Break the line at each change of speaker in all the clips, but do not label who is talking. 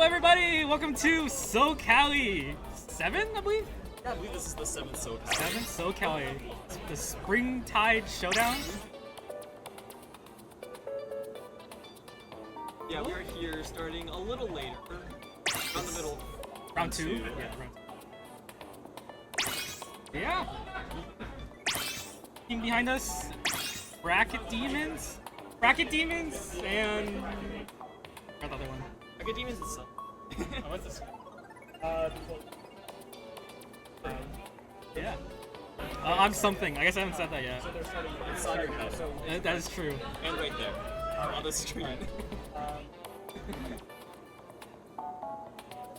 everybody! Welcome to SoCallie 7, I believe?
Yeah, I believe this is the 7th SoCallie.
7th SoCallie. The Springtide Showdown?
Yeah, we're here starting a little later. Around the middle.
Round 2? Yeah, round 2. Yeah. Team behind us, Bracket Demons, and... where's the other one?
Bracket Demons is
What's this? Yeah. I'm something. I guess I haven't said that yet.
It's on your head.
That is true.
And right there. On the screen.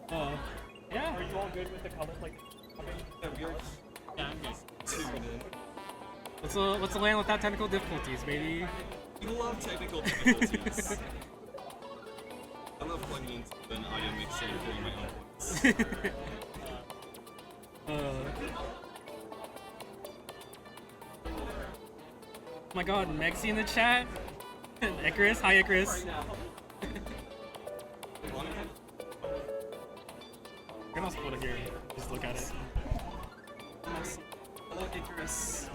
Yeah.
Are you all good with the colors? Like,
Yeah, I'm good. 2 minutes.
What's a land without technical difficulties, baby?
We love technical difficulties. I love plugging into an audio mixer and hearing my own voice.
Oh my god, Mexi in the chat. Icarus, hi Icarus. You're not supposed to hear it. Just look at it.
Hello, Icarus.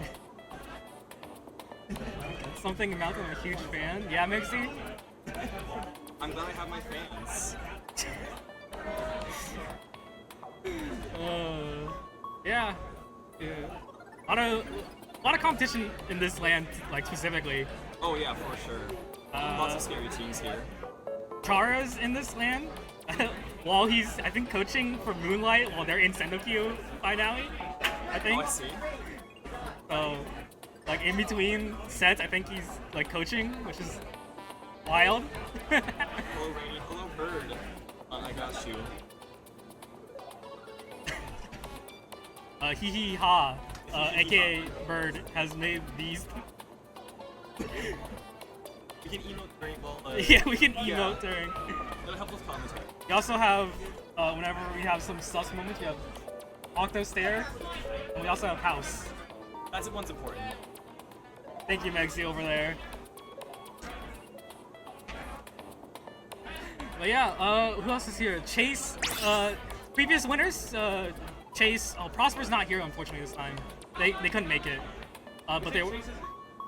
Something about I'm a huge fan. Yeah, Mexi?
I'm glad I have my fans.
Yeah. A lot of competition in this land, like specifically.
Oh yeah, for sure. Lots of scary teams here.
Chara's in this land while he's, I think, coaching for Moonlight while they're in Sendokyo finale, I think.
Oh, I see.
So, like in between sets, I think he's like coaching, which is wild.
Hello, Rainy. Hello, Bird. I got you.
Hee hee ha, aka Bird, has made these.
We can emote during
Yeah, we can emote during.
That'll help with commentary.
We also have, whenever we have some sus moments, we have Octo Stare, and we also have House.
That's one's important.
Thank you, Mexi, over there. But yeah, who else is here? Chase, previous winners, Chase, Prosper's not here, unfortunately, this time. They couldn't make it. But they were...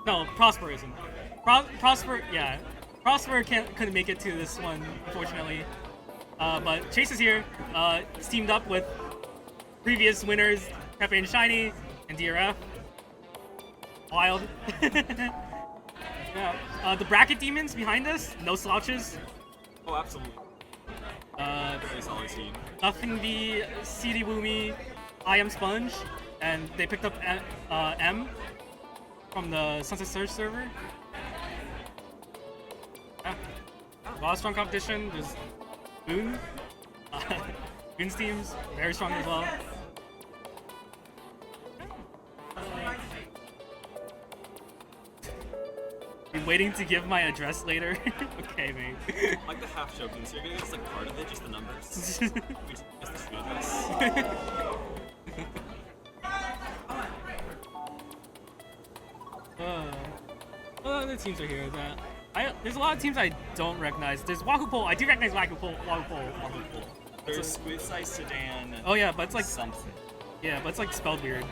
No, Prosper isn't. Prosper, yeah. Prosper couldn't make it to this one, unfortunately. But Chase is here. It's teamed up with previous winners, Pepe and Shiny, and DRF. Wild. Yeah. The Bracket Demons behind us, no slouches.
Oh, absolutely. Very solid team.
Nothing the CD Woomy, I Am Sponge, and they picked up M from the Sunset Surge server. Yeah. A lot of strong competition. There's Boon. Boon's team's very strong as well. Been waiting to give my address later. Okay, mate.
Like the half joking, so you're gonna get us like part of it, just the numbers. Just the street address.
Other teams are here. There's a lot of teams I don't recognize. There's Wahoo Pole. I do recognize Wahoo Pole.
There's Squid Size Sedan.
Oh yeah, but it's like
something.
Yeah, but it's like spelled weird.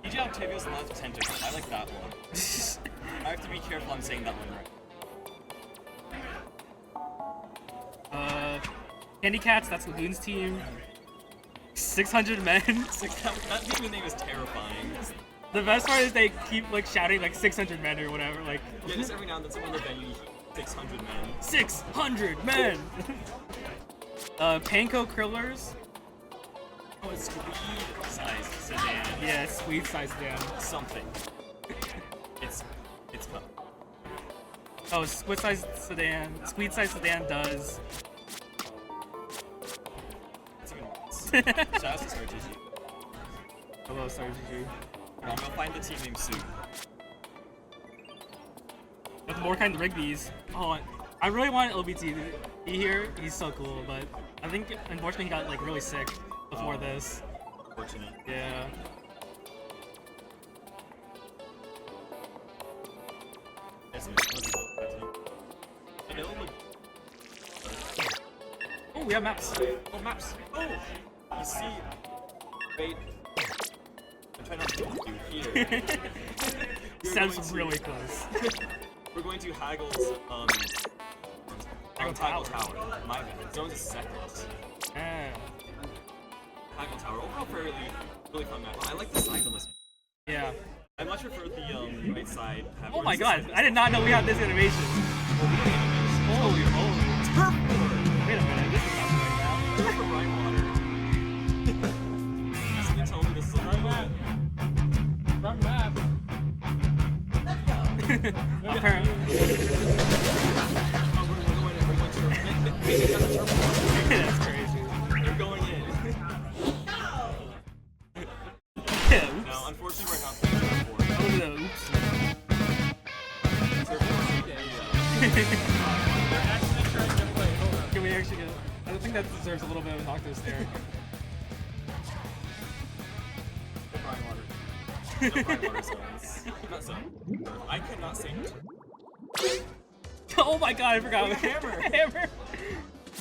DJ Octavius loves tentacles. I like that one. I have to be careful I'm saying that one right.
Candy Cats, that's Lagoon's team. 600 men.
That demon name is terrifying.
The best part is they keep like shouting like 600 men or whatever. Like
yeah, just every now and then someone in the venue 600 men.
600 men. Panko Krillers.
Oh, it's Squid Size Sedan.
Yeah, Squid Size Sedan.
Something. It's coming.
Oh, Squid Size Sedan. Squid Size Sedan does.
Shout out to Star GG.
Hello, Star GG.
We'll find the team name soon.
With more kind of Rigby's. Oh, I really wanted LBT to be here. He's so cool, but I think unfortunately he got like really sick before this.
Unfortunate.
Yeah. we have maps.
Oh, maps. Oh, you see. Wait. I'm trying not to do here.
Sounds really close.
We're going to Haggle's, Haggle Tower. My bad. Zone's is second. Haggle Tower. Overall, really fun map. I like the sides on this.
Yeah.
I much prefer the right side.
Oh my god, I did not know we had this animation. Holy moly.
Turf War!
Wait a minute, this is not right now.
Turf for Rhine Water. Something tells me this is a run map.
Run map.
Apparently. That's crazy.
They're going in.
Yeah,
No, unfortunately, we're not playing Turf War.
oh no, oops.
Turf War is
They're actually trying to play. Hold on.
Can we actually get... I think that deserves a little bit of an octave there.
Rhine Water. No Rhine Water zones. Not zone. I cannot say no.
Oh my god, I forgot.
Oh, Hammer.
Hammer.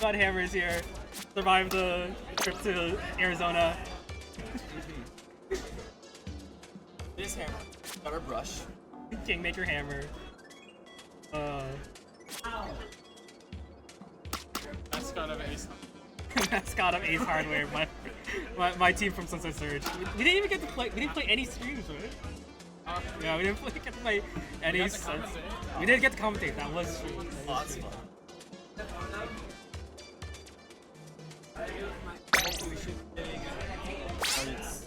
God, Hammer's here. Survived the trip to Arizona.
This Hammer. Got our brush.
Kingmaker Hammer.
Mascot of Ace.
Mascot of Ace Hardware, my team from Sunset Surge. We didn't even get to play. We didn't play any streams, right? Yeah, we didn't get to play any. We didn't get to commentate. That was true.
Lots of fun. Hopefully, we should be getting targets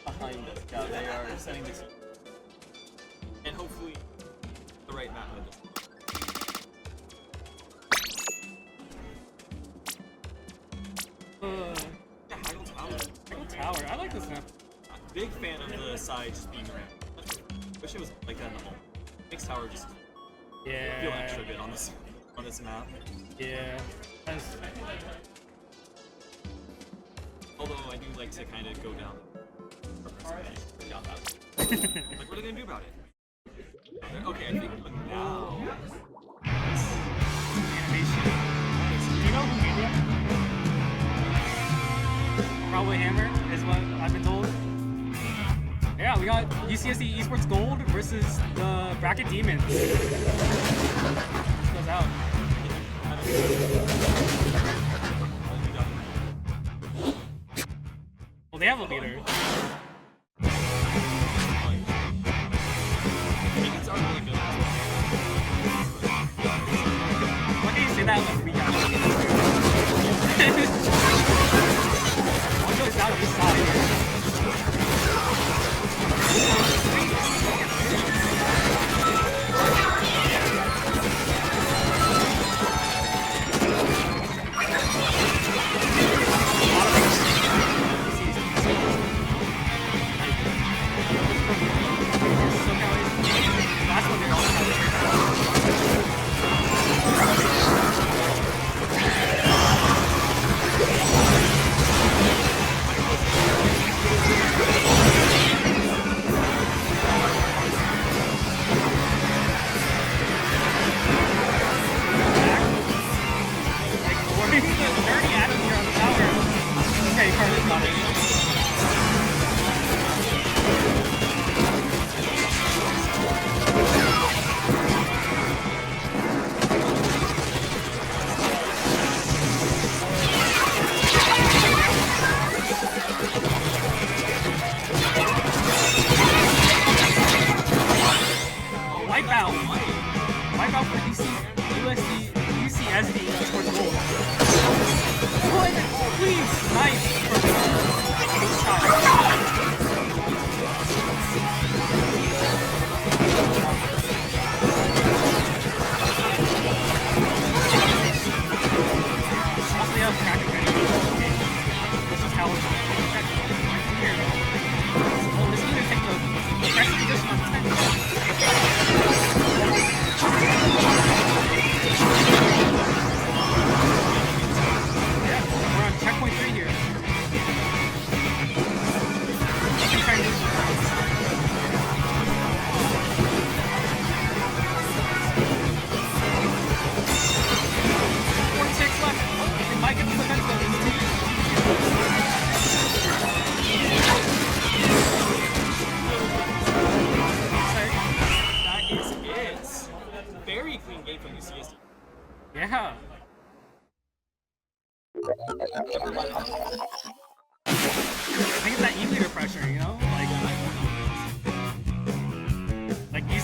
behind us. Yeah, they are setting this, and hopefully, the right map with us. Yeah, Haggle Tower.
Haggle Tower. I like this map.
Big fan of the side just being red. Wish it was like that in the home. Makes tower just feel extra
Yeah.
good on this map.
Yeah.
Although I do like to kind of go down. Down that. Like, what are they gonna do about it? Okay, I think now.
Animation. Do you know who made it? Probably Hammer is what I've been told. Yeah, we got UCSD Esports Gold versus the Bracket Demons. This goes out. Well, they have a leader.
Demons are really good.
Why can you say that when we got I'll go down this side.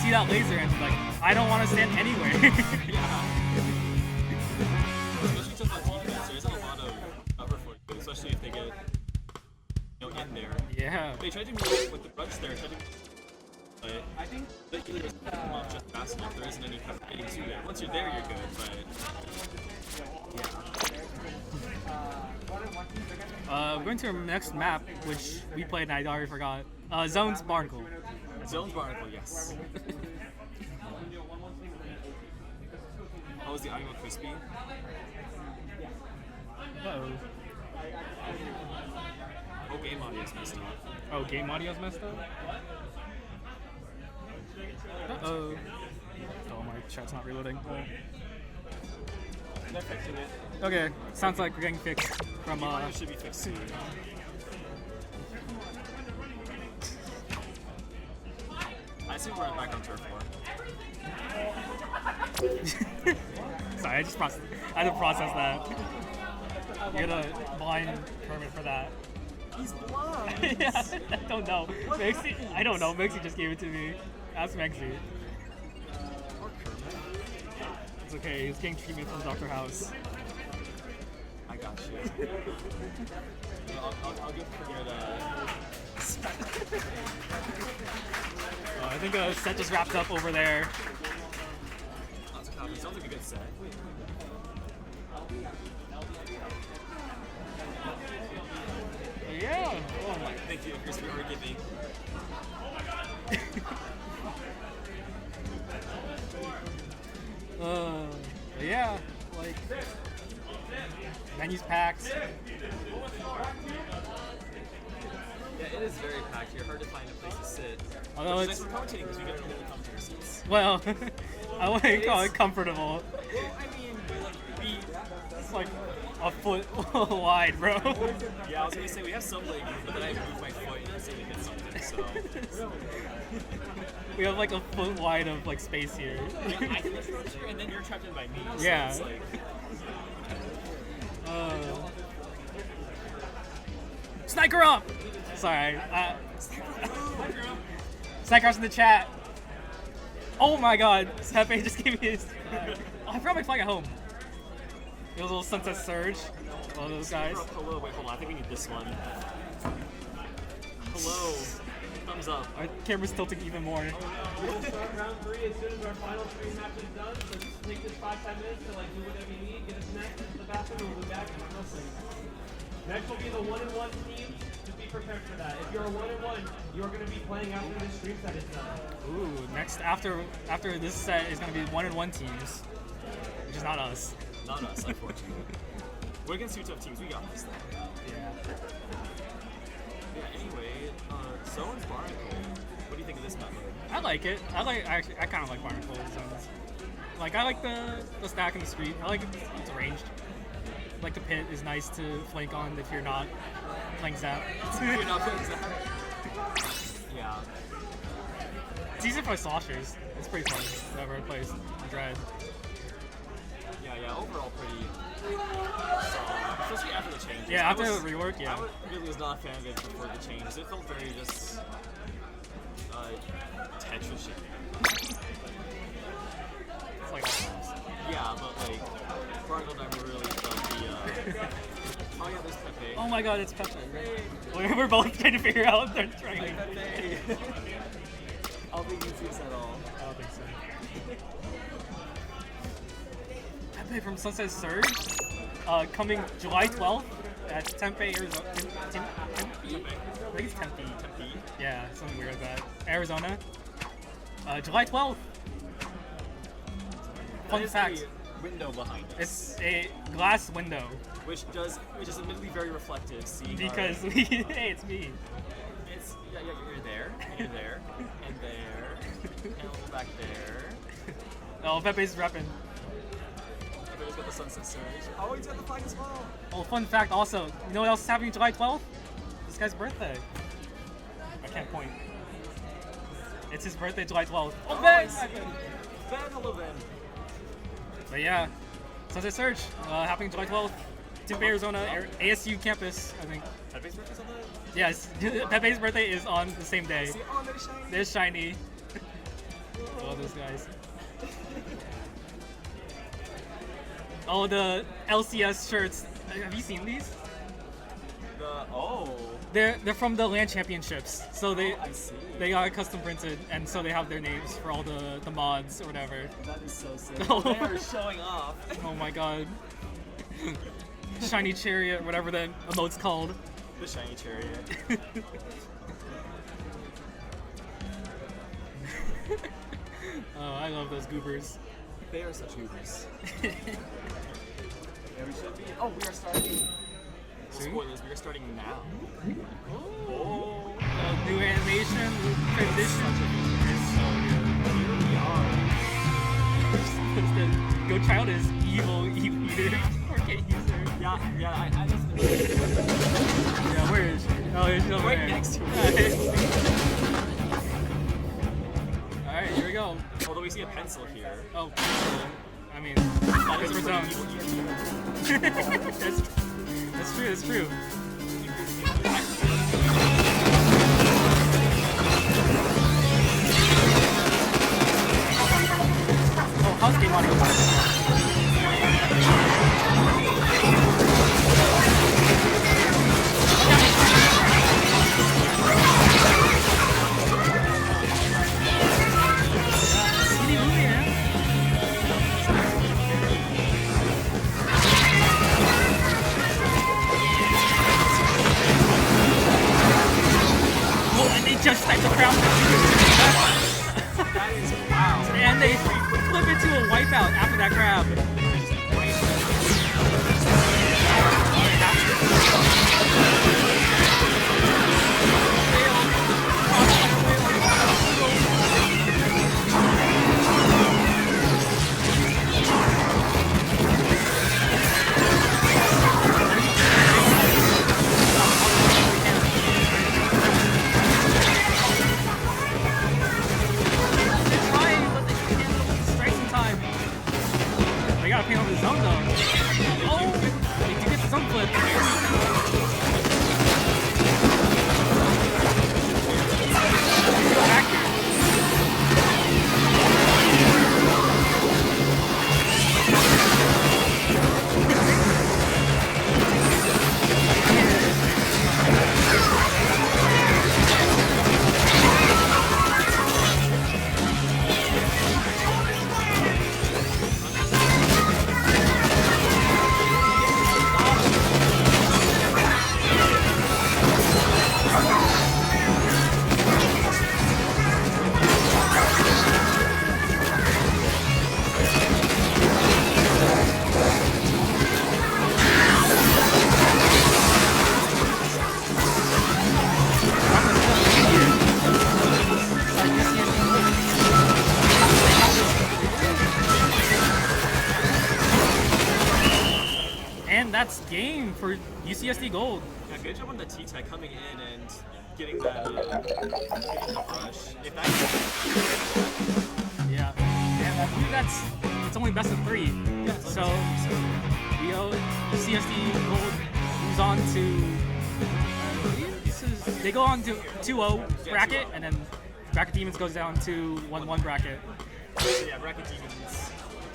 see that laser and like, I don't want to stand anywhere.
Yeah. Especially just on defense, there isn't a lot of cover for you, especially if they get, you know, in there.
Yeah.
They tried to move with the rush there, but I think the healer doesn't come off just fast enough. There isn't any cover getting to there. Once you're there, you're good, but
We're going to our next map, which we played and I already forgot. Zones Barnacle.
Zones Barnacle, yes. Oh, was the audio crispy?
Uh-oh.
Oh, game audio's messed up.
Oh, game audio's messed up? Uh-oh. Oh, my chat's not reloading.
They're fixing it.
Okay, sounds like we're getting fixed from,
Game audio should be fixed soon. I assume we're back on turf war.
Sorry, I had to process that. You get a blind permit for that.
He's blind!
Yeah, I don't know. Mexi, I don't know. Mexi just gave it to me. Ask Mexi.
Poor Kermit.
It's okay. He's getting treatment from Dr. House.
I got you. I'll get forget
I think a set just wrapped up over there.
Lots of copies. Sounds like a good set.
Yeah.
Oh my, thank you, Crispy, for giving.
Yeah, like menus packed.
Yeah, it is very packed here. Hard to find a place to sit.
Although
Which
it's
is nice for commentating because we get to really commentator seats.
well, I wouldn't call it comfortable.
Well, I mean,
It's like a foot wide, bro.
yeah, I was gonna say we have some leg room, but then I move my foot and say we hit something. So
We have like a foot wide of like space here.
yeah, I can approach you, and then you're trapped in by me. So
Yeah.
It's like,
Sniker up! Sorry. Sniker's in the chat. Oh my god, Pepe just gave me his. Oh, I forgot my flag at home. It was a little Sunset Surge. One of those guys.
hello, wait, hold on. I think we need this one. Hello. Thumbs up.
Our camera's tilting even more.
We'll start round 3 as soon as our final 3 matches done. So just take this 5-10 minutes to like do whatever you need, get a snack to the bathroom, and we'll be back in wrestling. Next will be the 1-1 teams. Just be prepared for that. If you're a 1-1, you're going to be playing after this stream set is done.
Ooh, next after this set is gonna be 1-1 teams, which is not us.
Not us, unfortunately. We're against 2 tough teams. We got this though.
Yeah.
Yeah, anyway, Zones Barnacle. What do you think of this map?
I like it. I kind of like Barnacle zones. Like I like the stack in the street. I like it's ranged. Like the pit is nice to flank on if you're not playing Zap.
You're not playing Zap. Yeah.
It's easy for sloshers. It's pretty fun. Whoever plays Dread.
Yeah, overall pretty solid. Especially after the changes.
Yeah, after the rework, yeah.
I really was not a fan of it before the changes. It felt very just Tetris shit.
It's like
Yeah, but like Barnacle never really felt the oh yeah, there's Pepe.
oh my god, it's Pepe. We're both trying to figure out they're trying.
Pepe. I don't think you can see this at all.
I don't think so. Pepe from Sunset Surge, coming July 12th at Tempe, Arizona. Tempe? I think it's Tempe.
Tempe.
Yeah, something weird like that. Arizona. July 12th. Fun
That is
fact.
the window behind us.
It's a glass window
Which is admittedly very reflective. See,
because hey, it's me.
it's you're there, and you're there, and there, and a little back there.
Oh, Pepe's repping.
Everybody's got the Sunset Surge. Oh, he's got the flag as well.
Oh, fun fact also. You know what else is happening July 12th? This guy's birthday. I can't point. It's his birthday, July 12th. Oh, Ben!
Hello, Ben.
But yeah, Sunset Surge happening July 12th. Tempe, Arizona, ASU campus, I think.
Pepe's birthday's on the.
Yes, Pepe's birthday is on the same day.
See, oh, there's shiny.
There's Shiny. Love those guys. Oh, the LCS shirts. Have you seen these? They're from the LAN championships, so they got custom printed, and so they have their names for all the mods or whatever.
That is so sick. Oh, they are showing off.
Oh my god. Shiny chariot, whatever that emote's called.
The shiny chariot.
Oh, I love those goobers.
They are such goobers. Yeah, we should be. Oh, we are starting. Spoilers, we are starting now. Oh.
New animation, new transition. It's so good.
Here we are.
Go Child is evil eater. Or get user.
Yeah, I listened to it.
Yeah, where is she? Oh, she's over
Right
there.
next to her.
Alright, here we go.
Although we see a pencil here.
Oh, I mean,
That is
we're
a
done.
pretty evil
That's true, that's true. Oh, how's game audio? Just type the crowd.
That is wow.
And they flip it to a wipeout after that grab. Paint over the zone though. Oh! They do get the zone flip. Back here. That's game for UCSD Gold.
Yeah, good job on the T-Tech coming in and getting that rush. If that
yeah, and I believe it's only best of 3.
Yeah,
so UCSD Gold moves on to they go on to 2-0 bracket, and then Bracket Demons goes down to 1-1 bracket.
So yeah, Bracket Demons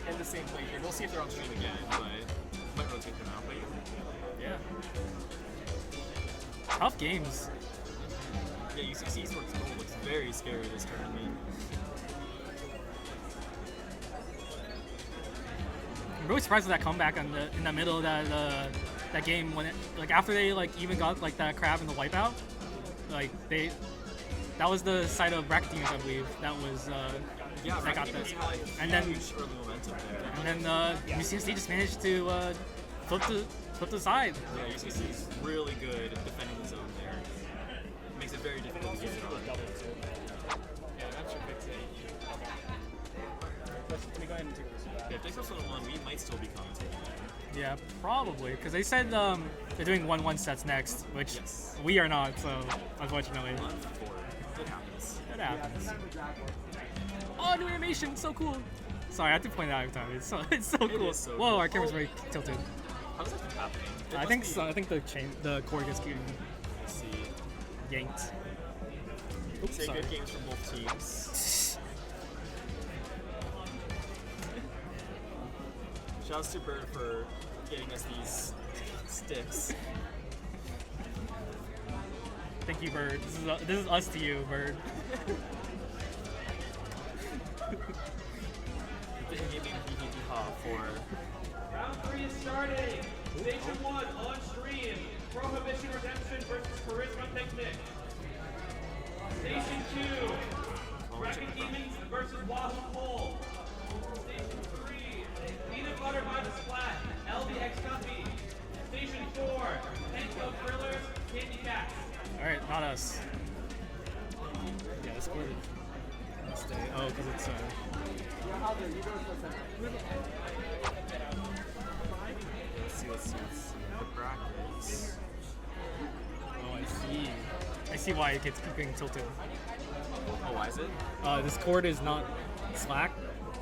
in the same play here. We'll see if they're on stream again, but might rotate them out. But
yeah, tough games.
Yeah, UCC Esports Gold looks very scary this tournament.
I'm really surprised with that comeback in the middle of that game when it after they even got that crab and the wipeout, that was the side of Bracket Demons, I believe. That was that got this, and then UCSD just managed to flip the side.
Yeah, UCC is really good at defending the zone there. Makes it very difficult to get it on.
Yeah, that should fix it. Let me go ahead and take this back.
Yeah, if they first one, we might still be commentating.
Yeah, probably, because they said they're doing 1-1 sets next, which we are not, so unfortunately.
It happens.
It happens. Oh, new animation, so cool. Sorry, I have to point it out every time. It's so cool.
So
Whoa,
cool.
our camera's very tilted.
How does that keep happening?
I think so. I think the cord gets getting yanked. Oops,
Say
sorry.
good games from both teams. Shouts to Bird for getting us these sticks.
Thank you, Bird. This is us to you, Bird.
For
Round 3 is starting. Station 1 on stream. Prohibition Redemption versus Charisma Picnic. Station 2. Dragon Demons versus Wahoo Pole. Station 3. Peanut Butter by the Splat. LBX Guppy. Station 4. Penco Thrillers. Candy Cats.
Alright, not us. Yeah, this quarter. Let's stay. Oh, because it's
let's see. The brackets.
Oh, I see why it gets keeping tilted.
Oh, why is it?
This cord is not slack,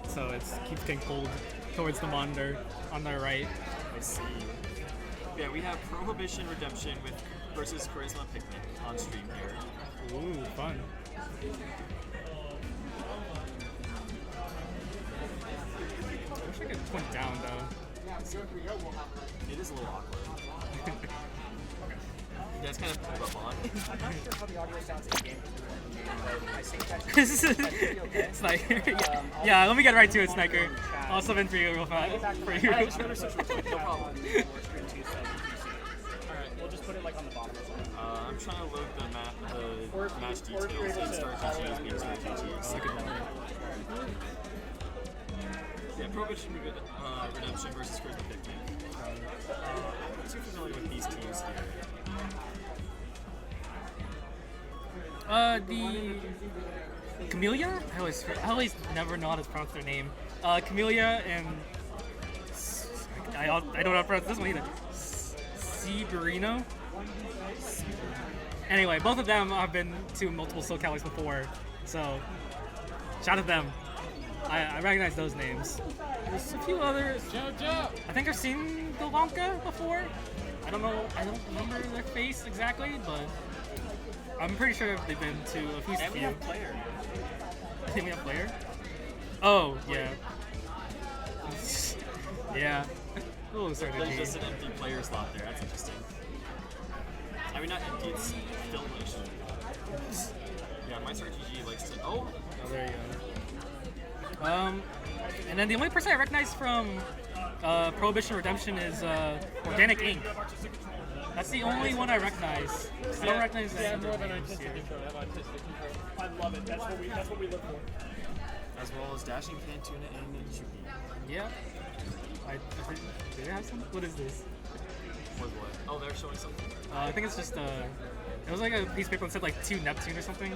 so it keeps getting pulled towards the monitor on the right.
I see. Yeah, we have Prohibition Redemption versus Charisma Picnic on stream here.
Ooh, fun. I wish I could point down though.
It is a little awkward. Yeah, it's kind of pulled up on.
I'm not sure how the audio sounds in game, but I think that's
This is Sniker. Yeah, let me get right to it, Sniker. I'll sub in for you real fast. For you.
No problem.
Alright, we'll just put it like on the bottom.
I'm trying to load the match details and start GGs being start GGs. Yeah, Prohibition Redemption versus Charisma Picnic. I'm not too familiar with these teams here.
The Camellia? I always never know how to pronounce their name. Camellia and I don't know how to pronounce this one either. Severino. Anyway, both of them have been to multiple SoCallies before, so shout out to them. I recognize those names. There's a few others. I think I've seen Golonka before. I don't remember their face exactly, but I'm pretty sure they've been to a few.
And we have player.
I think we have player. Oh yeah. Yeah. Oh, sorry.
There's just an empty player slot there. That's interesting. I mean, not empty. It's filmation. Yeah, my Start GG likes to. Oh.
Oh, there you go. And then the only person I recognize from Prohibition Redemption is Organic Ink. That's the only one I recognize. I don't recognize the other
More than
names
artistic
here.
control. Have artistic control. I love it. That's what we look for.
As well as Dashing Cantuna and Chuki.
Yeah. Do they have some? What is this?
What? Oh, they're showing something.
I think it's just it was like a piece of paper that said like 2 Neptune or something.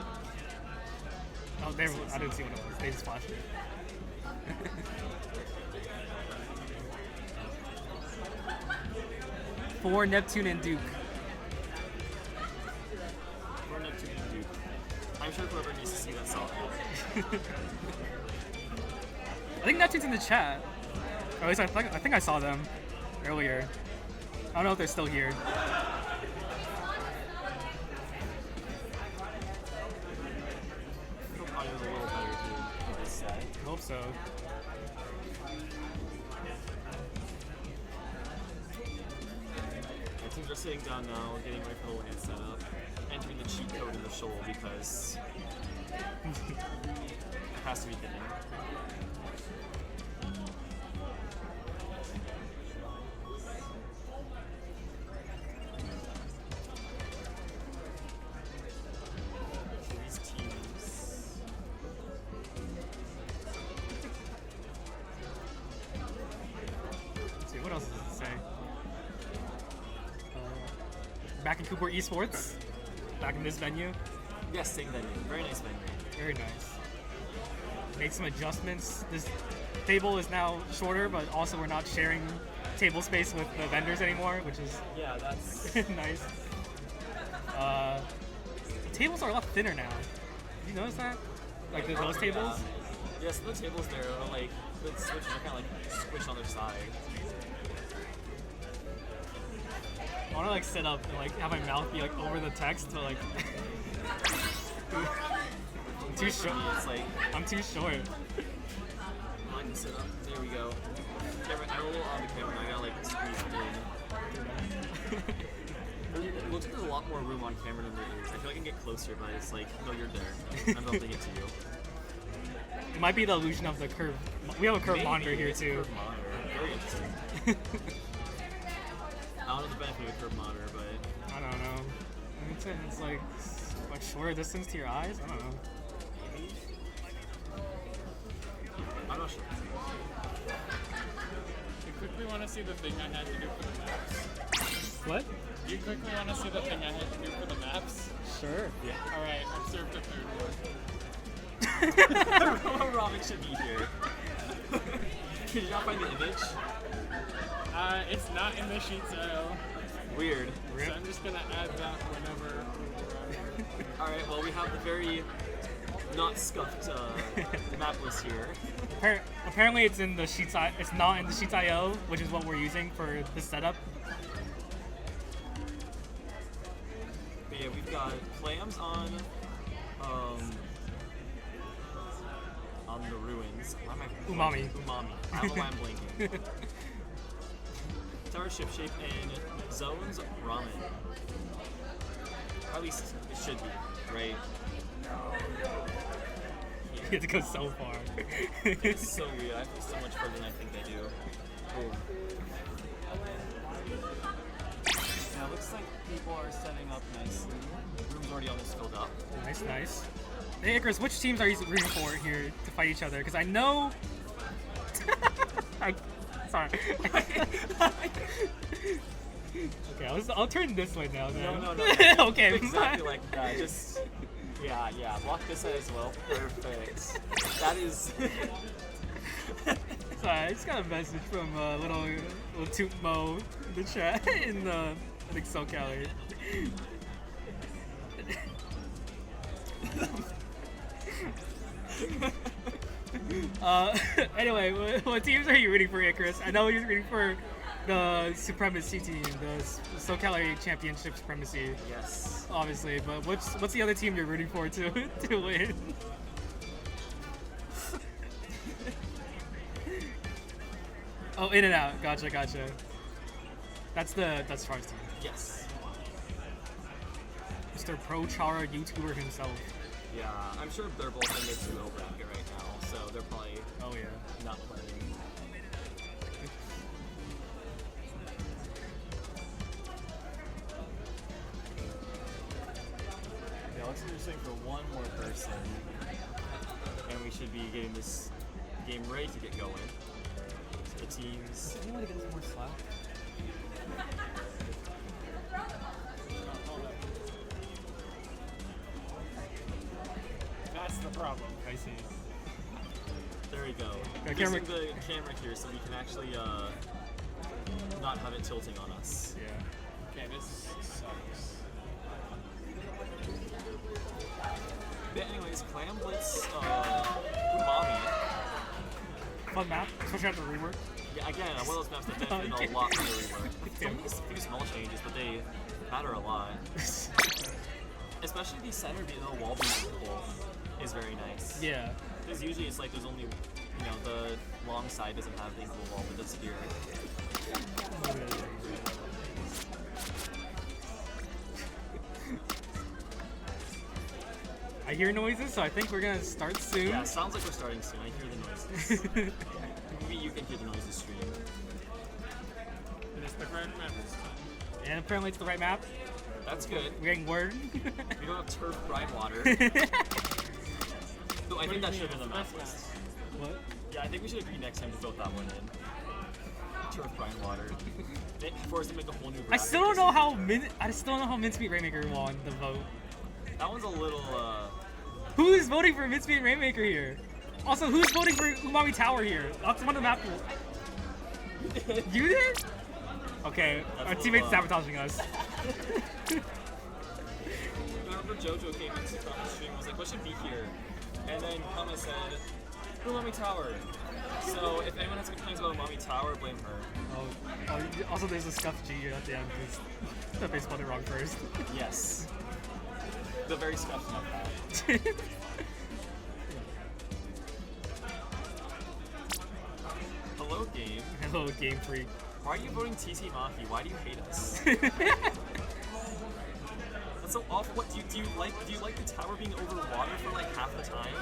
Oh, there. I didn't see what it was. They just flashed it. For Neptune and Duke.
For Neptune and Duke. I'm sure whoever needs to see that saw it.
I think Neptune's in the chat. Or at least I think I saw them earlier. I don't know if they're still here.
It'll probably look a little better for this set.
I hope so.
I think they're sitting down now, getting ready for the land setup, entering the cheat code in the shoal because it has to be hidden. So these teams.
Let's see, what else does it say? Back in Cooper Esports. Back in this venue.
Yes, same venue. Very nice venue.
Very nice. Made some adjustments. This table is now shorter, but also we're not sharing table space with the vendors anymore, which is
Yeah, that's.
nice. The tables are a lot thinner now. Did you notice that? Like those tables?
Yes, the tables there are like the switches are kind of like squished on their side.
I want to like sit up and like have my mouth be like over the text, but like I'm too short.
It's like
I'm too short.
I can sit up. There we go. Cameron, I'm a little on the camera. I gotta like squeeze it in. It looks like there's a lot more room on camera than there is. I feel like I can get closer, but it's like, no, you're there. I'm bumping it to you.
It might be the illusion of the curve. We have a curve
Maybe
monitor here
it's a
too.
curve monitor. Very interesting. I don't know the benefit of a curve monitor, but
I don't know. It's like shorter distance to your eyes. I don't know.
maybe. I'm not sure.
You quickly want to see the thing I had to do for the maps?
What?
You quickly want to see the thing I had to do for the maps?
Sure.
Yeah.
Alright, I've served a third one.
Robin should be here. Can you not find the image?
It's not in the sheets aisle,
Weird.
so I'm just gonna add that whenever.
Alright, well, we have the very not scuffed map list here.
Apparently, it's in the sheets. It's not in the sheets IO, which is what we're using for this setup.
But yeah, we've got clams on the ruins. Why am I
Umami.
Umami. I don't know why I'm blinking. Tower ship shape and zones ramen. At least it should be, right?
You have to go so far.
It's so weird. I feel so much further than I think I do. Boom. Yeah, looks like people are setting up nicely. The room's already almost filled up.
Nice, nice. Hey, Icarus, which teams are you rooting for here to fight each other? Because I know. Sorry. Okay, I'll turn this way now. Then.
No.
Okay.
Exactly like that. Just yeah. Block this side as well. Perfect. That is.
Sorry, I just got a message from little Toot Mo in the chat in I think SoCallie. Anyway, what teams are you rooting for, Icarus? I know you're rooting for the Supremacy team, the SoCallie Championship Supremacy.
Yes.
Obviously, but what's the other team you're rooting for to win? Oh, In and Out. Gotcha. That's Char's team.
Yes.
Mr. Prochara YouTuber himself.
Yeah, I'm sure they're both in the 2-0 bracket right now, so they're probably
Oh yeah.
not playing. Yeah, looks like we're just waiting for one more person, and we should be getting this game ready to get going. So the teams.
Anyone get us more slack?
That's the problem.
I see.
There we go.
Okay,
Using the camera here so we can actually not have it tilting on us.
Yeah.
Okay, this sucks.
But anyways, Clam Blitz Umami.
Fun map, especially after rework.
Yeah, again, one of those maps that benefited a lot from the rework. It's only a few small changes, but they matter a lot. Especially the center being the wall being movable is very nice.
Yeah.
Because usually it's like there's only, the long side doesn't have the equal wall, but does here.
I hear noises, so I think we're gonna start soon.
Yeah, sounds like we're starting soon. I hear the noises. Maybe you can hear the noises stream.
And it's the correct map this time.
And apparently it's the right map.
That's good.
We're getting word.
We don't have turf brine water. So I think that should have been the map list.
What?
Yeah, I think we should agree next time to vote that one in. Turf brine water. For us to make a whole new bracket.
I still don't know how Mincemeat Rainmaker won the vote.
That one's a little
Who's voting for Mincemeat Rainmaker here? Also, who's voting for Umami Tower here? That's one of the map. You did? Okay,
That's
our
a
teammate's
little,
sabotaging us.
I remember JoJo came into the stream and was like, what should be here? And then Kama said, Umami Tower. So if anyone has complaints about Umami Tower, blame her.
Also, there's a scuffed G at the end because they spelled it wrong first.
Yes. The very scuffed of that. Hello, Hello, game.
Hello, Game Freak.
Why are you voting TT Maki? Why do you hate us? That's so awful. What do you like the tower being over water for like half the time?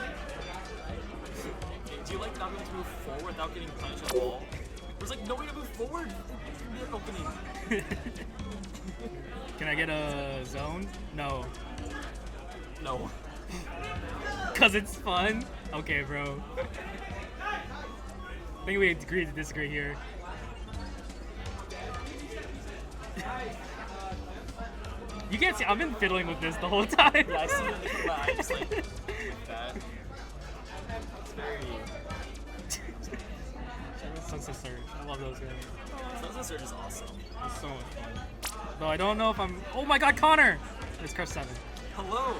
Do you like not being able to move forward without getting punished at all? There's like no way to move forward in the opening.
Can I get a zone? No.
No.
Cause it's fun? Okay, bro. I think we agree to disagree here. You can't see, I've been fiddling with this the whole time.
Yeah, I see it in the corner. I just like that. It's very.
Sunset Surge. I love those games.
Sunset Surge is awesome.
It's so much fun. Though I don't know if I'm. Oh my god, Connor! It's Crush 7.
Hello!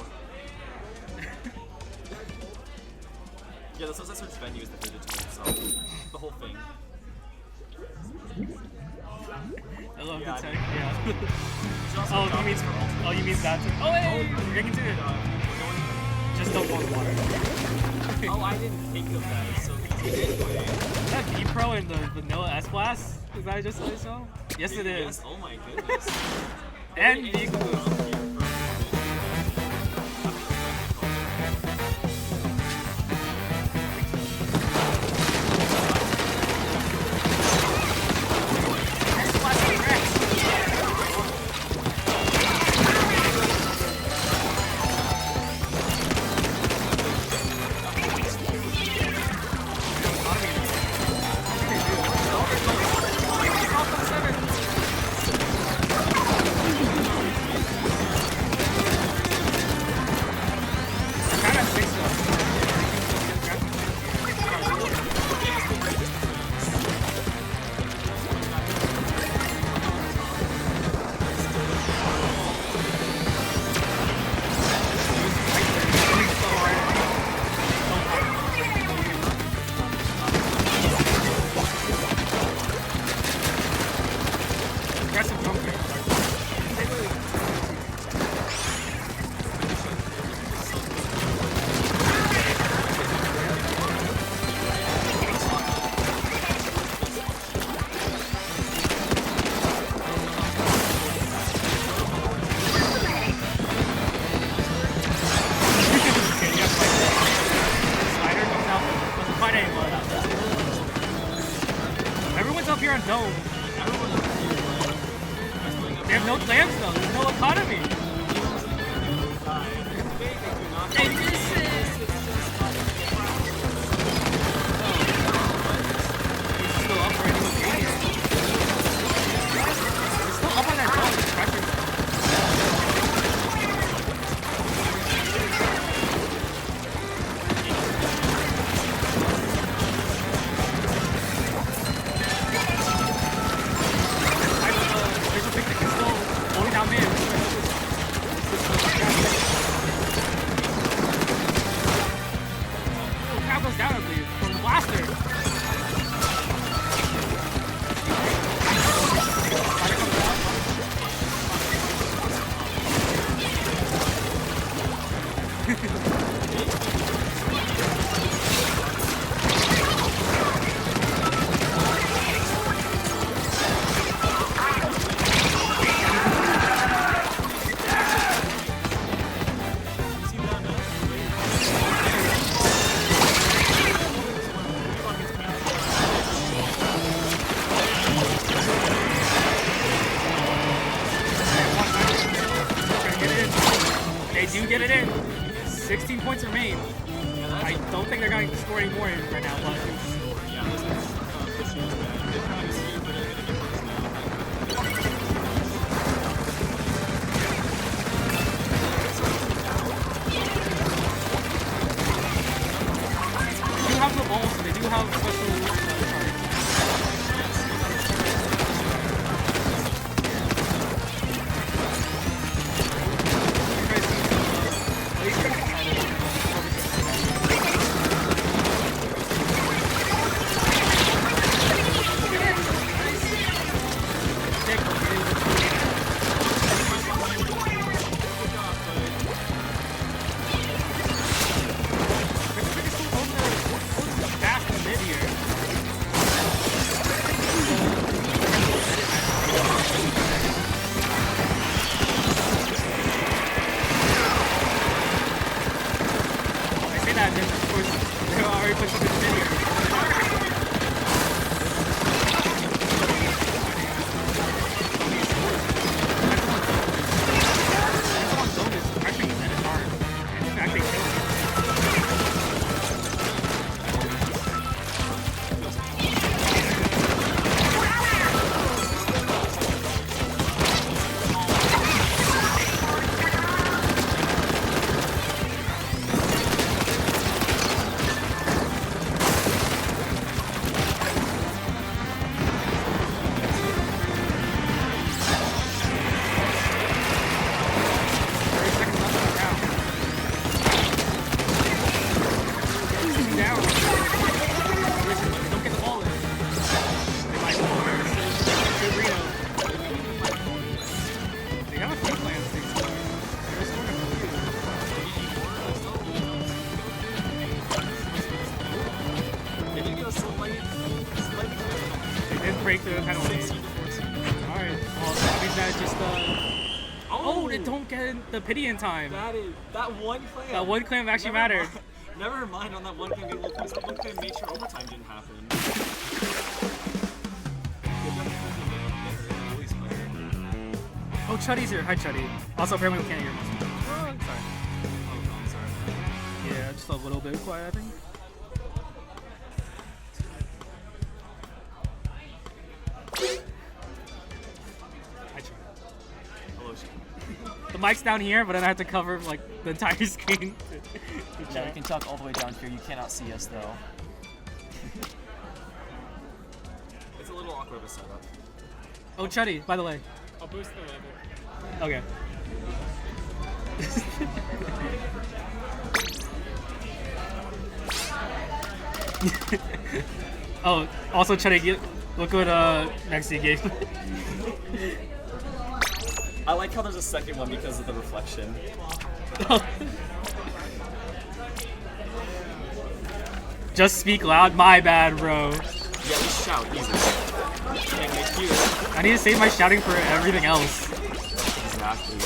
Yeah, the Sunset Surge venue is the fidget to itself. The whole thing.
I love
Yeah,
the tech.
I
Yeah.
Also
Oh,
Johnny's for all.
you mean that too? Oh, hey! We're getting to it. Just don't go in the water.
Oh, I didn't think of that. So anyway.
Is that B-Pro in the vanilla S-Blast? Is that just what I saw? Yes, it is.
Yes, oh my goodness.
And
Very
B-Pro.
exclusive here for-
Everyone's up here on dome. They have no lamps though. There's no economy. And this is. He's still up for anyone game. He's still up on that dome. It's pressure though. Get it in. 16 points remain. I don't think they're going to score any more right now, but they do have the ball, so they do have special fast in mid here. that, then of course they're already put something in the video. Break the penalty. Alright, well, that means that just, oh, they don't get the pity in time.
That one claim.
That one claim actually mattered.
Never mind on that one claim, because that one claim made sure overtime didn't happen.
Oh, Chuddy's here. Hi, Chuddy. Also, apparently we can't hear much. Oh, I'm sorry.
Oh, I'm sorry.
Yeah, just a little bit quiet, I think. The mic's down here, but then I have to cover like the entire screen.
Yeah, we can talk all the way down here. You cannot see us though. It's a little awkward of a setup.
Oh, Chuddy, by the way.
I'll boost the level.
Okay. Oh, also Chuddy, look what Maxi gave.
I like how there's a second one because of the reflection.
Just speak loud, my bad, bro.
Yeah, just shout, easy.
I need to save my shouting for everything else.
Exactly.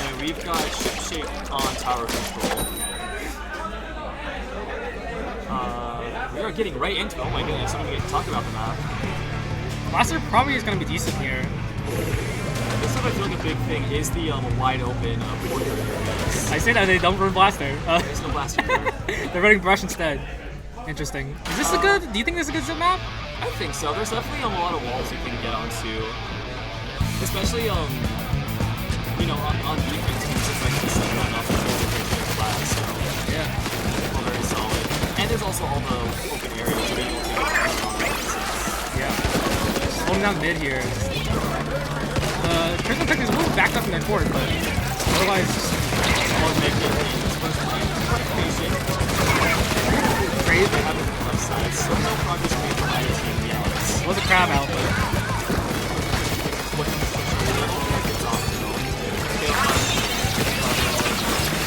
And we've got ship shape on tower control. We are getting right into it. Oh my goodness, I'm going to talk about the map.
Blaster probably is going to be decent here.
This time I feel like a big thing is the wide open border areas.
I say that they don't run Blaster.
There's no Blaster here.
They're running Brush instead. Interesting. Is this a good? Do you think this is a good zip map?
I think so. There's definitely a lot of walls you can get onto, especially you know, on defense teams. It's like this enough to hold class. So
Yeah.
all very solid. And there's also all the open areas where you can
Yeah. Holding down mid here. Prison Tech is a little backed up in their court, but otherwise,
all make it
crazy.
They have it on the left side, so no progress made from either team yet.
It was a crab out, but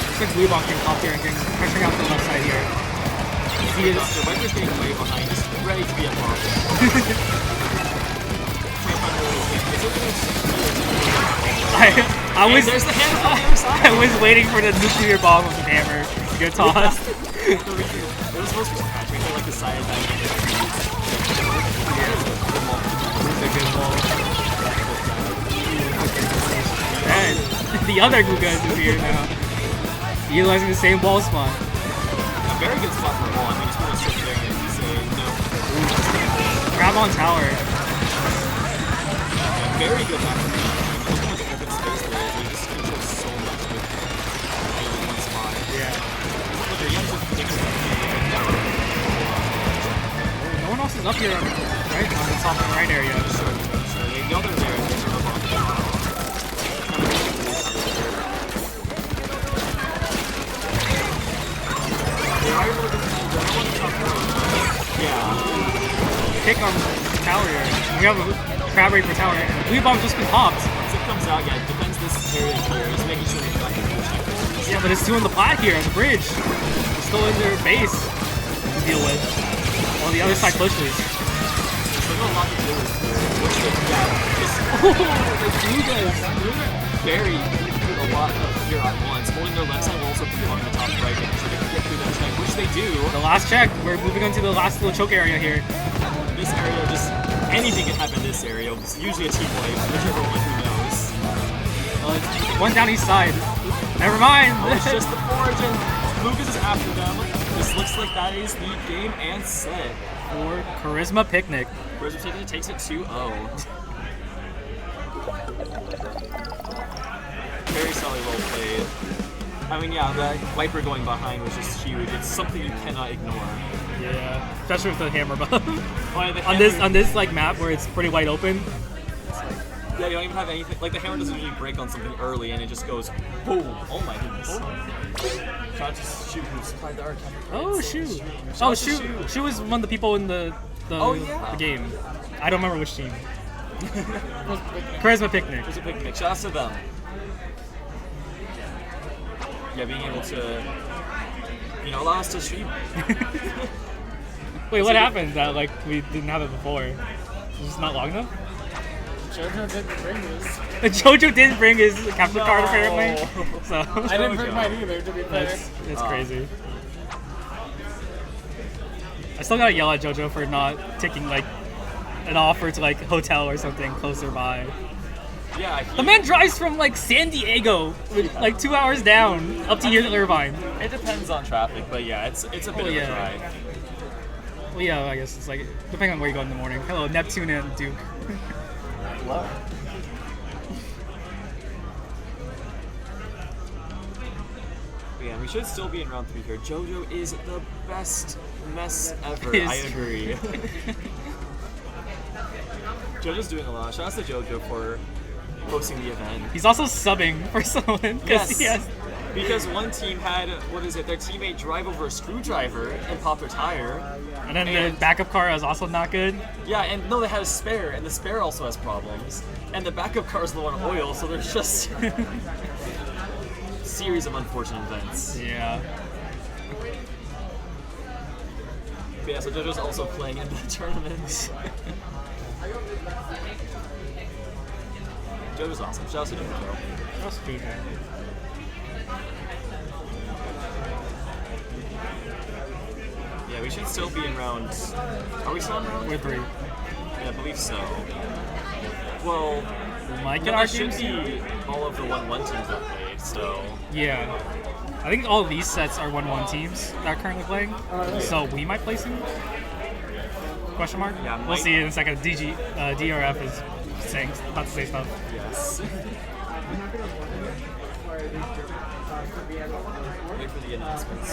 looks like Blue Bomb can pop here and getting pressuring out the left side here. He is.
The Viper's getting way behind, just ready to be a bomb.
I was.
There's the hammer on the other side.
I was waiting for the nuclear bomb of the hammer to get tossed.
It was supposed to be Patrick, I like the side of that.
And the other Gugas is here now. Utilizing the same wall spawn.
A very good spot for a wall. I mean, just want to sit there and say no.
Grab on tower.
Very good back to the open space there. You just control so much with one spot.
Yeah.
But they're young to fix that.
No one else is up here, right? On the top and right area.
Sure. They know they're there. They sort of yeah.
Pick on tower here. We have a crab rate for tower. Blue Bomb's just been popped.
As it comes out, yeah, it defends this area here. It's making sure they're not going to push.
Yeah, but it's two on the plat here on the bridge. They're still in their base to deal with. While the other side pushes.
There's a lot to do with just
The Gugas.
very a lot of here at once. Holding their left side will also put it on the top right, making sure they can get through that side, which
last check. We're moving on to the last little choke area here.
This area, just anything can happen in this area. It's usually a team wipe, whichever one who knows.
It's one down east side. Never mind.
Oh, it's just the origin. Lucas is after them. This looks like that is the game and set.
For Charisma Picnic.
Charisma Picnic takes it 2-0. Very solid well played. I mean, yeah, the Viper going behind was just huge. It's something you cannot ignore.
Yeah, especially with the hammer buff.
The
on this like map where it's pretty wide open.
Yeah, you don't even have anything. Like the hammer doesn't usually break on something early, and it just goes boom. Oh my goodness. Shout out to Shu who supplied the art.
Oh, Shu. Oh, Shu was one of the people in the game. I don't remember which team. Charisma Picnic.
Charisma Picnic. Shout out to them. Yeah, being able to, allow us to stream.
Wait, what happened that like we didn't have it before? It was just not long enough?
JoJo didn't bring this.
JoJo didn't bring his capture card apparently. So
I didn't bring mine either, to be fair.
It's crazy. I still gotta yell at JoJo for not taking like an offer to like hotel or something closer by.
Yeah,
the man drives from like San Diego, like 2 hours down, up to here in Irvine.
It depends on traffic, but yeah, it's a bit of a drive.
Well, yeah, I guess it's like depending on where you go in the morning. Hello, Neptune and Duke.
Hello. Yeah, we should still be in round 3 here. JoJo is the best mess ever. I agree. JoJo's doing a lot. Shout out to JoJo for hosting the event.
He's also subbing for someone.
Yes. Because one team had, their teammate drive over a screwdriver and pop their tire.
And then the backup car is also not good.
Yeah, and no, they had a spare, and the spare also has problems. And the backup car is low on oil, so there's just series of unfortunate events.
Yeah.
But yeah, so JoJo's also playing in the tournament. JoJo's awesome. Shout out to JoJo.
That's good, man.
Yeah, we should still be in round. Are we still in round?
We're 3.
Yeah, I believe so. Well,
we might get
that should be all of the 1-1 teams that played, so.
Yeah. I think all of these sets are 1-1 teams that are currently playing. So we might play soon? Question mark?
Yeah,
we'll see in a second. DRF is saying, about to say stuff.
Yes. Wait for the announcements.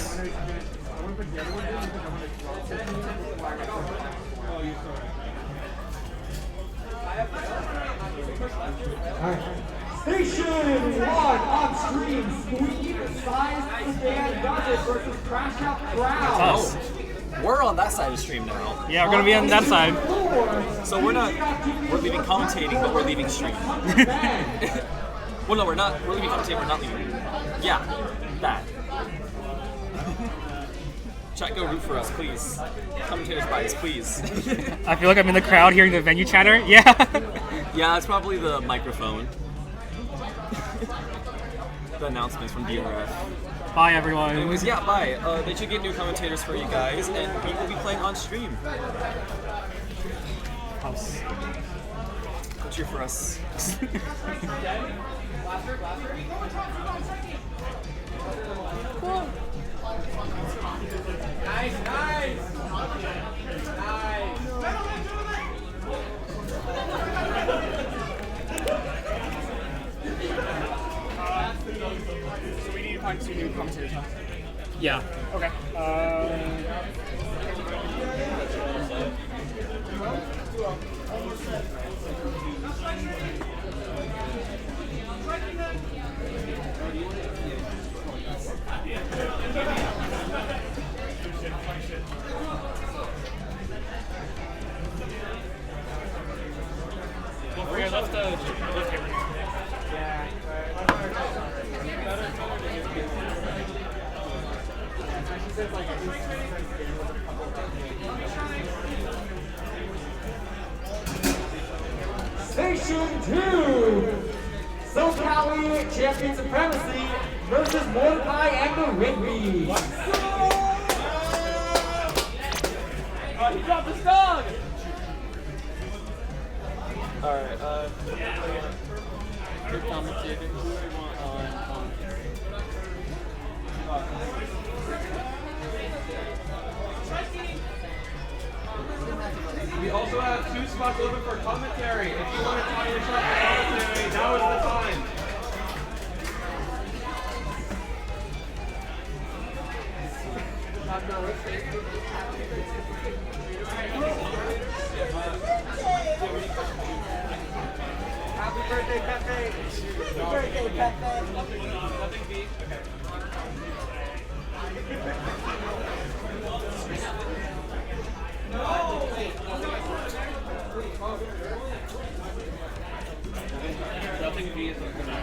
Station 1 on stream. Squeeze size stand budget versus Crash Out Crowd.
That's us.
We're on that side of the stream now.
Yeah, we're gonna be on that side.
So we're leaving commentating, but we're leaving stream. Well, no, we're not. We're leaving commentating, we're not leaving. Yeah, that. Chat, go root for us, please. Commentators bias, please.
I feel like I'm in the crowd hearing the venue chatter. Yeah.
Yeah, it's probably the microphone. The announcements from DRF.
Bye, everyone.
Anyways, yeah, bye. They should get new commentators for you guys, and we will be playing on stream.
House.
Cheer for us.
Cool.
Nice.
So we need to find 2 new commentators, huh?
Yeah.
Okay.
Don't forget, let's lift here.
Station 2, SoCallie Champion Supremacy versus Mordecai and the Rigby.
He dropped his dog!
Alright, you're commentating. Who do you want on commentary?
We also have 2 spots open for commentary. If you want to try your shot for commentary, now is the time.
Happy birthday, Pepe! Happy birthday, Pepe!
Nothing B. Okay. Nothing B is looking at.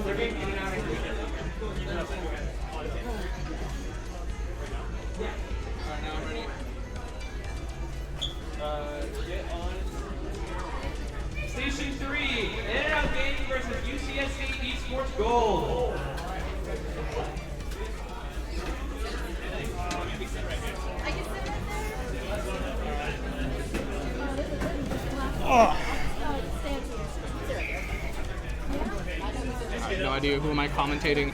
They're getting in and out of here.
Alright, now I'm ready. Get on.
Station 3, In-N-Out Gaming versus UCSC Esports Gold.
I have no idea. Who am I commentating?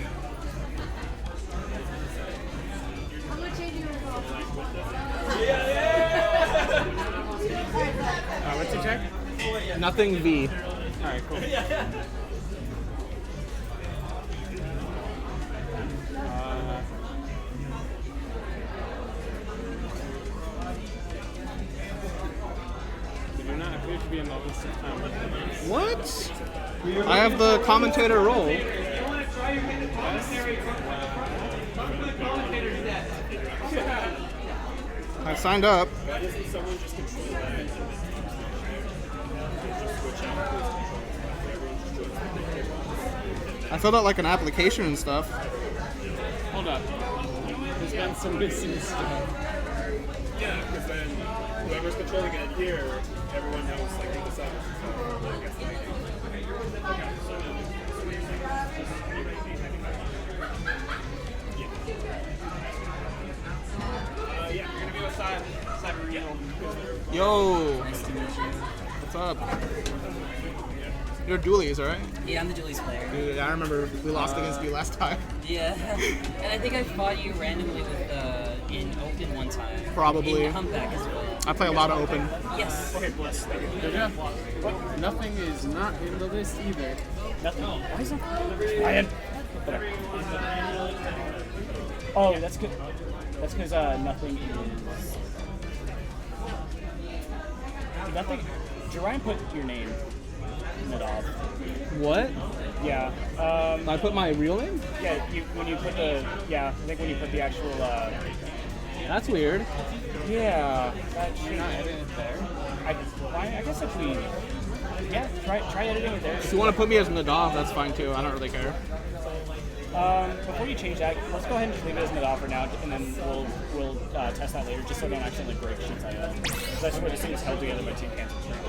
What's your check?
Nothing V.
Alright, cool. You do not appear to be in the list of time.
What? I have the commentator role.
If you want to try your hand at commentary, come to the commentator's desk.
I signed up.
Why doesn't someone just control that? Just switch out who's controlling.
I filled out like an application and stuff.
Hold up. There's been some missing stuff. Yeah, because then whoever's controlling it here, everyone knows like who this is. So I guess like. Yeah, you're gonna be with Cyber.
Yo. What's up? You're Doolies, right?
Yeah, I'm the Julie's player.
Dude, I remember we lost against you last time.
Yeah, and I think I fought you randomly with in Open one time.
Probably.
In comeback as well.
I play a lot of Open.
Yes.
Okay, bless. Yeah. But nothing is not in the list either. Nothing. Why is that?
Oh, that's good. That's because nothing is. Nothing. Jerian put your name in it off.
What?
Yeah.
I put my real name?
Yeah. When you put the. Yeah. I think when you put the actual.
That's weird.
Yeah. That should not edit it there. I guess if we. Yeah. Try editing it there.
If you want to put me as Nadav, that's fine too. I don't really care.
Before you change that, let's go ahead and just leave it as Nadav for now, and then we'll test that later, just so I don't accidentally break sheets I own. Because that's where this thing is held together by 2 cans of string.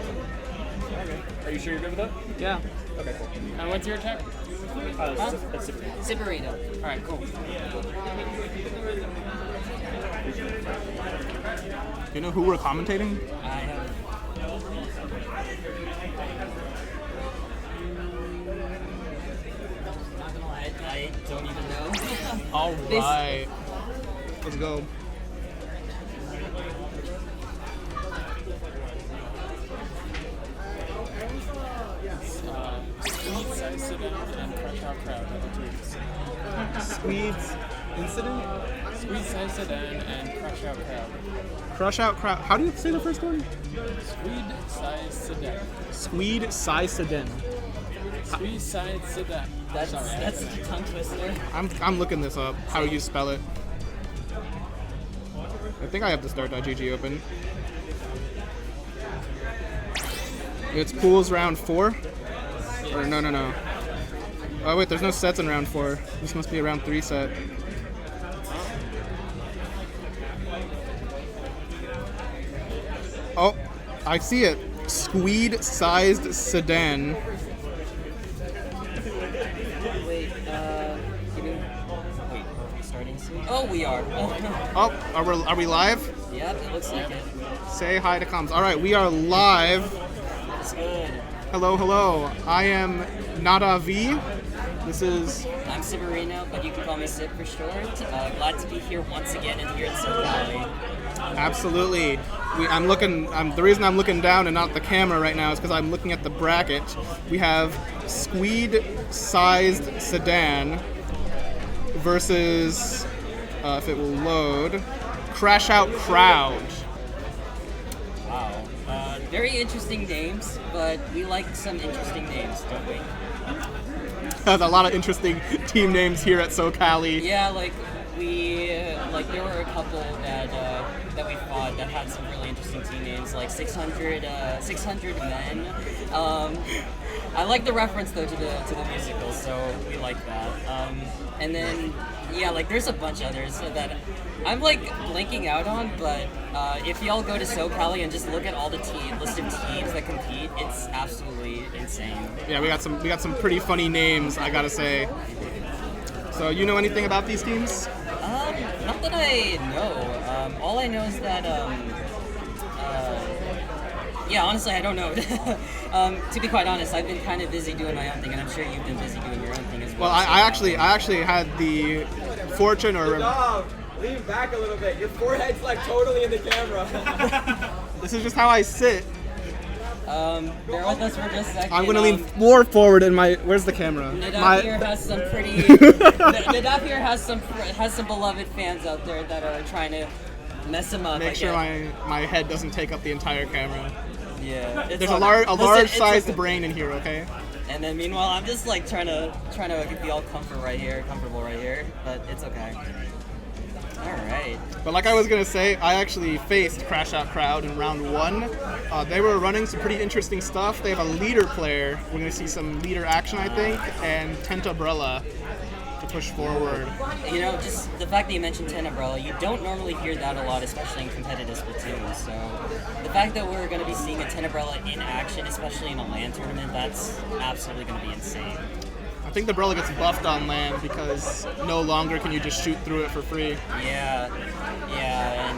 Okay. Are you sure you're good with that?
Yeah.
Okay, cool.
And what's your attack?
That's it.
Zipperito.
Alright, cool.
Do you know who we're commentating?
I have. Not gonna lie, I don't even know.
All right. Let's go.
Sweet Size Sedan and Crush Out Crowd are the twos.
Swedes incident?
Sweet Size Sedan and Crush Out Crowd.
Crush out crowd. How do you say the first one?
Sweet Size Sedan.
Swede Sisedin.
Sweet Size Sedan.
That's
Sorry.
that's a tongue twister.
I'm looking this up. How do you spell it? I think I have to start .gg open. It's pools round 4? Or no. Oh wait, there's no sets in round 4. This must be a round 3 set. Oh, I see it. Squeed-sized sedan.
Wait, starting soon? Oh, we are.
Oh, are we live?
Yep, it looks like it.
Say hi to comms. All right, we are live.
It's good.
Hello, hello. I am Nada V. This is.
I'm Severino, but you can call me Sid for short. Glad to be here once again and here at SoCallie.
Absolutely. The reason I'm looking down and not the camera right now is because I'm looking at the bracket. We have Squeed-sized sedan versus, if it will load, Crash Out Crowd.
Wow. Very interesting names, but we like some interesting names, don't we?
There's a lot of interesting team names here at SoCallie.
Yeah, there were a couple that we fought that had some really interesting team names, like 600 Men. I like the reference though to the musical, so we like that. And then there's a bunch of others that I'm blanking out on, but if y'all go to SoCallie and just look at all the list of teams that compete, it's absolutely insane.
Yeah, we got some pretty funny names, I gotta say. So you know anything about these teams?
Not that I know. All I know is that honestly, I don't know. To be quite honest, I've been kind of busy doing my own thing, and I'm sure you've been busy doing your own thing as well.
Well, I actually had the fortune or.
Dog, lean back a little bit. Your forehead's totally in the camera.
This is just how I sit.
Bear with us for just a second.
I'm gonna lean more forward in my. Where's the camera?
Nadav here has some pretty. Nadav here has some beloved fans out there that are trying to mess him up.
Make sure my head doesn't take up the entire camera.
Yeah.
There's a large-sized brain in here, okay?
And then meanwhile, I'm just trying to be all comfortable right here, but it's okay. All right.
But like I was gonna say, I actually faced Crash Out Crowd in round 1. They were running some pretty interesting stuff. They have a leader player. We're gonna see some leader action, I think, and Tentombrella to push forward.
You know, just the fact that you mentioned Tentombrella, you don't normally hear that a lot, especially in competitive Splatoon. So the fact that we're going to be seeing a Tentombrella in action, especially in a LAN tournament, that's absolutely going to be insane.
I think the Brella gets buffed on land because no longer can you just shoot through it for free.
Yeah,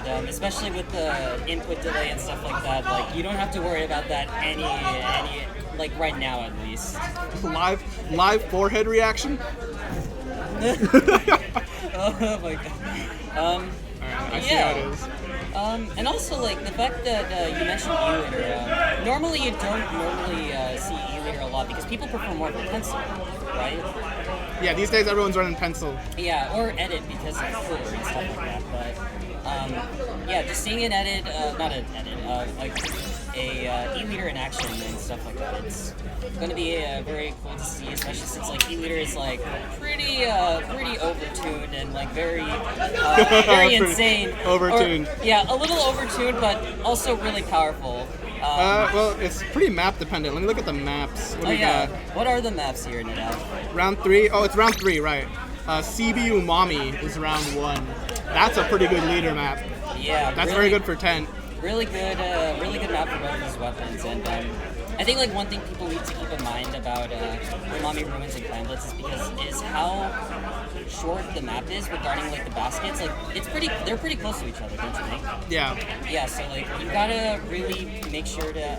and especially with the input delay and stuff like that, you don't have to worry about that any right now at least.
Live forehead reaction.
Oh my god.
Alright, I see how it is.
And also the fact that you mentioned E-liter. Normally you don't see E-liter a lot because people prefer more of a pencil, right?
Yeah, these days everyone's running pencil.
Yeah, or edit because it's cooler and stuff like that. But just seeing an edit, not an edit, E-liter in action and stuff like that. It's going to be very cool to see, especially since E-liter is pretty overtuned and very insane.
Overtuned.
A little overtuned, but also really powerful.
Well, it's pretty map dependent. Let me look at the maps. What do we got?
What are the maps here, Nadav?
Round 3. Oh, it's round 3, right? CBU Mommy is round 1. That's a pretty good leader map.
Yeah,
that's very good for Tent.
Really good map for both these weapons, and I think one thing people need to keep in mind about Mommy Ruins and Clan Blitz is how short the map is regarding the baskets. They're pretty close to each other, don't you think?
Yeah.
Yeah, so you gotta really make sure to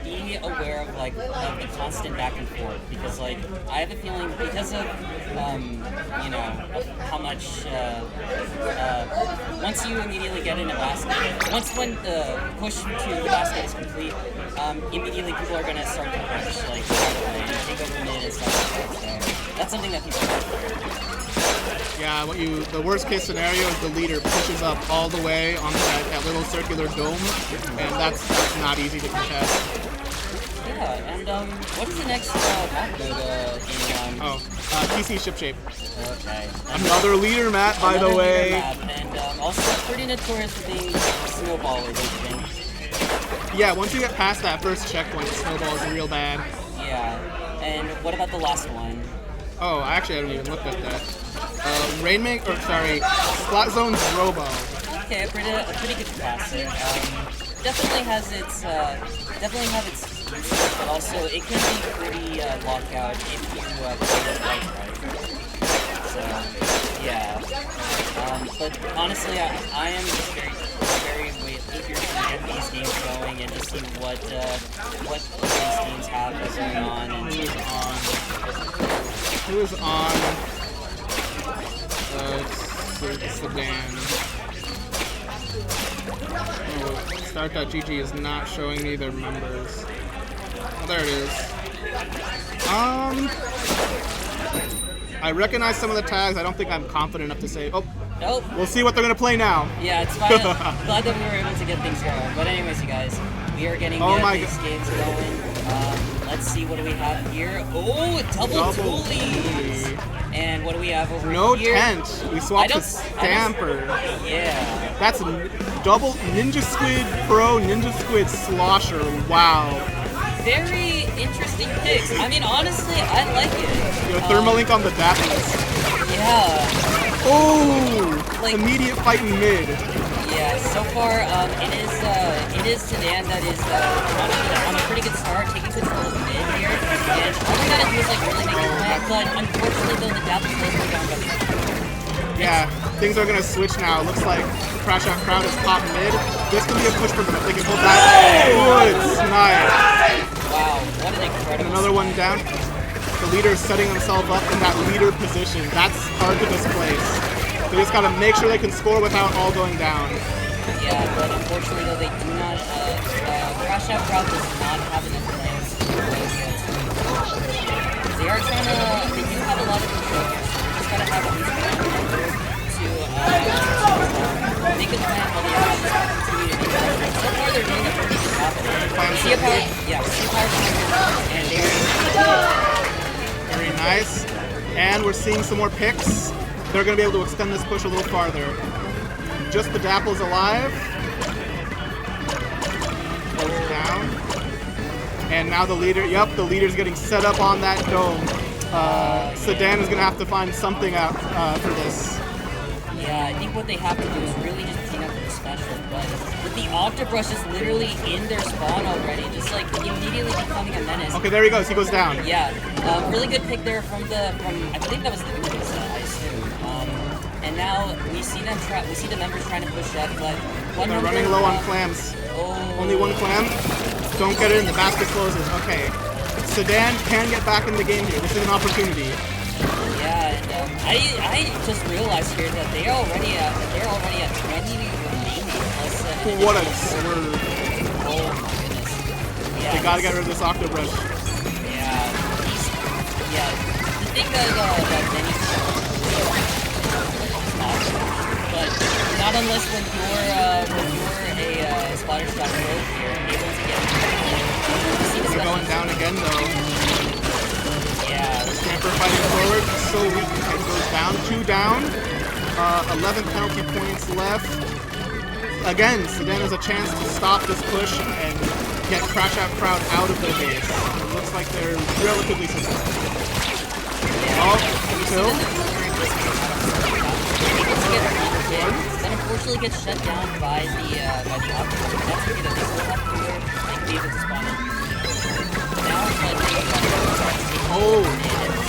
be aware of of the constant back and forth because I have a feeling because of how much once you immediately get in a basket, when the push to the basket is complete, immediately people are gonna start to push right away and take over mid and stuff like that. So that's something that people don't.
Yeah, the worst case scenario is the leader pushes up all the way onto that little circular dome, and that's not easy to contest.
Yeah, and what is the next map mode in
TC Ship Shape.
Okay.
Another leader map, by the way.
And also pretty notorious for being snowballer, don't you think?
Yeah, once you get past that first checkpoint, snowball is real bad.
Yeah. And what about the last one?
Oh, actually, I haven't even looked at that. Splat Zone's Robo.
Okay, a pretty good classic. Definitely has its uses, but also it can be pretty lockout if you play it right. So yeah. But honestly, I am just very eager to get these games going and to see what these teams have going on and
who's on Sedan. Start.gg is not showing me their members. Oh, there it is. I recognize some of the tags. I don't think I'm confident enough to say. Oh,
nope.
We'll see what they're gonna play now.
Yeah, it's fine. Glad that we were able to get things going. But anyways, you guys, we are getting these games going. Let's see what do we have here. Oh, double toolies. And what do we have over here?
No tent. We swapped to Stamper.
Yeah.
That's double Ninja Squid Pro, Ninja Squid Slosher. Wow.
Very interesting picks. I mean, honestly, I like it.
Yo, Thermalink on the Dapples.
Yeah.
Oh! Like, immediate fight in mid.
Yeah, so far, it is Sedan that is on a pretty good start, taking control of mid here. And all we gotta do is like really make it plan, but unfortunately though the Dapples does go down by the
Yeah, things are gonna switch now. Looks like Crash Out Crowd is top mid. This can be a push for them if they can hold that. Good snipe.
Wow, what an incredible.
And another one down. The leader is setting himself up in that leader position. That's hard to displace. They just gotta make sure they can score without all going down.
Yeah, but unfortunately though they do not, Crash Out Crowd does not have enough plans to They are trying to, they do have a lot of control here, so they just gotta have at least one member to make a plan while they actually continue to do that. So far they're doing a pretty good job at it. See power, and they're
very nice. And we're seeing some more picks. They're going to be able to extend this push a little farther. Just the Dapple's alive. Goes down. And now the leader, the leader's getting set up on that dome. Sedan is going to have to find something out for this.
Yeah, I think what they have to do is really just clean up the special, but with the Octobrush is literally in their spawn already, just like immediately becoming a menace.
Okay, there he goes. He goes down.
Yeah, really good pick there from I believe that was the Goonies, I assume. And now we see them we see the members trying to push up, but
they're running low on clams.
Oh.
Only one clam. Don't get it in. The basket closes. Okay, Sedan can get back in the game here. This is an opportunity.
Yeah, and I just realized here that they're already at 20 remaining plus.
What a swerve!
Oh my goodness! Yeah,
they gotta get rid of this Octobrush.
Yeah, the thing that Denny's but not unless when you're a Splattershot pro here, able to get.
They're going down again though.
Yeah.
Stamper fighting forward, so weak. It goes down, 2 down. 11 penalty points left. Again, Sedan has a chance to stop this push and get Crash Out Crowd out of their base. It looks like they're relatively successful. Until
then unfortunately gets shut down by the Octopus. That's okay that they still have to and be able to spawn in. Now it's like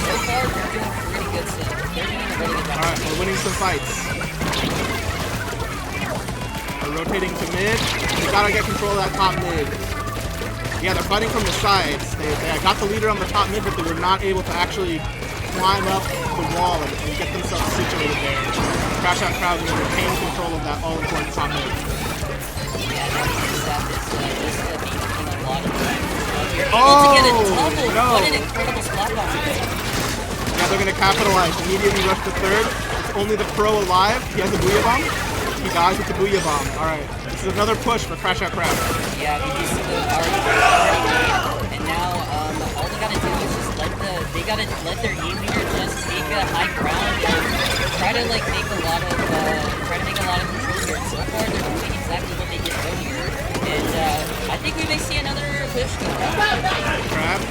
so far they're doing pretty good stuff. They're doing a really good job.
Alright, we're winning some fights. We're rotating to mid. We gotta get control of that top mid. Yeah, they're fighting from the sides. They got the leader on the top mid, but they were not able to actually climb up the wall and get themselves situated there. Crash Out Crowd will retain control of that all-important top mid.
Yeah, next step is just being a lot of time. You're able to get a double.
No.
What an incredible splat bomb.
Yeah, they're going to capitalize. Immediately rush to third. It's only the pro alive. He has a Booyah Bomb. He dies with the Booyah Bomb. Alright, this is another push for Crash Out Crowd.
Yeah, we do see the already made. And now, all they gotta do is just let their game leader just take a high ground and try to make a lot of control here. And so far, they're doing exactly what they did earlier. And I think we may see another push go down.
Crab.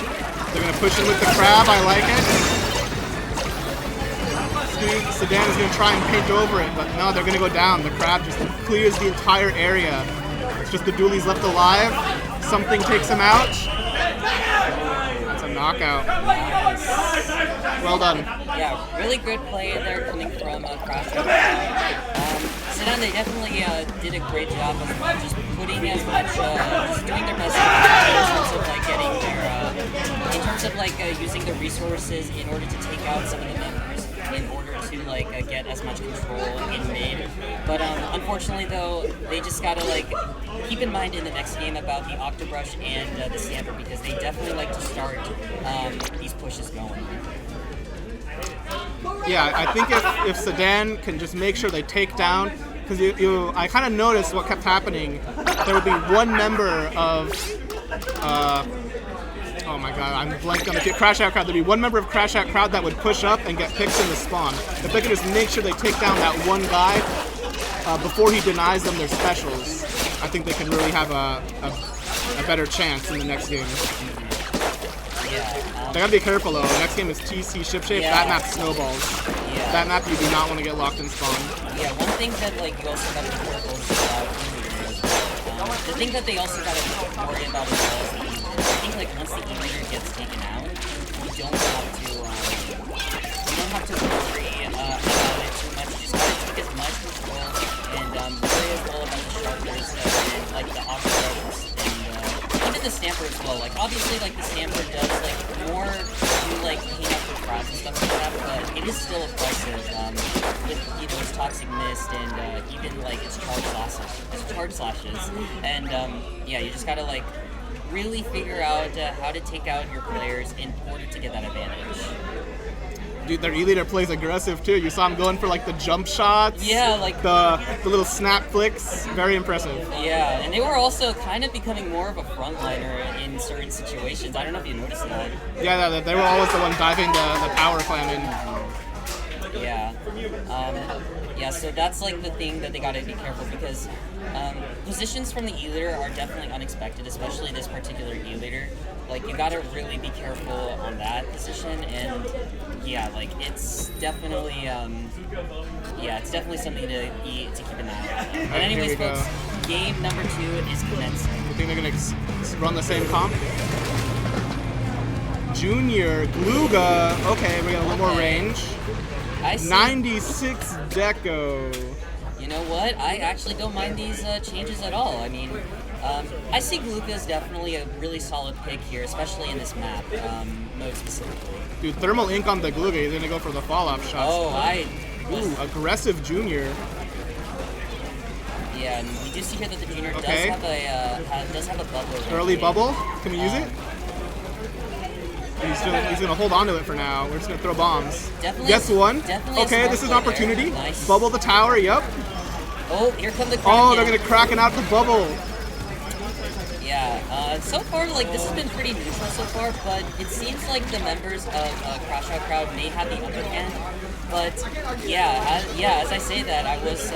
They're gonna push in with the crab. I like it. Sedan is gonna try and paint over it, but no, they're gonna go down. The crab just clears the entire area. It's just the dualies left alive. Something takes him out. That's a knockout. Well done.
Yeah, really good play there coming from Crash Out. Sedan, they definitely did a great job of just putting as much, just doing their best in terms of like getting their, in terms of like using the resources in order to take out some of the members in order to like get as much control in mid. But unfortunately though, they just gotta like keep in mind in the next game about the Octobrush and the Stamper, because they definitely like to start these pushes going.
Yeah, I think if Sedan can just make sure they take down, because I kind of noticed what kept happening. There would be one member of, oh my god, I'm blanked on the Crash Out Crowd. There'd be one member of Crash Out Crowd that would push up and get picks in the spawn. If they could just make sure they take down that one guy before he denies them their specials, I think they can really have a better chance in the next game.
Yeah.
They gotta be careful though. The next game is TC Shipshape.
Yeah.
That map snowballs.
Yeah.
That map you do not want to get locked in spawn.
Yeah, one thing that like you also gotta be careful about the thing that they also gotta worry about as well is the E-leader. I think like once the E-leader gets taken out, you don't have to worry about it too much. You just gotta take as much control and worry as well about the sharpers and like the Octobrush and even the Stamper as well. Like obviously like the Stamper does like more to like clean up the crowds and stuff like that, but it is still oppressive with its Toxic Mist and even like its charge slashes. And yeah, you just gotta like really figure out how to take out your players in order to get that advantage.
Dude, their E-leader plays aggressive too. You saw him going for like the jump shots.
Yeah, like
the little snap flicks. Very impressive.
Yeah, and they were also kind of becoming more of a frontliner in certain situations. I don't know if you noticed that.
Yeah, they were always the one diving the power clam in.
Yeah. Yeah, so that's like the thing that they gotta be careful, because positions from the E-leader are definitely unexpected, especially this particular E-leader. Like you gotta really be careful on that position, and yeah, like it's definitely it's definitely something to keep an eye on. But anyways, folks, game number 2 is commencing.
You think they're gonna run the same comp? Junior Gluga. Okay, we got a little more range.
I see.
96 deco.
You know what? I actually don't mind these changes at all. I mean, I see Gluga is definitely a really solid pick here, especially in this map mode specifically.
Dude, Thermal Ink on the Gluga. He's gonna go for the fall-off shots.
Oh,
Ooh, aggressive Junior.
Yeah, and we do see here that the Junior does have a bubble.
Early bubble. Can we use it? He's gonna hold on to it for now. We're just gonna throw bombs.
Definitely.
Guess one.
Definitely.
Okay, this is an opportunity.
Nice.
Bubble the tower. Yep.
Oh, here come the Kraken.
Oh, they're gonna Kraken out the bubble.
Yeah. So far, like this has been pretty neutral so far, but it seems like the members of Crash Out Crowd may have the upper hand. But yeah, as I say that, I was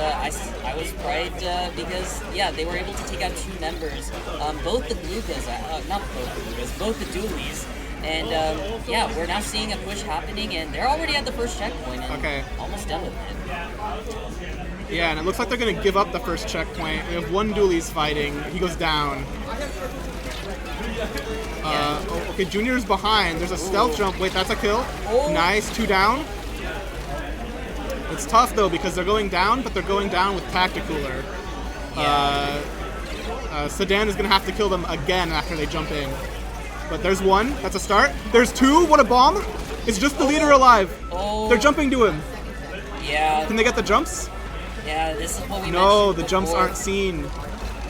right because yeah, they were able to take out 2 members, both the Glugas, not both the Glugas, both the Dualies. And yeah, we're now seeing a push happening, and they're already at the first checkpoint and almost done with it.
Yeah, and it looks like they're going to give up the first checkpoint. We have 1 Dualies fighting. He goes down. Okay, Junior's behind. There's a stealth jump. Wait, that's a kill. Nice, 2 down. It's tough, though, because they're going down, but they're going down with Tacticooler. Sedan is going to have to kill them again after they jump in. But there's 1. That's a start. There's 2. What a bomb. It's just the leader alive. They're jumping to him.
Yeah.
Can they get the jumps?
Yeah, this is what we mentioned.
No, the jumps aren't seen.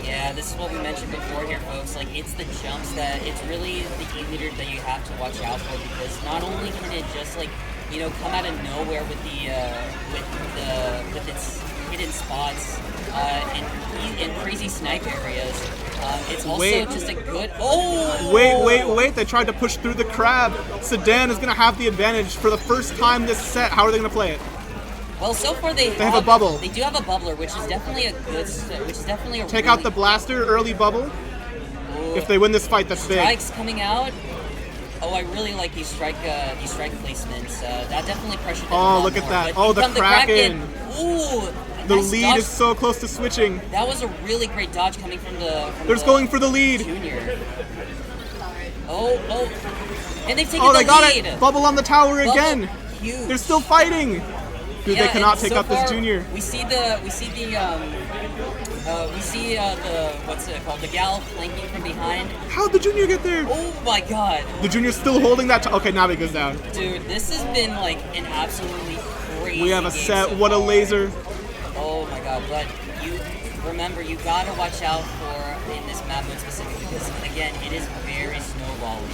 Yeah, this is what we mentioned before here, folks. Like, it's the jumps that, it's really the E-leader that you have to watch out for, because not only can it just, like, you know, come out of nowhere with its hidden spots in crazy snipe areas. It's also just a good.
Wait! They tried to push through the crab. Sedan is gonna have the advantage for the first time this set. How are they gonna play it?
Well, so far they
have a bubble.
They do have a bubbler, which is definitely a good. Which is definitely a.
Take out the blaster, early bubble. If they win this fight, that's big.
Strikes coming out. Oh, I really like these strike placements. That definitely pressured them.
Oh, look at that. Oh, the Kraken.
Ooh.
The
nice
lead
dodge.
is so close to switching.
That was a really great dodge coming from the.
They're just going for the lead.
Junior. Oh. And they've taken
Oh,
the
they got
lead.
it. Bubble on the tower
Bubble.
again.
Huge.
They're still fighting. Dude,
Yeah,
they cannot
and
take
so
up this
far,
junior.
We see the what's it called? The gal flanking from behind.
How'd the junior get there?
Oh my god.
The junior's still holding that. Okay, now he goes down.
Dude, this has been like an absolutely crazy
We have a
game
set.
so
What a
far.
laser.
Oh my god, but you remember, you gotta watch out for in this map mode specifically because again, it is very snowballing.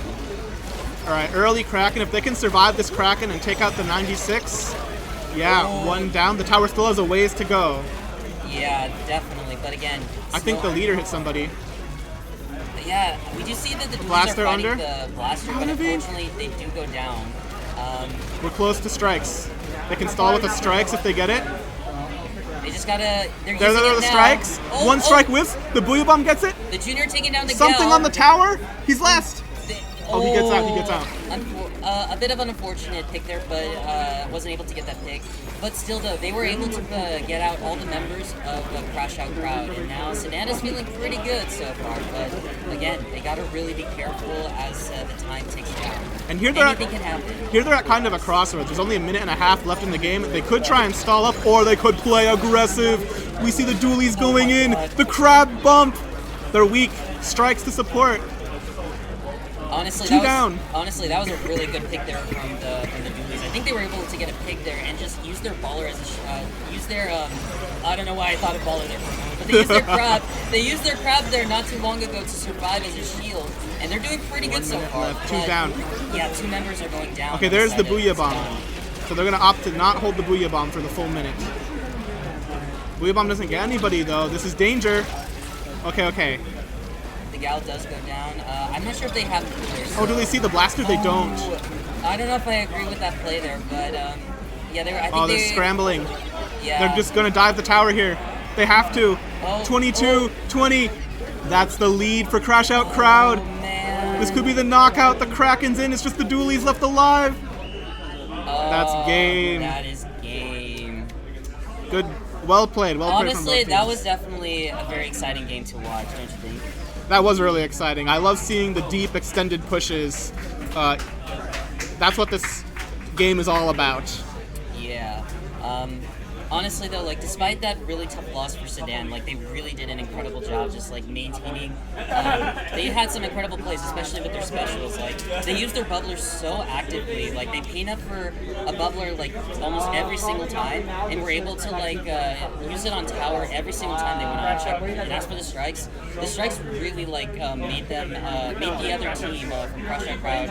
All right, early Kraken. If they can survive this Kraken and take out the 96, yeah, one down. The tower still has a ways to go.
Yeah, definitely. But again,
I think the leader hit somebody.
Yeah, we do see that the dudes
Blaster
are fighting
under?
the blaster, but unfortunately they do go down.
We're close to strikes. They can stall with the strikes if they get it.
They just gotta. They're
There
using
are
it
the
now.
strikes.
Oh,
One strike whiffs. The Booyah Bomb gets it.
The junior taking down the
Something
gal.
on the tower. He's last. Oh, he gets out. He gets out.
A bit of an unfortunate pick there, but wasn't able to get that pick. But still, though, they were able to get out all the members of the Crash Out crowd, and now Sedan is feeling pretty good so far. But again, they gotta really be careful as the time ticks down.
And here they're
Anything can happen.
Here they're at kind of a crossroads. There's only a minute and a half left in the game. They could try and stall up, or they could play aggressive. We see the dualies going in.
God.
The crab bump. They're weak. Strikes to support.
Honestly,
Two
that
down.
Honestly, that was a really good pick there from the Doolies. I think they were able to get a pick there and just use their baller as a use their I don't know why I thought of baller there for a moment, but they used their crab. They used their crab there not too long ago to survive as a shield, and they're doing pretty good so far.
left, two
but
down.
Yeah, 2 members are going down.
Okay, there's the
Decided
Booyah
it's
Bomb.
done.
So they're gonna opt to not hold the Booyah Bomb for the full minute. Booyah Bomb doesn't get anybody though. This is danger. Okay.
The gal does go down. I'm not sure if they have coolers.
Oh, do they see the blaster? They don't.
I don't know if I agree with that play there, but yeah, they were. I think
Oh, they're
they,
scrambling.
Yeah.
They're just gonna dive the tower here. They have to.
Oh,
22, 20. That's the lead for Crash Out crowd.
Man.
This could be the knockout. The Kraken's in. It's just the dualies left alive. That's game.
That is game.
Good. Well played. Well played from
Honestly,
both
that
teams.
was definitely a very exciting game to watch, don't you think?
That was really exciting. I love seeing the deep, extended pushes. That's what this game is all about.
Yeah. Honestly, though, like despite that really tough loss for Sedan, like they really did an incredible job just like maintaining. They had some incredible plays, especially with their specials. Like they used their bubblers so actively. Like they paint up for a bubbler like almost every single time, and were able to like use it on tower every single time they went on check. And as for the strikes really like made them made the other team from Crush That Crowd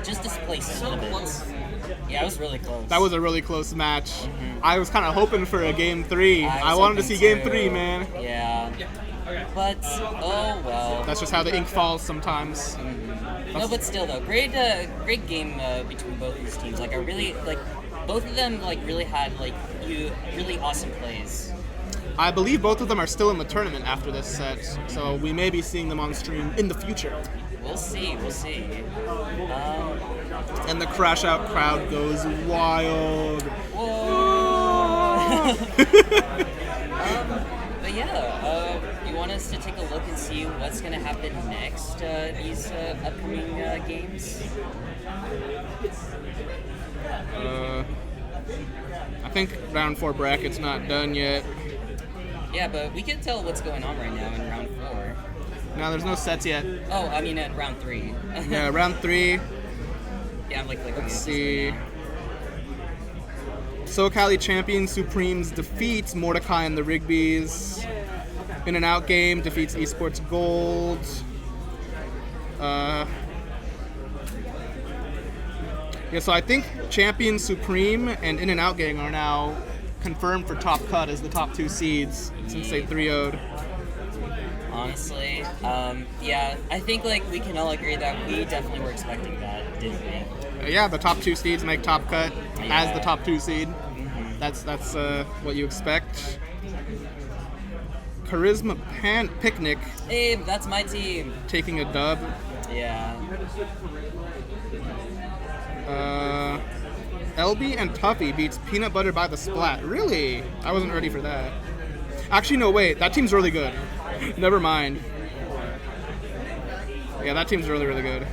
just displaced a little bit. Yeah, it was really close.
That was a really close match. I was kind of hoping for a game 3. I
was
wanted to
hoping
see game
too.
3, man.
Yeah. But oh well.
That's just how the ink falls sometimes.
No, but still though, great game between both of these teams. Like I really like both of them. Like really had like really awesome plays.
I believe both of them are still in the tournament after this set, so we may be seeing them on stream in the future.
We'll see.
And the Crash Out crowd goes wild.
Whoa. But yeah, you want us to take a look and see what's going to happen next these upcoming games?
I think round 4 bracket's not done yet.
Yeah, but we can tell what's going on right now in round 4.
No, there's no sets yet.
Oh, I mean at round 3.
Yeah, round 3.
Yeah, I'm like
Let's see. SoCallie Champion Supremes defeats Mordecai and the Rigby's. In and Out game defeats Esports Gold. Yeah, so I think Champion Supreme and In and Out Gang are now confirmed for top cut as the top 2 seeds since they 3-0'd.
Honestly, yeah, I think like we can all agree that we definitely were expecting that, didn't we?
Yeah, the top 2 seeds make top cut as the
Yeah.
top 2 seed. That's what you expect. Charisma Picnic
Hey, that's my team.
taking a dub.
Yeah.
LB and Tuffy beats Peanut Butter by the Splat. Really? I wasn't ready for that. Actually, no, wait. That team's really good. Never mind. Yeah, that team's really, really good.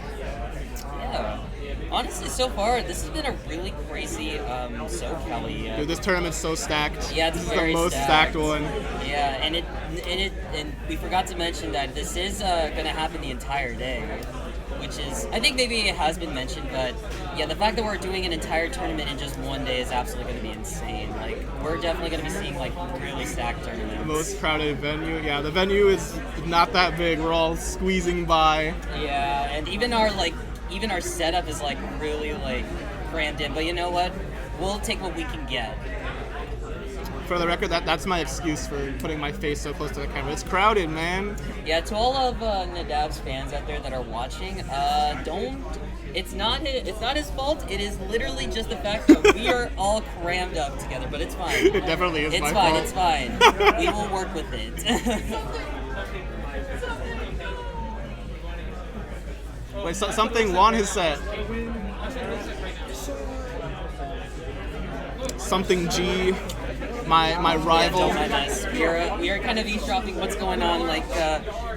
Yeah. Honestly, so far, this has been a really crazy SoCallie.
Dude, this tournament's so stacked.
Yeah, it's
this is
very
the most stacked one.
Yeah, and we forgot to mention that this is gonna happen the entire day, which is, I think maybe it has been mentioned, but yeah, the fact that we're doing an entire tournament in just one day is absolutely gonna be insane. Like, we're definitely gonna be seeing like really stacked tournaments.
Most crowded venue. Yeah, the venue is not that big. We're all squeezing by.
Yeah, and even our setup is like really like crammed in. But you know what? We'll take what we can get.
For the record, that's my excuse for putting my face so close to the camera. It's crowded, man.
Yeah, to all of Nadav's fans out there that are watching, don't. It's not his fault. It is literally just the fact that we are all crammed up together. But it's fine.
It definitely is my fault.
It's fine. We will work with it.
Wait, something Juan has said. Something G, my rival.
Yeah, don't mind us. We are kind of eavesdropping what's going on like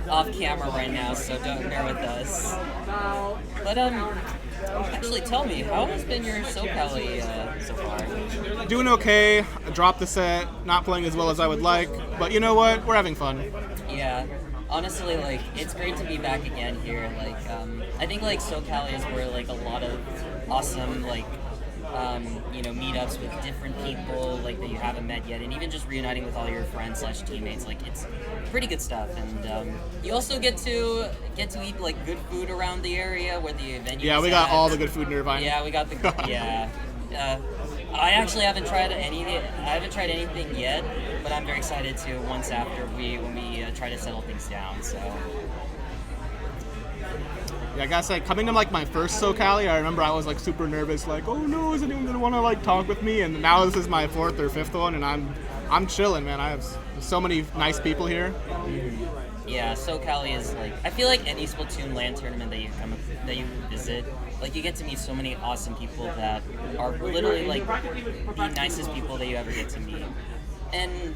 off camera right now, so don't bear with us. But actually, tell me, how has been your SoCallie so far?
Doing okay. I dropped the set. Not playing as well as I would like, but you know what? We're having fun.
Yeah. Honestly, like, it's great to be back again here. Like, I think like SoCallie is where like a lot of awesome like meetups with different people like that you haven't met yet, and even just reuniting with all your friends / teammates. Like, it's pretty good stuff, and you also get to eat like good food around the area where the venue.
Yeah, we got all the good food in Irvine.
Yeah, we got the yeah. I actually haven't tried anything yet, but I'm very excited to once after when we try to settle things down. So.
Yeah, I gotta say, coming to like my first SoCallie, I remember I was like super nervous, like, oh no, is anyone gonna want to like talk with me? And now this is my 4th or 5th one, and I'm chilling, man. I have so many nice people here.
Yeah, SoCallie is like, I feel like any Splatoon LAN tournament that you visit, like, you get to meet so many awesome people that are literally like the nicest people that you ever get to meet. And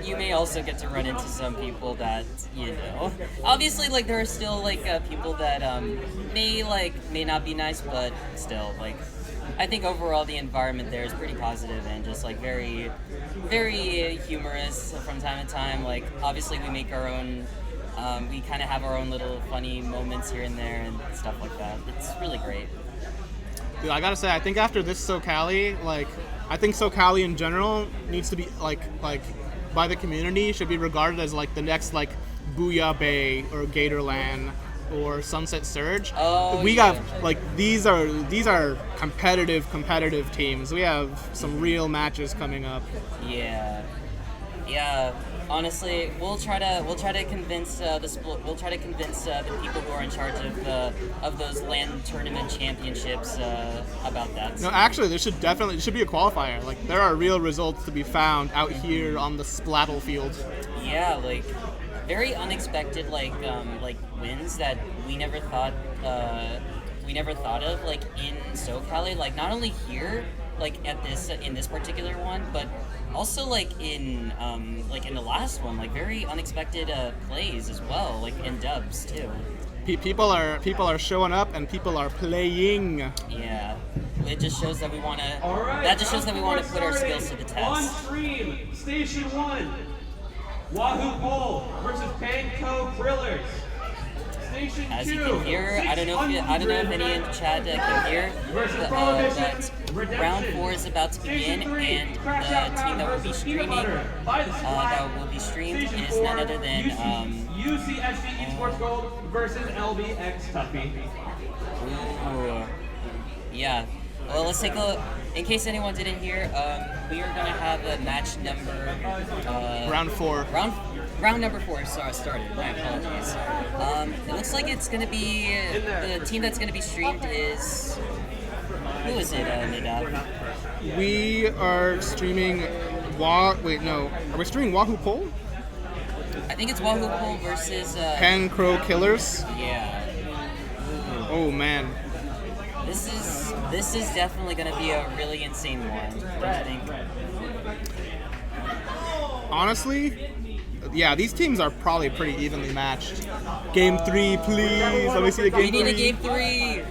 you may also get to run into some people that, obviously, like, there are still like people that may not be nice, but still, like, I think overall the environment there is pretty positive and just like very, very humorous from time to time. Like, obviously we make our own, we kind of have our own little funny moments here and there and stuff like that. It's really great.
Dude, I gotta say, I think after this SoCallie, like, I think SoCallie in general needs to be like by the community should be regarded as like the next like Booyah Bay or Gatorland or Sunset Surge.
Oh,
we
yeah.
got like these are competitive teams. We have some real matches coming up.
Yeah. Honestly, we'll try to convince the people who are in charge of those LAN tournament championships about that.
No, actually, there should be a qualifier. Like, there are real results to be found out here on the Splattle field.
Yeah, like very unexpected like wins that we never thought of like in SoCallie. Like, not only here, like in this particular one, but also like in the last one, like very unexpected plays as well, like in dubs too.
People are showing up and people are playing.
Yeah, it just shows that we want to.
Right,
that just shows that we want to put our skills to the
on
test.
stream, Station 1, Wahoo Pole versus Panko Grillers. Station
As
2,
you can hear, I don't know if any in the chat can hear, but round 4 is about to begin, and the team that will be streaming, is none other than
UCSD Esports Gold versus LBX Tuffy.
Ooh, yeah. Well, let's take a look. In case anyone didn't hear, we are gonna have a match number
Round 4.
Round number 4 started. My apologies. It looks like it's gonna be the team that's gonna be streamed is who is it, Nadav?
We are streaming Are we streaming Wahoo Pole?
I think it's Wahoo Pole versus.
Pen Crow Killers.
Yeah.
Oh man.
This is definitely gonna be a really insane one. What do you think?
Honestly, yeah, these teams are probably pretty evenly matched. Game 3, please. Let me see a game 3.
We need a game 3.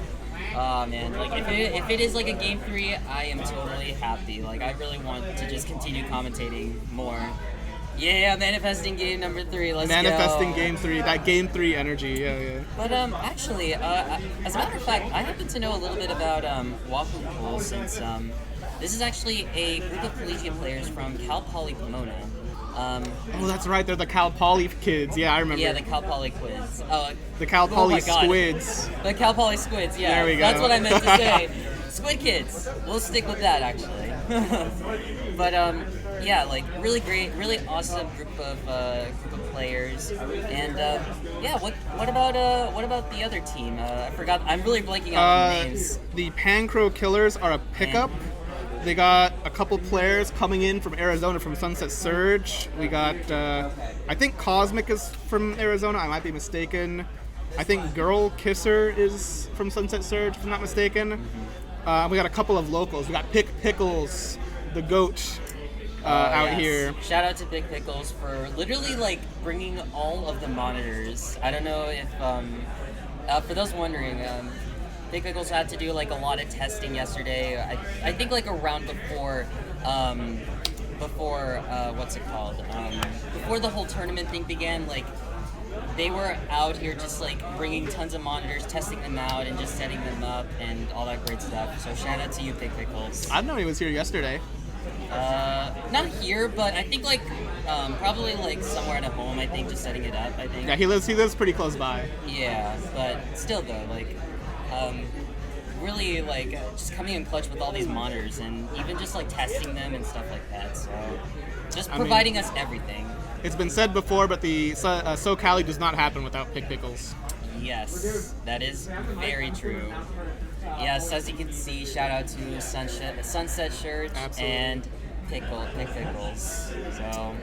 Oh man, like if it is like a game 3, I am totally happy. Like I really want to just continue commentating more. Yeah, manifesting game number 3. Let's
Manifesting
go.
game 3. That game 3 energy. Yeah.
But actually, as a matter of fact, I happen to know a little bit about Wahoo Pool since this is actually a group of collegiate players from Cal Poly Pomona.
Oh, that's right. They're the Cal Poly kids. Yeah, I remember.
Yeah, the Cal Poly Quiz.
The Cal Poly
my God.
Squids.
The Cal Poly Squids, yeah.
There we go.
That's what I meant to say. Squid Kids. We'll stick with that, actually. But, yeah, like, really great, really awesome group of players. And, yeah, what about the other team? I forgot. I'm really blanking out on the names.
The Pancrow Killers are a pickup. They got a couple players coming in from Arizona from Sunset Surge. We got, I think Cosmic is from Arizona. I might be mistaken. I think Girl Kisser is from Sunset Surge, if I'm not mistaken. We got a couple of locals. We got Pick Pickles, the goat, out here.
Shout out to Big Pickles for literally like bringing all of the monitors. I don't know if, for those wondering, Big Pickles had to do like a lot of testing yesterday. I think like around before what's it called? Before the whole tournament thing began, like they were out here just like bringing tons of monitors, testing them out, and just setting them up and all that great stuff. So shout out to you, Big Pickles.
I didn't know he was here yesterday.
Not here, but I think like probably like somewhere at home. I think just setting it up. I think.
Yeah, he lives pretty close by.
Yeah, but still though, like. Really like just coming in clutch with all these monitors and even just like testing them and stuff like that. So just providing us everything.
It's been said before, but the SoCallie does not happen without Pick Pickles.
Yes, that is very true. Yes, as you can see, shout out to Sunset Shirt and Pick Pickles. So.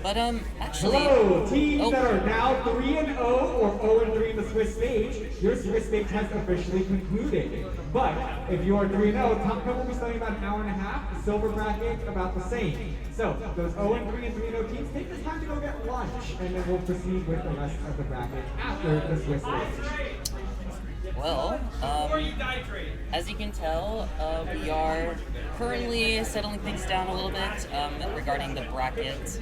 But actually,
hello, teams that are now 3-0 or 0-3 in the Swiss stage. Your Swiss stage has officially concluded. But if you are 3-0, top cut will be starting about an hour and a half. The silver bracket about the same. So those 0-3 and 3-0 teams, take this time to go get lunch, and then we'll proceed with the rest of the bracket after the Swiss stage.
Well, as you can tell, we are currently settling things down a little bit regarding the bracket.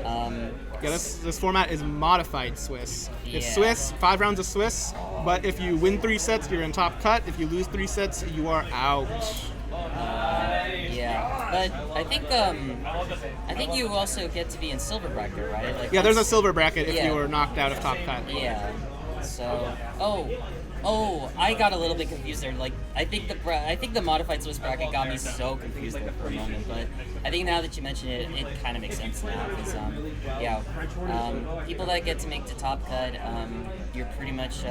Yeah, this format is modified Swiss. It's
Yeah.
Swiss, 5 rounds of Swiss, but if you win 3 sets, you're in top cut. If you lose 3 sets, you are out.
Yeah, but I think you also get to be in silver bracket, right? Like
Yeah, there's a silver bracket if
Yeah.
you were knocked out of top cut.
Yeah. So, I got a little bit confused there. Like, I think the modified Swiss bracket got me so confused there for a moment. But I think now that you mention it, it kind of makes sense now. Because, people that get to make the top cut, you're pretty much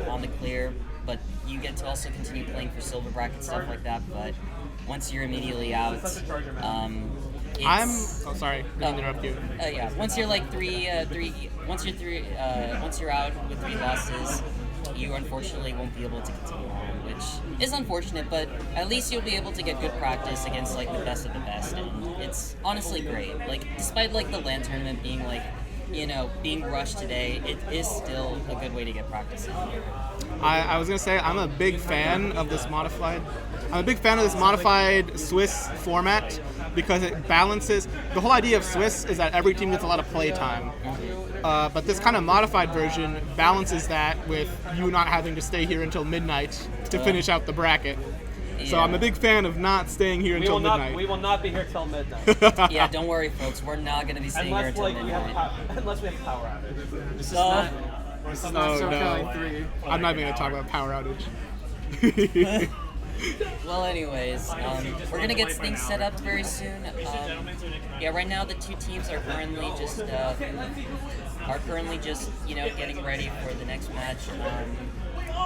on the clear. But you get to also continue playing for silver bracket stuff like that. But once you're immediately out,
sorry, didn't interrupt you.
yeah. Once you're like once you're out with 3 losses, you unfortunately won't be able to continue on, which is unfortunate, but at least you'll be able to get good practice against like the best of the best, and it's honestly great. Like, despite like the LAN tournament being like, being rushed today, it is still a good way to get practice in.
I was gonna say I'm a big fan of this modified Swiss format because it balances. The whole idea of Swiss is that every team gets a lot of play time. But this kind of modified version balances that with you not having to stay here until midnight to finish out the bracket. So I'm a big fan of not staying here until midnight.
We will not be here till midnight.
Yeah, don't worry, folks. We're not going to be staying here until midnight.
Unless we have power outage.
This is not
SoCallie 3. I'm not even going to talk about power outage.
Well, anyways, we're gonna get things set up very soon. Yeah, right now the 2 teams are currently just getting ready for the next match.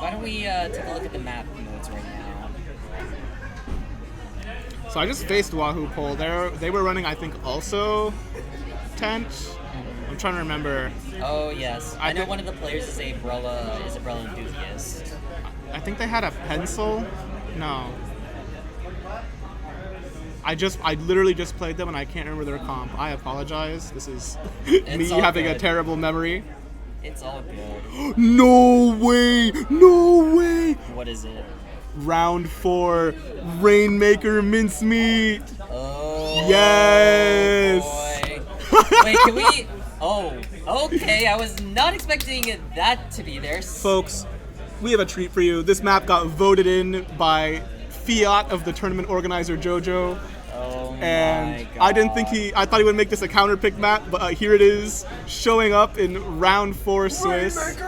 Why don't we take a look at the map modes right now?
So I just faced Wahoo Pole. They were running, I think, also tent. I'm trying to remember.
Oh yes, I know
think-
one of the players is a Brella enthusiast.
I think they had a pencil. No. I literally just played them and I can't remember their comp. I apologize. This is me
all
having a
good.
terrible memory.
It's all good.
No way! No way!
What is it?
Round 4, Rainmaker Mincemeat.
Oh.
Yes.
Boy. Wait, can we? Oh, okay. I was not expecting that to be there.
Folks, we have a treat for you. This map got voted in by fiat of the tournament organizer JoJo.
Oh
And
my God.
I didn't think I thought he would make this a counter pick map, but here it is, showing up in round 4 Swiss.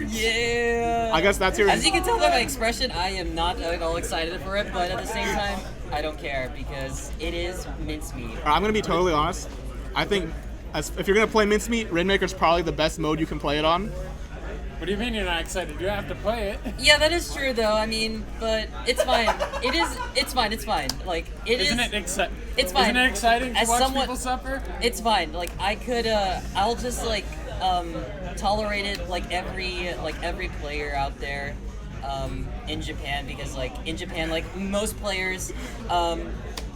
Yeah.
I guess that's your.
As you can tell by my expression, I am not at all excited for it, but at the same time, I don't care because it is mincemeat.
I'm gonna be totally honest. I think if you're gonna play Mincemeat, Rainmaker's probably the best mode you can play it on.
What do you mean you're not excited? You have to play it.
Yeah, that is true though. I mean, but it's fine. It's fine. It's fine. Like
Isn't it exciting?
It's fine.
Isn't it exciting to
As
watch
someone-
people suffer?
It's fine. Like I could, I'll just like tolerate it like every player out there in Japan because like in Japan like most players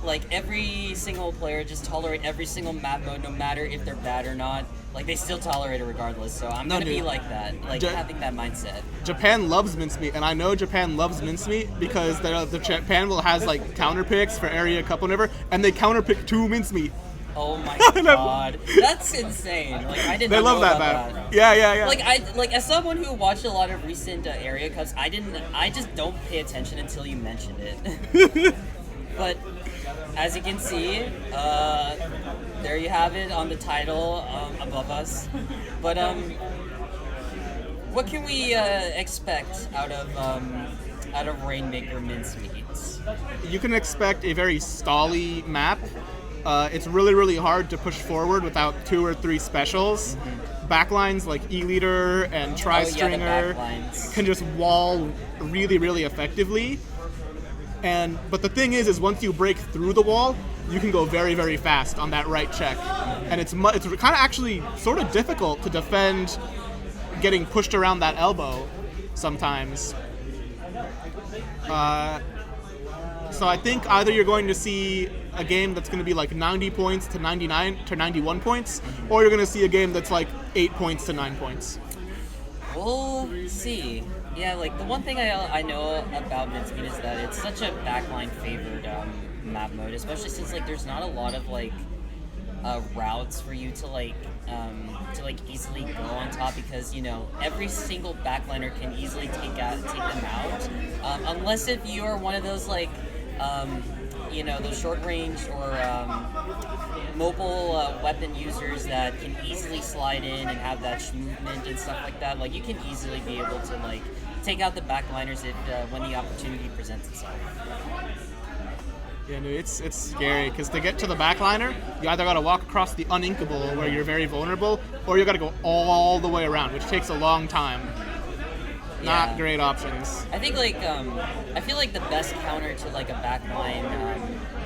like every single player just tolerate every single map mode no matter if they're bad or not. Like they still tolerate it regardless. So I'm
No,
gonna be
dude.
like that, like having that mindset.
Japan loves Mincemeat, and I know Japan loves Mincemeat because the Japan will has like counter picks for area cup whenever, and they counter pick 2 Mincemeat.
Oh my God, that's insane! Like I didn't.
They love that
about
map. Yeah.
Like as someone who watched a lot of recent area cups, I just don't pay attention until you mentioned it. But as you can see, there you have it on the title above us. But what can we expect out of Rainmaker Mincemeats?
You can expect a very stally map. It's really hard to push forward without 2 or 3 specials. Backlines like E-Leader and Tri-Stringer
backlines.
can just wall really effectively. But the thing is once you break through the wall, you can go very fast on that right check. And it's kind of actually sort of difficult to defend getting pushed around that elbow sometimes. So I think either you're going to see a game that's going to be like 90 points to 99 to 91 points, or you're going to see a game that's like 8 points to 9 points.
We'll see. Yeah, like the one thing I know about Mincemeat is that it's such a backline favored map mode, especially since like there's not a lot of like routes for you to like easily go on top because you know every single backliner can easily take them out, unless if you are one of those like you know those short range or mobile weapon users that can easily slide in and have that movement and stuff like that. Like you can easily be able to like take out the backliners if when the opportunity presents itself.
Yeah, no, it's scary because to get to the backliner, you either got to walk across the uninkable where you're very vulnerable, or you got to go all the way around, which takes a long time. Not
Yeah.
great options.
I think like I feel like the best counter to like a backline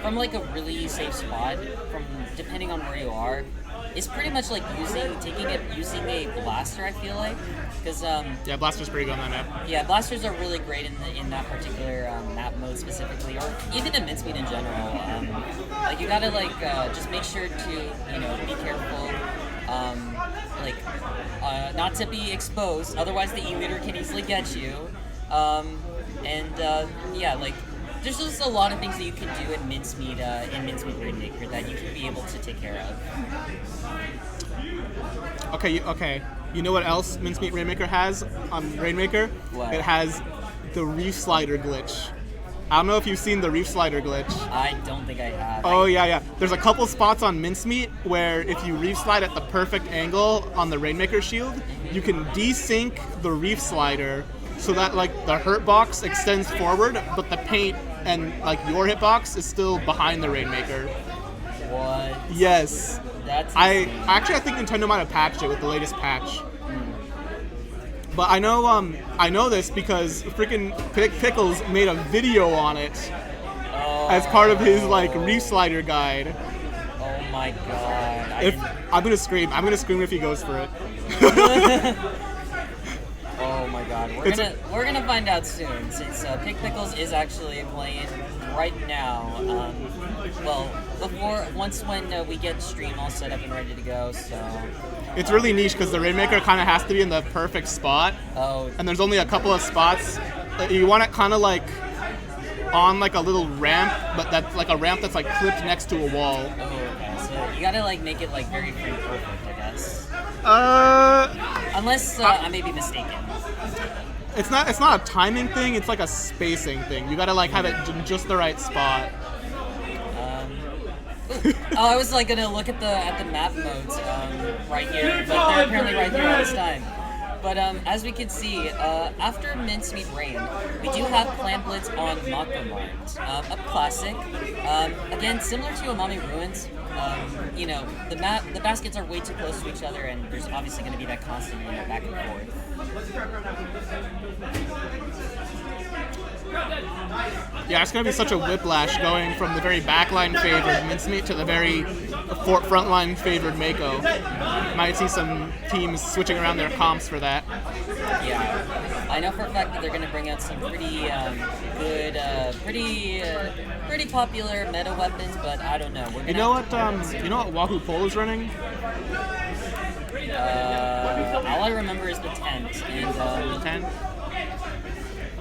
from like a really safe spot, from depending on where you are, is pretty much like using a blaster. I feel like because
Yeah, Blaster's pretty good on that map.
yeah, blasters are really great in that particular map mode specifically, or even in Mincemeat in general. Like you gotta like just make sure to be careful. Not to be exposed, otherwise the E-Leader can easily get you. Yeah, like there's just a lot of things that you can do in Mincemeat Rainmaker that you can be able to take care of.
Okay. You know what else Mincemeat Rainmaker has on Rainmaker?
What?
It has the Reef Slider glitch. I don't know if you've seen the Reef Slider glitch.
I don't think I have.
Oh, yeah. There's a couple spots on Mincemeat where if you Reef Slide at the perfect angle on the Rainmaker shield, you can desync the Reef Slider so that like the hurt box extends forward, but the paint and like your hitbox is still behind the Rainmaker.
What?
Yes.
That's
I
insane.
think Nintendo might have patched it with the latest patch. But I know this because freaking Pickles made a video on it as part of his like Reef Slider guide.
Oh my god.
I'm gonna scream. I'm gonna scream if he goes for it.
Oh my god, we're gonna find out soon, since Pick Pickles is actually playing right now. Once when we get stream all set up and ready to go, so.
It's really niche because the Rainmaker kind of has to be in the perfect spot.
Oh.
And there's only a couple of spots. You want it kind of like on like a little ramp, but that's like a ramp that's like clipped next to a wall.
Oh, okay. So you gotta like make it like very frame perfect, I guess. Unless I may be mistaken.
It's not a timing thing. It's like a spacing thing. You gotta like have it in just the right spot.
I was like gonna look at the map modes right here, but they're apparently right here all this time. But as we can see, after Mincemeat Rain, we do have Clan Blitz on Mako Mart, a classic. Again, similar to Amami Ruins, you know, the baskets are way too close to each other, and there's obviously going to be that constant back and forth.
Yeah, it's gonna be such a whiplash going from the very backline favored Mincemeat to the very frontline favored Mako. Might see some teams switching around their comps for that.
Yeah, I know for a fact that they're going to bring out some pretty good, pretty popular meta weapons, but I don't know. We're gonna
you know what Wahoo Pole is running?
All I remember is the tent and
the tent.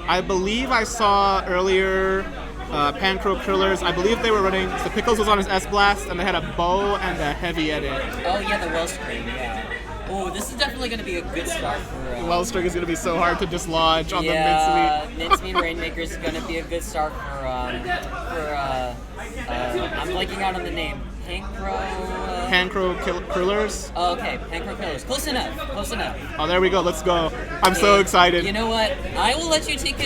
I believe I saw earlier Pancro Killers. I believe they were running. So Pickles was on his S Blast, and they had a bow and a heavy edit.
Oh yeah, the Wellspring. Yeah. Oh, this is definitely going to be a good start for.
Wellspring is going to be so hard to dislodge on the Mincemeat.
Mincemeat Rainmaker is going to be a good start for I'm blanking out on the name.
Pancro Killers?
Oh, okay, Pancro Killers. Close enough.
Oh, there we go. Let's go. I'm so excited.
You know what? I will let you take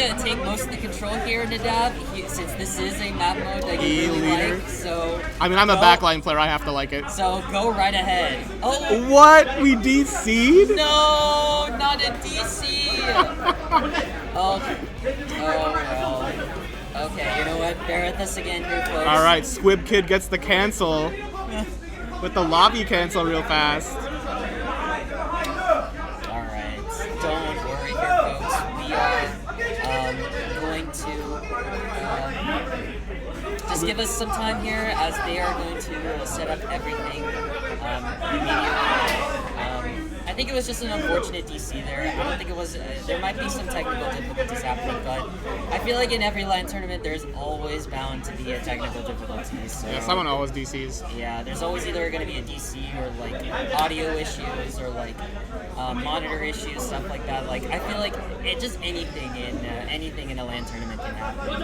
most of the control here, Nadav, since this is a map mode that you really like. So.
I mean, I'm a backline player. I have to like it.
So go right ahead. Oh.
What? We DC'd?
No, not a DC. Oh well. Okay, you know what? Bear with us again here, folks.
All right, Squib Kid gets the cancel with the lobby cancel real fast.
All right, don't worry here, folks. We are going to just give us some time here as they are going to set up everything immediately. I think it was just an unfortunate DC there. I don't think it was. There might be some technical difficulties happening, but I feel like in every LAN tournament, there's always bound to be a technical difficulty. So,
yeah, someone always DCs.
Yeah, there's always either going to be a DC or like audio issues or like monitor issues, stuff like that. Like I feel like just anything in a LAN tournament can happen.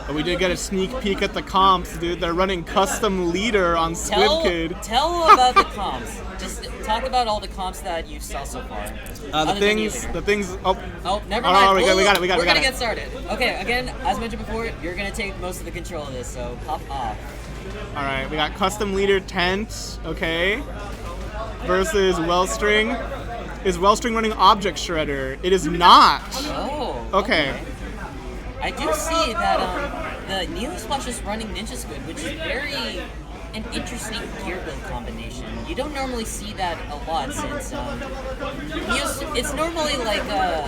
But we did get a sneak peek at the comps, dude. They're running custom leader on Squib Kid.
Tell about the comps. Just talk about all the comps that you saw so far.
The things. Oh,
never mind.
Oh, we got it.
We're gonna get started. Okay, again, as mentioned before, you're gonna take most of the control of this, so pop off.
All right, we got custom leader tent. Okay, versus Wellstring. Is Wellstring running Object Shredder? It is not.
Oh.
Okay.
I do see that the Neo Splash is running Ninja Squid, which is an interesting gear build combination. You don't normally see that a lot since it's normally like the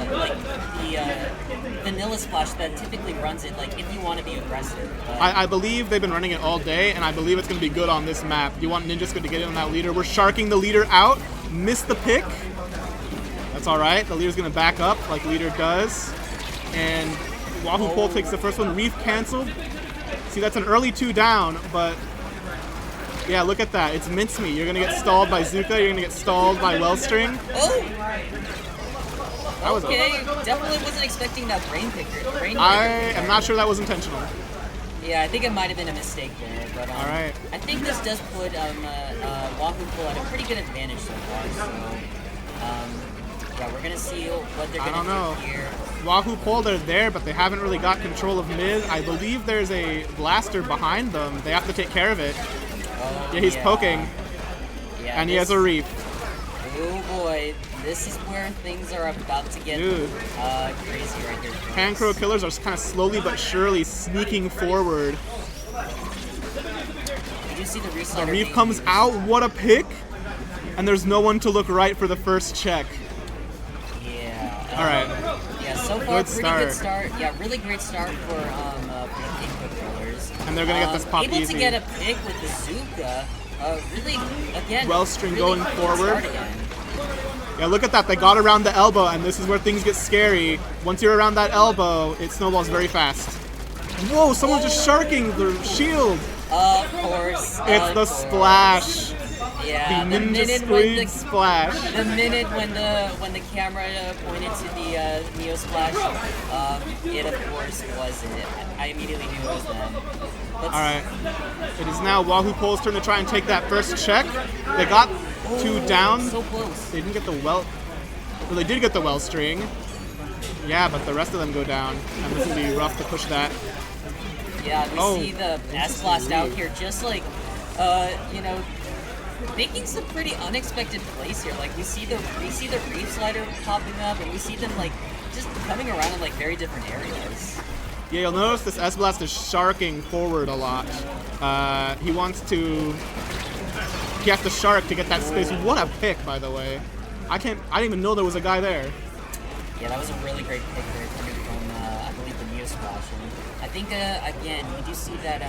Vanilla Splash that typically runs it like if you want to be aggressive.
I believe they've been running it all day, and I believe it's going to be good on this map. You want Ninja Squid to get in on that leader. We're sharking the leader out. Missed the pick. That's all right. The leader's going to back up like leader does. And Wahoo Pole takes the first one. Reef canceled. See, that's an early 2 down, but yeah, look at that. It's Mincemeat. You're going to get stalled by Zuka. You're going to get stalled by Wellstring.
Oh! Okay, definitely wasn't expecting that Rainmaker.
I am not sure that was intentional.
Yeah, I think it might have been a mistake there. But
all right.
I think this does put Wahoo Pole at a pretty good advantage so far. So, yeah, we're going to see what they're going to do here.
Wahoo Pole, they're there, but they haven't really got control of mid. I believe there's a blaster behind them. They have to take care of it. Yeah, he's poking.
Yeah,
and he has a reef.
Oh boy, this is where things are about to get crazy right here.
Pancro Killers are kind of slowly but surely sneaking forward.
Did you see the
reef comes out. What a pick! and there's no one to look right for the first check.
Yeah.
All right.
Yeah, so far,
Good
pretty
start.
good start. Yeah, really great start for the pink controllers.
And they're gonna get this pop
able
easy.
to get a pick with the Zuka. Really, again,
Wellstring
really
going
good
forward.
start again.
Yeah, look at that. They got around the elbow, and this is where things get scary. Once you're around that elbow, it snowballs very fast. Whoa, someone's just sharking the shield.
Of course.
It's the splash.
Yeah,
The ninja squid splash.
The minute when the camera pointed to the Neo splash, it of course was it. I immediately knew it was them.
Alright. It is now Wahoo Pole's turn to try and take that first check. They got 2 down.
So close.
They didn't get the well. Well, they did get the well string. Yeah, but the rest of them go down. And this will be rough to push that.
Yeah, we see the S blast out here, just like, you know, making some pretty unexpected plays here. Like we see the reef slider popping up, and we see them like just coming around in like very different areas.
Yeah, you'll notice this S blast is sharking forward a lot. He wants to. He has to shark to get that space. What a pick, by the way. I didn't even know there was a guy there.
Yeah, that was a really great pick there coming from, I believe, the Neo Splash. And I think, again, we do see that,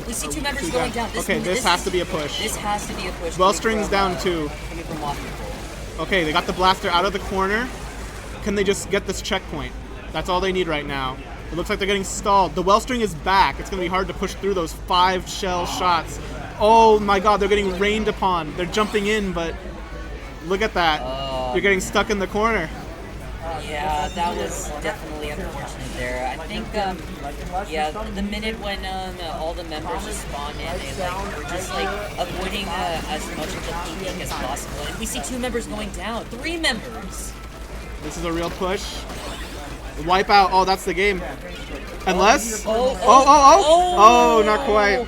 we see 2 members going down.
This has to be a push.
This has to be a push.
Wellstring's down 2.
Coming from Wahoo Pole.
Okay, they got the blaster out of the corner. Can they just get this checkpoint? That's all they need right now. It looks like they're getting stalled. The Wellstring is back. It's going to be hard to push through those 5 shell shots. Oh my god, they're getting rained upon. They're jumping in, but look at that. You're getting stuck in the corner.
Yeah, that was definitely unfortunate there. I think, yeah, the minute when all the members just spawned in, they like, were just like avoiding as much of the peeking as possible. And we see 2 members going down, 3 members.
This is a real push. Wipeout. Oh, that's the game. Unless. Oh, not quite.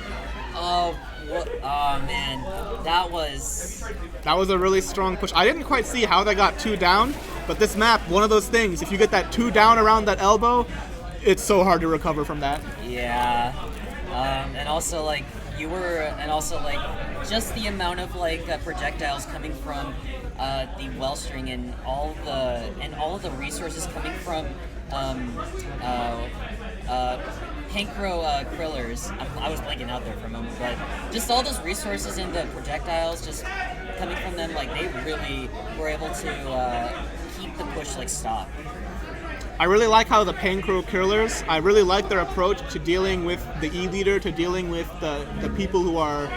Oh, what? Oh man, that was
a really strong push. I didn't quite see how they got 2 down, but this map, one of those things. If you get that 2 down around that elbow, it's so hard to recover from that.
Yeah, and also like just the amount of like projectiles coming from the Wellstring and all of the resources coming from Pinkro Krillers. I was blanking out there for a moment, but just all those resources and the projectiles just coming from them, like they really were able to keep the push like stop.
I really like how the Pinkro Killers, I really like their approach to dealing with the E-leader, to dealing with the people who are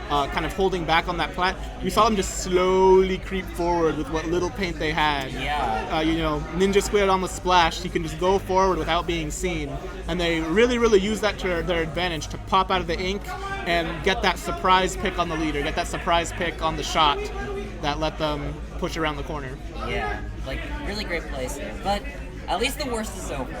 kind of holding back on that plat. You saw them just slowly creep forward with what little paint they had.
Yeah.
You know, Ninja Squid on the splash, he can just go forward without being seen. And they really, really use that to their advantage to pop out of the ink and get that surprise pick on the leader, get that surprise pick on the shot that let them push around the corner.
Yeah, like really great place there. But at least the worst is over.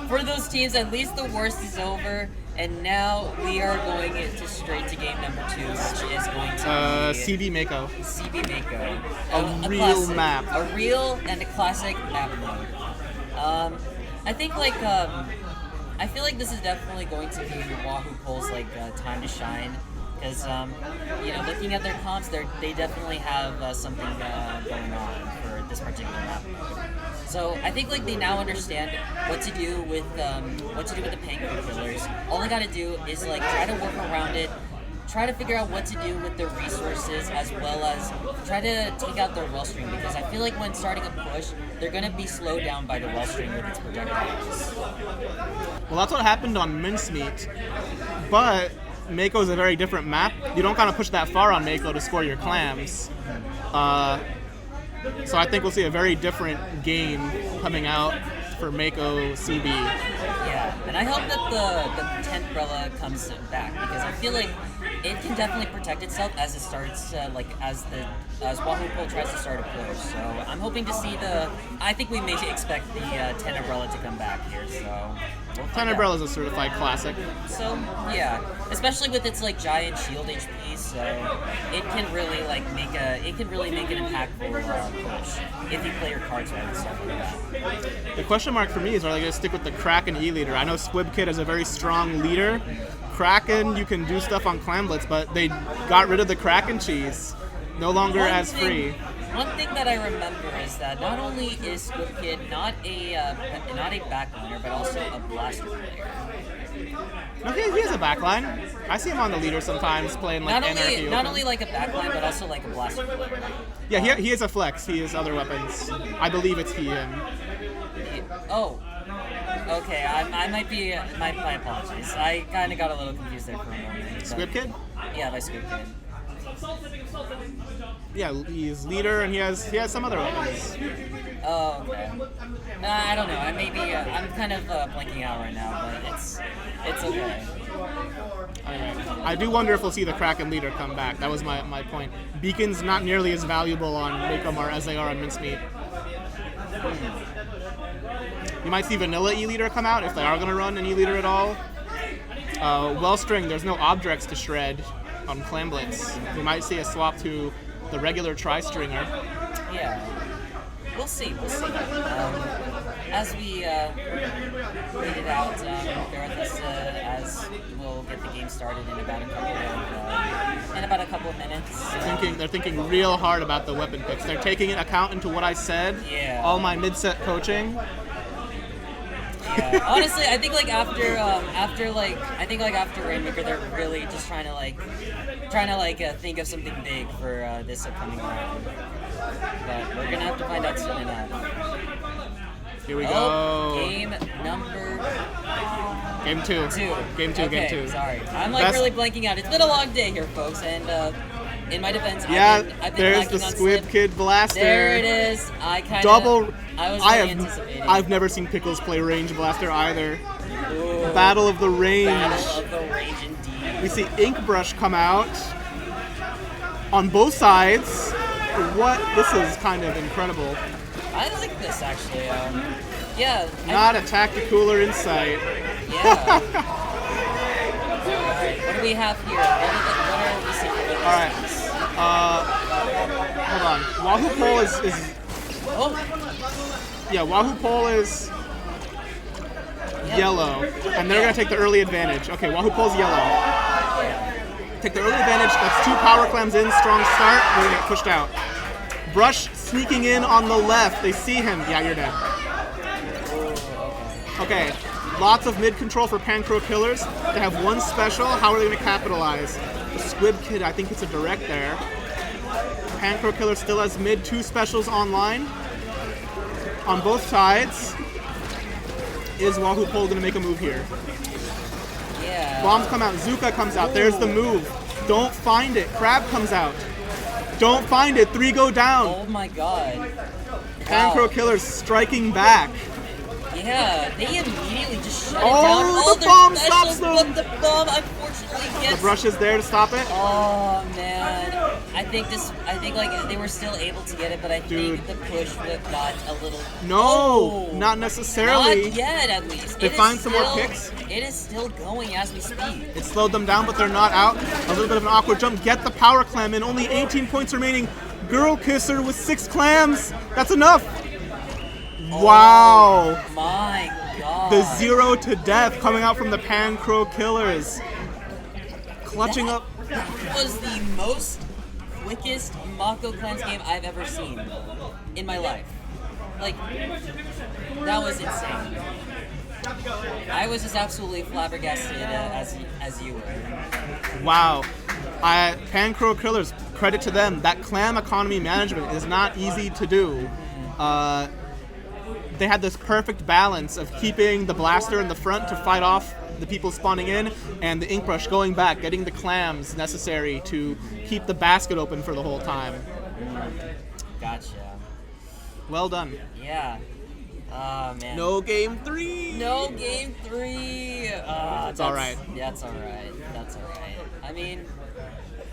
For those teams, at least the worst is over. And now we are going straight to game number 2, which is going to be
CB Mako.
CB Mako.
A real
classic,
map.
A real and a classic map mode. I think like I feel like this is definitely going to be Wahoo Pole's like time to shine. Because, you know, looking at their comps, they definitely have something going on for this particular map. So I think like they now understand what to do with the Pinkro Killers. All they gotta do is like try to work around it, try to figure out what to do with their resources, as well as try to take out their Wellstring, because I feel like when starting a push, they're gonna be slowed down by the Wellstring with its projectiles.
Well, that's what happened on Mincemeat, but Mako is a very different map. You don't kind of push that far on Mako to score your clams. So I think we'll see a very different game coming out for Mako CB.
Yeah, and I hope that the tent umbrella comes back, because I feel like it can definitely protect itself as it starts, as Wahoo Pole tries to start a push. So I'm hoping to see I think we may expect the tent umbrella to come back here. So.
Tent Umbrella is a certified classic.
So yeah, especially with its like giant shield HP, so it can really make an impactful push if you play your cards right and stuff like that.
The question mark for me is, are they going to stick with the Kraken E-leader? I know Squib Kid is a very strong leader. Kraken, you can do stuff on Clamblitz, but they got rid of the Kraken cheese. No longer as free.
One thing that I remember is that not only is Squid Kid not a backliner, but also a blaster player.
No, he has a backline. I see him on the leader sometimes playing like Anarchy.
Not only like a backline, but also like a blaster player.
Yeah, he is a flex. He has other weapons. I believe it's him.
Oh. Okay, I might be. My apologies. I kind of got a little confused there for a moment.
Squid Kid?
Yeah, by Squid Kid.
Yeah, he's leader and he has some other weapons.
Oh, okay. I don't know. I'm kind of blanking out right now, but it's okay.
I do wonder if we'll see the Kraken leader come back. That was my point. Beacon's not nearly as valuable on Makomar as they are on Mincemeat. You might see Vanilla E-Leader come out if they are going to run an E-Leader at all. Wellstring, there's no objects to shred on Clamblitz. We might see a swap to the regular Tri-Stringer.
Yeah. We'll see. As we read it out, bear with us as we'll get the game started in about a couple of minutes.
They're thinking real hard about the weapon picks. They're taking into account into what I said.
Yeah.
All my mid-set coaching.
Yeah. Honestly, I think after Rainmaker, they're really just trying to think of something big for this upcoming round. But we're gonna have to find out soon enough.
Here we go.
Game number.
Game two. Game two.
Sorry, I'm really blanking out. It's been a long day here, folks, and in my defense, I've been
there's the Squid Kid Blaster.
There it is. I was really anticipating.
I've never seen Pickles play Range Blaster either. Ooh, Battle of the Range.
Battle of the Range, indeed.
We see Ink Brush come out on both sides. This is kind of incredible.
I like this actually. Yeah.
Not a Tacticooler in sight.
Yeah. Alright, what do we have here? What are we seeing?
Alright. Hold on. Wahoo Pole is yeah, Wahoo Pole is yellow. And they're gonna take the early advantage. Okay, Wahoo Pole's yellow. Take the early advantage. That's 2 power clams in, strong start. We're gonna get pushed out. Brush sneaking in on the left. They see him. Yeah, you're dead. Okay, lots of mid control for Pancro Killers. They have 1 special. How are they going to capitalize? The Squib Kid, I think it's a direct there. Pancro Killer still has mid 2 specials online. On both sides. Is Wahoo Pole going to make a move here?
Yeah.
Bombs come out. Zuka comes out. There's the move. Don't find it. Crab comes out. Don't find it. 3 go down.
Oh my god.
Pancro Killers striking back.
Yeah, they immediately just shut it down.
Oh, the bomb stops them.
But the bomb unfortunately gets.
The brush is there to stop it.
Oh man, I think like they were still able to get it, but I think the push whip got a little.
No, not necessarily.
Not yet, at least.
They find some more picks.
It is still going as we speak.
It slowed them down, but they're not out. A little bit of an awkward jump. Get the power clam in. Only 18 points remaining. Girl Kisser with 6 clams. That's enough. Wow.
Oh my god.
The 0 to death coming out from the Pancro Killers. Clutching up.
That was the most quickest Mako Clans game I've ever seen in my life. Like, that was insane. I was just absolutely flabbergasted as you were.
Wow. Pancro Killers, credit to them. That clam economy management is not easy to do. They had this perfect balance of keeping the blaster in the front to fight off the people spawning in, and the ink brush going back, getting the clams necessary to keep the basket open for the whole time.
Gotcha.
Well done.
Yeah. Oh man.
No game 3.
No game 3.
It's all right.
Yeah, it's all right. That's all right. I mean,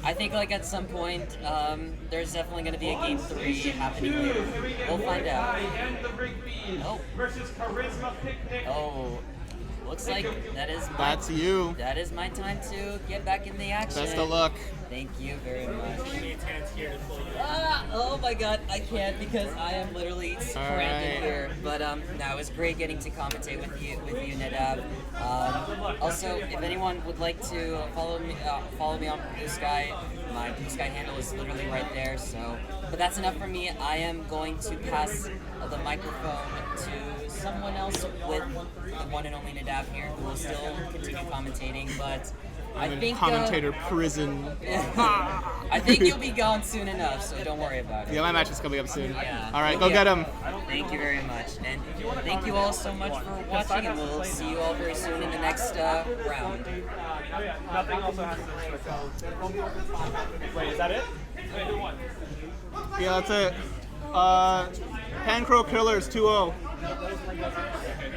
I think like at some point, there's definitely going to be a game 3 happening later. We'll find out. Oh. Oh. looks like
That's you.
that is my time to get back in the action.
Best of luck.
Thank you very much. Oh my god, I can't because I am literally cramping here. But no, it was great getting to commentate with you, Nadab. Also, if anyone would like to follow me on Blue Sky, my Blue Sky handle is literally right there. So, but that's enough for me. I am going to pass the microphone to someone else with the one and only Nadab here, who will still continue commentating, but. I think
commentator prison.
I think you'll be gone soon enough, so don't worry about it.
Yeah, my match is coming up soon.
Yeah.
All right, go get him.
Thank you very much, and thank you all so much for watching, and we'll see you all very soon in the next round.
Nothing also has to
Wait, is that it?
Wait, who won?
Yeah, that's it. Pancro Killers 2-0.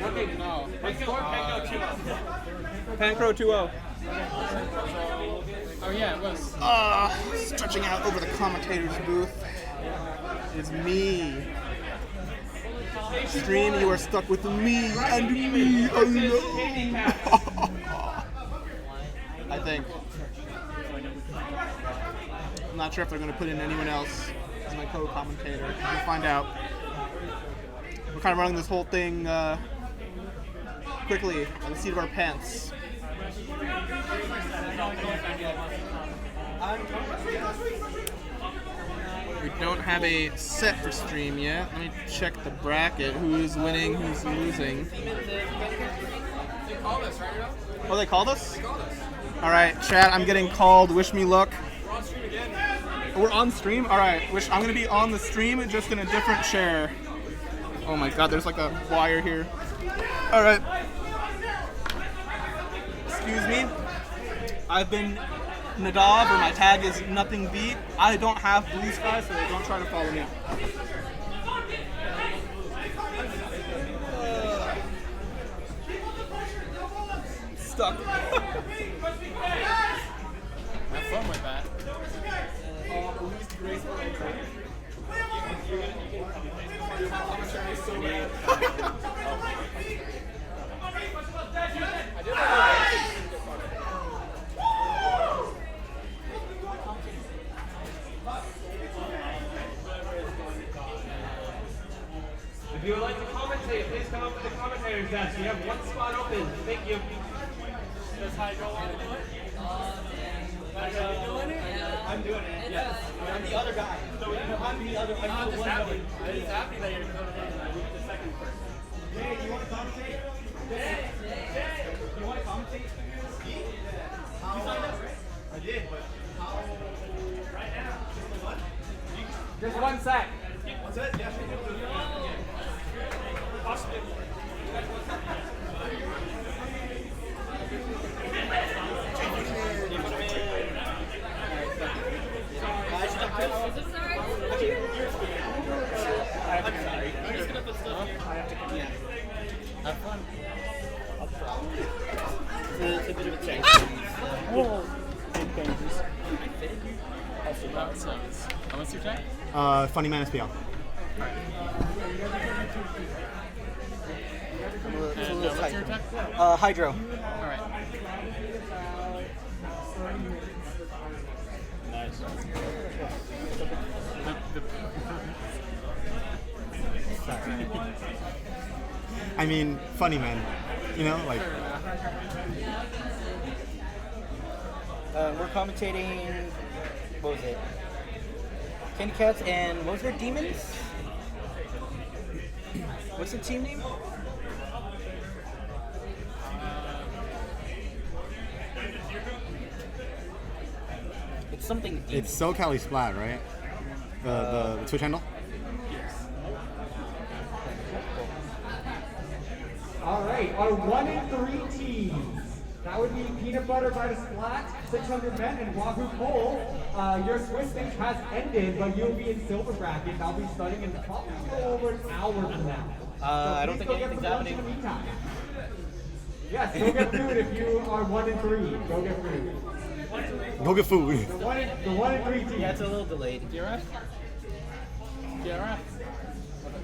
Okay, no. Let's score Pango 2-0.
Pancro 2-0.
Oh yeah, it was.
Stretching out over the commentator's booth is me. Stream, you are stuck with me and me alone. I think. I'm not sure if they're going to put in anyone else as my co-commentator. We'll find out. We're kind of running this whole thing quickly by the seat of our pants. We don't have a set for stream yet. Let me check the bracket. Who's winning, who's losing. Oh, they called us? All right, chat, I'm getting called. Wish me luck. We're on stream? All right, I'm going to be on the stream, just in a different chair. Oh my god, there's like a wire here. All right. Excuse me. I've been Nadav, or my tag is Nothing Beat. I don't have Blue Sky, so don't try to follow me. Stuck.
Have fun with that.
If you would like to commentate, please come up to the commentator's desk. We have one spot open. Thank you. Does Hydro want to do it? I'm doing it. Yes. I'm the other guy. I'm the other. I'm the one. I'm just happy that you're coming in. The second person. Jay, do you want to commentate? Jay, you want to commentate? You signed up, right? I did, but how? Right now. What? Just 1 sec. What's it? Yeah. Possibly.
Have fun.
It's a bit of a change.
Whoa. Big changes. Also, that sucks. How much your tag?
Funny Man SPL.
And what's your tag?
Hydro.
Alright. Nice.
I mean, Funny Man. You know, like.
We're commentating. What was it? Candy Cats and what was their Demons? What's the team name? It's something. Demons.
It's SoCallie Splat, right? The Twitch handle? All right, our 1 and 3 teams. That would be Peanut Butter by the Splat, 600 Men, and Wahoo Cole. Your Swiss stage has ended, but you'll be in silver bracket. That'll be starting in probably a little over an hour from now.
I don't think anything's happening.
In the meantime. Yes, go get food if you are 1 and 3. Go get food. Go get food. The 1 and 3 teams.
Yeah, it's a little delayed.
DRF? DRF?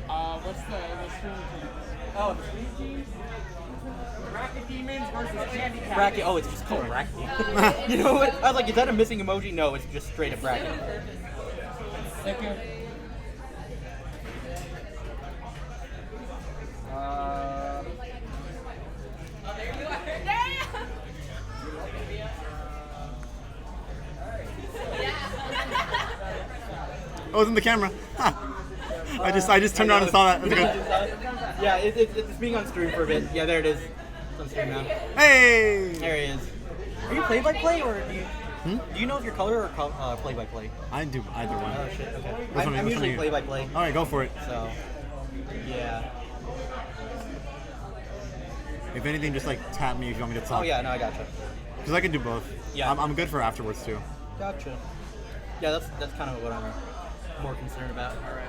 What's the stream team?
Oh, the stream team?
Bracket Demons versus Candy Cat.
Bracket. Oh, it's just called bracket. You know what? I was like, is that a missing emoji? No, it's just straight up bracket.
Thank you.
Oh, it's in the camera. Huh. I just turned around and saw that. That's good.
Yeah, it's being on stream for a bit. Yeah, there it is. It's on stream now.
Hey!
There he is. Are you play-by-play or do you... Do you know if you're color or play-by-play?
I do either one.
Oh shit, okay.
Which one
I'm
are
usually
you?
play-by-play.
Alright, go for it.
So, yeah.
If anything, just like tap me if you want me to talk.
Oh yeah, no, I gotcha.
Because I can do both.
Yeah.
I'm good for afterwards too.
Gotcha. Yeah, that's kind of what I'm more concerned about. Alright.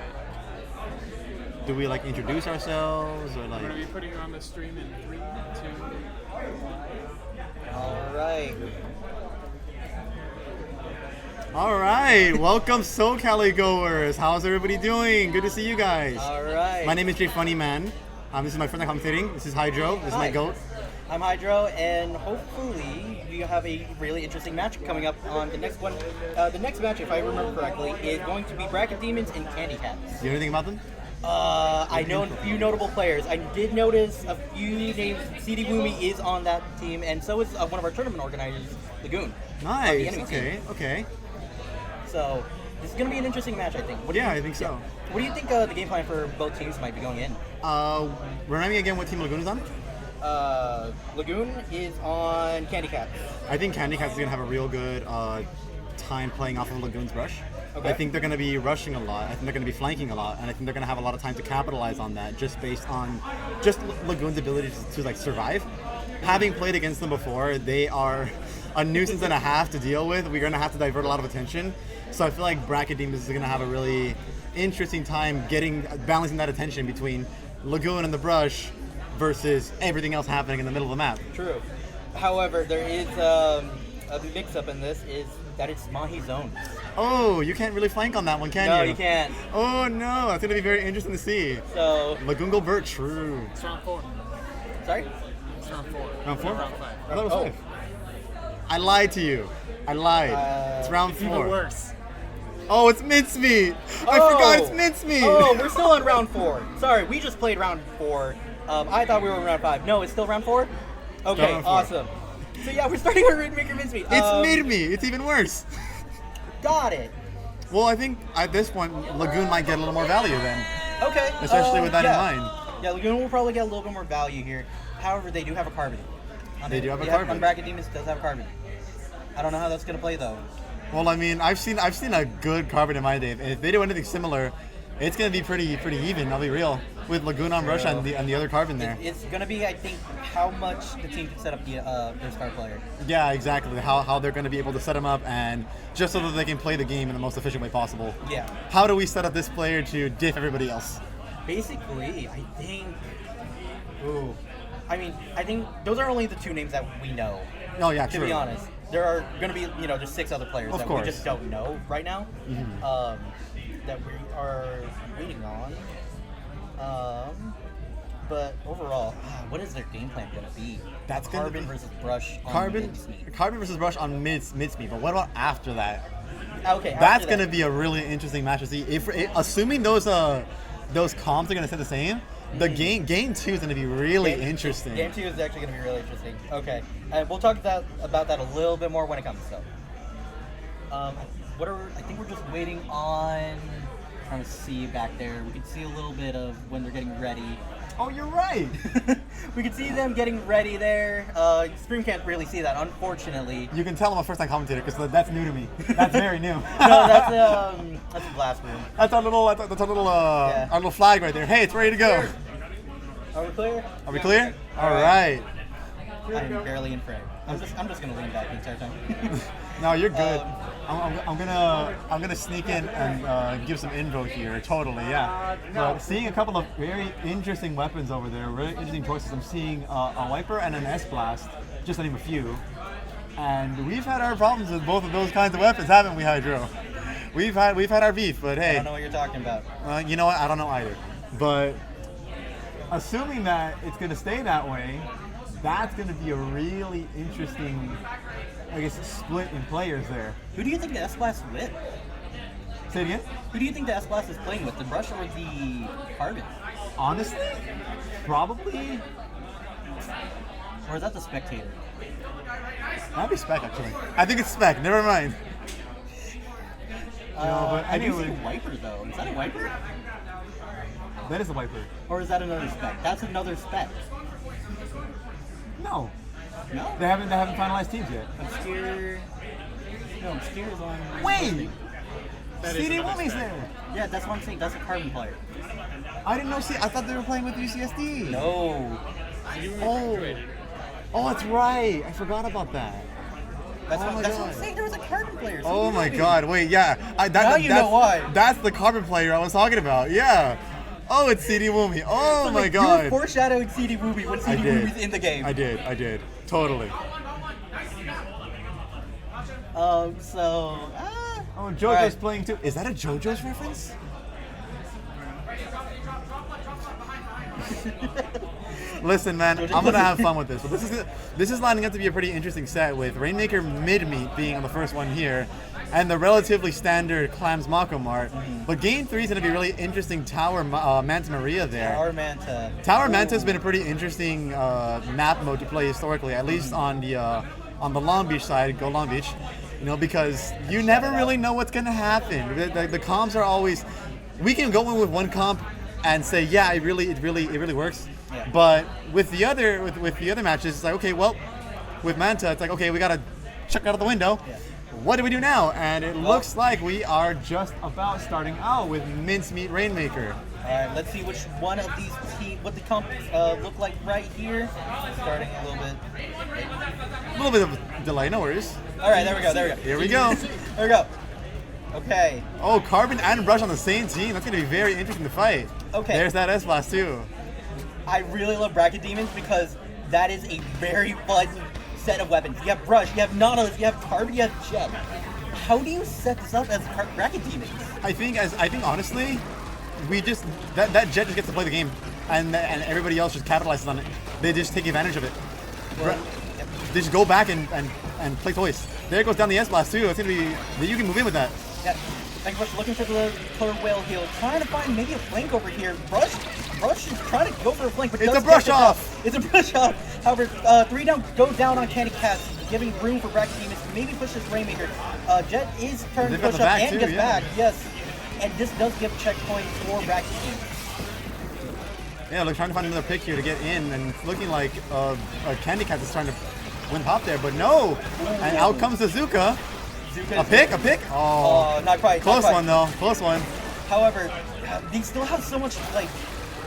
Do we like introduce ourselves or
We're
like?
gonna be putting on the stream in 3, 2.
Alright.
Alright, welcome SoCallie goers. How's everybody doing? Good to see you guys.
Alright.
My name is Jay Funny Man. This is my friend I'm commentating. This is Hydro. This is my
Hi.
goat.
I'm Hydro, and hopefully we have a really interesting match coming up on the next one. The next match, if I remember correctly, is going to be Bracket Demons and Candy Cats.
Do you know anything about them?
I know a few notable players. I did notice a few names. CD Woomy is on that team, and so is one of our tournament organizers, Lagoon.
Nice.
the enemy
Okay.
team.
Okay.
So this is going to be an interesting match, I think. What do
Yeah,
you,
I think so.
What do you think the game plan for both teams might be going in?
Remind me again what team Lagoon is on?
Lagoon is on Candy Cats.
I think Candy Cats is gonna have a real good time playing off of Lagoon's rush.
Okay.
I think they're gonna be rushing a lot. I think they're gonna be flanking a lot, and I think they're gonna have a lot of time to capitalize on that, just based on just Lagoon's ability to like survive. Having played against them before, they are a nuisance and a half to deal with. We're gonna have to divert a lot of attention. So I feel like Bracket Demons is gonna have a really interesting time balancing that attention between Lagoon and the brush versus everything else happening in the middle of the map.
True. However, there is a mix-up in this, is that it's Mahi zone.
Oh, you can't really flank on that one, can you?
No, you can't.
Oh no, that's gonna be very interesting to see.
So,
Lagoon go Burt, true.
It's round 4.
sorry?
It's round 4.
Round 4?
Round 5.
I thought it was
Oh.
5. I lied to you. I lied. It's round
It's
4.
even worse.
Oh, it's mincemeat. I forgot it's mincemeat.
Oh, we're still on round 4. Sorry, we just played round 4. I thought we were in round 5. No, it's still round 4? Okay,
round 4.
awesome. So yeah, we're starting our Rainmaker Mincemeat.
It's mid-meat. It's even worse.
Got it.
Well, I think at this point, Lagoon might get a little more value then.
Okay.
Especially with that in
yeah.
mind.
Yeah, Lagoon will probably get a little bit more value here. However, they do have a carbon.
They do have a carbon.
On Bracket Demons does have a carbon. I don't know how that's gonna play though.
Well, I mean, I've seen a good carbon in my day. And if they do anything similar, it's gonna be pretty even. I'll be real. With Lagoon on rush and the other carbon there.
It's gonna be, I think, how much the team can set up their star player.
Yeah, exactly. How they're going to be able to set them up, and just so that they can play the game in the most efficient way possible.
Yeah.
How do we set up this player to diff everybody else?
Basically, I think. Ooh. I mean, I think those are only the 2 names that we know.
Oh yeah,
To
true.
be honest, there are gonna be, there's 6 other players
Of
that
course.
we just don't know right now.
Mm-hmm.
That we are waiting on. But overall, what is their game plan gonna be?
That's gonna
Carbon
be-
versus Brush on
Carbon
Mincemeat.
versus rush on mid-speed. But what about after that?
Okay,
That's
after
going to
that.
be a really interesting match to see. Assuming those comps are going to stay the same, the game 2 is going to be really interesting.
Game 2 is actually going to be really interesting. Okay, and we'll talk about that a little bit more when it comes. So, I think we're just waiting on. Trying to see back there. We can see a little bit of when they're getting ready.
Oh, you're right.
We can see them getting ready there. Stream can't really see that, unfortunately.
You can tell I'm a first-time commentator because that's new to me. That's very new.
No, that's a glass room.
That's our little flag right there. Hey, it's ready to go.
Are we clear?
Are we clear? All
right.
right.
I'm barely in frame. I'm just gonna lean back the entire time.
No, you're good. I'm gonna sneak in and give some info here. Totally, yeah. So seeing a couple of very interesting weapons over there, very interesting choices. I'm seeing a Wiper and an S-Blast, just to name a few. And we've had our problems with both of those kinds of weapons, haven't we, Hydro? We've had our beef, but
I
hey.
don't know what you're talking about.
You know what? I don't know either.
But assuming that it's going to stay that way, that's going to be a really interesting, I guess, split in players there.
Who do you think the S-Blast is with?
Say it again?
Who do you think the S-Blast is playing with, the Brush or the Carbon?
Honestly, probably.
Or is that the Spectator?
That'd be Spec, actually. I think it's Spec. Never mind. No, but
I do
anyway.
see Wiper, though. Is that a Wiper?
That is a Wiper.
Or is that another Spec? That's another Spec.
No.
No?
They haven't finalized teams yet.
Obscure... No, Obscure is on...
Wait! CD Woomy's there!
Yeah, that's what I'm saying. That's a Carbon player.
I didn't know. I thought they were playing with UCSD.
No.
Oh, that's right. I forgot about that.
That's,
Oh my
that's what
God.
I'm saying. There was a Carbon player.
Oh my God! Wait, yeah.
Now you know why.
That's the Carbon player I was talking about. Yeah. Oh, it's CD Woomy. Oh
So,
my
like,
God.
You were foreshadowing CD Woomy when CD Woomy's in the game.
I did. Totally.
Oh,
JoJo's
right.
playing too. Is that a JoJo's reference? Listen, man, I'm gonna have fun with this. But this is lining up to be a pretty interesting set with Rainmaker mid-meet being on the first one here, and the relatively standard Clams Mako Mart. But game 3 is gonna be really interesting. Tower Manta Maria there.
Tower Manta.
Tower Manta has been a pretty interesting map mode to play historically, at least on the Long Beach side. Go Long Beach, because you never really know what's gonna happen. The comps are always. We can go in with one comp and say, yeah, it really works.
Yeah.
But with the other matches, it's like, okay, well, with Manta, it's like, okay, we gotta check out of the window.
Yeah.
What do we do now? And it looks like we are just about starting out with Mincemeat Rainmaker.
All right, let's see which one of these what the comps look like right here. Starting a little bit.
A little bit of a delay, no worries.
All right, there we go.
Here we go.
There we go. Okay.
Oh, Carbon and Brush on the same team. That's gonna be very interesting to fight.
Okay.
There's that S-Blast too.
I really love Bracket Demons because that is a very fun set of weapons. You have Brush, you have Nautilus, you have Carbon, you have Jet. How do you set this up as Bracket Demons?
I think honestly, we just that Jet just gets to play the game, and everybody else just capitalizes on it. They just take advantage of it.
Well,
They just go back and play toys. There goes down the S-Blast too. It's gonna be you can move in with that.
Yeah. Thank you much. Looking for the color whale heal. Trying to find maybe a flank over here. Brush is trying to go for a flank, but
It's
does
a brush
get
off.
It's a brush off. However, 3 down, go down on Candy Cats, giving room for Bracket Demons to maybe push this Rainmaker. Jet is turned to
They've got
push
the
up
back
and
too,
gets
yeah.
back. Yes, and this does give checkpoint for Bracket Demons.
Yeah, look, trying to find another pick here to get in, and it's looking like Candy Cat is trying to win top there, but no. And out comes Azuka. A pick? Oh,
not quite.
Close
not quite.
one though. Close one.
However, they still have so much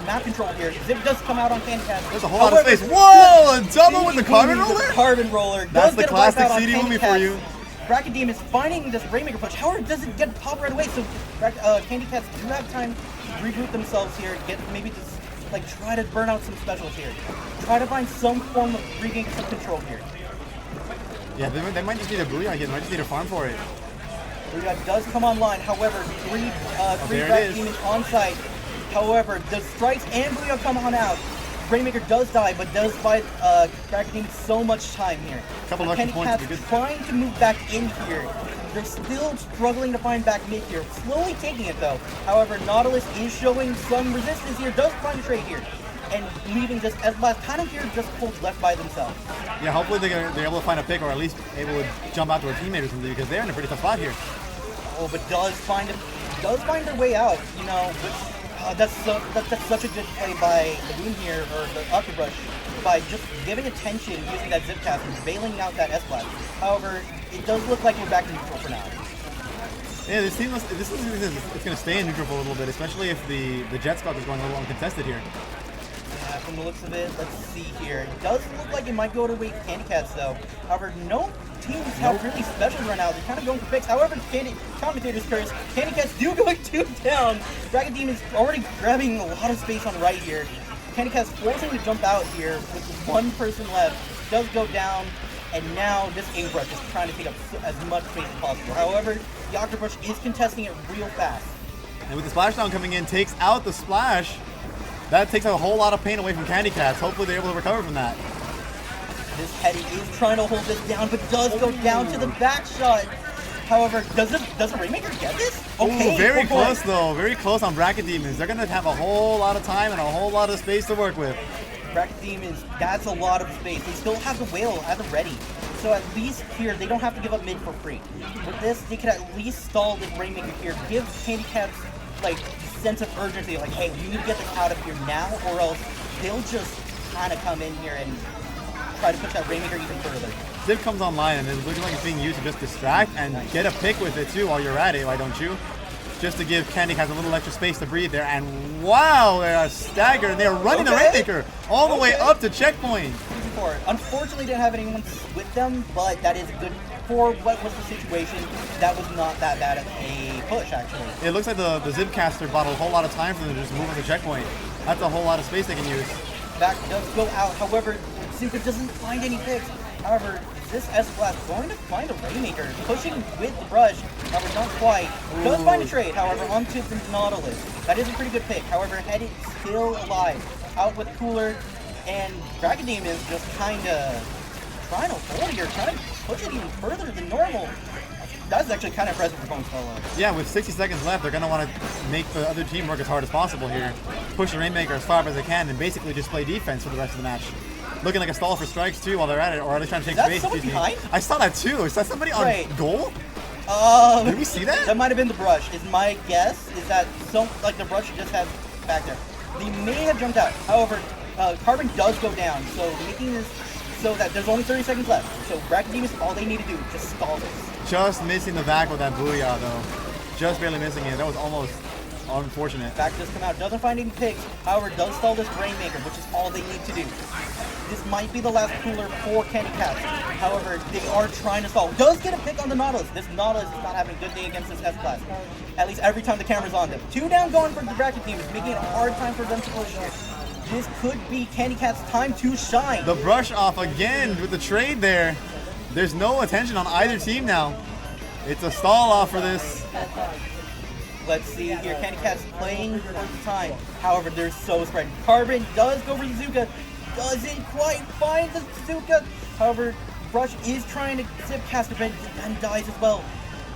map control here. Zip does come out on Candy Cat.
There's a whole lot of space. Whoa! A double with the Carbon Roller?
The Carbon Roller.
That's
does
the
get a wipe
classic
out on
CD
Candy
movie
Cats.
for you.
Bracket Demons finding this Rainmaker push. However, it doesn't get popped right away, so Candy Cats do have time to regroup themselves here, get maybe just try to burn out some specials here. Try to find some form of regain some control here.
Yeah, they might just need a Booyah again. They might just need a farm for it.
Booyah does come online, however, three
there it
Bracket
is.
Demons on site. However, the strikes and Booyah come on out. Rainmaker does die, but does buy Bracket Demons so much time here.
Couple of
Candy
extra points
Cats
would be good.
trying to move back in here. They're still struggling to find back mid here. Slowly taking it though. However, Nautilus is showing some resistance here. Does find a trade here. And leaving just S-Blast kind of here just pulled left by themselves.
Yeah, hopefully they're able to find a pick, or at least able to jump out to a teammate or something, because they're in a pretty tough spot here.
Oh, but does find their way out. You know, that's such a good play by the Boom here, or the Octobrush, by just giving attention using that zip cast and bailing out that S-Blast. However, it does look like we're back in neutral for now.
Yeah, this team it's going to stay in neutral for a little bit, especially if the Jet Squad is going a little uncontested here.
Yeah, from the looks of it, let's see here. It does look like it might go to wait Candy Cats though. However, no teams have really specials right now. They're kind of going for picks. However, commentator's curious. Candy Cats do go 2 down. Bracket Demons already grabbing a lot of space on right here. Candy Cats forcing to jump out here with one person left. Does go down, and now this Aimbrush is trying to take up as much space as possible. However, the Octobrush is contesting it real fast.
And with the splashdown coming in, takes out the splash. That takes a whole lot of pain away from Candy Cats. Hopefully they're able to recover from that.
This Hetty is trying to hold this down, but does go down to the back shot. However, does the Rainmaker get this? Okay,
Ooh, very close though. Very close on Bracket Demons. They're gonna have a whole lot of time and a whole lot of space to work with.
Bracket Demons, that's a lot of space. They still have the whale at the ready. So at least here, they don't have to give up mid for free. With this, they could at least stall this Rainmaker here. Give Candy Cats, like, sense of urgency. Like, hey, you need to get this out of here now, or else they'll just kind of come in here and try to push that Rainmaker even further.
Ziv comes online and it's looking like it's being used to just distract and get a pick with it too while you're at it, why don't you? Just to give Candy Cats a little extra space to breathe there. And wow, they are staggered and they're running the Rainmaker all the way up to checkpoint.
Unfortunately, didn't have anyone with them, but that is good for what was the situation. That was not that bad of a push, actually.
It looks like the Zipcaster bought a whole lot of time for them to just move on the checkpoint. That's a whole lot of space they can use.
Back does go out, however, Zuka doesn't find any picks. However, this S-Class going to find a Rainmaker, pushing with the brush, however, not quite. Does find a trade, however, onto the Nautilus. That is a pretty good pick. However, Head is still alive. Out with Cooler, and Dragon Demon is just kind of trying to hold here, trying to push it even further than normal. That's actually kind of impressive for going solo.
Yeah, with 60 seconds left, they're going to want to make the other team work as hard as possible here. Push the Rainmaker as far as they can and basically just play defense for the rest of the match. Looking like a stall for strikes too while they're at it, or are they trying to take space?
Someone behind?
I saw that too. Is that somebody on goal? Did we see that?
That might have been the brush. Is my guess is that the brush just has back there. They may have jumped out. However, Carbon does go down, so making this so that there's only 30 seconds left. So Bracket Demons, all they need to do is just stall this.
Just missing the back with that booyah though. Just barely missing it. That was almost unfortunate.
Back does come out, doesn't find any picks. However, does stall this Rainmaker, which is all they need to do. This might be the last cooler for Candy Cats. However, they are trying to stall. Does get a pick on the Nautilus. This Nautilus is not having a good day against this S-Class. At least every time the camera's on them. 2 down going for the Bracket Team is making it a hard time for them to push here. This could be Candy Cat's time to shine.
The brush off again with the trade there. There's no attention on either team now. It's a stall off for this.
Let's see here. Candy Cat's playing for the time. However, they're so spread. Carbon does go for the Zuka. Doesn't quite find the Zuka. However, Brush is trying to Zipcast it and dies as well.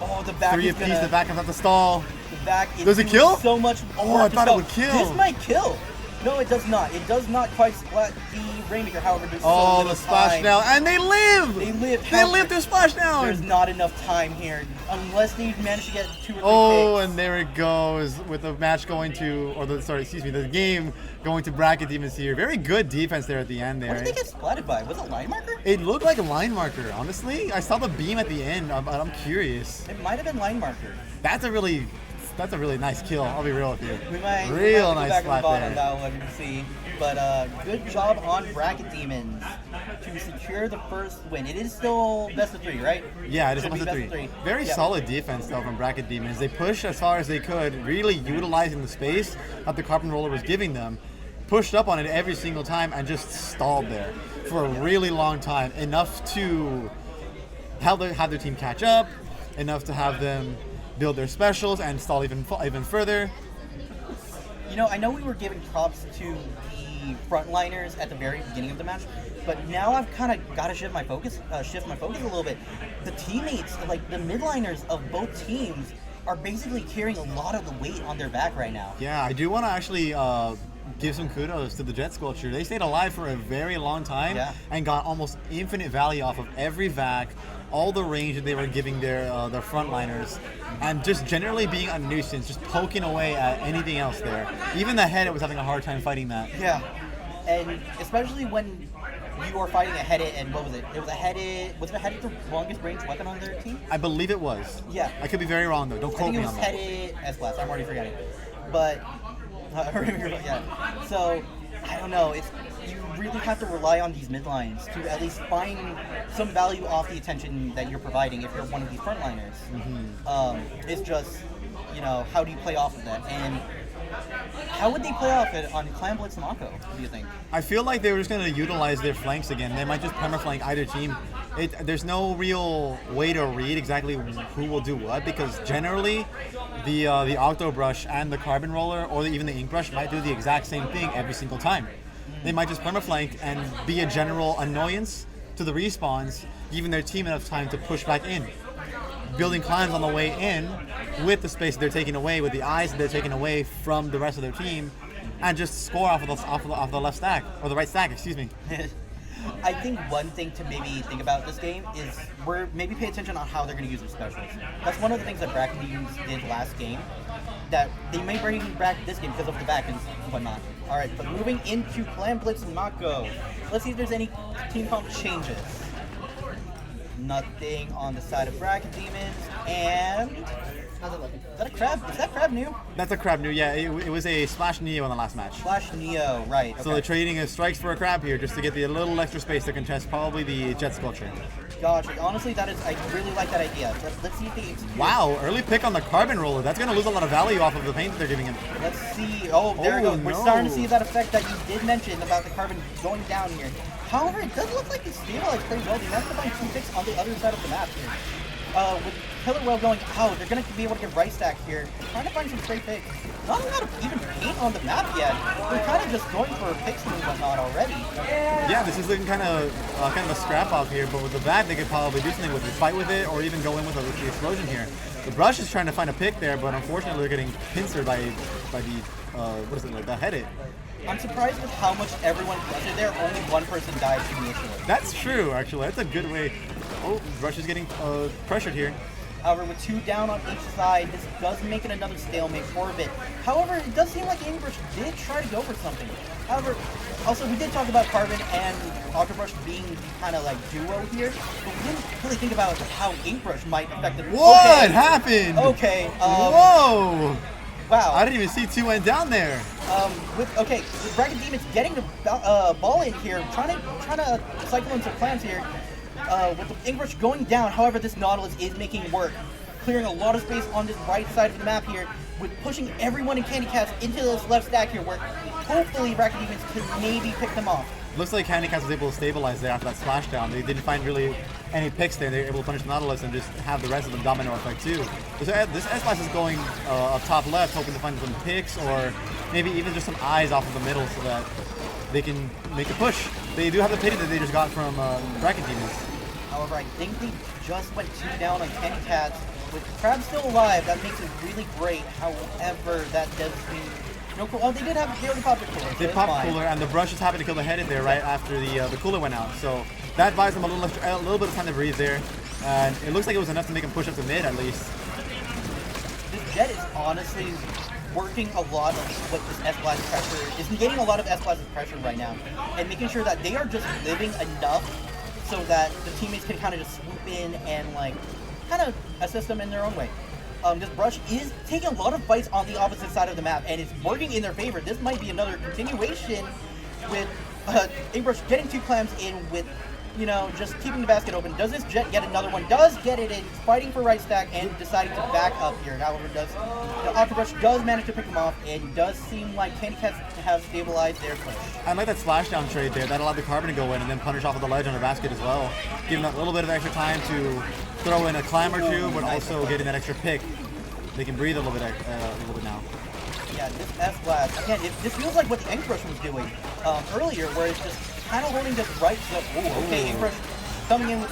Oh, the back is gonna...
the back comes out the stall.
The back is
does it kill?
So much
oh, I thought it would kill.
This might kill. No, it does not. It does not quite splat the Rainmaker. However, there's
so
little
the splash
time.
down, and they live.
They live.
They live their splash down.
There's not enough time here, unless they manage to get 2 or 3
Oh,
picks.
and there it goes with the match going to, the game going to Bracket Demons here. Very good defense there at the end there.
What did they get splatted by? Was it line marker?
It looked like a line marker, honestly. I saw the beam at the end, but I'm curious.
It might have been line marker.
That's a really nice kill. I'll be real with you.
We might
real
go
nice
back
splat
and bottom
there.
on that one and see. But good job on Bracket Demons to secure the first win. It is still best of 3, right?
Yeah, it is
Should be
best of 3. Very solid defense though from Bracket Demons. They pushed as far as they could, really utilizing the space that the Carbon Roller was giving them. Pushed up on it every single time and just stalled there for a really long time. Enough to have their team catch up, enough to have them build their specials and stall even further.
You know, I know we were giving props to the frontliners at the very beginning of the match, but now I've kind of got to shift my focus a little bit. The teammates, like the midliners of both teams, are basically carrying a lot of the weight on their back right now.
Yeah, I do want to actually give some kudos to the Jet Sculpture. They stayed alive for a very long time and got almost infinite value off of every vac, all the range that they were giving their frontliners, and just generally being a nuisance, just poking away at anything else there. Even the head was having a hard time fighting that.
Yeah, and especially when you are fighting a headed, and what was it? It was a headed. Was it a headed the longest range weapon on their team?
I believe it was.
Yeah.
I could be very wrong though. Don't quote me on that.
I think it was headed S-Class. I'm already forgetting. But yeah. So I don't know. You really have to rely on these midlines to at least find some value off the attention that you're providing if you're one of these frontliners. It's just, how do you play off of that? And How would they play off it on Clan Blitz and Mako, do you think?
I feel like they were just going to utilize their flanks again. They might just perma-flank either team. There's no real way to read exactly who will do what, because generally the Octo Brush and the Carbon Roller or even the Ink Brush might do the exact same thing every single time. They might just perma-flank and be a general annoyance to the respawns, giving their team enough time to push back in. Building clans on the way in with the space they're taking away, with the eyes that they're taking away from the rest of their team, and just score off of the left stack, or the right stack, excuse me.
I think one thing to maybe think about this game is maybe pay attention on how they're going to use their specials. That's one of the things that Bracket Teams did last game, that they may bring back this game because of the back and whatnot. Alright, but moving into Clan Blitz and Mako, let's see if there's any team comp changes. Nothing on the side of Bracket Demons, and how's it looking? Is that a crab? Is that crab new?
That's a crab new, yeah. It was a Splash Neo in the last match.
Splash Neo, right. Okay.
So they're trading strikes for a crab here just to get a little extra space to contest probably the Jet Sculpture.
Gotcha. Honestly, I really like that idea. Let's see if they execute.
Wow, early pick on the Carbon Roller. That's going to lose a lot of value off of the paint that they're giving him.
Let's see. Oh, there it goes. We're starting to see that effect that you did mention about the Carbon going down here. However, it does look like it's stabilized pretty well. They managed to find 2 picks on the other side of the map here. With Killer Whale going out, they're going to be able to get right stack here. Trying to find some straight picks. Not a lot of even paint on the map yet. They're kind of just going for picks and whatnot already.
Yeah, this is looking kind of a scrap off here, but with the bat, they could probably do something with it, fight with it, or even go in with the explosion here. The Brush is trying to find a pick there, but unfortunately they're getting pincered by the head hit.
I'm surprised with how much everyone pressured there. Only one person died initially.
That's true, actually. That's a good way. Oh, Brush is getting pressured here.
However, with 2 down on each side, this does make it another stalemate for a bit. However, it does seem like English did try to go for something. However, also we did talk about Carbon and Octobrush being the kind of like duo here, but we didn't really think about how Inkbrush might affect it.
What happened?
Okay.
Whoa!
Wow.
I didn't even see 2 went down there.
With Bracket Demons getting the ball in here, trying to cycle in some plans here. With the English going down, however, this Nautilus is making work, clearing a lot of space on this right side of the map here, with pushing everyone in Candy Cats into this left stack here, where hopefully Bracket Demons can maybe pick them off.
Looks like Candy Cats was able to stabilize there after that splashdown. They didn't find really any picks there. They were able to punish the Nautilus and just have the rest of them domino effect too. This S-Blast is going up top left, hoping to find some picks or maybe even just some eyes off of the middle so that they can make a push. They do have the pity that they just got from Bracket Demons.
However, I think they just went 2 down on Candy Cats. With Crab still alive, that makes it really great. However, that does mean no cool. Oh, they already popped the cooler.
They popped the cooler, and the Brush just happened to kill the head in there right after the cooler went out. So that buys them a little bit of time to breathe there. And it looks like it was enough to make them push up to mid at least.
This Jet is honestly working a lot with this S-Blast pressure. Is getting a lot of S-Blast pressure right now, and making sure that they are just living enough so that the teammates can kind of just swoop in and like kind of assist them in their own way. This Brush is taking a lot of fights on the opposite side of the map, and it's working in their favor. This might be another continuation with Inkbrush getting 2 clams in with, just keeping the basket open. Does this Jet get another one? Does get it in, fighting for right stack and deciding to back up here. However, Octobrush does manage to pick him off, and does seem like Candy Cats have stabilized their push.
I like that splashdown trade there. That allowed the Carbon to go in and then punish off of the ledge on the basket as well. Giving that little bit of extra time to throw in a climb or 2, but also getting that extra pick. They can breathe a little bit now. Yeah,
this S-Blast, again, this feels like what the Inkbrush was doing earlier, where it's just kind of holding this right zip. Okay, Inkbrush coming in with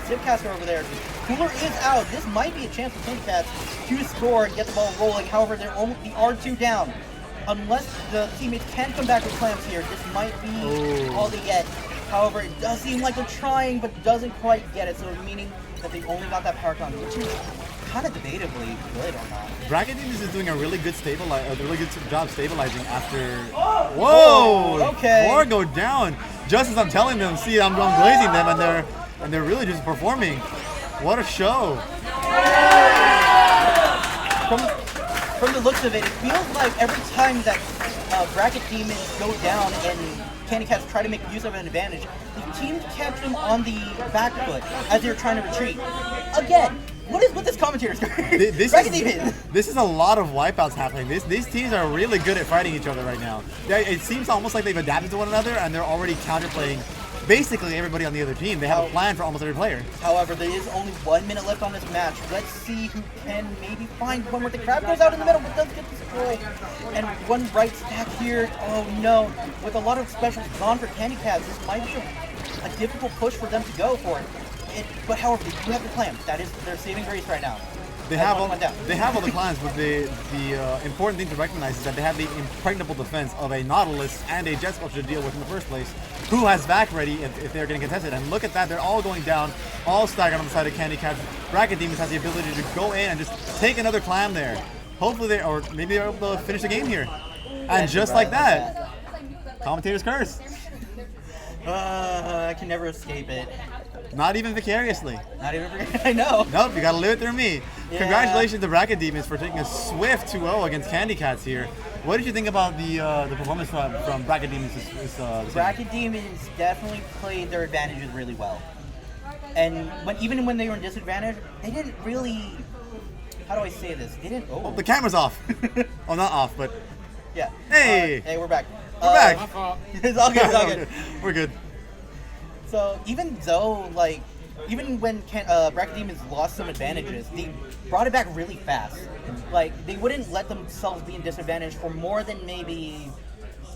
Zipcaster over there. Cooler is out. This might be a chance for Candy Cats to score and get the ball rolling. However, they're only the R2 down. Unless the teammates can come back with clams here, this might be all they get. However, it does seem like they're trying, but doesn't quite get it, so meaning that they only got that power con, which is kind of debatably good or not.
Bracket Demons is doing a really good job stabilizing after. Whoa!
Okay.
4 go down. Just as I'm telling them, see, I'm glazing them, and they're really just performing. What a show!
From the looks of it, it feels like every time that Bracket Demons go down and Candy Cats try to make use of an advantage, the teams catch them on the back foot as they're trying to retreat. Again, What is with this commentator?
This is a lot of wipeouts happening. These teams are really good at fighting each other right now. It seems almost like they've adapted to one another and they're already counterplaying basically everybody on the other team. They have a plan for almost every player.
However, there is only 1 minute left on this match. Let's see who can maybe find one more. The crab goes out in the middle, but does get destroyed. And one right stack here. Oh no. With a lot of specials gone for Candy Cats, this might be a difficult push for them to go for it. But however, they do have the clam. That is their saving grace right now.
They have all the clans, but the important thing to recognize is that they have the impregnable defense of a Nautilus and a Jet Sculpture to deal with in the first place, who has back ready if they're getting contested. And look at that, they're all going down, all staggered on the side of Candy Cats. Bracket Demons has the ability to go in and just take another clam there. Hopefully or maybe they're able to finish the game here. And just like that, commentator's curse.
I can never escape it.
Not even vicariously.
Not even I know.
Nope, you gotta live it through me.
Yeah.
Congratulations to Bracket Demons for taking a swift 2-0 against Candy Cats here. What did you think about the performance from Bracket Demons?
Bracket Demons definitely played their advantages really well. And even when they were in disadvantage, they didn't really, how do I say this? They didn't,
Oh, the camera's off. Oh, not off, but
yeah.
Hey!
Hey, we're back.
We're back.
It's all good, it's all good.
We're good.
So even though, like, even when Bracket Demons lost some advantages, they brought it back really fast. Like, they wouldn't let themselves be in disadvantage for more than maybe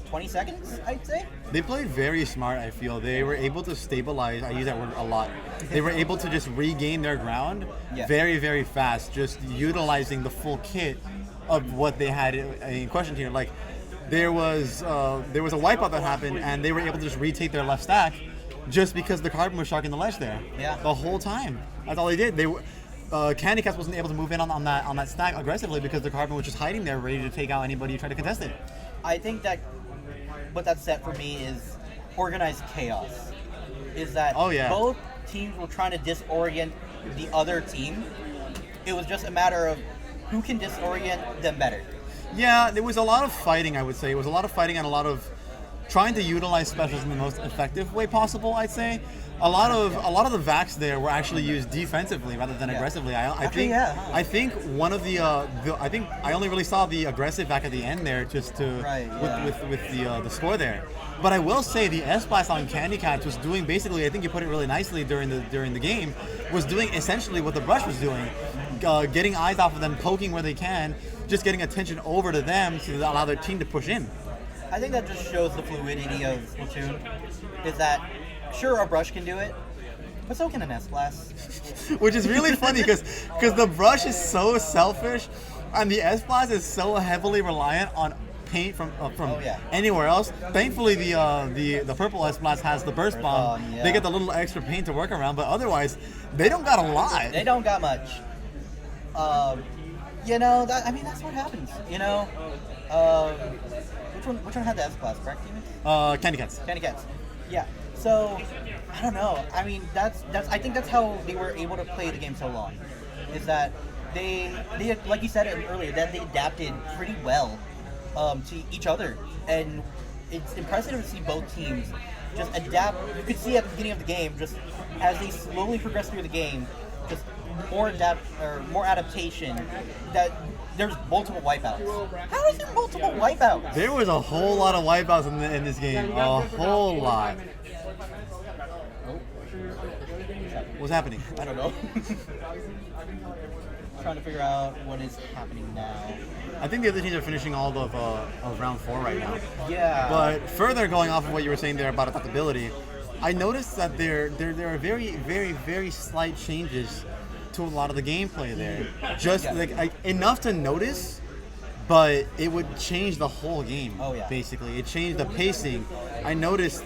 20 seconds, I'd say.
They played very smart, I feel. They were able to stabilize, I use that word a lot. They were able to just regain their ground very, very fast, just utilizing the full kit of what they had in question here. Like, there was a wipeout that happened, and they were able to just retake their left stack just because the carbon was sharking the ledge there.
Yeah.
The whole time. That's all they did. Candy Cats wasn't able to move in on that stack aggressively because the carbon was just hiding there, ready to take out anybody who tried to contest it.
I think that what that set for me is organized chaos. Is that both teams were trying to disorient the other team. It was just a matter of who can disorient them better.
Yeah, there was a lot of fighting, I would say. It was a lot of fighting and a lot of trying to utilize specials in the most effective way possible, I'd say. A lot of the vacs there were actually used defensively rather than aggressively. I think one of I think I only really saw the aggressive vac at the end there just to with the score there. But I will say the S-Blast on Candy Cats was doing basically, I think you put it really nicely during the game, was doing essentially what the Brush was doing. Getting eyes off of them, poking where they can, just getting attention over to them to allow their team to push in.
I think that just shows the fluidity of Splatoon. Is that, sure, a Brush can do it, but so can an S-Blast.
Which is really funny because the Brush is so selfish, and the S-Blast is so heavily reliant on paint from anywhere else. Thankfully, the purple S-Blast has the burst bomb. They get the little extra paint to work around, but otherwise, they don't got a lot.
They don't got much. You know, that's what happens. You know, which one had the S-Blast? Bracket Demons?
Candy Cats.
Candy Cats. Yeah. So I don't know. I mean, that's I think that's how they were able to play the game so long. Is that they like you said earlier, that they adapted pretty well to each other, and it's impressive to see both teams just adapt. You could see at the beginning of the game, just as they slowly progress through the game, just more adaptation. That there's multiple wipeouts. How is there multiple wipeouts?
There was a whole lot of wipeouts in this game. A whole lot. What's happening?
I don't know. Trying to figure out what is happening now.
I think the other teams are finishing all of round 4 right now.
Yeah.
But further going off of what you were saying there about adaptability, I noticed that there are very, very, very slight changes to a lot of the gameplay there. Just enough to notice, but it would change the whole game.
Oh yeah.
Basically, it changed the pacing. I noticed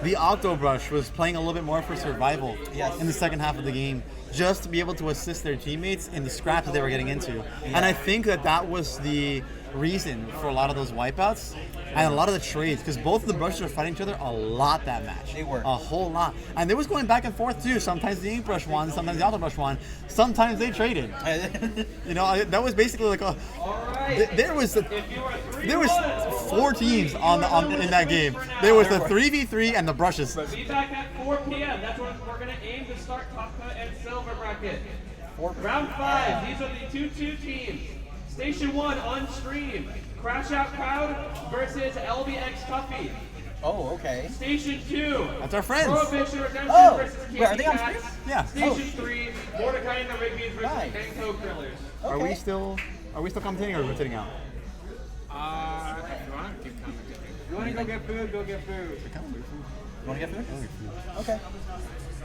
the Octobrush was playing a little bit more for survival in the second half of the game, just to be able to assist their teammates in the scraps that they were getting into. Yeah. And I think that was the reason for a lot of those wipeouts and a lot of the trades, because both of the brushes were fighting each other a lot that match.
They were.
A whole lot. And they was going back and forth too. Sometimes the ink brush won, sometimes the auto brush won, sometimes they traded. You know, that was basically like there was 4 teams in that game. There was the 3v3 and the brushes.
Be back at 4 p.m. That's when we're going to aim to start top cut and silver bracket. Round 5. These are the 2-2 teams. Station 1 on stream. Crash Out Crowd versus LBX Tuffy.
Oh, okay.
Station 2.
That's our friends.
Prohibition Redemption
Oh,
versus
wait, are they on
Cats.
stream?
Yeah.
Station 3. Mordecai and the Rigby's versus
Nice.
Kenko Grillers.
Are we
Okay.
still commentating or rotating out?
If you want, keep commenting.
You want to go get food? Go get food.
You want to get food? Okay.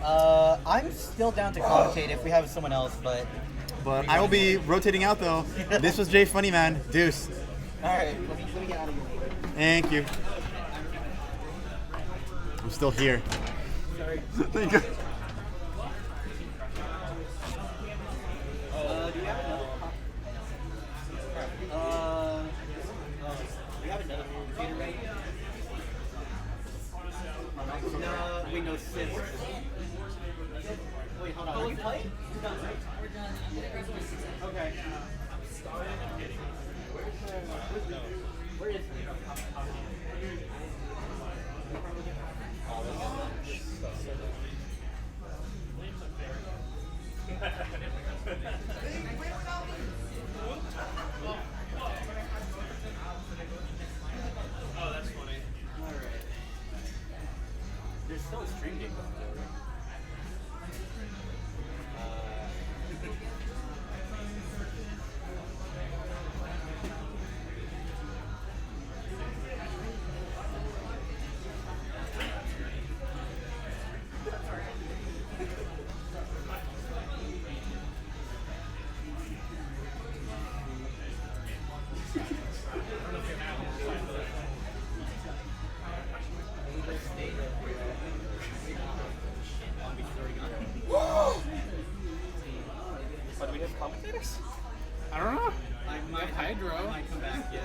I'm still down to commentate if we have someone else, but...
But I will be rotating out though. This was Jay Funny Man. Deuce.
Alright, let me get out of here.
Thank you. I'm still here.
Sorry.
Thank you.
Do you have another copy? We have another theater right here? No, wait, no, Sis. Wait, hold on. Are you playing? Okay. Where is he?
Oh, that's funny.
Alright. There's still a stream game going on, right?
But do we have commentators?
I don't know.
I might
Hydro.
I might come back, yeah.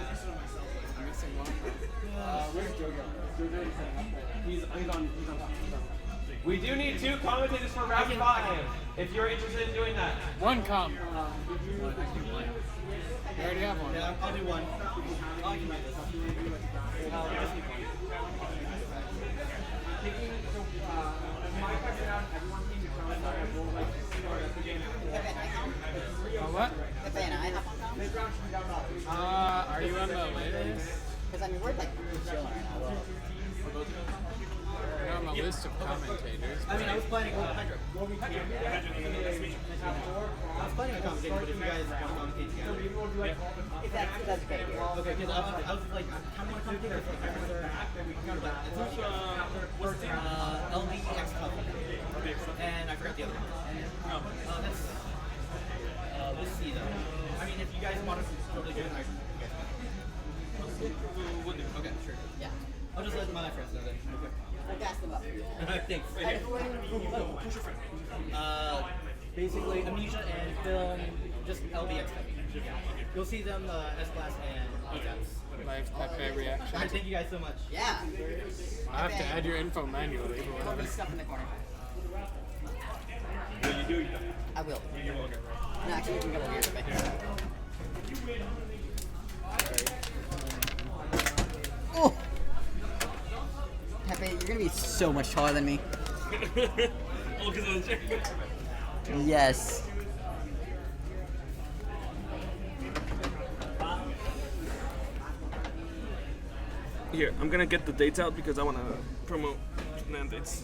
I'm missing one. Where's Jojo? Jojo's setting up. He's on top.
We do need 2 commentators for round 5. If you're interested in doing that.
One comp. You already have one.
Yeah, I'll do one. I can do this. Just need one.
What?
Cabana, I have
Are you on the latest?
because I mean we're like chilling right now.
You're on the list of commentators.
I mean, I was planning on Hydro. I was planning on commentating, but if you guys want to commentate together.
If that's great.
Okay, because I was like, I kind of want to commentate with like LBX Cup. And I forgot the other one. That's, let's see though. I mean, if you guys want to totally do it, I okay, sure.
Yeah.
I'll just let my friends know then. Okay.
I'll gas them up.
Thanks. Basically, Amnesia and Film, just LBX Cup. You'll see them S-Class and EJAPs.
Live Pepe reaction.
Alright, thank you guys so much.
Yeah.
I have to add your info manually. But
Put me stuff in the corner.
Will you do?
I will.
You will get right.
No, actually, we can go over here. Oh. Pepe, you're gonna be so much taller than me.
Oh, because of the chair.
Yes.
Here, I'm gonna get the dates out because I want to promote mandates.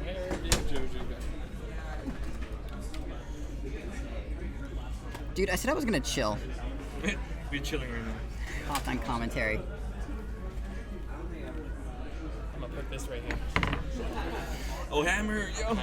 where did Jojo go?
Dude, I said I was gonna chill.
We're chilling right now.
Off on commentary.
I'm gonna put this right here.
Oh, hammer, yo.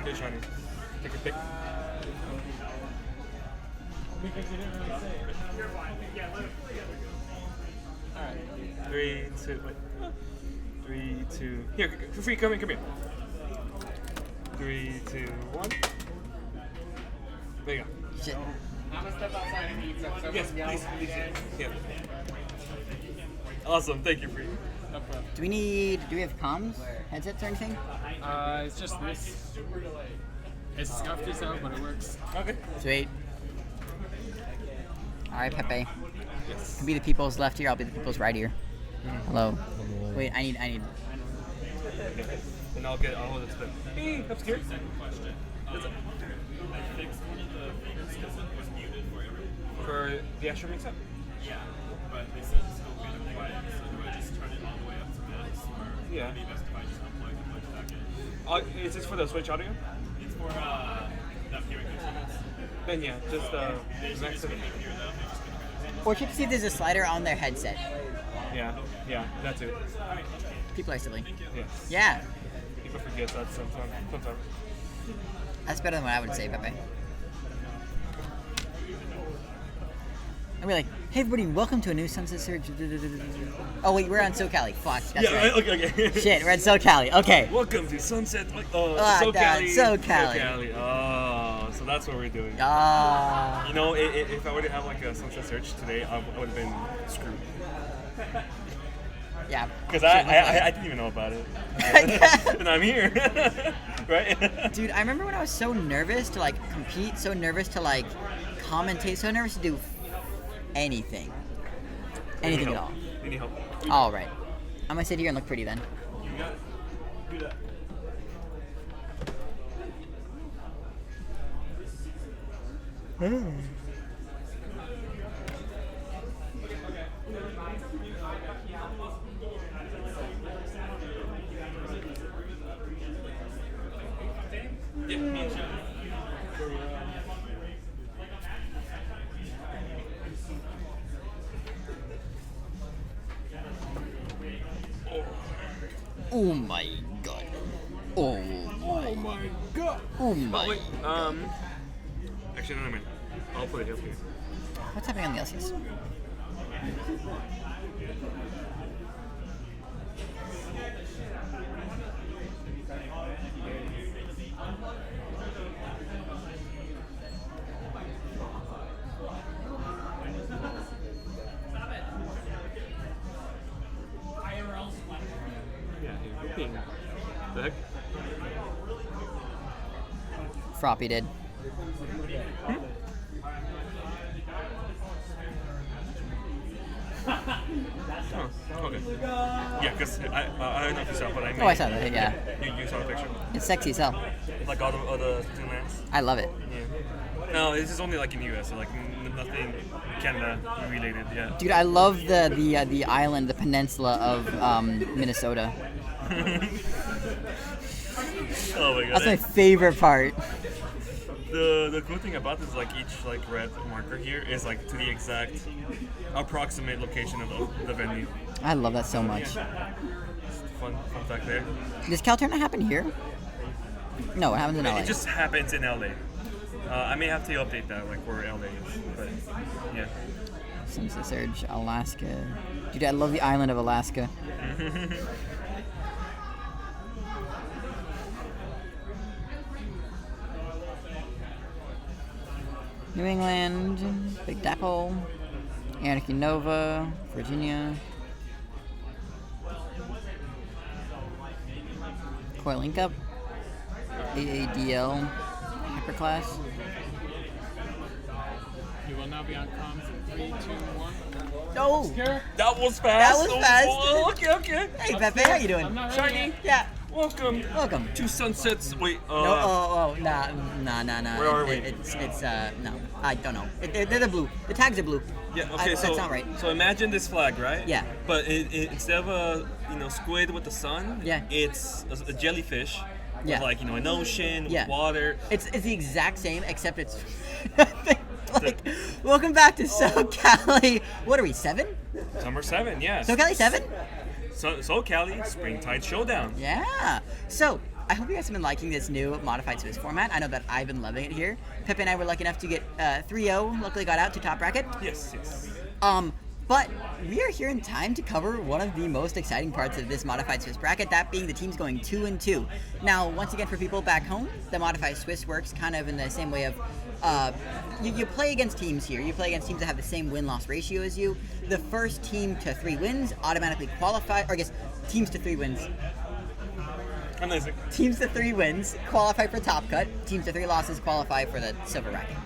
Hey, Shiny. Take a pic.
Alright. 3, 2, wait. 3, 2. Here, free, come here. 3, 2, 1. There you go.
Shit.
I'm gonna step outside and eat some. Yes, please. Yeah. Awesome, thank you, Free.
Do we have comms? Headsets or anything?
It's just this. It's scuffed as hell, but it works. Okay.
Sweet. Alright, Pepe.
Yes.
Can be the people's left here, I'll be the people's right here. Hello. Wait, I need.
And I'll hold it to them. Hey, up here. Second question. I fixed one of the things because it was muted for everyone. For the extra mix up? Yeah, but they said it's still kind of quiet, so do I just turn it all the way up to max, or maybe best if I just unplug and plug it back in? Is this for the Switch audio? It's for the hearing instruments. Then yeah, just max it.
Or check to see if there's a slider on their headset.
Yeah, that too.
People are silly.
Yes.
Yeah.
People forget that sometimes.
That's better than what I would say, Pepe. I'd be like, hey everybody, welcome to a new Sunset Surge. Oh wait, we're on SoCallie. Fuck, that's right.
Okay.
Shit, we're at SoCallie. Okay.
Welcome to Sunset.
SoCallie.
SoCallie. Oh, so that's what we're doing. You know, if I were to have like a Sunset Surge today, I would have been screwed.
Yeah.
Because I didn't even know about it. And I'm here. Right?
Dude, I remember when I was so nervous to like compete, so nervous to like commentate, so nervous to do anything. Anything at all.
You need help.
All right. I'm gonna sit here and look pretty then.
You got it. Do that.
Oh my god. Oh my god. Oh my.
Wait, actually, no, never mind. I'll put it here for you.
What's happening on the LCS?
The heck?
Froppy did.
Oh, okay. Yeah, because I don't know if you saw, but I made.
Oh, I saw that, yeah.
You saw the picture?
It's sexy as hell.
Like all the two lands?
I love it.
Yeah. No, this is only like in the US, so like nothing Canada related, yeah.
Dude, I love the island, the peninsula of Minnesota.
Oh my god.
That's my favorite part.
The cool thing about this is like each like red marker here is like to the exact approximate location of the venue.
I love that so much.
Yeah. Fun fact there.
Does Cal Tournament happen here? No, it happens in LA.
It just happens in LA. I may have to update that, like where LA is, but yeah.
Sunset Surge, Alaska. Dude, I love the island of Alaska. New England, Big Dapple, Anarchy Nova, Virginia, Coil Link Up, AADL, Hyperclass.
You will now be on comms in 3, 2, 1.
No!
That was fast!
That was fast!
Oh, okay.
Hey Pepe, how you doing?
Shiny?
Yeah.
Welcome.
Welcome.
To Sunsets. Wait,
nah.
Where are we?
It's no. I don't know. They're the blue. The tags are blue.
Yeah, okay, so
that's not right.
So imagine this flag, right?
Yeah.
But instead of a squid with the sun,
yeah,
it's a jellyfish.
Yeah.
With like an ocean,
yeah,
with water.
It's the exact same, except it's like welcome back to SoCallie. What are we, 7?
Number 7, yeah.
SoCallie 7?
SoCallie Springtide Showdown.
Yeah. So I hope you guys have been liking this new modified Swiss format. I know that I've been loving it here. Pepe and I were lucky enough to get 3-0. Luckily got out to top bracket.
Yes.
But we are here in time to cover one of the most exciting parts of this modified Swiss bracket, that being the teams going 2-2. Now, once again, for people back home, the modified Swiss works kind of in the same way of you play against teams here. You play against teams that have the same win-loss ratio as you. The first team to 3 wins automatically qualify, or I guess teams to 3 wins.
Amazing.
Teams to 3 wins qualify for top cut. Teams to 3 losses qualify for the silver bracket.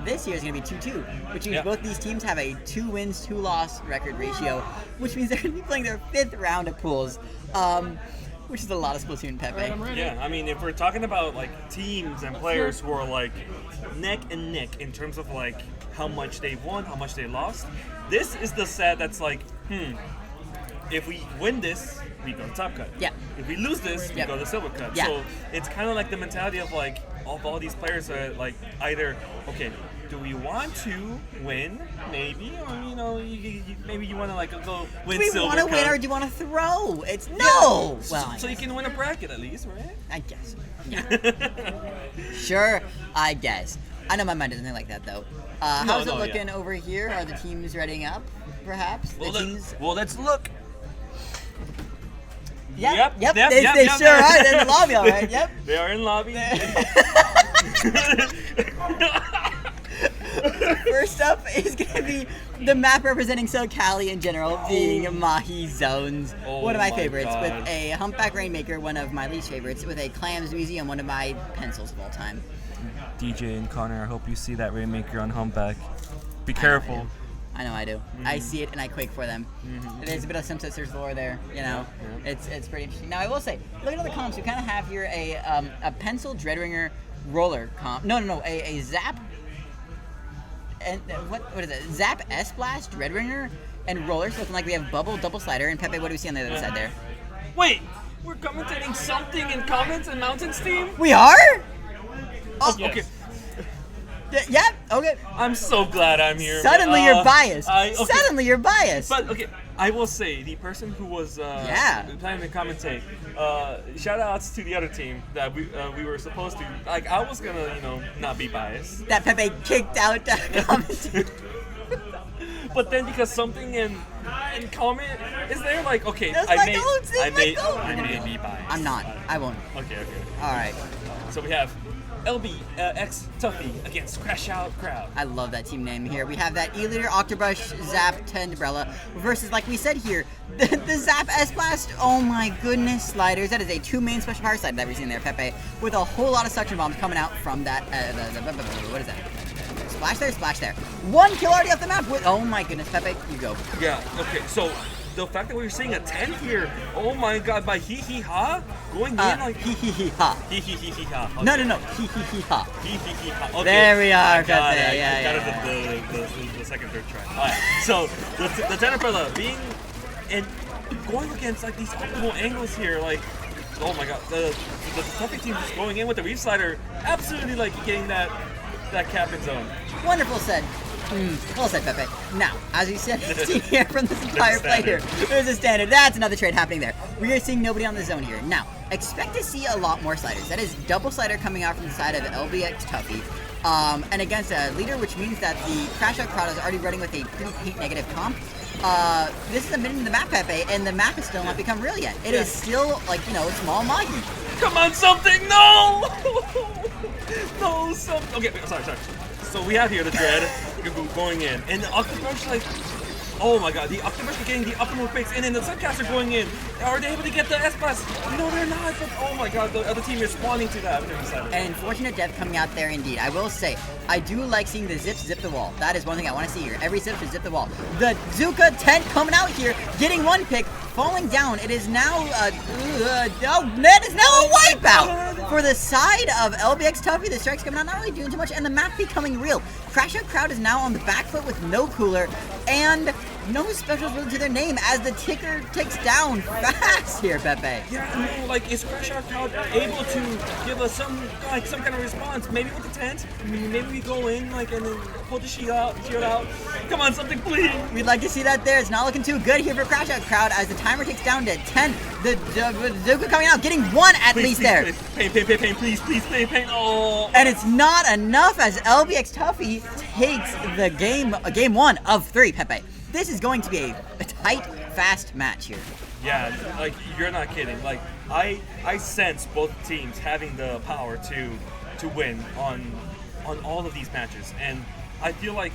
This year is going to be 2-2, which means both these teams have a 2 wins, 2 loss record ratio, which means they're going to be playing their 5th round of pools, which is a lot of Splatoon, Pepe.
Yeah, I mean, if we're talking about like teams and players who are like neck and neck in terms of like how much they won, how much they lost, this is the set that's like, if we win this, we go to top cut.
Yeah.
If we lose this, we go to silver cut.
Yeah.
So it's kind of like the mentality of like all these players are like either, okay, do we want to win? Maybe, or maybe you want to like go win silver.
Do we want to
cut.
win or do you want to throw? It's no.
Yeah.
Well,
so you can win a bracket at least, right?
I guess. Yeah. Sure, I guess. I know my mind doesn't think like that though. How's it looking over here? Are the teams readying up? Perhaps.
Let's look.
Yep. They sure are. They're in the lobby, all right. Yep.
They are in lobby.
First up is going to be the map representing SoCallie in general, being Mahi Zones. One of my favorites, with a Humpback Rainmaker, one of my least favorites, with a Clams Museum, one of my pencils of all time.
DJ and Connor, I hope you see that Rainmaker on Humpback. Be careful.
I know I do. I see it and I quake for them. There's a bit of Sim Sisters lore there, you know. It's pretty interesting. Now I will say, look at all the comps. We kind of have here a pencil Dreadringer roller comp. No, a Zap. And what is it? Zap S Blast Dreadringer and rollers, looking like we have Bubble Double Slider. And Pepe, what do we see on the other side there?
Wait, we're commentating something in Comments and Mountains team?
We are?
Oh, yes. Okay.
Yeah, okay.
I'm so glad I'm here.
Suddenly you're biased.
Okay.
Suddenly you're biased.
But okay, I will say the person who was planning to commentate. Shout outs to the other team that we were supposed to. Like I was gonna not be biased.
That Pepe kicked out commentate.
But then because something in comment is there like okay,
I
may be biased.
I'm not. I won't.
Okay.
All right.
So we have LB X Tuffy against Crash Out Crowd.
I love that team name here. We have that E-Liter, Octobrush, Zap, Tenderella versus, like we said here, the Zap S-Blast. Oh my goodness, sliders. That is a 2 main special power slider that we've seen there, Pepe, with a whole lot of suction bombs coming out from that, what is that? Splash there. 1 kill already off the map with, oh my goodness, Pepe, you go.
Yeah, okay, so the fact that we're seeing a 10 here, oh my god, by Hee-Hee-Ha, going in like...
Hee-Hee-Hee-Ha.
Hee-Hee-Hee-Ha.
Okay. No, Hee-Hee-Hee-Ha.
Hee-Hee-Hee-Ha. Okay.
There we are, Pepe,
I got it the second, third try. Alright, so the Tenderella being, and going against like these optimal angles here, like, oh my god, the Tuffy team just going in with the Reef Slider, absolutely like getting that cap-in zone.
Wonderful said. Well said, Pepe. Now, as we said, see here from this entire play here, there's a standard. That's another trade happening there. We are seeing nobody on the zone here. Now, expect to see a lot more sliders. That is double slider coming out from the side of LBX Tuffy. And against a leader, which means that the Crash Out Crowd is already running with a pretty paint negative comp. This is a minute in the map, Pepe, and the map has still not become real yet. It is still, like, small Mahi.
Come on, something! No! No, something. Okay, sorry. So we have here the Dread going in, and the Octobrush, like, oh my god, the Octobrush getting the optimal picks, and then the Suncaster going in. Are they able to get the S-Blast? No, they're not, but oh my god, the other team is responding to that.
An unfortunate death coming out there indeed. I will say, I do like seeing the zips zip the wall. That is one thing I want to see here. Every zip should zip the wall. The Zuka tent coming out here, getting 1 pick, falling down. It is now, that is now a wipeout for the side of LBX Tuffy. The strike's coming out, not really doing too much, and the map becoming real. Crash Out Crowd is now on the back foot with no cooler, and no specials really to their name as the ticker ticks down fast here, Pepe.
Yeah, no, like, is Crash Out Crowd able to give us some kind of response? Maybe with the tent, maybe we go in, like, and then pull the shield out. Come on, something, please.
We'd like to see that there. It's not looking too good here for Crash Out Crowd as the timer ticks down to 10. The Zuka coming out, getting one at least there.
Pain, please, pain. Oh.
And it's not enough as LBX Tuffy takes the game 1 of 3, Pepe. This is going to be a tight, fast match here.
Yeah, like, you're not kidding. Like, I sense both teams having the power to win on all of these matches, and I feel like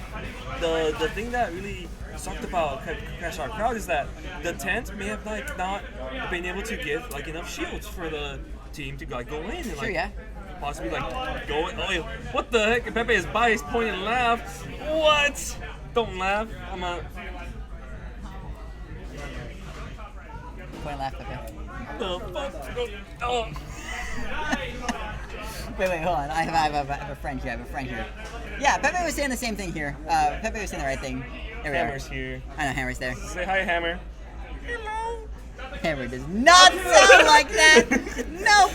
the thing that really sucked about Crash Out Crowd is that the tent may have like not been able to give like enough shields for the team to like go in and like possibly like go in. Oh, what the heck? Pepe is biased, pointing and laugh. What? Don't laugh. I'm a.
Point laugh, Pepe.
The fuck? Oh.
Wait, hold on. I have a friend here. Yeah, Pepe was saying the same thing here. Pepe was saying the right thing. There we
Hammer's
are.
here.
I know Hammer's there.
Say hi, Hammer.
Hammer does not sound like that. No.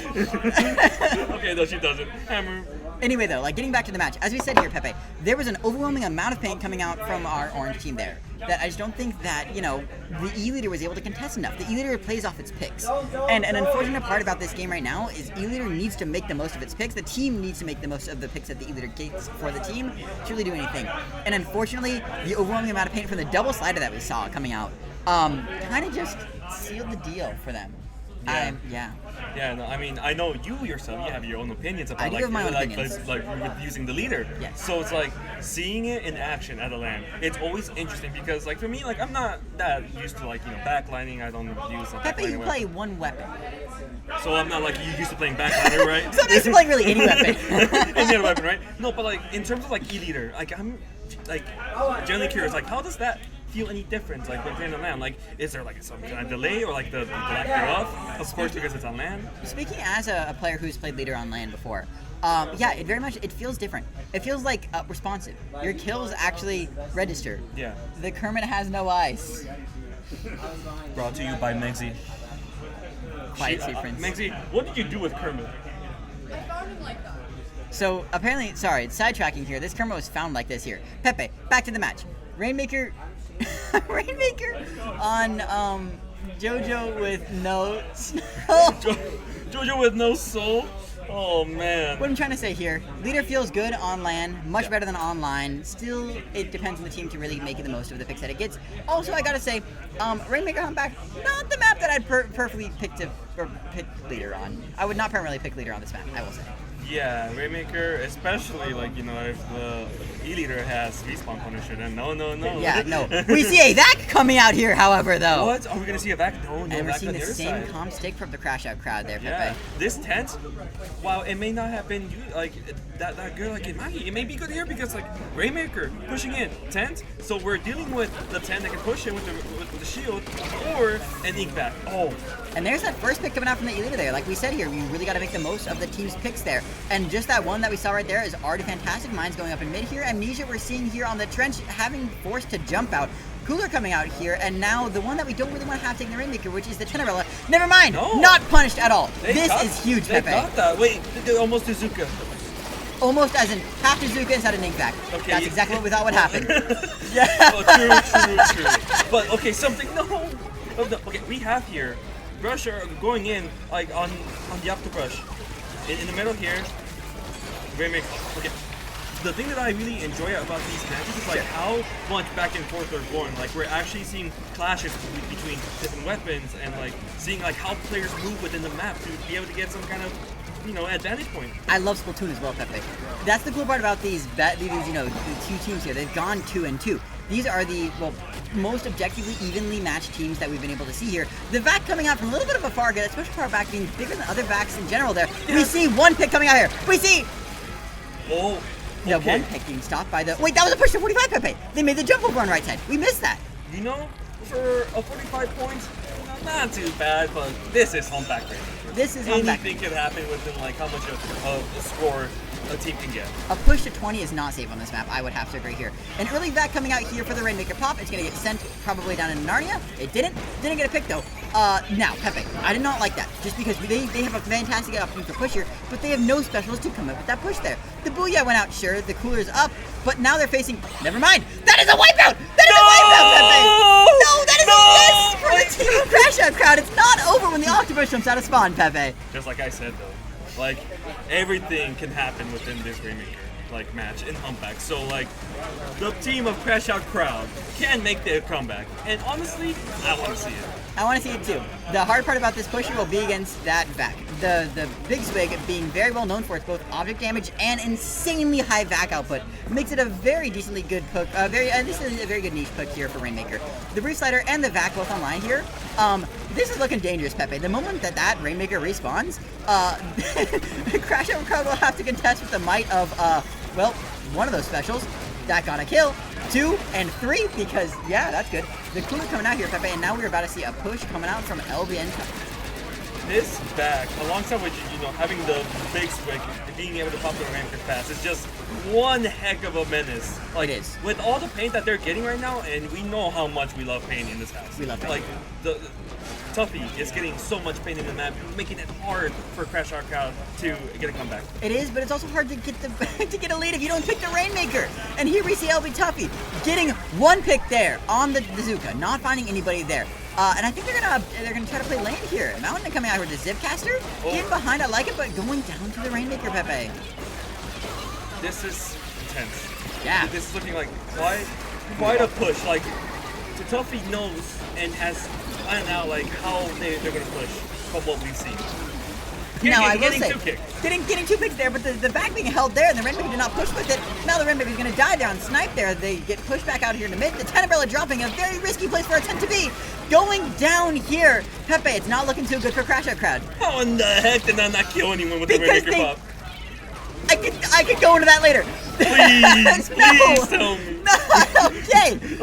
Okay, no, she doesn't. Hammer.
Anyway, though, like getting back to the match, as we said here, Pepe, there was an overwhelming amount of paint coming out from our orange team there. That I just don't think that, you know, the E-Leader was able to contest enough. The E-Leader plays off its picks. And an unfortunate part about this game right now is E-Leader needs to make the most of its picks. The team needs to make the most of the picks that the E-Leader gets for the team to really do anything. And unfortunately, the overwhelming amount of paint from the double slider that we saw coming out kind of just sealed the deal for them.
Yeah, no, I mean, I know you yourself, you have your own opinions about
I do have my own opinions.
Like with using the leader.
Yes.
So it's like seeing it in action at a LAN. It's always interesting because like for me, like I'm not that used to like, you know, backlining. I don't use a
Pepe, you
backlining
play one weapon.
So I'm not like you used to playing backliner, right?
So I'm used to playing really any weapon.
Any other weapon, right? No, but like in terms of like E-Leader, like I'm like generally curious, like how does that feel any difference like when playing on LAN? Like is there like some kind of delay or like the lack thereof? Of course, because it's on LAN.
Speaking as a player who's played leader on LAN before, yeah, it feels different. It feels like responsive. Your kills actually register.
Yeah.
The Kermit has no eyes.
Brought to you by Megzy.
Quiet Prince.
Megzy, what did you do with Kermit?
I found him like that.
So apparently, sorry, sidetracking here. This Kermit was found like this here. Pepe, back to the match. Rainmaker on JoJo with no soul.
JoJo with no soul? Oh man.
What I'm trying to say here, leader feels good on LAN, much better than online. Still, it depends on the team to really make the most of the picks that it gets. Also, I gotta say, Rainmaker Humpback, not the map that I'd perfectly pick leader on. I would not permanently pick leader on this map, I will say.
Yeah, Rainmaker, especially like, you know, if the E-Leader has respawn punisher, then no.
Yeah, no. We see a VAC coming out here, however, though.
What? Are we gonna see a VAC? No,
and we're
VAC
seeing
on
the
other
same
side.
comp stick from the Crash Out crowd there,
Yeah,
Pepe.
this tent, while it may not have been like that good, like it may be good here because like Rainmaker pushing in tent, so we're dealing with the tent that can push in with the shield or an ink back. Oh.
And there's that first pick coming out from the E-Leader there. Like we said here, we really got to make the most of the team's picks there. And just that one that we saw right there is already fantastic. Mine's going up in mid here. Amnesia we're seeing here on the trench having forced to jump out. Cooler coming out here, and now the one that we don't really want to have taking the Rainmaker, which is the Tenorella. Never mind, not punished at all. This is huge, Pepe.
They got that. Wait, they almost did Zuka.
Almost as in half to Zuka inside a Ink back.
Okay,
that's exactly what we thought would happen.
Yeah. Oh, true. But okay, something okay, we have here Brush are going in like on the up to Brush. In the middle here, Rainmaker. Okay. The thing that I really enjoy about these matches is like how much back and forth they're going. Like we're actually seeing clashes between different weapons and like seeing like how players move within the map to be able to get some kind of, you know, advantage point.
I love Splatoon as well, Pepe. That's the cool part about these you know, the two teams here. They've gone 2-2. These are the, well, most objectively evenly matched teams that we've been able to see here. The VAC coming out from a little bit of a far get, especially for our VAC being bigger than other VACs in general there. Yeah. We see one pick coming out here. We see...
Oh,
okay. The one pick being stopped by the... Wait, that was a push to 45, Pepe. They made the jump over on right side. We missed that.
You know, for a 45 points, not too bad, but this is home back range.
This is on back.
Anything can happen within like how much of a score a team can get.
A push to 20 is not safe on this map. I would have to agree here. An early vac coming out here for the Rainmaker pop. It's going to get sent probably down in Narnia. It didn't. Didn't get a pick though. Now, Pepe, I did not like that. Just because they have a fantastic opportunity for push here, but they have no specials to come up with that push there. The Booyah went out, sure. The cooler's up, but now they're facing... Never mind. That is a wipeout! That is a wipeout, Pepe! No, that is a miss for the Team Crash Out crowd. It's not over when the Octopus jumps out of spawn, Pepe.
Just like I said though, like everything can happen within this Rainmaker like match in humpback. So like the team of Crash Out crowd can make their comeback, and honestly, I want to see it.
I want to see it too. The hard part about this pusher will be against that vac. The Big Swig being very well known for its both object damage and insanely high vac output makes it a very decently good hook. This is a very good niche hook here for Rainmaker. The Brief Slider and the vac both online here. This is looking dangerous, Pepe. The moment that Rainmaker respawns, Crash Out crowd will have to contest with the might of well, one of those specials. That got a kill. 2 and 3 because, yeah, that's good. The cooler coming out here, Pepe, and now we're about to see a push coming out from LBN.
This back, alongside with having the Big Swig, being able to pop the Rainmaker fast, is just one heck of a menace. Like,
it is.
With all the paint that they're getting right now, and we know how much we love paint in this house.
We love paint.
Like, the Tuffy is getting so much paint in the map, making it hard for Crash Out crowd to get a comeback.
It is, but it's also hard to get to get a lead if you don't pick the Rainmaker. And here we see LB Tuffy getting one pick there on the Bazooka, not finding anybody there. And I think they're gonna try to play lane here. Mountain coming out with the Zipcaster, getting behind. I like it, but going down to the Rainmaker, Pepe.
This is intense.
Yeah.
This is looking like quite a push. Like, Tuffy knows and has planned out like how they're gonna push from what we've seen.
Now, I will
getting
say,
2 kicks.
getting 2 picks there, but the back being held there, and the Rainmaker did not push with it. Now the Rainmaker is going to die there on snipe there. They get pushed back out here in the mid. The 10 umbrella dropping, a very risky place for a 10 to be. Going down here, Pepe, it's not looking too good for Crash Out crowd.
How in the heck did I not kill anyone with the Rainmaker pop?
I could go into that later.
Please, please tell me.
No,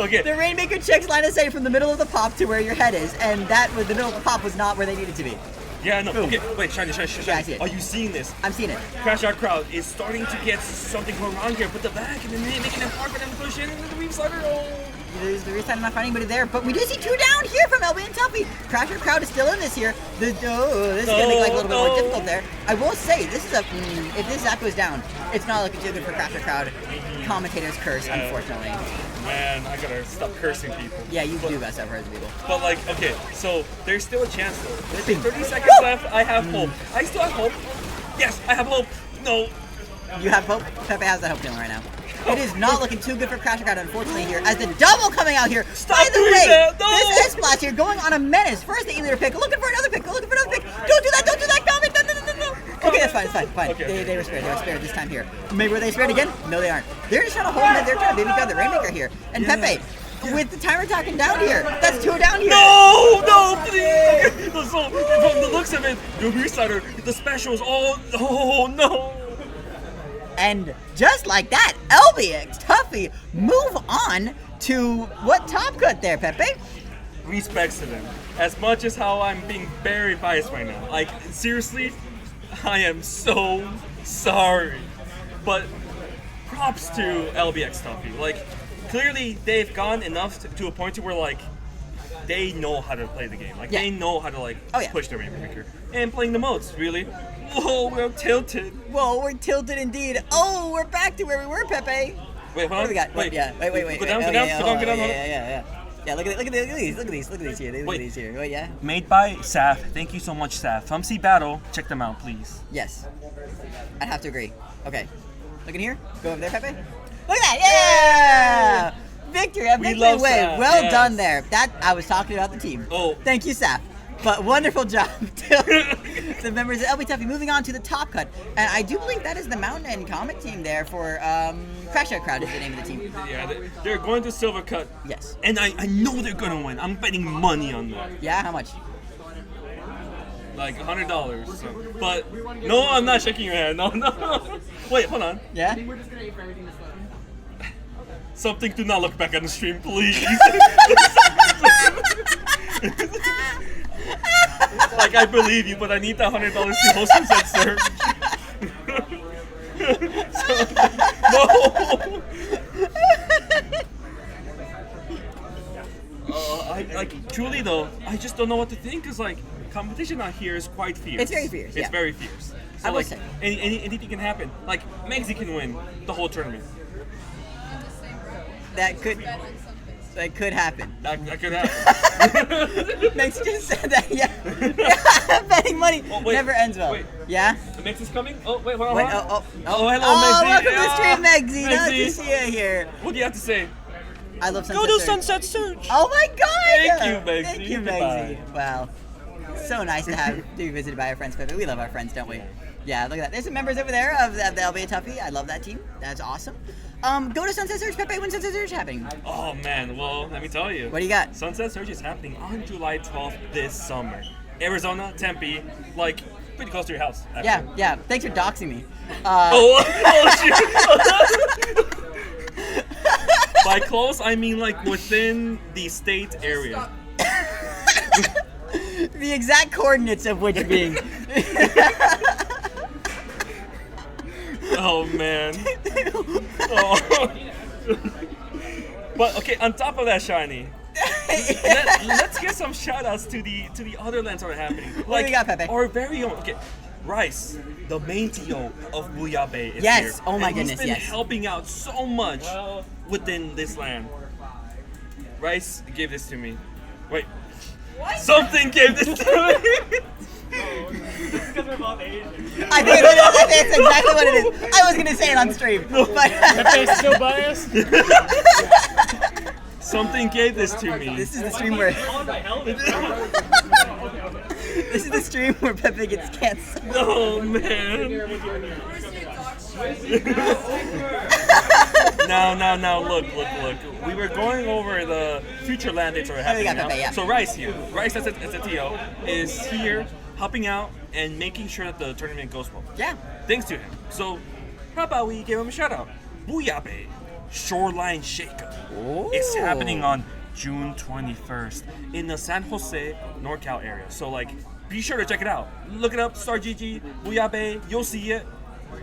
Okay.
The Rainmaker checks line of sight from the middle of the pop to where your head is, and that was the middle of the pop was not where they needed to be.
Yeah, no.
Boom.
Okay, wait, Shiny.
Yeah, I see it.
Are you seeing this?
I'm seeing it.
Crash Out crowd is starting to get something going on here, but the back and then making it hard for them to push in, and the Reef Slider. Oh.
There's the reason I'm not finding anybody there, but we do see 2 down here from LB and Tuffy. Crash Out crowd is still in this here. This is gonna make life a little bit more difficult there. I will say this is if this zap goes down, it's not looking too good for Crash Out crowd. Commentator's curse, unfortunately.
Man, I gotta stop cursing people.
Yeah, you do gotta stop cursing people.
But like, okay, so there's still a chance though. There's
Bing.
30 seconds left. I have hope. I still have hope. Yes, I have hope. No.
You have hope? Pepe has that hope feeling right now. It is not looking too good for Crash Out, unfortunately, here, as the double coming out here.
Stop
By the
doing
way,
that. No.
this S-Splash here going on a menace. First the E-leader pick, looking for another pick, Don't do that, comment, no. Okay, that's fine.
Okay,
They were spared this time here. Maybe were they spared again? No, they aren't. They're just trying to hold it, they're trying to baby grab the Rainmaker here. And Pepe, with the timer talking down here, that's 2 down here.
No, please. Okay, so from the looks of it, the Restarter, the specials, oh no.
And just like that, LBX Tuffy move on to what top cut there, Pepe?
Respects to them. As much as how I'm being very biased right now. Like, seriously, I am so sorry. But props to LBX Tuffy. Like, clearly they've gone enough to a point to where, like, they know how to play the game. Like, they know how to, like, push the Rainmaker. And playing the modes, really. Whoa, we're tilted.
Whoa, we're tilted indeed. Oh, we're back to where we were, Pepe.
Wait, hold on.
What do we got?
Wait.
Wait.
Go down.
Yeah, look at these here. Wait, yeah.
Made by Saf. Thank you so much, Saf. From C Battle, check them out, please.
Yes. I'd have to agree. Okay. Look in here. Go over there, Pepe. Look at that. Yeah! Victory. A victory
love
way.
Saf,
Well
yes.
done there. That I was talking about the team.
Oh.
Thank you, Saf. But wonderful job to the members of LB Tuffy. Moving on to the top cut. And I do believe that is the Mountain and Comet team there for Crash Out Crowd is the name of the team.
Yeah, they're going to Silver Cut.
Yes.
And I know they're going to win. I'm betting money on that.
Yeah, how much?
Like $100. So. But no, I'm not shaking your hand. No. Wait, hold on.
Yeah?
We're just gonna eat for everything that's left.
Something, do not look back on the stream, please. Like, I believe you, but I need that $100 to host Sunset Surge. No! Truly though, I just don't know what to think, because like, competition out here is quite fierce.
It's very fierce,
It's
yeah.
very fierce. So
I would
like,
say.
anything can happen. Like, Megzy can win the whole tournament.
That could happen.
That could happen.
Max just said that, yeah. Betting money
wait,
never ends well.
wait.
Yeah?
The mix is coming? Oh, wait, hold on.
Wait,
hold on.
oh,
hello,
oh,
Megzy.
welcome to the
Yeah.
stream, Megzy. Nice to
Megzy.
see you here.
What do you have to say?
I love Sunset
Go to
Surge.
Sunset Surge.
Oh my god!
Thank you, Megzy.
Thank you,
Goodbye.
Megzy. Wow. So nice to be visited by our friends, Pepe. We love our friends, don't we? Yeah, look at that. There's some members over there of the LBA Tuffy. I love that team. That's awesome. Go to Sunset Surge, Pepe. When's Sunset Surge happening?
Oh man, well, let me tell you.
What do you got?
Sunset Surge is happening on July 12th this summer. Arizona, Tempe, like pretty close to your house. Actually.
Yeah. Thanks for doxing me.
Oh, shoot. By close, I mean like within the state area.
The exact coordinates of which being.
Oh man. Oh. But okay, on top of that, Shiny, let's get some shoutouts to the other lands that are happening. Like,
What do we got, Pepe?
our very own. Okay, Rice, the main TO of Booyah Bay, is
Yes,
here.
oh my
and
goodness,
he's been
yes.
helping out so much within this land. Rice gave this to me. Wait. What? Something gave this to me.
Because we're both Asian.
I think that's exactly what it is. I was gonna say it on stream, but
Pepe's still biased.
Something gave this to me.
This is the stream where this is the stream where Pepe gets canceled.
Oh man. Now, look. We were going over the future land dates that are happening now.
Pepe, yeah.
So Rice here, Rice as a TO, is here helping out and making sure that the tournament goes well.
Yeah.
Thanks to him. So how about we give him a shout out? Booyah Bay Shoreline Shakeup. It's happening on June 21st in the San Jose, NorCal area. So like, be sure to check it out. Look it up, StarGG, Booyah Bay, you'll see it.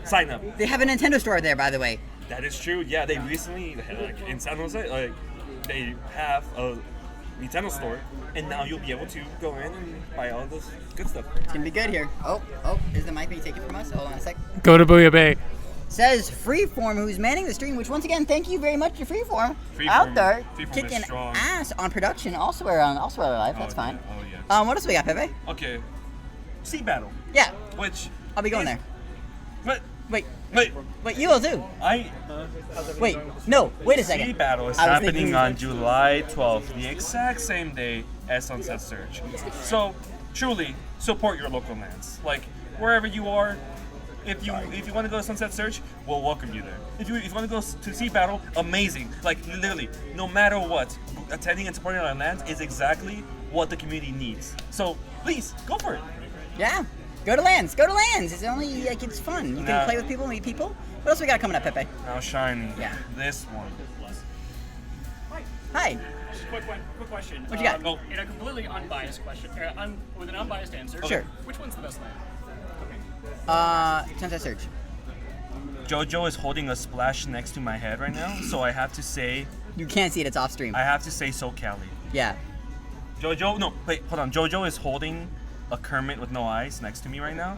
Sign up.
They have a Nintendo store there, by the way.
That is true. Yeah, they recently, like, in San Jose, like, they have a Nintendo store, and now you'll be able to go in and buy all this good stuff.
It's gonna be good here. Oh, is the mic being taken from us? Hold on a sec.
Go to Booyah Bay.
Says Freeform, who's manning the stream, which once again, thank you very much to Freeform. Out there,
Freeform
kicking
is strong.
ass on production, elsewhere live. That's fine.
Oh, yeah.
What else we got, Pepe?
Okay. Sea Battle.
Yeah,
Which.
I'll be going there.
But.
Wait, you will too. Wait, no, wait a second.
Sea Battle is
I was
happening
thinking-
on July 12th, the exact same day as Sunset Surge. So, truly, support your local lands. Like, wherever you are, if you want to go to Sunset Surge, we'll welcome you there. If you want to go to Sea Battle, amazing. Like, literally, no matter what, attending and supporting our lands is exactly what the community needs. So, please, go for it.
Yeah, go to lands. It's only like it's fun. You can play with people, meet people. What else we got coming up, Pepe?
Now, Shiny.
Yeah.
This one.
Hi.
Quick question.
What you got?
In a completely unbiased question, with an unbiased answer.
Sure.
Which one's the best land?
Sunset Surge.
Jojo is holding a splash next to my head right now, so I have to say.
You can't see it. It's off stream.
I have to say SoCallie.
Yeah.
Jojo, no, wait, hold on. Jojo is holding a Kermit with no eyes next to me right now,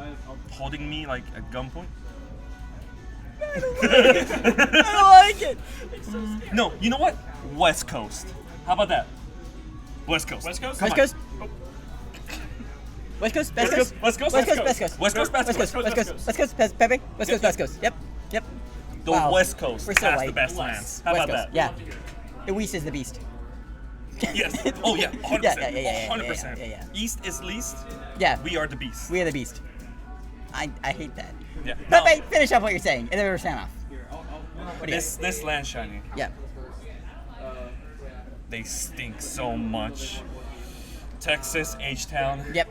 holding me like at gunpoint.
I don't like it.
No, you know what? West Coast. How about that? West Coast.
West Coast?
West Coast. West Coast. Best Coast.
West Coast.
West Coast. Best Coast.
West Coast. Best
West
Coast.
Coast. West Coast. West Coast. Pepe. West Coast. Best Coast. Yep.
The
Wow.
West Coast
We're so
has the
white.
best lands. How
West
about
Coast.
that?
Yeah. The West is the beast.
Yes. Oh yeah. 100%.
Yeah.
100%. East is least.
Yeah.
We are the beast.
We are the beast. I hate that.
Yeah.
Pepe, finish up what you're saying, and then we're sign off. What do you
This land, Shiny.
Yeah.
They stink so much. Texas, H-Town.
Yep.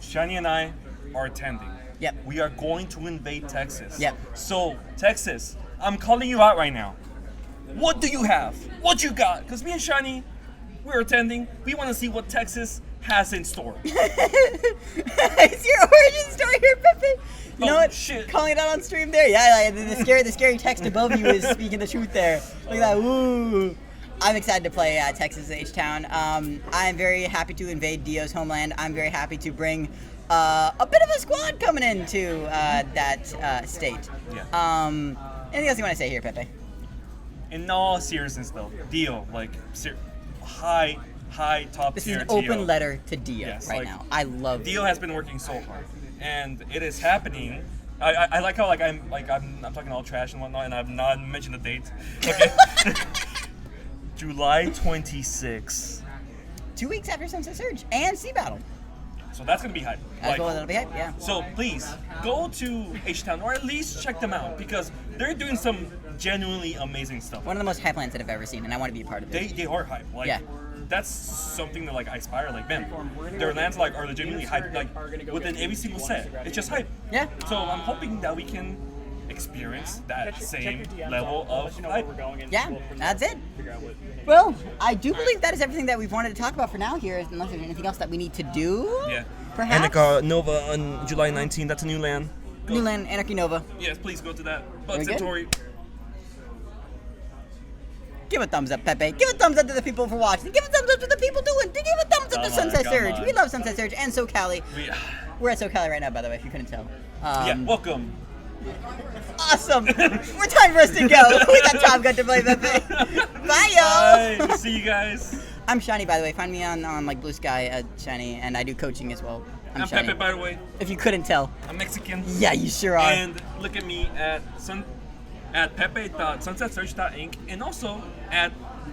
Shiny and I are attending.
Yep.
We are going to invade Texas.
Yep.
So, Texas, I'm calling you out right now. What do you have? What you got? Because me and Shiny, we're attending. We want to see what Texas has in store.
Is your origin story here, Pepe? You know what?
Shit.
Calling it out on stream there. Yeah, the scary text above you is speaking the truth there. Look at that. Woo. I'm excited to play Texas H-Town. I'm very happy to invade Dio's homeland. I'm very happy to bring a bit of a squad coming into that state.
Yeah.
Anything else you want to say here, Pepe?
In all seriousness, though, Dio, like, high top
This
tier
is an open
Dio.
letter to Dio right
like,
now. I love
Dio has been working so hard, and it is happening. I like how I'm talking all trash and whatnot, and I've not mentioned the date. Okay. July 26.
2 weeks after Sunset Surge and Sea Battle.
So that's gonna be hype.
As well, that'll be hype, yeah.
So please go to H-Town or at least check them out because they're doing some genuinely amazing stuff.
One of the most hype lands that I've ever seen, and I want to be a part of it.
They are hype. Like,
yeah.
That's something that like I aspire. Like, man, their lands like are legitimately hype. Like within every single set, it's just hype.
Yeah.
So I'm hoping that we can experience that same level of hype.
Yeah, that's it. Well, I do believe that is everything that we've wanted to talk about for now here, unless there's anything else that we need to do.
Yeah.
Perhaps?
Anarcha Nova on July 19th. That's a new land.
New land, Anarchy Nova.
Yes, please go to that.
Very
But
good.
Centauri.
Give a thumbs up, Pepe. Give a thumbs up to the people for watching. Give a thumbs up to the people doing. Give a thumbs up to Sunset Surge. We love Sunset Surge and SoCallie. We're at SoCallie right now, by the way, if you couldn't tell.
Yeah, welcome.
Awesome. We're time for us to go. We got Top Gun to play, Pepe. Bye, y'all.
Bye. See you guys.
I'm Shiny, by the way. Find me on like Blue Sky at Shiny, and I do coaching as well.
I'm
Shiny.
Pepe, by the way.
If you couldn't tell.
I'm Mexican.
Yeah, you sure are.
And look at me at pepe.sunsetsearch.inc and also at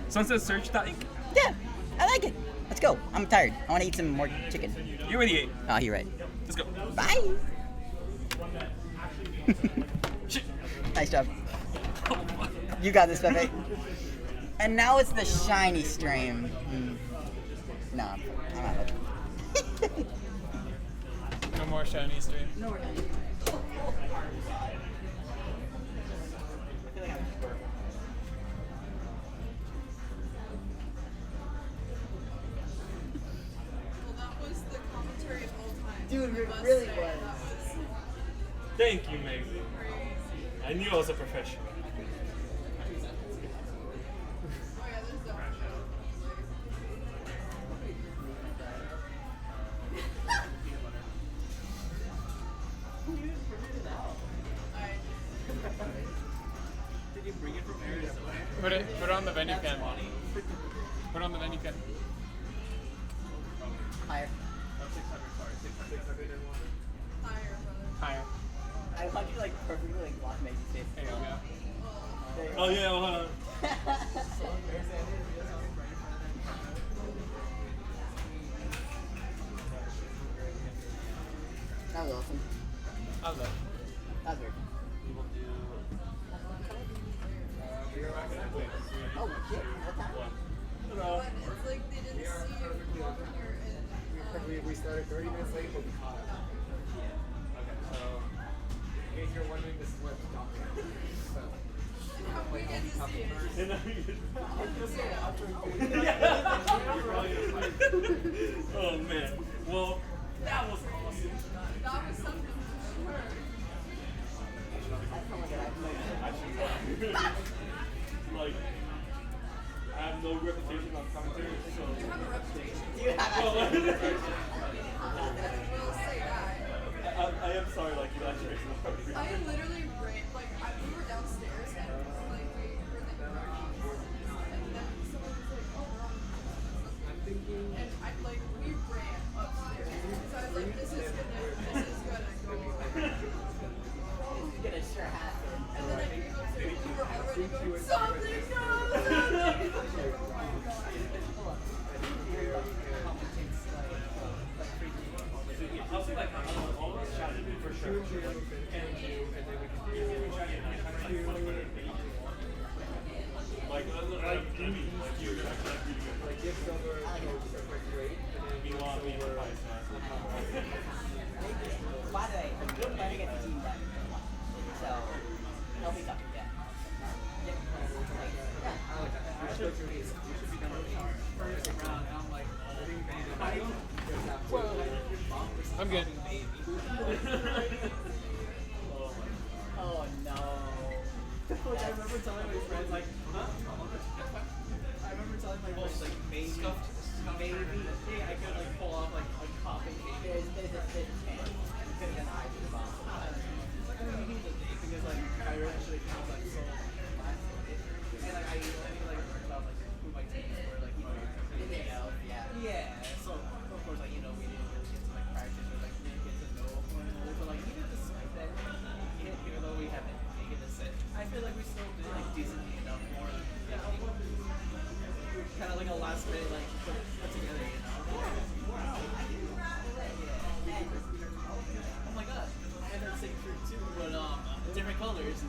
sunsetsearch.inc.
Yeah, I like it. Let's go. I'm tired. I want to eat some more chicken.
You already ate.
Oh, you're right.
Let's go.
Bye. Nice job. You got this, Pepe. And now it's the Shiny stream. No, I'm out of it.
No more shiny stream.
No, we're done. Dude, it really was.
Thank you, Meg. I knew I was a professional.
Did you bring it from there? Put it on the venue cam. Put it on the venue cam.
Higher.
Higher.
I want you to like perfectly like block Macy's face.
There you go.
There you
Oh yeah, hold on.
That was awesome.
How's that?
That was weird. Oh shit, what time?
Hello.
It's like they didn't see you.
We started 30 minutes late, but we caught up. Okay, so in case you're wondering, this is what the doctor
We get to see it.
Oh man. Well, that was awesome.
That was something
Like, I have no reputation on commentary, so.
You have a reputation.
Do you have
We'll say that.
I am sorry, like, you actually makes me
I literally ran, like, we were downstairs and like we heard the interviews and then someone was like, oh, we're on. And I like we ran upstairs because I was like, this is gonna go.
It's gonna sure happen.
And then I came upstairs and we were already going, something goes.
I'll say like all of us chatted for sure. Like
gifts over great, and then we want me over
By the way, I'm playing against a team that so help me talk. Yeah.
first round, and I'm like,
same shirt too, but different colors.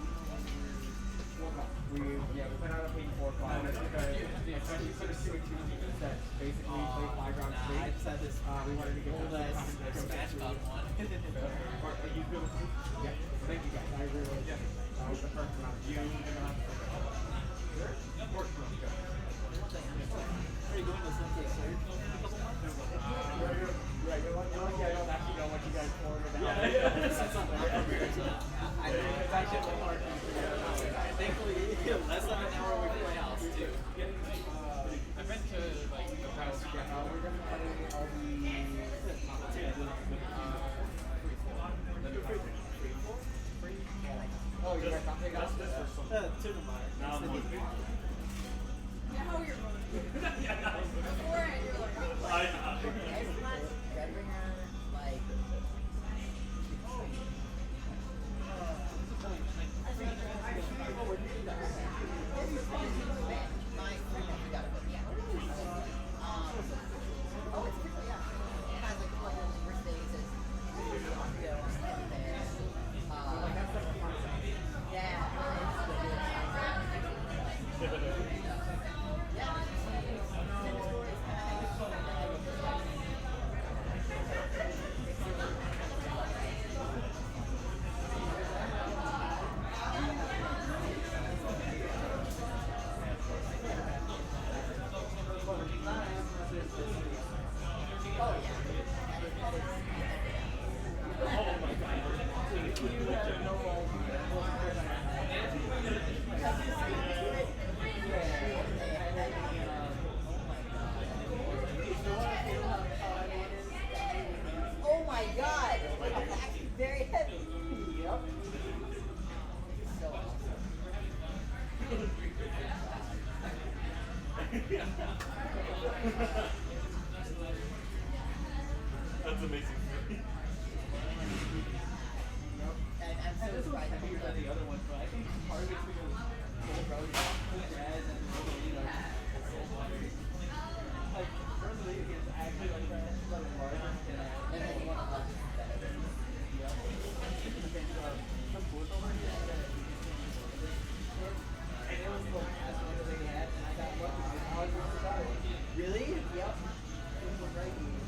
We put out a page 4 file especially for the 2 and 2 teams that basically play 5 rounds straight.
I just had this
we wanted to get
old ass Smash Mouth one.
Yeah, thank you guys. I really that was the first round.
Are you going to Sunday Surge in a couple months?
Right, you're lucky I don't actually know what you guys ordered.
Since I'm not prepared, so I know it's actually really hard to figure out. Thankfully, less than an hour away from my house, too.
I've been to like the past.
We're going to play all the oh, you're right. They got this for some.
To the mine.
Now I'm with you.
Now you're beforehand, you're like, oh,
Redringer, like. Oh, it's pretty, yeah. It has like all the first phases. Oh my god! It's actually very heavy. Yep. So awesome.
That's amazing.
I'm so surprised.
The other ones, but I think part of it's because Cole Brody, Jazz, and Rosalina are so watery. Like, Rosalina is actually like larger than some booth over here. And it was the last one that they had, and I got lucky. I was really sorry.
Really? Yep. It was right here.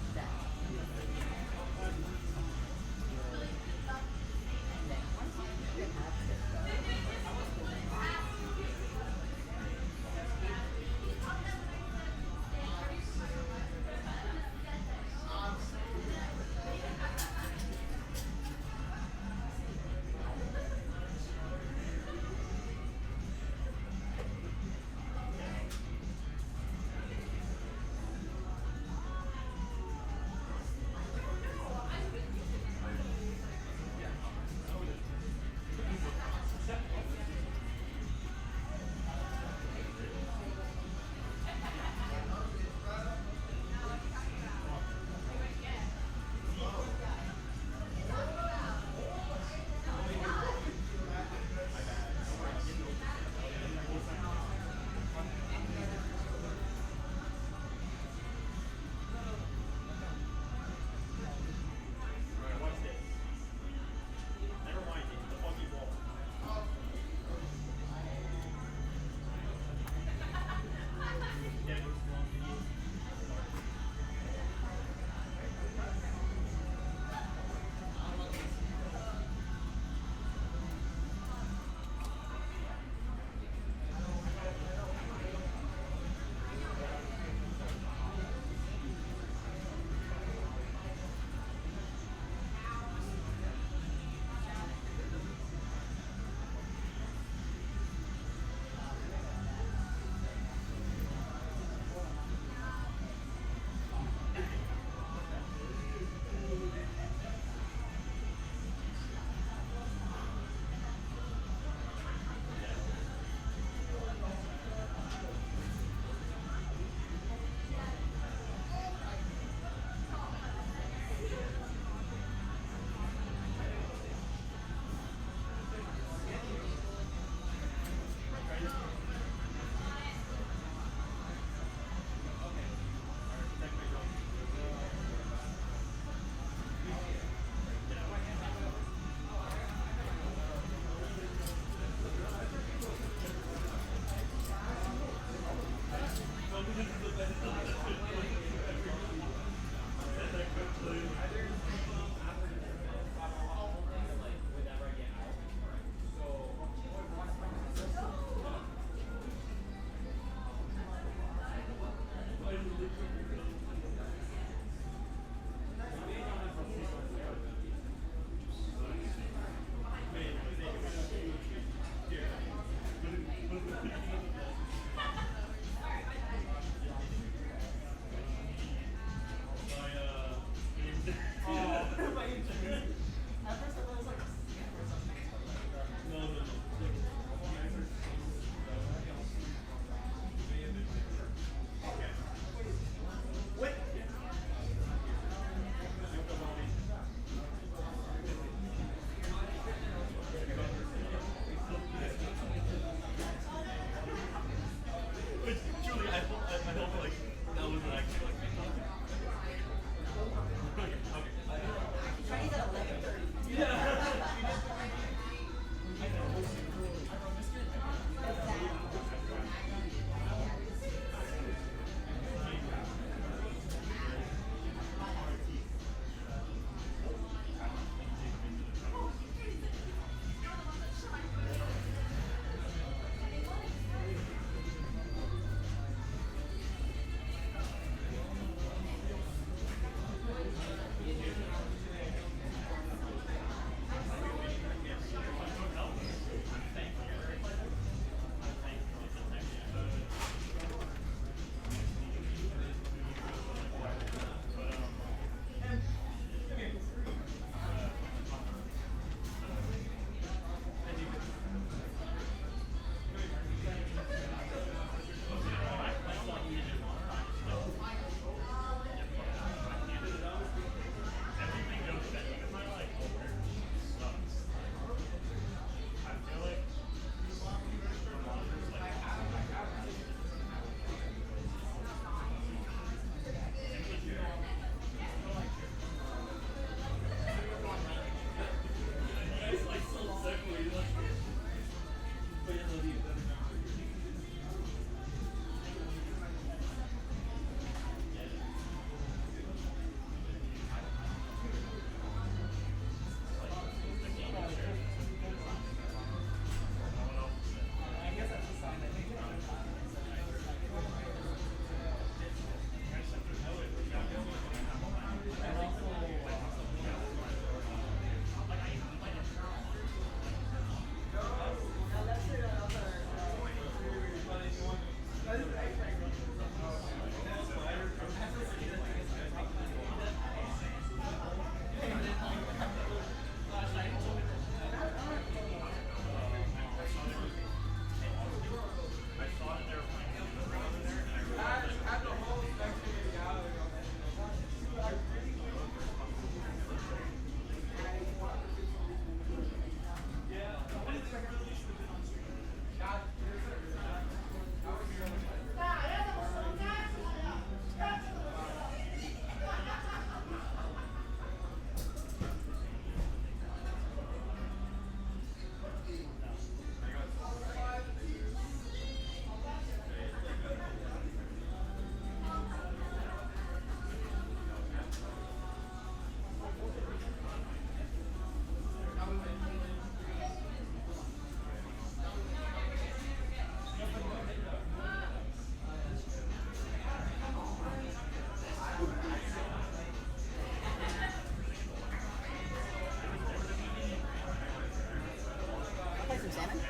salmon?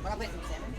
Wanna play some salmon?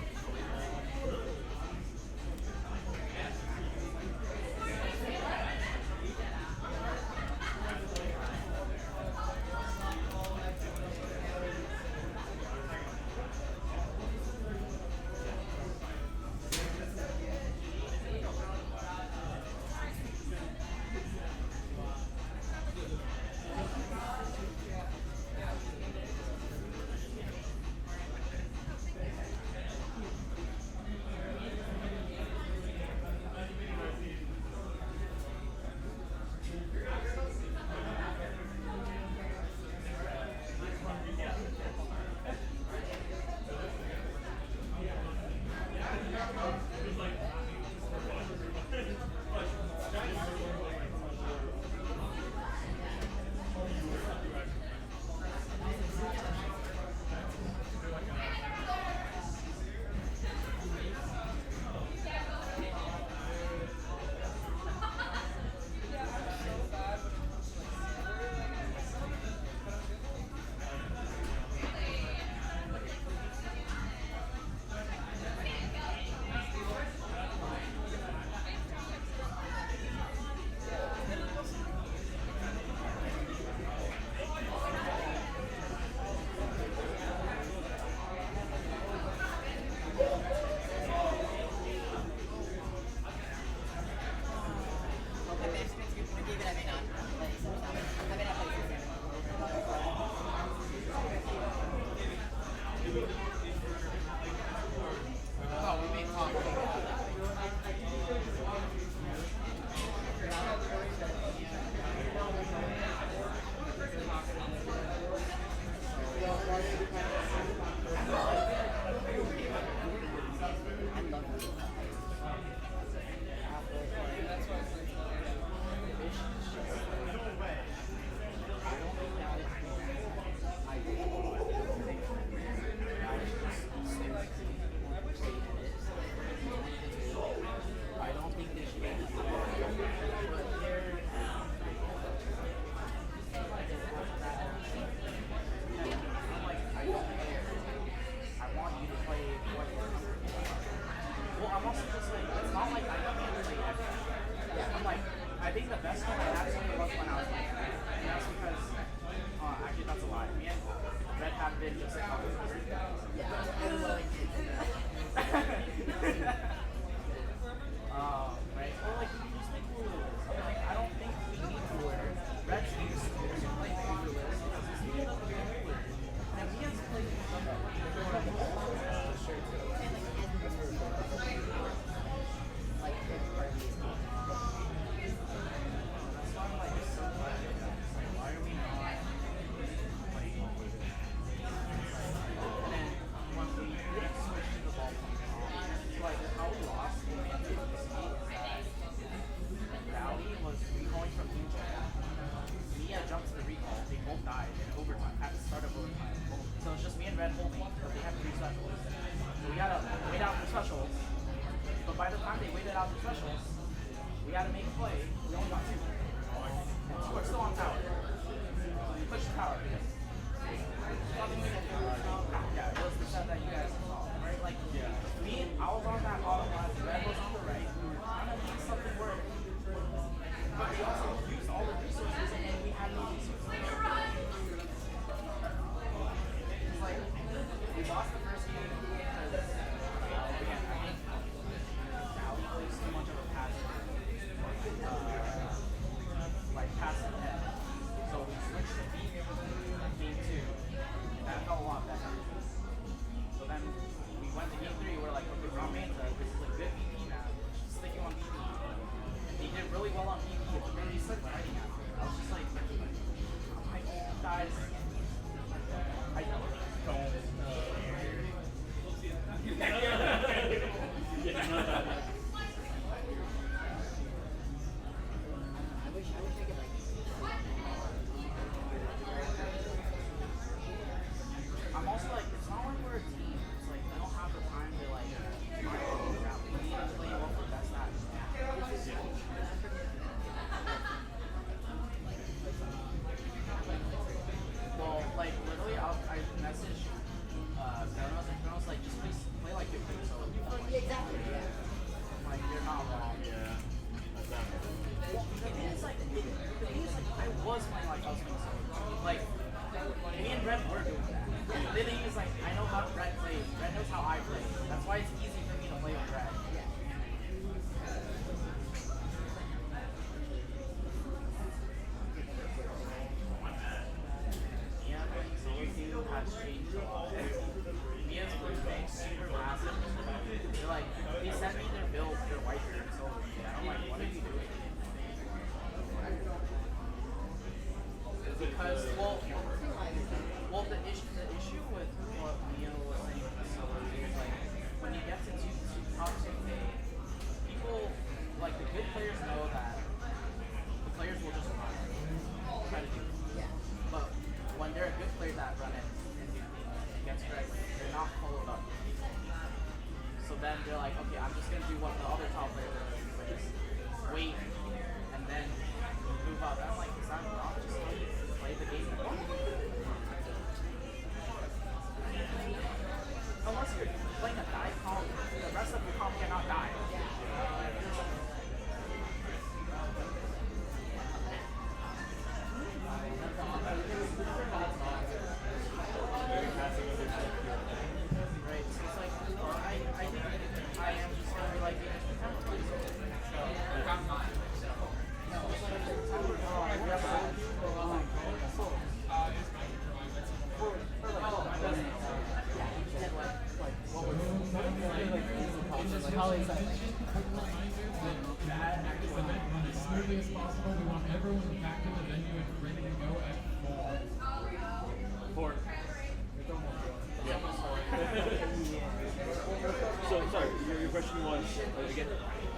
Red were doing that. Then he was like, I know how Red plays. Red knows how I play. That's why it's easy for me to play with Red. Has changed a lot. Mia's first bank super massive. They're like, they sent me their build for white and silver. I'm like, what are you doing? Because well, the issue with what Mia was saying with the silver is like when you get to top 2K, people like the good players know that the players will just run, try to do it. But when they're a good player that run it and do against Greg, they're not followed up. So then they're like, okay, I'm just gonna do what the other top players are doing, which is wait and then move up. I'm like, is that not just play the game? Unless you're playing a die comp, the rest of your comp cannot die. Right, so it's like, I think I am just gonna be like,
As smoothly as possible, we want everyone back in the venue and ready to go at 4.
So, sorry, your question was, again?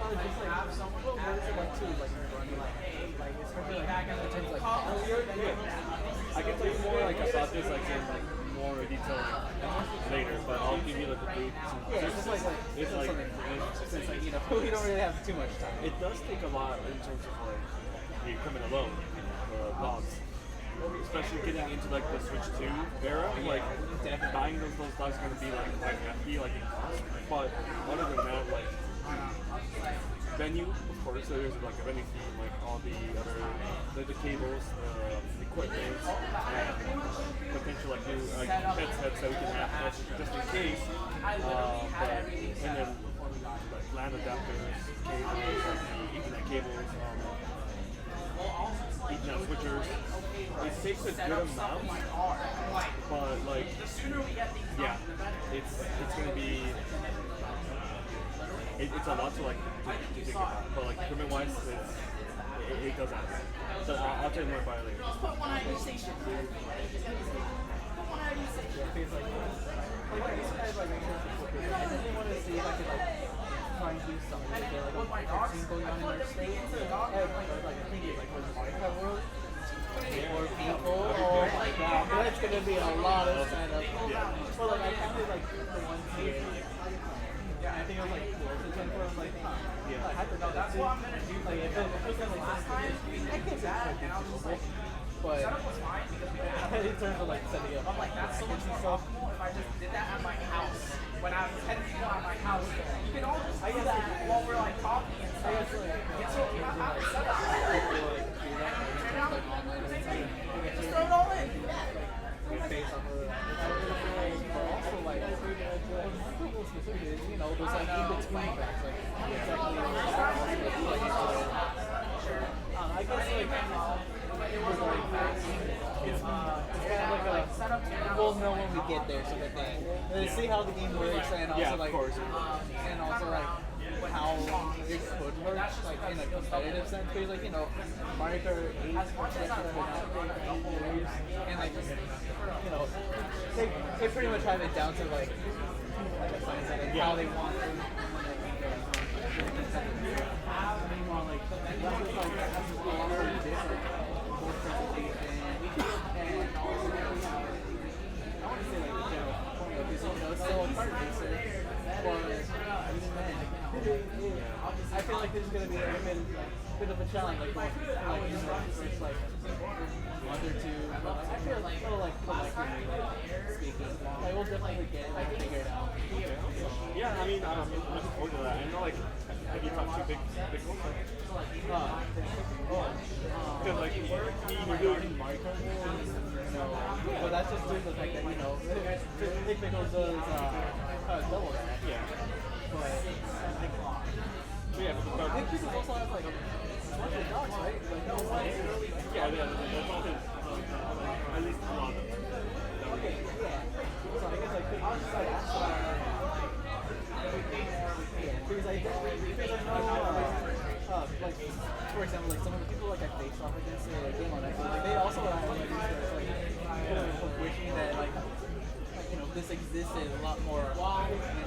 have someone
I can tell you more about this in more detail later, but I'll give you like a brief. It's like
you know, we don't really have too much time.
It does take a lot in terms of like you coming alone, dogs. Especially getting into like the Switch 2 era, like buying those dogs is gonna be like quite hefty, like in cost. But other than that, like venue, of course, so there's like a venue fee, and like all the other the cables, equipment, and potential like new headsets that we can have just in case. And then like LAN adapters, cables, like the Ethernet cables, Ethernet switchers. It takes a good amount, but like, yeah, it's gonna be. It's a lot to like to think about, but like equipment wise, it does happen. So I'll tell you more about it later.
Just put one ID station. Put one ID station.
I really want to see if I could like try and do something like that, like a team going on in their state. Like I think it's like with Minecraft World. Or people, oh my god, that's gonna be a lot of setup. But like I counted like the ones here. Yeah, I think it was like 12 to 24. I was like, yeah. I don't know. That's what I'm gonna do. Like, if it was like last time, I guess that, and I was just like, but setup was fine because we didn't in terms of like setting up. I'm like, that's so much more optimal if I just did that at my house. When I have 10 people at my house, you can all just do that while we're like talking and stuff. I guess like, it's so you don't have to set up. Just throw it all in. Based off of but also like you know, there's like in between tracks, like exactly I guess like it's kind of like a we'll know when we get there sort of thing. To see how the game works and also like and also like how it could work like in a competitive sense, because like, you know, Mario Kart 8 has been out for years, and like just, you know, they pretty much have it down to like a science and how they want to meanwhile like that's just like a lot of different board presentation and also I want to say like the general point of this, you know, it's still a part of this, but even then I feel like this is going to be like a bit of a challenge, like you know, first like month or two, but like, I feel like, collectively speaking, like we'll definitely get it, like figure it out.
Yeah, I mean, I'm looking forward to that. I know, like, have you talked to big ones? Because like,
regarding Mario Kart, no. Yeah, But that's just due to the fact that, you know, Big Pickles does double that.
Yeah.
But
Yeah, but the
Big Pickles also has like a bunch of dogs, right? Like, no one is really.
yeah, that's all his. At least a lot of them.
Okay, yeah. So I guess I could just like ask because I know, like, for example, like some of the people like I face off against like Game on X, like they also have like these guys, like, you know, wishing that like you know this existed a lot more in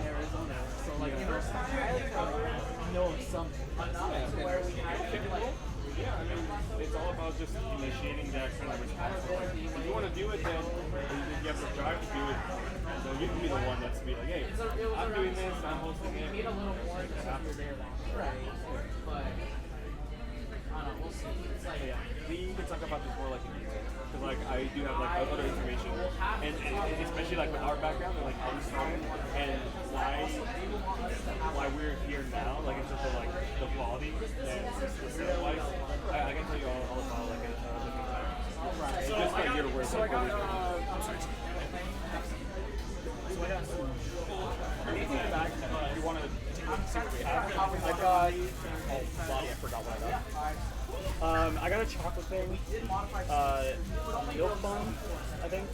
Arizona. So like you know, I like to know some where we have
Yeah, I mean, it's all about just initiating that kind of response. If you want to do it, then you have to drive to do it. So you can be the one that's be like, hey, I'm doing this, I'm hosting it.
Need a little more just after there, right? But I don't know. We'll see. It's like
Yeah, we can talk about this more like in detail. Because like I do have like other information, and especially like with our background, and like how we started, and why we're here now, like in terms of like the quality and the skill wise, I can tell you all about like a different time. Right. So just like your work.
So I got. I'm sorry. So I got some. Anything in the back you want to see what we have? I got. Oh, body. I forgot what I got. I got a chocolate thing. Milk bun, I think.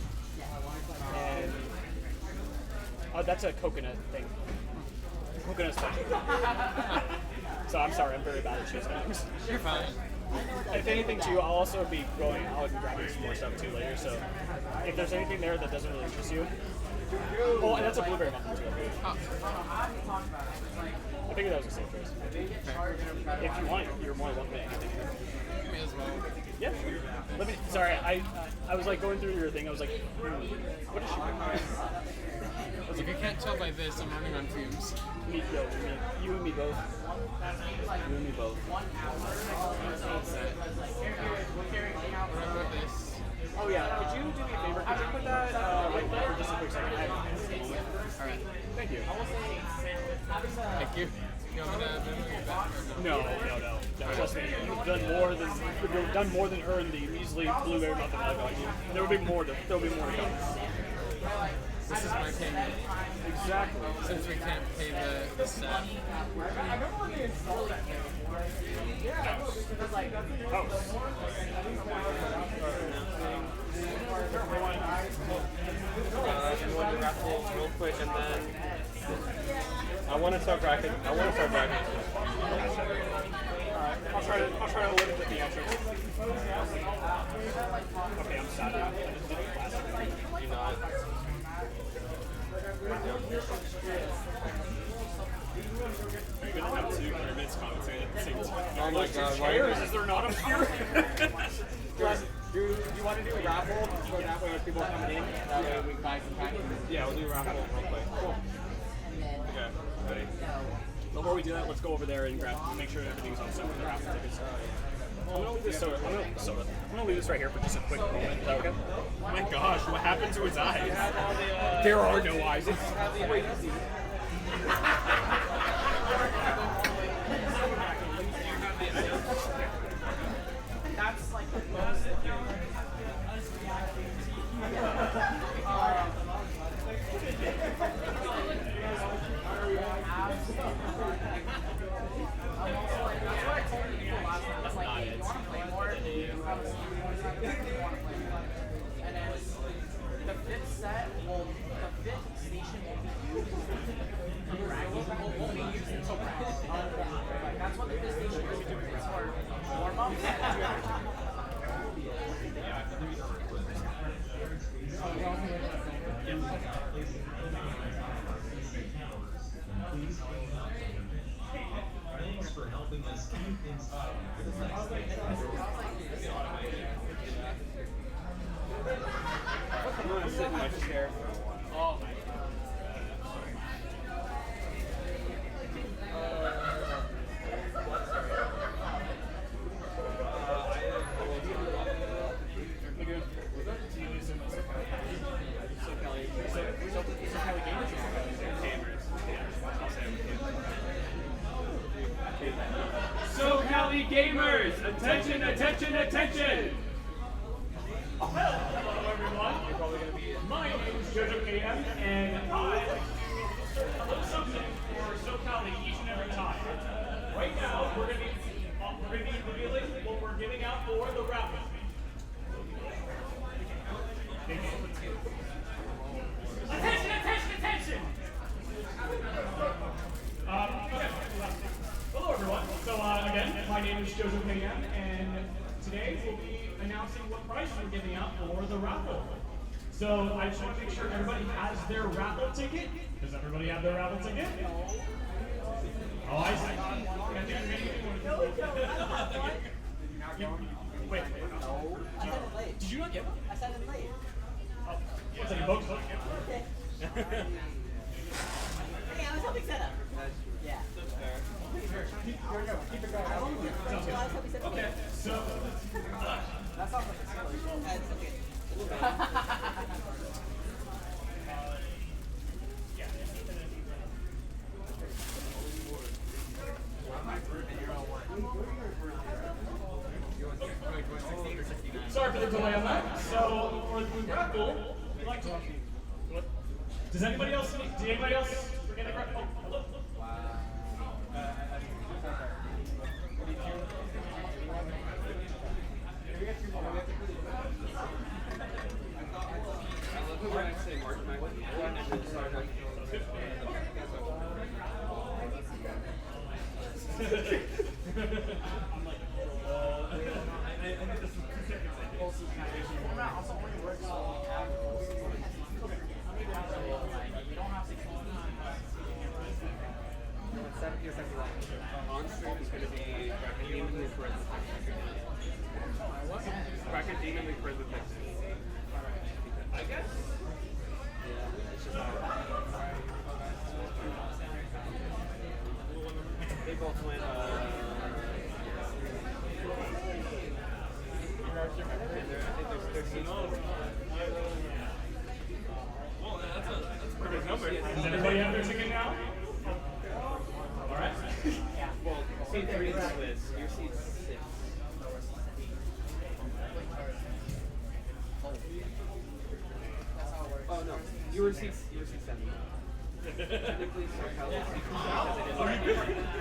And that's a coconut thing. Coconut special. So I'm sorry, I'm very bad at choose names.
You're fine.
If anything, too, I'll also be going out and grabbing some more stuff too later. So if there's anything there that doesn't really interest you, oh, and that's a blueberry muffin too.
Oh.
I figured that was a safe choice. If you want, you're more than welcome to anything.
Me as well.
Yeah. Let me. Sorry, I was like going through your thing. I was like, what is she?
If you can't tell by this, I'm running on fumes.
You and me both. You and me both.
What about this?
Oh yeah. Could you do me a favor? Could you put that like for just a quick second?
Alright.
Thank you.
Thank you. You want me to move your back or
No. Trust me. You've done more than earned the measly blueberry muffin I got you. There will be more to come.
This is my payment.
Exactly.
Since we can't pay the staff.
I'm going to raffle real quick, and then I want to start bracket.
Alright, I'll try to limit the theatrics. Okay, I'm sad. I just did it last week.
Do not.
You're gonna have two pyramids commentating at the same time.
Oh my god, why
Chairs, is there not up here?
Do you want to do a raffle so that way people are coming in? That way we can buy some packages?
Yeah, we'll do a raffle real quick.
Cool.
Okay, ready?
Before we do that, let's go over there and make sure everything's on set with the raffle tickets. I'm gonna leave this I'm gonna leave this right here for just a quick moment. Is that okay?
Oh my gosh, what happened to his eyes?
There are no eyes. It's crazy.
that's like the most. And then the fifth set will, the fifth station will be used. Won't be used until practice. That's what the fifth station is doing. It's for warm-up.
Thanks for helping us keep inside.
I'm gonna sit in my chair for a while.
Oh my
SoCallie gamers, attention, attention, attention!
Hello everyone.
Jojo KM, and I serve a little something for SoCallie each and every time. Right now, we're going to be revealing what we're giving out for the raffle. Attention, attention, attention! Okay. Hello, everyone. So, again, my name is Jojo KM, and today we'll be announcing what prize we're giving out for the raffle. So, I just want to make sure everybody has their raffle ticket. Does everybody have their raffle ticket? Oh, I see. Wait. Did you not get one?
I sent it late.
Oh, what's that, you booked?
Okay. Hey, I was helping set up. Yeah.
Keep it going. Okay, so.
That sounds like a silly.
Sorry for the delay on that. So for the raffle, we'd like to. What? Does anybody else? Did anybody else forget a raffle? Oh, hello.
On stream is going to be Demon Bracket Demon League Friends with Texas. I guess. Yeah, it's just they both went. I think there's 13.
Well, that's a perfect number. Does everybody have their ticket now? All right.
Well, seat 3 is Swiss. Your seat's 6. Oh no, you were seat 7. Technically,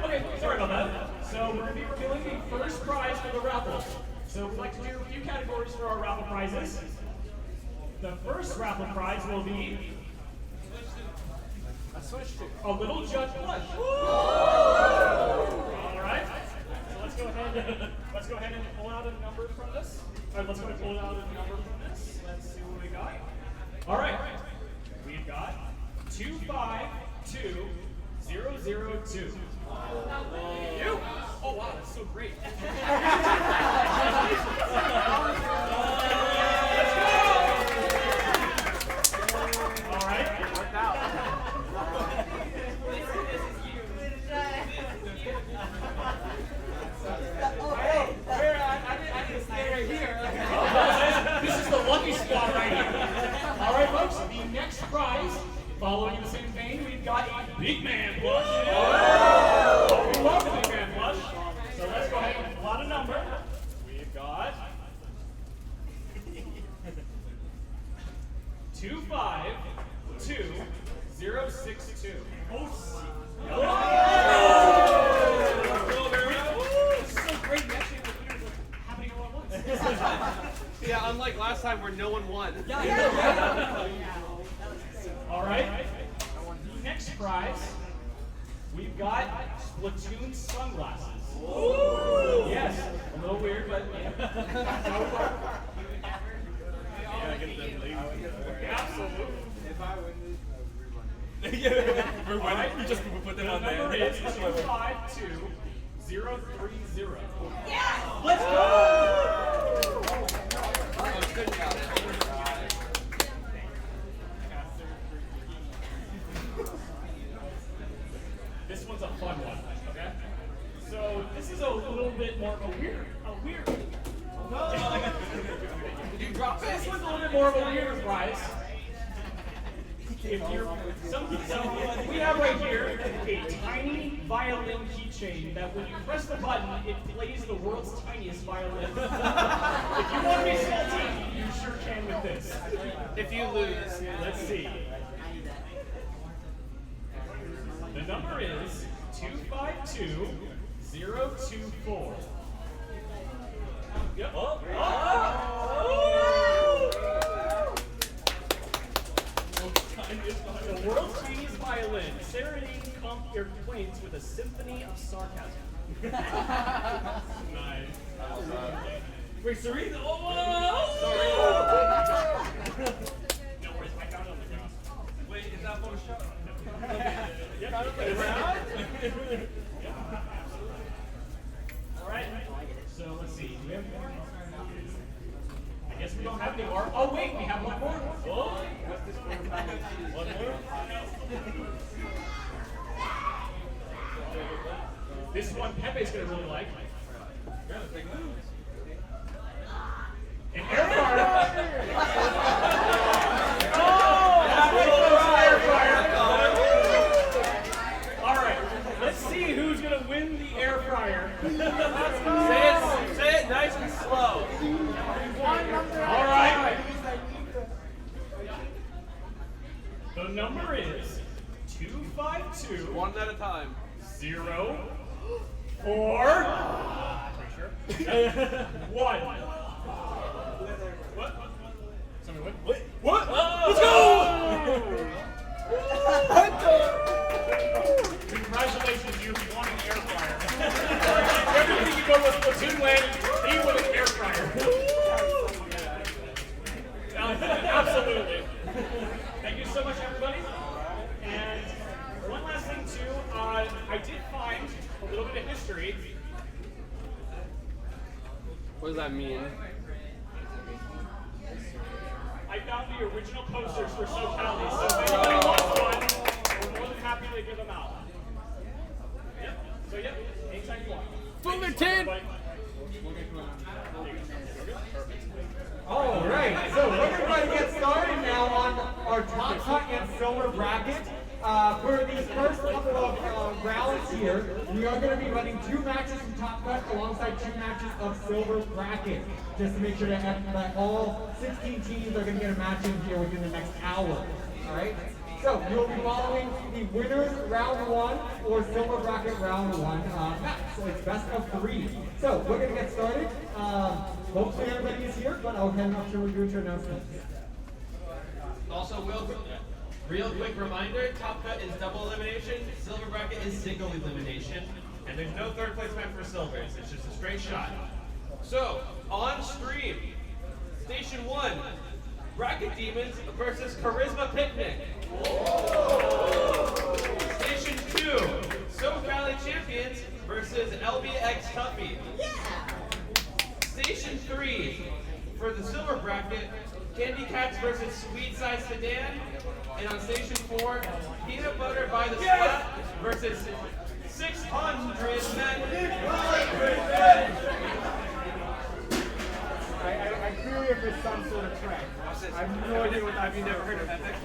Okay, sorry about that. So we're going to be revealing the first prize for the raffle. So we'd like to do a few categories for our raffle prizes. The first raffle prize will be a little Judge Blush. All right. So let's go ahead and pull out a number from this. All right, let's go ahead and pull out a number from this. Let's see what we got. All right. We've got 252002. You? Oh wow, that's so great. All right. This is the lucky spot right here. All right, folks. The next prize, following in the same vein, we've got a Big Man Blush. Oh, we love the Big Man Blush. So let's go ahead and pull out a number. We've got 252062. So great, we actually have the winners happening all at once.
Yeah, unlike last time where no one won.
All right. The next prize, we've got Splatoon sunglasses. Ooh. Yes, a little weird, but absolutely.
If I win this,
We're winning. We just put them on there.
Number is 252030. Yeah! Let's go! This one's a fun one, okay? So this is a little bit more of a weird. No! Did you drop it? This one's a little bit more of a weird prize.
if you're so we have right here a tiny violin keychain that when you press the button, it plays the world's tiniest violin. If you want to be salty, you sure can with this. If you lose, let's see. The number is 252024. Yep. Oh. The world's tiniest violin, serenading your complaints with a symphony of sarcasm. Nice. Wait, Serena? Oh! No worries, I got it on the ground. Wait, is that Photoshop? Yeah, got it on the ground? Alright, so let's see. Do we have more? I guess we don't have any more. Oh, wait, we have one more. Oh, one more. This one Pepe's gonna really like. An air fryer. All right, let's see who's gonna win the air fryer. Say it nice and slow. All right. The number is 252.
One at a time.
0, 4, 1. What? Somebody what? Wait, what? Let's go! Congratulations, you won an air fryer. Everything you go with Splatoon land, he won an air fryer. Absolutely. Thank you so much, everybody. And one last thing too, I did find a little bit of history.
What does that mean?
I found the original posters for SoCallie, so if anybody wants one, we're more than happy to give them out. Yep. So yep, anytime you want.
Fullerton!
All right, so we're going to get started now on our top cut and silver bracket. For these first couple of rounds here, we are going to be running 2 matches from top cut alongside 2 matches of silver bracket, just to make sure that all 16 teams are going to get a match in here within the next hour. All right. So you'll be following the winners round 1 or silver bracket round 1 match. So it's best of 3. So we're going to get started. Hopefully everybody is here, but I'll head up to review to announcements.
Also, real quick reminder, top cut is double elimination, silver bracket is single elimination, and there's no third place match for silvers, it's just a straight shot. So, on stream, Station 1, Bracket Demons versus Charisma Picnic. Station 2, SoCallie Champions versus LBX Tuffy. Station 3, for the silver bracket, Candy Cats versus Sweet Side Sedan. And on Station 4, Peanut Butter by the Splat versus 600 men.
I clearly have missed some sort of track. I have no idea what that
Have you never heard of Epic?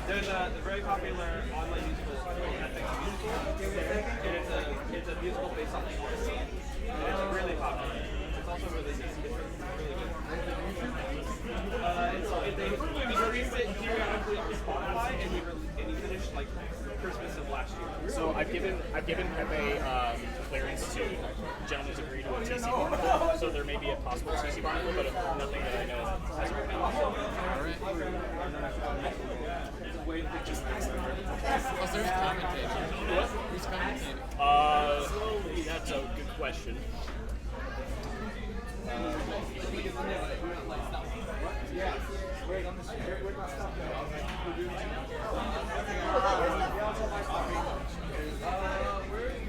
There's a very popular online musical called Epic Musical. And it's a musical based on the Odyssey. And it's really popular. It's also really good. They released it periodically on Spotify, and he finished like Christmas of last year.
So I've given Pepe clearance to gentlemen's agree to a TC barnacle. So there may be a possible TC barnacle, but nothing that I know as of right now.
Was there a commentator?
What?
Who's commentating?
That's a good question.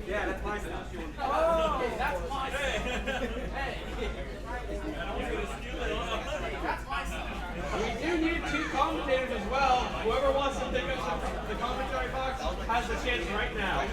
Yeah, that's my stuff.
Oh, that's my stuff.
We do need 2 commentators as well. Whoever wants to pick up the commentary box has the chance right now.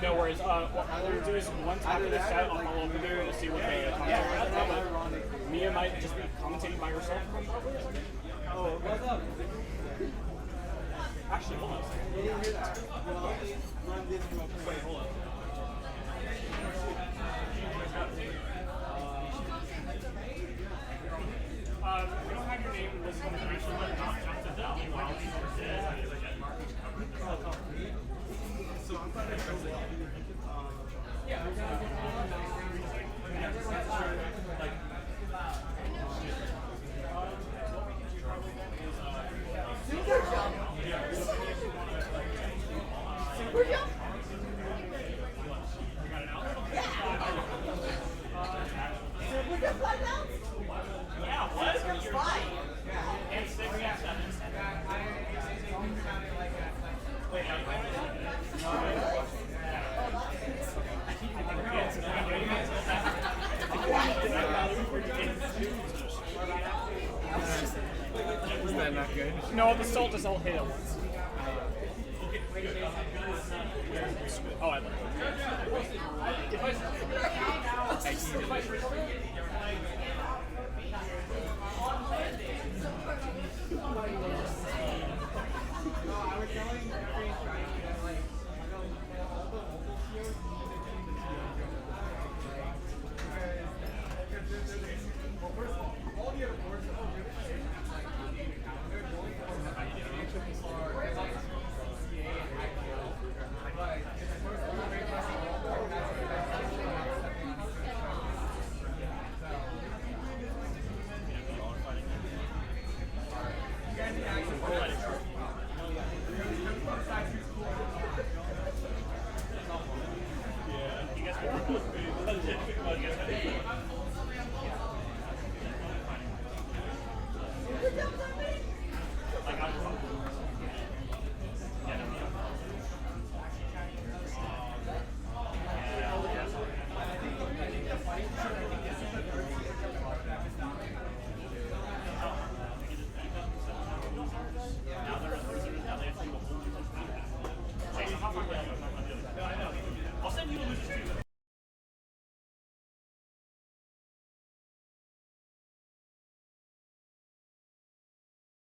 No worries. What we'll do is once after this set, I'll follow over there to see what the commentary is about. Mia might just be commentating by herself, probably.
Oh, what's up?
Actually, hold on a second.
You didn't hear that. Run this real quick.
Wait, hold on. We don't have your name listed on the commercial, but not jump to down.
So I'm trying to show that.
Super jump. Super jump. Super jump right now?
Yeah, what?
Super jump's fine.
And 6 and 7. Wait,
Is that not good?
no, the salt is all hit at once. Oh, I love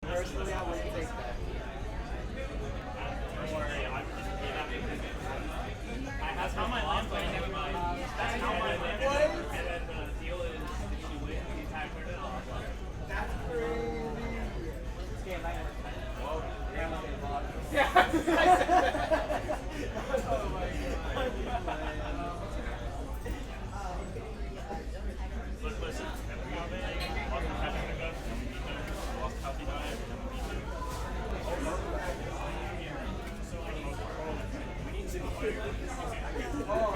Personally, I wouldn't take that.
That's how my last play never mind. That's how my land. And then the deal is if she wins, the entire cleared it off.
That's crazy. This game, I whoa, yeah. Oh my god.
Look, listen. Lost healthy diet. We need to see the player. Oh,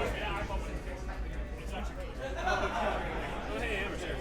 hey, amateur.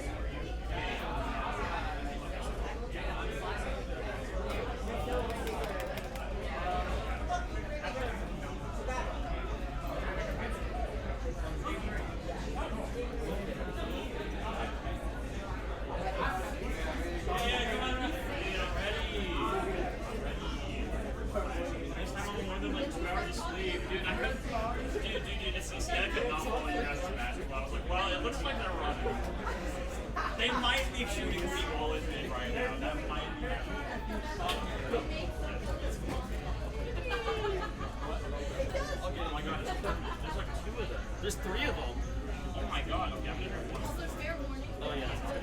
They might be shooting people in mid right now. That might be happening. Oh my god, there's like 2 of them. There's 3 of them. Oh my god, okay, I'm gonna one. Oh yeah, that's good.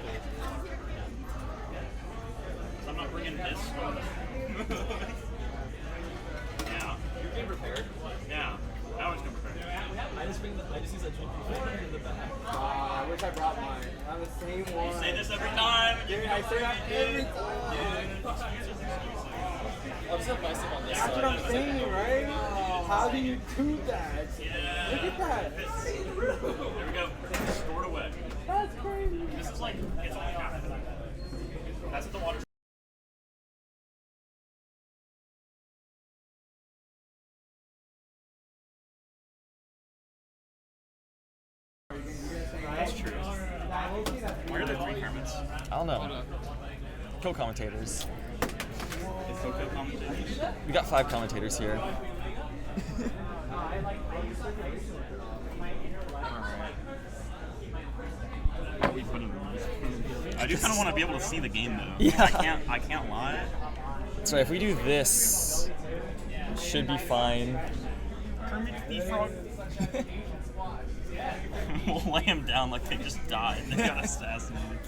I'm not bringing this one. Yeah. You're getting prepared? Yeah. I always come prepared.
I just use a drinking water in the back.
I wish I brought mine. I'm the same one.
You say this every time.
Dude, I say that every time.
I'll just have my stuff on this
That's what I'm saying, right? How do you do that?
Yeah.
Look at that.
There we go. Stored away.
That's crazy.
This is like, it's only half. That's what the water's. That's true. Where are the 3 hermits?
I don't know.
co-commentators.
It's SoCal commentators.
We got 5 commentators here.
Are we putting I do kind of want to be able to see the game though.
Yeah.
I can't lie.
So if we do this, should be fine.
Kermit the Frog. We'll lay him down like they just died. They got assassinated.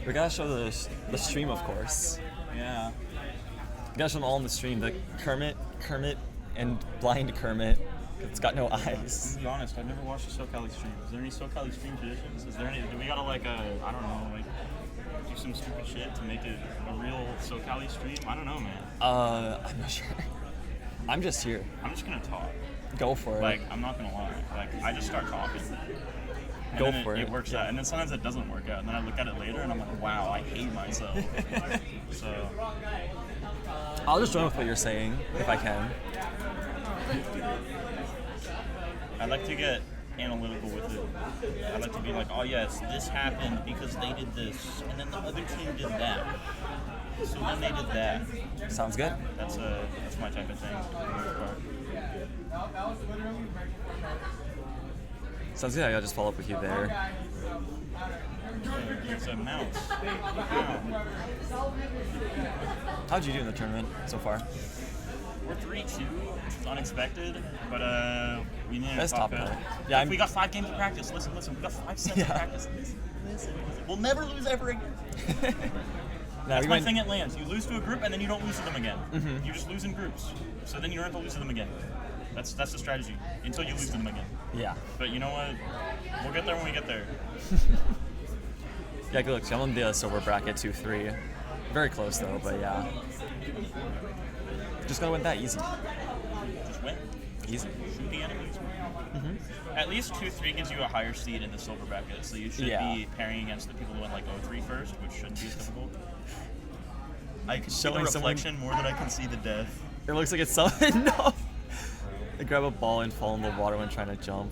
We gotta show the stream, of course.
Yeah.
We gotta show them all in the stream. The Kermit, and blind Kermit. It's got no eyes.
To be honest, I've never watched a SoCallie stream. Is there any SoCallie stream traditions? Is there any? Do we gotta like I don't know, like do some stupid shit to make it a real SoCallie stream? I don't know, man.
I'm not sure. I'm just here.
I'm just gonna talk.
Go for it.
Like I'm not gonna lie. Like I just start talking. And
Go
then
for it.
It works out, and then sometimes it doesn't work out, and then I look at it later and I'm like, wow, I hate myself. So
I'll just join with what you're saying if I can.
I like to get analytical with it. I like to be like, oh yes, this happened because they did this, and then the other team did that. So then they did that.
Sounds good.
That's my type of thing for the most part.
Sounds good. I'll just follow up with you there.
It's a mouse.
How'd you do in the tournament so far?
We're 3-2, which is unexpected, but we need to
That's
talk
top
about it.
cut. Yeah,
We got 5 games of practice. Listen. We got 5 sets of practice. Listen. We'll never lose ever again. That's my thing at LANs. You lose to a group and then you don't lose to them again.
Mhm.
You just lose in groups. So then you don't have to lose to them again. That's the strategy. Until you lose to them again.
Yeah.
But you know what? We'll get there when we get there.
Yeah, good luck. I'm on the silver bracket 2-3. Very close though, but yeah. Just gotta win that easy.
Just win.
Easy.
Shoot the enemies. At least 2-3 gives you a higher seed in the silver bracket, so you should
Yeah.
be pairing against the people who went like 0-3 first, which shouldn't be as difficult. I can see the
Showing someone-
reflection more than I can see the death.
It looks like it's something. No. They grab a ball and fall in the water when trying to jump.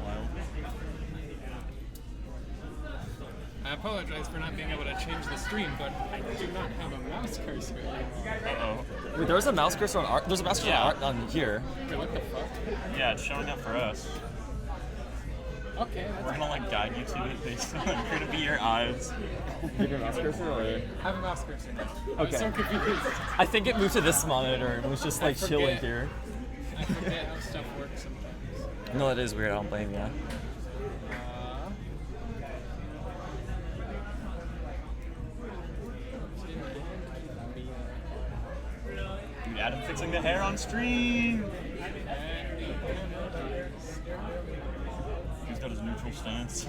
Wild.
I apologize for not being able to change the stream, but I do not have a mouse cursor.
Uh-oh.
Wait, there's a mouse cursor on art. There's a mouse cursor on here.
Okay, what the fuck?
Yeah, it's showing up for us.
Okay,
We're gonna like guide you to it based on we're gonna be your eyes.
You have a mouse cursor or?
I have a mouse cursor.
Okay.
I'm so confused.
I think it moved to this monitor and was just like chilling
forget.
here.
I forget how stuff works sometimes.
No, it is weird. I don't blame you.
Dude, Adam fixing the hair on stream. He's got his neutral stance.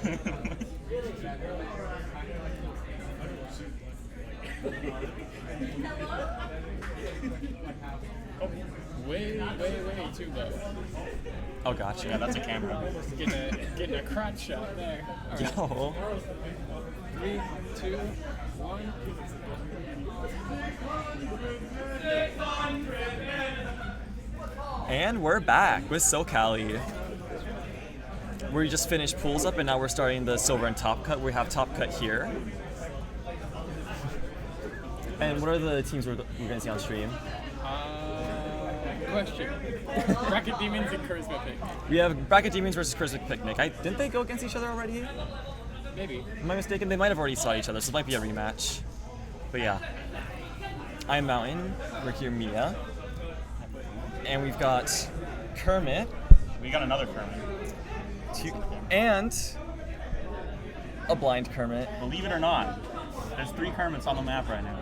Way too low.
Oh, gotcha.
Yeah, that's a camera.
Getting a crotch shot there. All right.
Yo.
3, 2, 1.
And we're back with SoCallie. We just finished pools up and now we're starting the silver and top cut. We have top cut here. And what are the teams we're going to see on stream?
Question. Bracket Demons and Charisma Picnic.
We have Bracket Demons versus Charisma Picnic. Didn't they go against each other already?
Maybe.
Am I mistaken? They might have already saw each other, so it might be a rematch. But yeah. I'm Mountain. We're here, Mia. And we've got Kermit.
We got another Kermit.
And a blind Kermit.
Believe it or not, there's 3 Kermits on the map right now.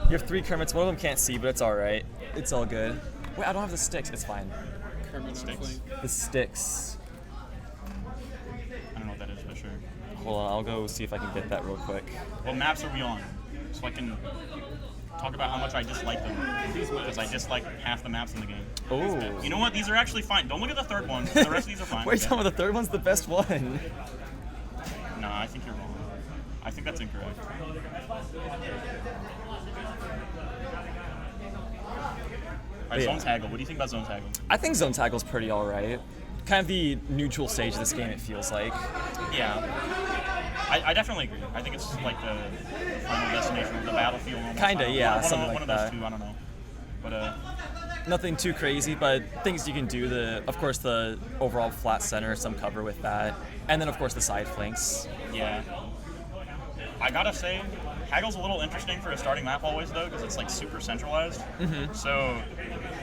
You have 3 Kermits. One of them can't see, but it's all right. It's all good. Wait, I don't have the sticks. It's fine.
Kermit
Sticks.
The sticks.
I don't know what that is for sure.
Hold on, I'll go see if I can get that real quick.
What maps are we on? So I can talk about how much I dislike them. Because I dislike half the maps in the game.
Oh.
You know what? These are actually fine. Don't look at the third one. The rest of these are fine.
Wait, tell me the third one's the best one.
Nah, I think you're wrong. I think that's incorrect. Alright,
Yeah.
Zone Taggle. What do you think about Zone Taggle?
I think Zone Tackle's pretty alright. Kind of the neutral stage of this game, it feels like.
Yeah. I definitely agree. I think it's like the final destination of the battlefield. Almost.
Kinda, yeah, something
one
like
of those
that.
two. I don't know, but
Nothing too crazy, but things you can do. Of course, the overall flat center, some cover with that, and then of course the side flanks.
yeah. I gotta say, Haggle's a little interesting for a starting map always though, because it's like super centralized.
Mhm.
So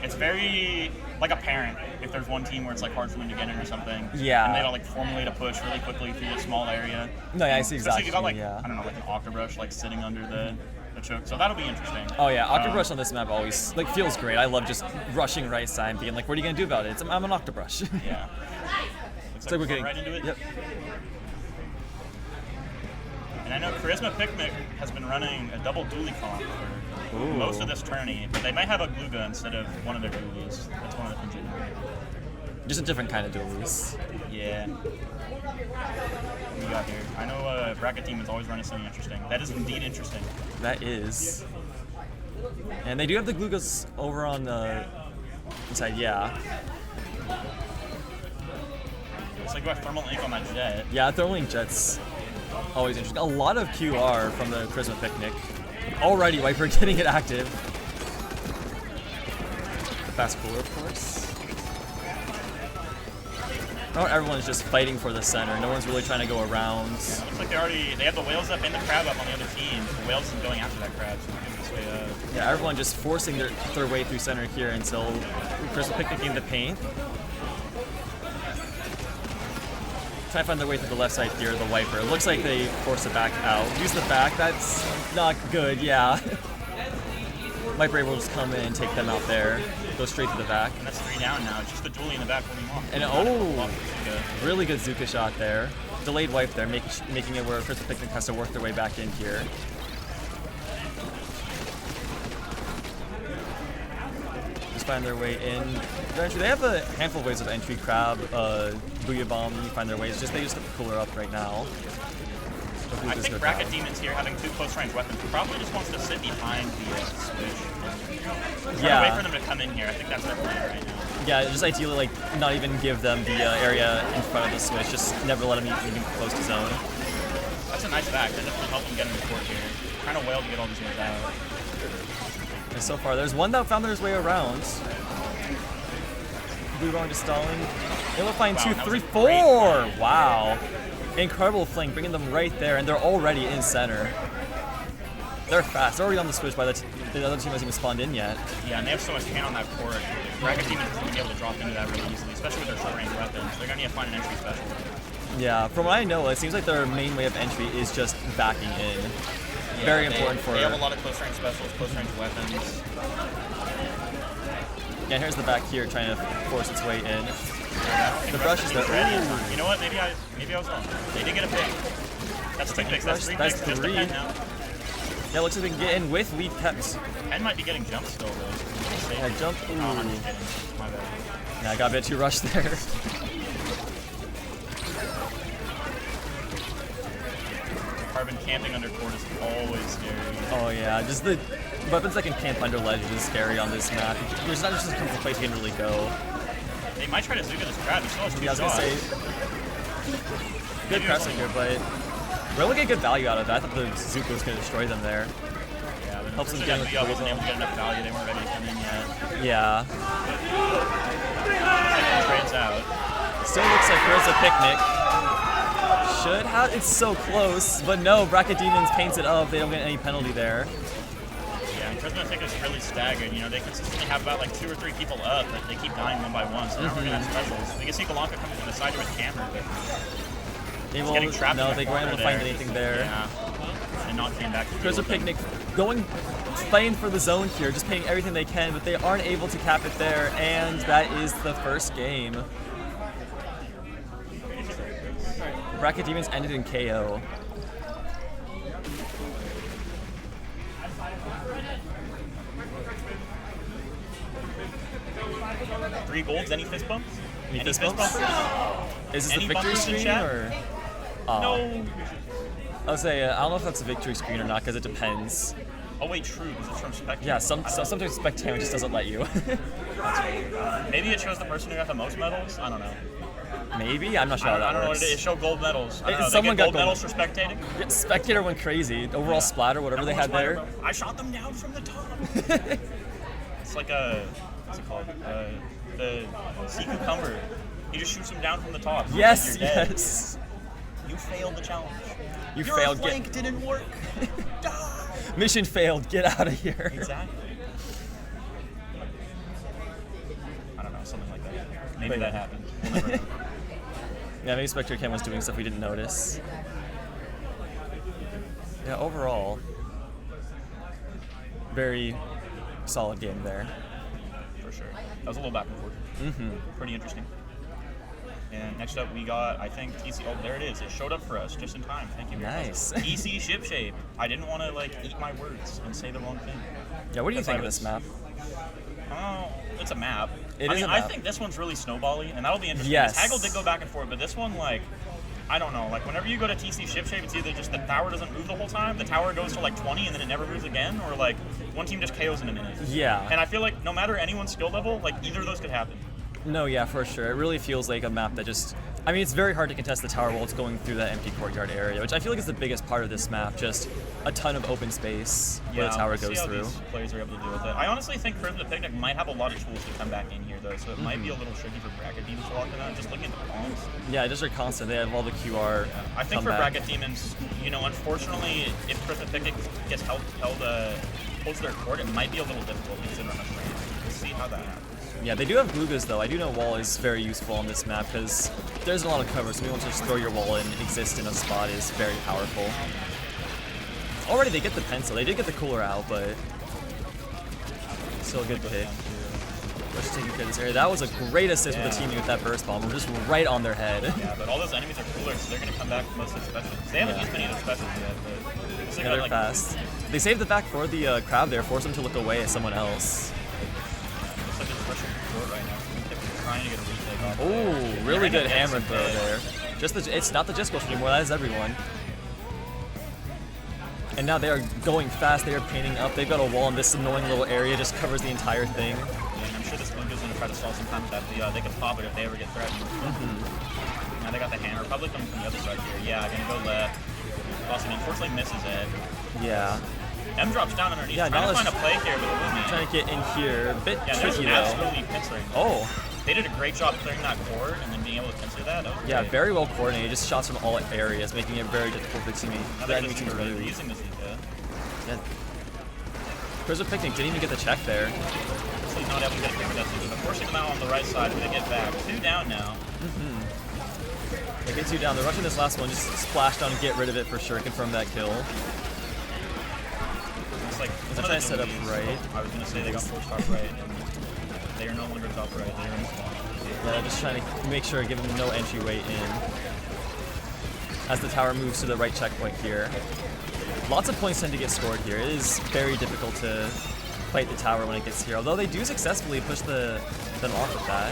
it's very like apparent if there's one team where it's like hard for them to get in or something.
Yeah.
And they don't like formulate a push really quickly through a small area.
No, yeah, I see
Especially
exactly.
if you got like
yeah.
I don't know, like an Octobrush like sitting under the choke. So that'll be interesting.
Oh yeah, Octobrush
Um,
on this map always like feels great. I love just rushing right side and being like, what are you gonna do about it? I'm an Octobrush.
Yeah. Looks
It's
like
like we're
we're going
getting-
right into it.
Yep.
And I know Charisma Picnic has been running a double dually comp for
Ooh.
most of this tourney, but they might have a Gluga instead of one of their dualies. That's one of the things they do.
Just a different kind of dualies.
Yeah. What we got here? I know Bracket Demons always running something interesting. That is indeed interesting.
That is. And they do have the Glugas over on the inside, yeah.
Looks like we have Thermal Ink on that jet.
Yeah, throwing jets, always interesting. A lot of QR from the Charisma Picnic. Already, Viper getting it active. The fast cooler, of course. Now everyone's just fighting for the center. No one's really trying to go around.
Looks like they have the whales up and the crab up on the other team. The whales isn't going after that crab, so maybe this way
Yeah, everyone just forcing their way through center here until Charisma Picnic in the paint. Trying to find their way through the left side here, the Viper. It looks like they force it back out. Use the back, that's not good, yeah. Viper able to just come in and take them out there. Go straight to the back.
And that's 3 down now. It's just the dually in the back holding off.
And really good Zuka shot there. Delayed wipe there, making it where Charisma Picnic has to work their way back in here. Just find their way in. They have a handful of ways of entry. Crab, Booyah Bomb, you find their ways. They just have to cooler up right now.
I think Bracket Demons here having 2 close range weapons probably just wants to sit behind the switch.
Yeah.
Wait for them to come in here. I think that's their plan right now.
Yeah, just ideally like not even give them the area in front of the switch. Just never let them even close to zone.
That's a nice back. That definitely help them get in the court here. Trying to wail to get all these ways out.
And so far, there's one that found their way around. Blue Bong just stalling. Able to find
Wow,
2,
that
3,
was a
4.
great
Wow. Incredible flank, bringing them right there, and they're already in center. They're fast. They're already on the switch by the other team hasn't even spawned in yet.
Yeah, and they have so much can on that court. Bracket Demons is going to be able to drop into that really easily, especially with their short range weapons. They're going to need to find an entry special.
Yeah, from what I know, it seems like their main way of entry is just backing in.
Yeah,
Very important for.
They have a lot of close range specials, close range weapons.
Yeah, here's the back here trying to force its way in. The brush is there.
Ready.
Ooh.
You know what? Maybe I was wrong. They did get a pick. That's 2 picks. That's 3
That's
picks. Just
3.
a 10 now.
Yeah, looks like they can get in with lead kept.
Pen might be getting jumped still though.
Yeah, jump. Ooh.
Oh, I'm just kidding. My bad.
Yeah, I got a bit too rushed there.
Carbon camping under court is always scary.
Oh yeah, just the weapons that can camp under ledge is scary on this map. There's not just a couple places you can really go.
They might try to Zuka this crab. He still has 2
Yeah, I was gonna
shots.
say, good pressing here, but we're able to get good value out of that. I thought the Zuko was gonna destroy them there.
Yeah, but
Helps them
unfortunately
get
that
with
wasn't
the
able to get enough value. They weren't ready to come in yet.
Yeah.
Trades out.
Still looks like there's a picnic. Should have. It's so close, but no. Bracket Demons paints it up. They don't get any penalty there.
Yeah, and Charisma Pick is really staggered. You know, they consistently have about like 2 or 3 people up, but they keep dying one by one, so they're not really gonna have specials. We can see Galanka coming to the side with camera, but he's getting trapped in the
they weren't able to
corner
find
there.
anything there.
Yeah, and not came back to
Charisma Picnic fighting for the zone here, just paying everything they can, but they aren't able to cap it there, and that is the first game. Bracket Demons ended in KO.
Three golds, any fist bumps?
Any fist bumps?
bumpers?
Is this
Any
the victory
bumpers in
screen
chat?
or?
No.
I would say I don't know if that's a victory screen or not because it depends.
Oh wait, true, because it's from Spectator.
Yeah, sometimes Spectator just doesn't let you.
Maybe it shows the person who got the most medals. I don't know.
Maybe? I'm not sure how that
I don't know what
works.
it is. Show gold medals. I don't know.
Someone
they get
got
gold medals for spectating.
Yeah, Spectator went crazy. Overall splatter, whatever they had there.
I shot them down from the top. It's like what's it called? The sea cucumber. He just shoots them down from the top.
Yes,
You're dead.
yes.
You failed the challenge.
You
Your
failed.
flank didn't work.
Mission failed. Get out of here.
Exactly. I don't know, something like that. Maybe
But
that
yeah.
happened. We'll never know.
Yeah, maybe Spectre Cam was doing stuff we didn't notice. Yeah, overall, very solid game there.
For sure. That was a little back and forth.
Mm-hmm.
Pretty interesting. And next up, we got, I think, TC. Oh, there it is. It showed up for us just in time. Thank you very
Nice.
much. TC Ship Shape. I didn't want to eat my words and say the wrong thing.
Yeah, what do you
Because
think
I
of this
was-
map?
Oh, it's a map.
It
I
is
mean,
a
I
map.
think this one's really snowbally, and that'll be interesting.
Yes.
Haggle did go back and forth, but this one, I don't know. Whenever you go to TC Ship Shape, it's either just the tower doesn't move the whole time, the tower goes to 20, and then it never moves again, or one team just KOs in a minute.
Yeah.
And I feel like no matter anyone's skill level, either of those could happen.
No, yeah, for sure. It really feels like a map that just... I mean, it's very hard to contest the tower while it's going through that empty courtyard area, which I feel like is the biggest part of this map. Just a ton of open space where the tower
we'll see
goes
how
through.
These players are able to deal with it. I honestly think Charisma Picnic might have a lot of tools to come back in here, though, so it might be a little tricky for Bracket Demons to lock in on. Just looking at the pawns.
Yeah, just are constant. They have all the QR.
I think
come
for
back.
Bracket Demons, unfortunately, if Charisma Picnic gets holds their court, it might be a little difficult considering how much range. We'll see how that happens.
Yeah, they do have Glugas though. I do know wall is very useful on this map because there's a lot of cover, so being able to just throw your wall and exist in a spot is very powerful. Already they get the pencil. They did get the cooler out, but still a good pick. Let's take care of this area. That was a great assist with the teaming with that burst bomb. We're just right on their head.
Yeah, but all those enemies are cooler, so they're going to come back with most of their specials. They haven't used many of their specials yet, but
Yeah, they're fast. They saved the back for the crowd there, forced them to look away at someone else.
Looks like they're pushing forward right now. They're trying to get a retake off.
Oh, really good hammer throw there. It's not the Jisquelch anymore, that is everyone. And now they are going fast, they are painting up, they've got a wall in this annoying little area, just covers the entire thing.
Yeah, and I'm sure this Gluga's going to try to solve some time with that. They can pop it if they ever get threatened. Now they got the hammer, probably coming from the other side here. Yeah, going to go left. Boston unfortunately misses it.
Yeah.
M drops down underneath,
Yeah,
trying
now
to find a
let's-
play here with a Lumi.
Trying to get in here, a bit
Yeah,
tricky
there's
though.
absolutely pits right now.
Oh.
They did a great job clearing that court and then being able to cancel that. That was
Yeah,
great.
very well coordinated, just shots from all areas, making it very difficult for
Now
the
they're
enemy
just
team to
really
move.
using the Zika.
Yeah. Charisma Picnic didn't even get the check there.
So he's not able to get a pick with that Zika, but forcing them out on the right side when they get back. 2 down now.
They get 2 down. They're rushing this last one, just splash down and get rid of it for sure, confirm that kill.
It's like
They're trying to set up right.
I was going to say they got forced top right, and they are no longer top right. They are in spawn.
Yeah, they're just trying to make sure, give them no entryway in. As the tower moves to the right checkpoint here. Lots of points tend to get scored here. It is very difficult to fight the tower when it gets here, although they do successfully push them off of that.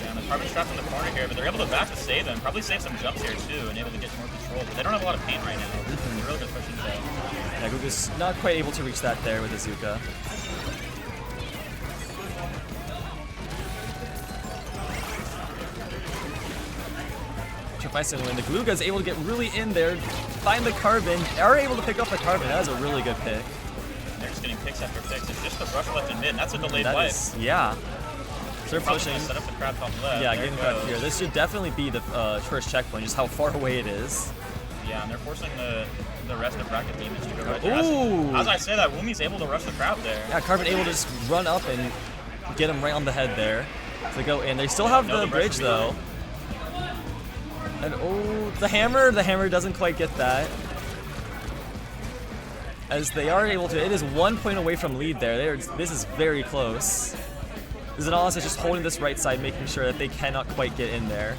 Yeah, and the Carbon's trapped in the corner here, but they're able to back to save them. Probably save some jumps here too, and able to get more control. But they don't have a lot of pain right now. They're really good pushing that.
Yeah, Guga's not quite able to reach that there with Azuka. Trifyson win. The Gluga's able to get really in there, find the Carbon, are able to pick up the Carbon. That is a really good pick.
They're just getting picks after picks. It's just the rush left in mid, and that's a delayed
That
wipe.
is, yeah. So they're
Probably
pushing.
gonna set up the crab top left.
Yeah,
There
getting
it
crab
goes.
here. This should definitely be the first checkpoint, just how far away it is.
Yeah, and they're forcing the rest of Bracket Demons to go right there.
Ooh.
As I say that, Wumi's able to rush the crowd there.
Yeah, Carbon able to just run up and get him right on the head there. So they go in. They still have the bridge though. And oh, the hammer doesn't quite get that. As they are able to, it is 1 point away from lead there. This is very close. Zanalis is just holding this right side, making sure that they cannot quite get in there.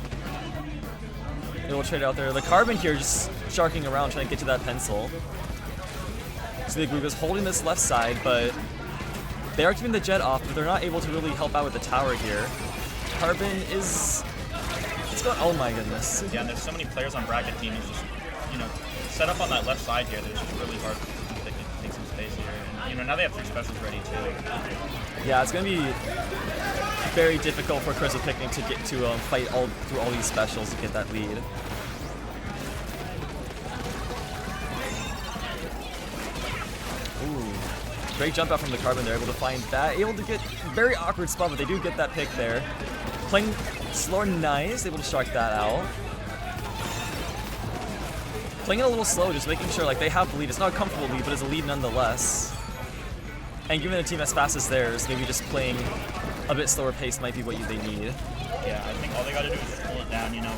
They will trade out there. The Carbon here just sharking around, trying to get to that pencil. So the Guga's holding this left side, but they are keeping the jet off, but they're not able to really help out with the tower here. Carbon is... It's going... Oh my goodness.
Yeah, and there's so many players on Bracket Team. It's just, set up on that left side here. That it's just really hard to take some space here. And, you know, now they have 3 specials ready too.
Yeah, it's gonna be very difficult for Charisma Picnic to get to fight through all these specials to get that lead. Ooh, great jump out from the Carbon. They're able to find that. Able to get very awkward spot, but they do get that pick there. Playing slower, nice. Able to shark that out. Playing it a little slow, just making sure like they have the lead. It's not a comfortable lead, but it's a lead nonetheless. And given a team as fast as theirs, maybe just playing a bit slower pace might be what they need.
Yeah, I think all they got to do is just pull it down, you know.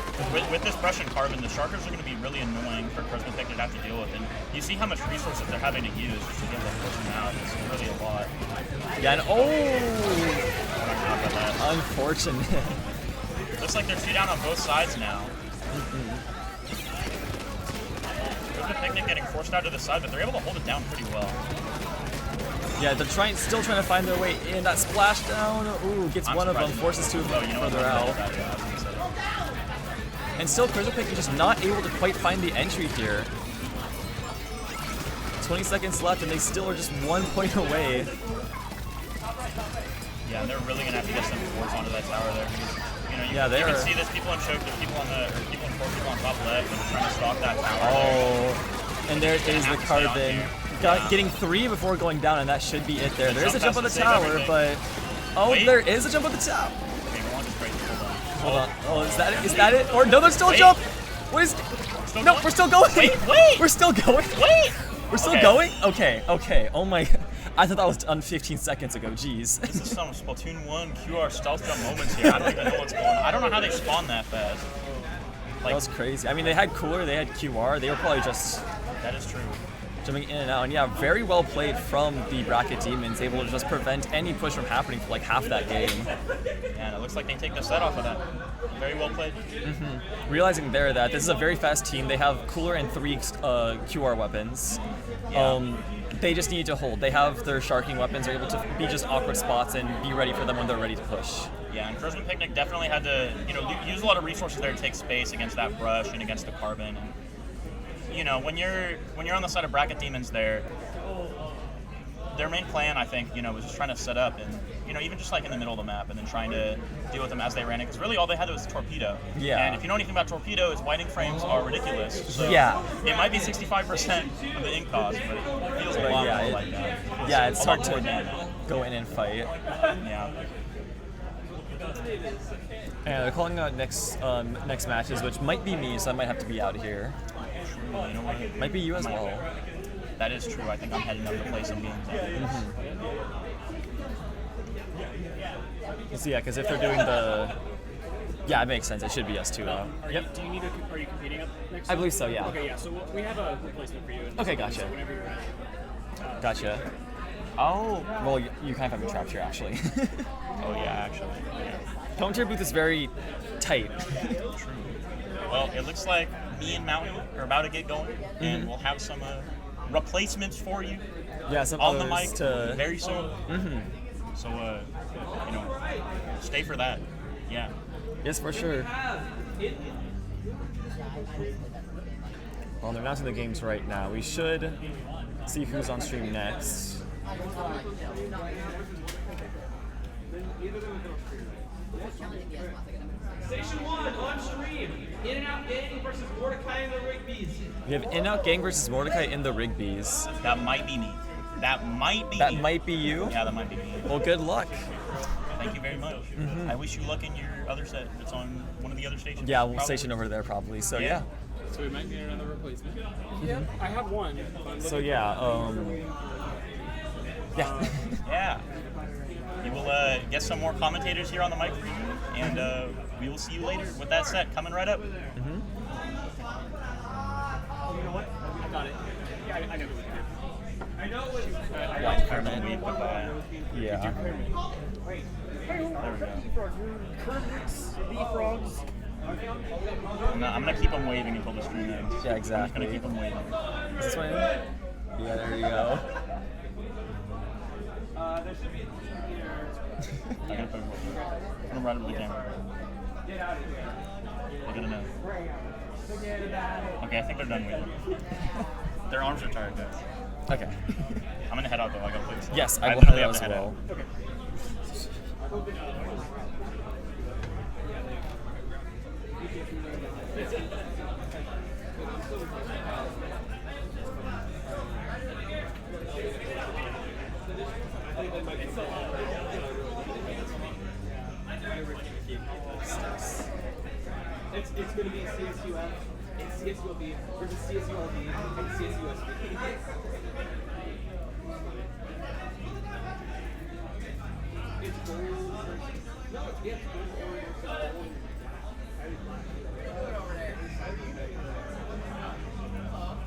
With this brush and Carbon, the Sharkers are going to be really annoying for Charisma Pick to have to deal with. And you see how much resources they're having to use just to get them pushing out. It's really a lot.
Yeah, and unfortunate.
Looks like they're 2 down on both sides now. Charisma Picnic getting forced out to the side, but they're able to hold it down pretty well.
Yeah, they're still trying to find their way in. That splashdown, ooh, gets one of them, forces 2 of them further out. And still, Charisma Pick is just not able to quite find the entry here. 20 seconds left, and they still are just 1 point away.
Yeah, and they're really gonna have to get some force onto that tower there. You know, you can see there's people in choke, there's people on people in four, people on top left, and they're trying to stalk that tower.
Oh, and there is the Carbon. Getting 3 before going down, and that should be it there. There is a jump on the tower, but there is a jump on the tower.
Okay, go on, just break.
Hold on. Oh, is that it? Or no, there's still a jump. What is? No, we're still going.
Wait.
We're still going.
Wait.
We're still going. Okay. Oh my. I thought that was done 15 seconds ago. Jeez.
This is some Splatoon 1 QR stealth jump moments here. I don't even know what's going on. I don't know how they spawn that fast.
That was crazy. I mean, they had Cooler, they had QR. They were probably just.
That is true.
Jumping in and out, and yeah, very well played from the Bracket Demons, able to just prevent any push from happening for like half that game.
Yeah, and it looks like they take the set off of that. Very well played.
Realizing there that this is a very fast team, they have Cooler and 3 QR weapons.
Yeah.
They just need to hold. They have their sharking weapons, they're able to be just awkward spots and be ready for them when they're ready to push.
Yeah, and Charisma Picnic definitely had to, use a lot of resources there to take space against that brush and against the Carbon. And, when you're on the side of Bracket Demons there, their main plan, I think, was just trying to set up and, even just like in the middle of the map and then trying to deal with them as they ran it. Because really all they had was Torpedo.
Yeah.
And if you know anything about Torpedo, its whiting frames are ridiculous. So
yeah.
It might be 65% of the ink cost, but it feels a lot more like that.
Yeah, it's hard to go in and fight.
Yeah.
And they're calling out next matches, which might be me, so I might have to be out here.
You know what?
Might be you as well.
That is true. I think I'm heading up to play some games.
So yeah, because if they're doing the... Yeah, it makes sense. It should be us too, though.
Are you competing up next
I believe so, yeah.
Okay, yeah, so we have a replacement for you.
Okay, gotcha.
So whenever you're ready.
Gotcha. Oh, well, you kind of have me trapped here, actually.
Oh, yeah, actually. Yeah.
Commentary booth is very tight.
True. Well, it looks like me and Mountain are about to get going, and we'll have some replacements for you.
Yeah, some
on the
others
mic very soon. So, stay for that. Yeah.
Yes, for sure. Well, they're announcing the games right now. We should see who's on stream next.
Station 1 on stream. In and Out Gang versus Mordecai and the Rigby's.
We have In Out Gang versus Mordecai in the Rigby's.
That might be me. That might be
you?
Yeah, that might be me.
Well, good luck.
Thank you very much. I wish you luck in your other set. It's on one of the other stations.
Yeah, we'll station over there probably. So yeah.
So we might get another replacement. Yeah, I have one.
So yeah, yeah.
Yeah. You will get some more commentators here on the mic for you, and we will see you later with that set coming right up.
Oh, you know what? I got it. Yeah, I know who it is. I know what
Yeah.
Wait. There we go.
I'm gonna keep them waving until the stream ends.
Yeah, exactly.
I'm just gonna keep them waving.
Is this one in? Yeah, there you go.
There should be a team here.
I'm gonna run it with the camera.
Get out of here.
They're gonna know.
Forget about it.
Okay, I think they're done waving. Their arms are tired, guys.
Okay.
I'm gonna head out though. I got plates.
Yes, I will
literally
head
have
out
to
as
head
well.
out.
Okay.
It's going to be CSUF, it's CSULB versus CSULB and CSUSB. It's gold versus, no, it's gold versus gold.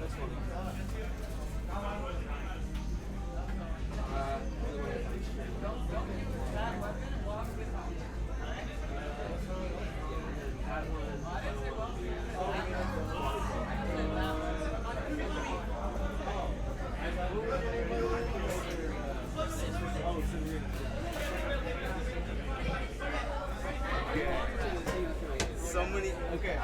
That's funny.
So many. Okay.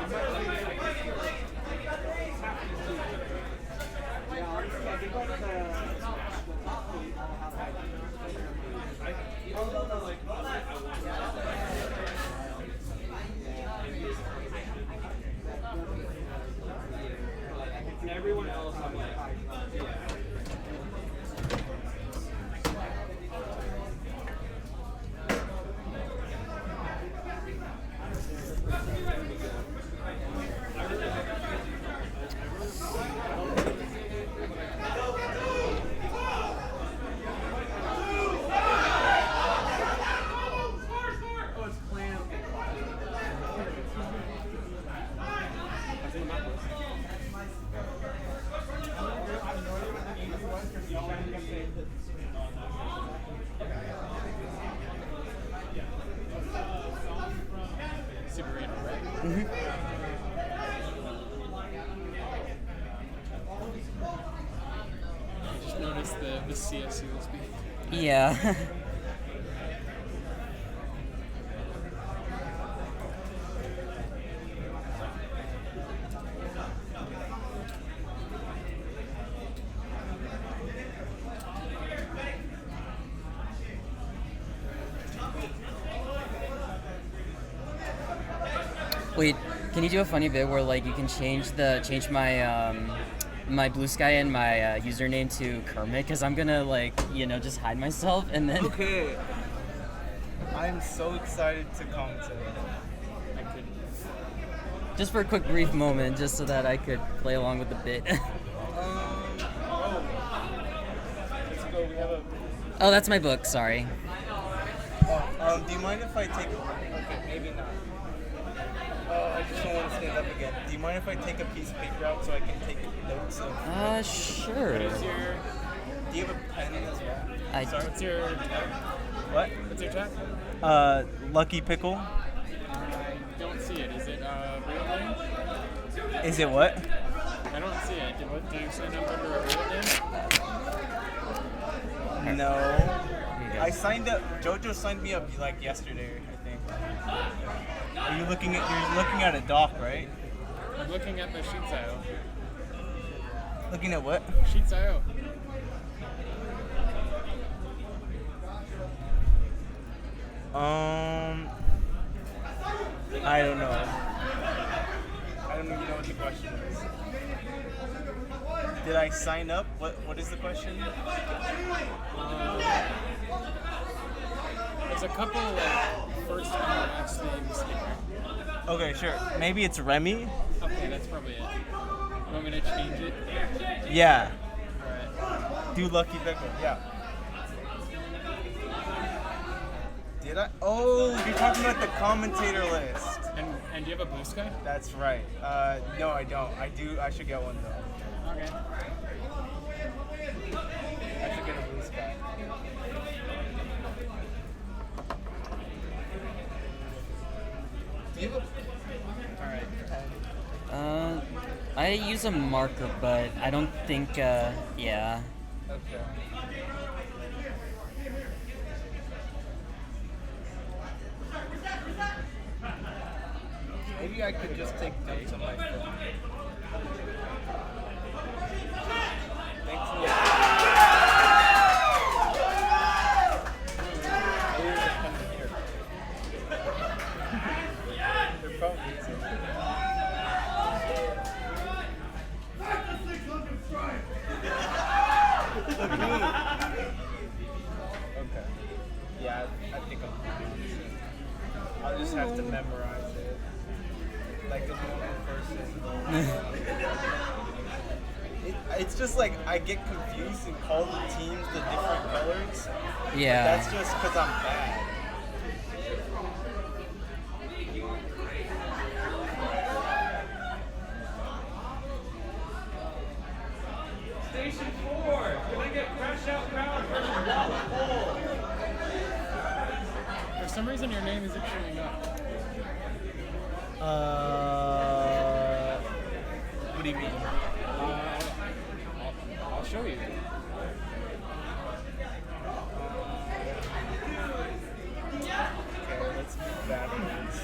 Everyone else, I'm like, yeah.
Super random, right? I just noticed the CSUSB.
Yeah. Wait, can you do a funny bit where like you can change my my blue sky and my username to Kermit? Because I'm gonna like just hide myself and then.
Okay. I am so excited to commentate.
I couldn't.
Just for a quick brief moment, just so that I could play along with the bit.
Let's go. We have a.
Oh, that's my book. Sorry.
Do you mind if I take? Okay, maybe not. I just don't want to stand up again. Do you mind if I take a piece of paper out so I can take notes of?
Sure.
Do you have a pen as well?
Sorry, what's your tag?
What?
What's your tag?
Lucky Pickle.
I don't see it. Is it real name?
Is it what?
I don't see it. Do you sign up under a real name?
No. I signed up. Jojo signed me up like yesterday, I think. Are you looking at a doc, right?
I'm looking at the Sheets.io.
Looking at what?
Sheets.io.
I don't know. I don't even know what the question is. Did I sign up? What is the question?
There's a couple like first MLX names here.
Okay, sure. Maybe it's Remy?
Okay, that's probably it. You want me to change it?
Yeah.
Alright.
Do Lucky Pickle, yeah. Did I? Oh, you're talking about the commentator list.
And do you have a blue sky?
That's right. No, I don't. I should get one though.
Okay.
I should get a blue sky. Do you have a... Alright.
I use a marker, but I don't think. Yeah.
Okay. Maybe I could just take notes on my phone. Thanks a lot. have to memorize it. Like a normal person. It's just like I get confused and call the teams the different colors.
Yeah.
But that's just because I'm bad.
Station 4, can I get Crash Out Crowd versus Wall Pole?
For some reason, your name isn't showing up.
What do you mean?
I'll show you.
Okay, let's batteries.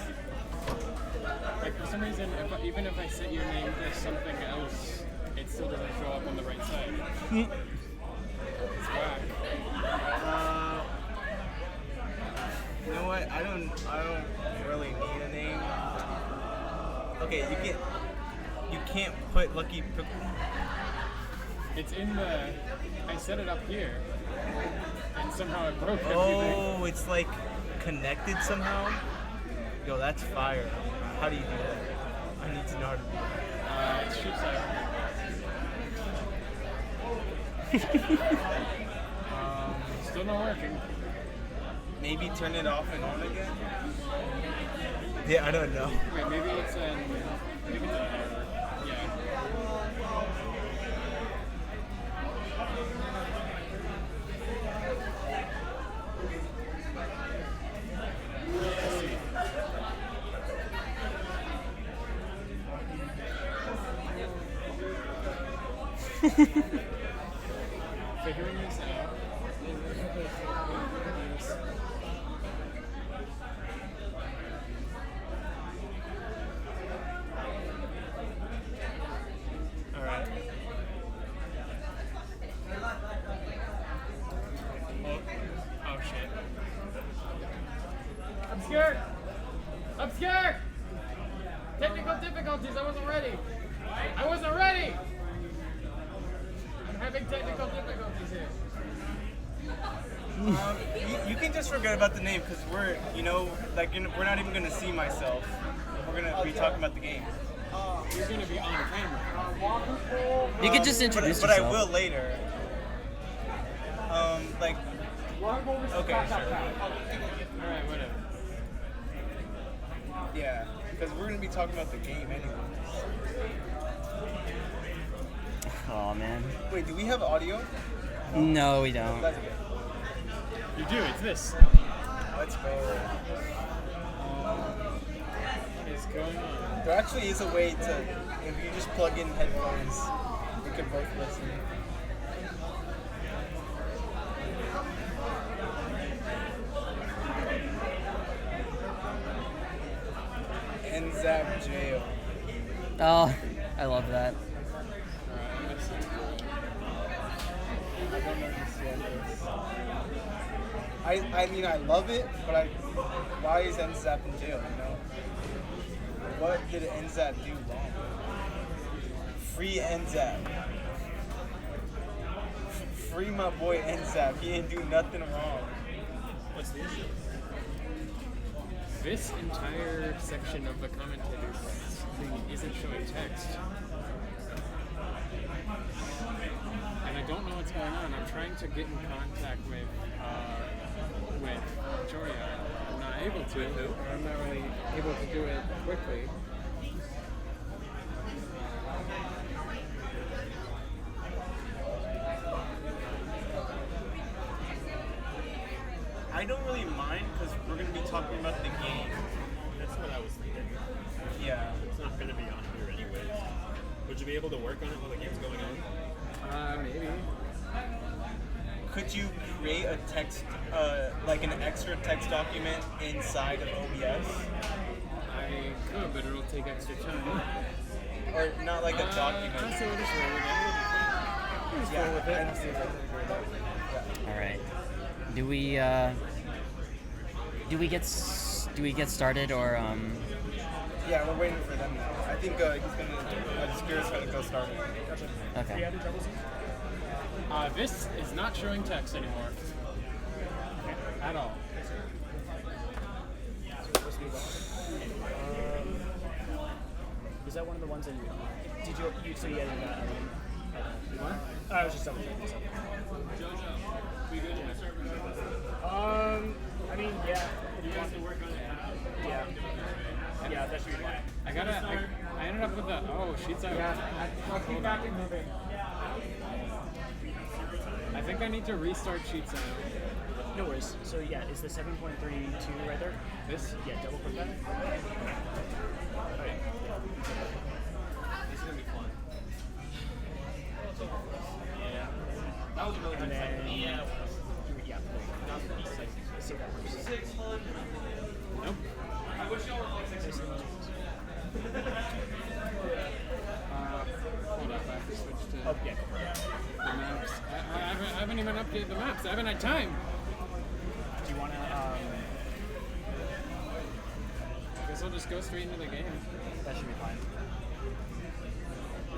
Like for some reason, even if I set your name to something else, it still doesn't show up on the right side. It's whack.
You know what? I don't really need a name. Okay, you can't put Lucky Pickle.
It's in the. I set it up here, and somehow it broke everything.
Oh, it's like connected somehow. Yo, that's fire. How do you do that? I need to know how to do that.
It shoots out. Still not working.
Maybe turn it off and on again? Yeah, I don't know.
Wait, maybe it's an error. Yeah. Let's see. Figuring this out.
Alright.
Oh shit. I'm scared! I'm scared! Technical difficulties, I wasn't ready! I wasn't ready! I'm having technical difficulties here.
You can just forget about the name because we're, we're not even going to see myself. We're going to be talking about the game.
You're going to be on camera.
You can just introduce
but
yourself.
I will later. Okay, sure.
Alright, whatever.
Yeah, because we're going to be talking about the game anyway.
Oh man.
Wait, do we have audio?
No, we don't.
That's okay.
You do, it's this.
Let's go.
What is going on?
There actually is a way to, if you just plug in headphones, we can both listen. NZAP jail.
Oh, I love that.
I don't understand this. I mean, I love it, but why is NZAP in jail, you know? What did NZAP do wrong? Free NZAP. Free my boy NZAP. He didn't do nothing wrong.
What's the issue? This entire section of the commentators thing isn't showing text. And I don't know what's going on. I'm trying to get in contact with Joria. I'm not able to. I'm not really able to do it quickly.
I don't really mind because we're going to be talking about the game.
That's what I was thinking.
Yeah.
It's not going to be on here anyways. Would you be able to work on it while the game's going on?
Maybe.
Could you create a text, like an extra text document inside of OBS?
I could, but it'll take extra time.
Or not like a document.
Honestly, we'll just roll with it. We'll just roll with it.
All right. Do we get started or
Yeah, we're waiting for them now. I think Spirit's gonna go start it.
Okay.
This is not showing text anymore. At all.
Is that one of the ones that you did you so you had that? What? I was just double checking myself. I mean, yeah. You want to work on it? Yeah. Yeah, that should be fine.
I ended up with the sheets out.
Yeah, I'll keep back and moving.
I think I need to restart sheets out.
No worries. So yeah, is the 7.32 right there?
This?
Yeah, double click that. Alright.
This is gonna be fun. Yeah. That was a really good
And
fight.
then,
Yeah.
Yeah. See if that works.
600.
Nope.
I wish y'all were like 600.
Hold up, I have to switch to
Oh, yeah.
the maps. I haven't even updated the maps. I haven't had time.
Do you want to,
I guess I'll just go straight into the game.
that should be fine.
I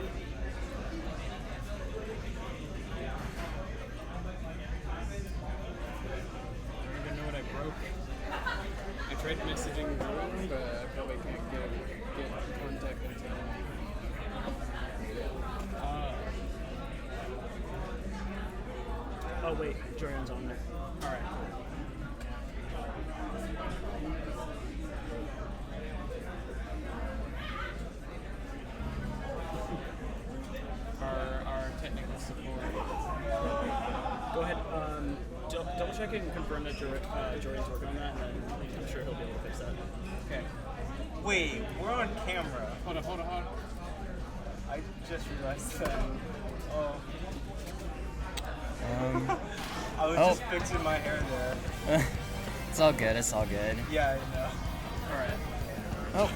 don't even know what I broke. I tried messaging Room, but I probably can't get contact until.
Oh wait, Jordan's on there. Alright.
Our technical support.
Go ahead, double check and confirm that Jordan's working on that, and then I'm sure he'll be able to fix that.
Okay. Wait, we're on camera.
Hold on.
I just realized that. Oh. I was just fixing my hair there.
It's all good. It's all good.
Yeah, I know.
Alright.
Oh.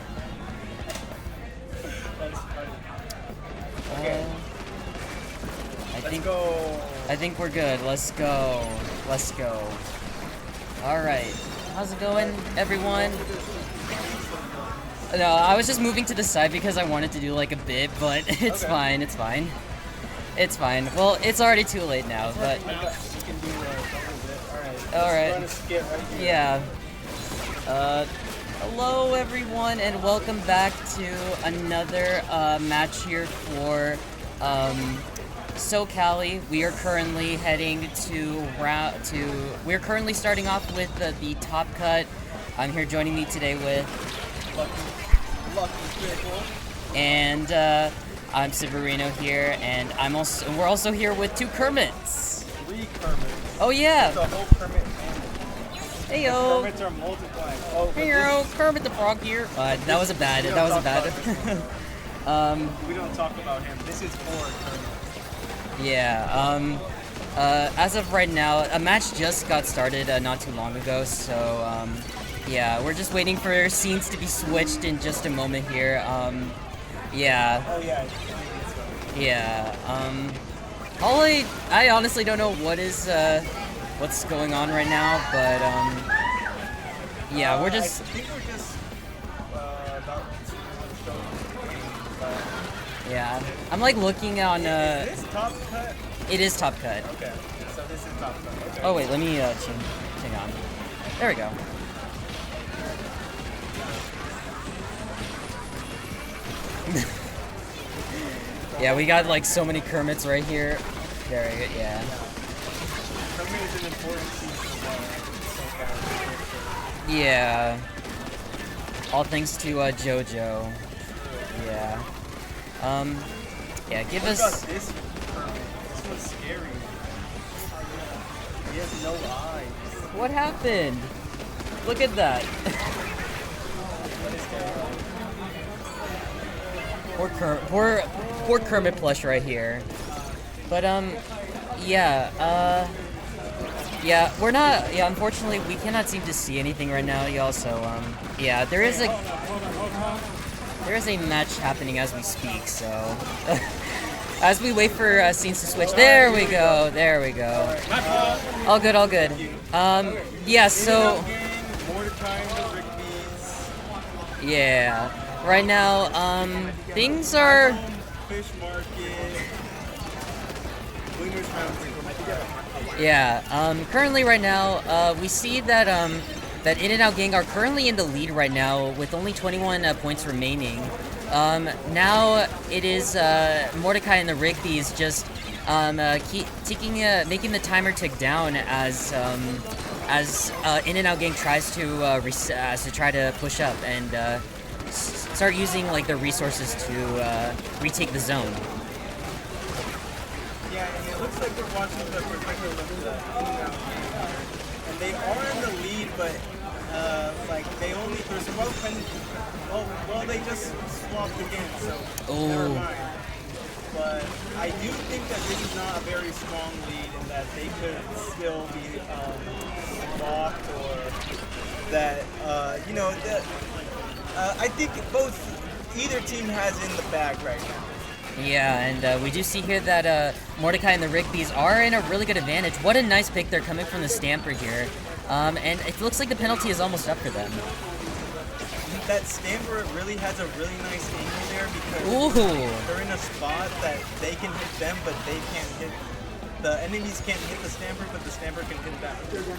That's funny. Okay.
I think we're good. Let's go. All right. How's it going, everyone? No, I was just moving to the side because I wanted to do like a bit, but it's fine. It's fine. It's fine. Well, it's already too late now, but. All right. Yeah. Hello, everyone, and welcome back to another match here for SoCallie. We are currently heading to We're currently starting off with the top cut. I'm here joining me today with
Lucky
and I'm Severino here, and we're also here with two Kermits.
3 Kermits.
Oh yeah.
The whole Kermit family.
Hey yo.
Kermits are multiplying. Oh,
hey yo, Kermit the Frog here. That was a bad.
We don't talk about him. This is for Kermit.
Yeah. As of right now, a match just got started not too long ago, so yeah, we're just waiting for scenes to be switched in just a moment here. Yeah.
Oh yeah.
Yeah. I honestly don't know what's going on right now, but yeah, we're just.
I think we're just about to
Yeah, I'm like looking on.
Is this top cut?
It is top cut.
Okay, so this is top cut. Okay.
Oh wait, let me change. Hang on. There we go. Yeah, we got like so many Kermits right here. Very good, yeah.
Kermit is an important piece of SoCal.
Yeah. All thanks to JoJo. Yeah. Yeah, give
What
us.
about this Kermit? This one's scary. He has no eyes.
What happened? Look at that. Poor Kermit plush right here. But yeah, yeah, we're not. Yeah, unfortunately, we cannot seem to see anything right now, y'all. So yeah, there is a match happening as we speak. So as we wait for scenes to switch, there we go. All good, all good. Yeah, so. Yeah. Right now, things are.
Fish market.
Yeah. Currently, right now, we see that that In-N-Out Gang are currently in the lead right now with only 21 points remaining. Now it is Mordecai and the Rigby's just making the timer tick down as In-N-Out Gang tries to try to push up and start using like their resources to retake the zone.
Yeah, and it looks like we're watching the perspective of the In-N-Out Gang, and they are in the lead, but like there's 12 pen. Well, they just swapped again, so never mind. But I do think that this is not a very strong lead, and that they could still be swapped, or that I think either team has in the bag right now.
Yeah, and we do see here that Mordecai and the Rigby's are in a really good advantage. What a nice pick. They're coming from the Stamper here. And it looks like the penalty is almost up for them.
That Stamper really has a really nice angle there because they're in a spot that they can hit them, but they can't hit. The enemies can't hit the Stamper, but the Stamper can hit them.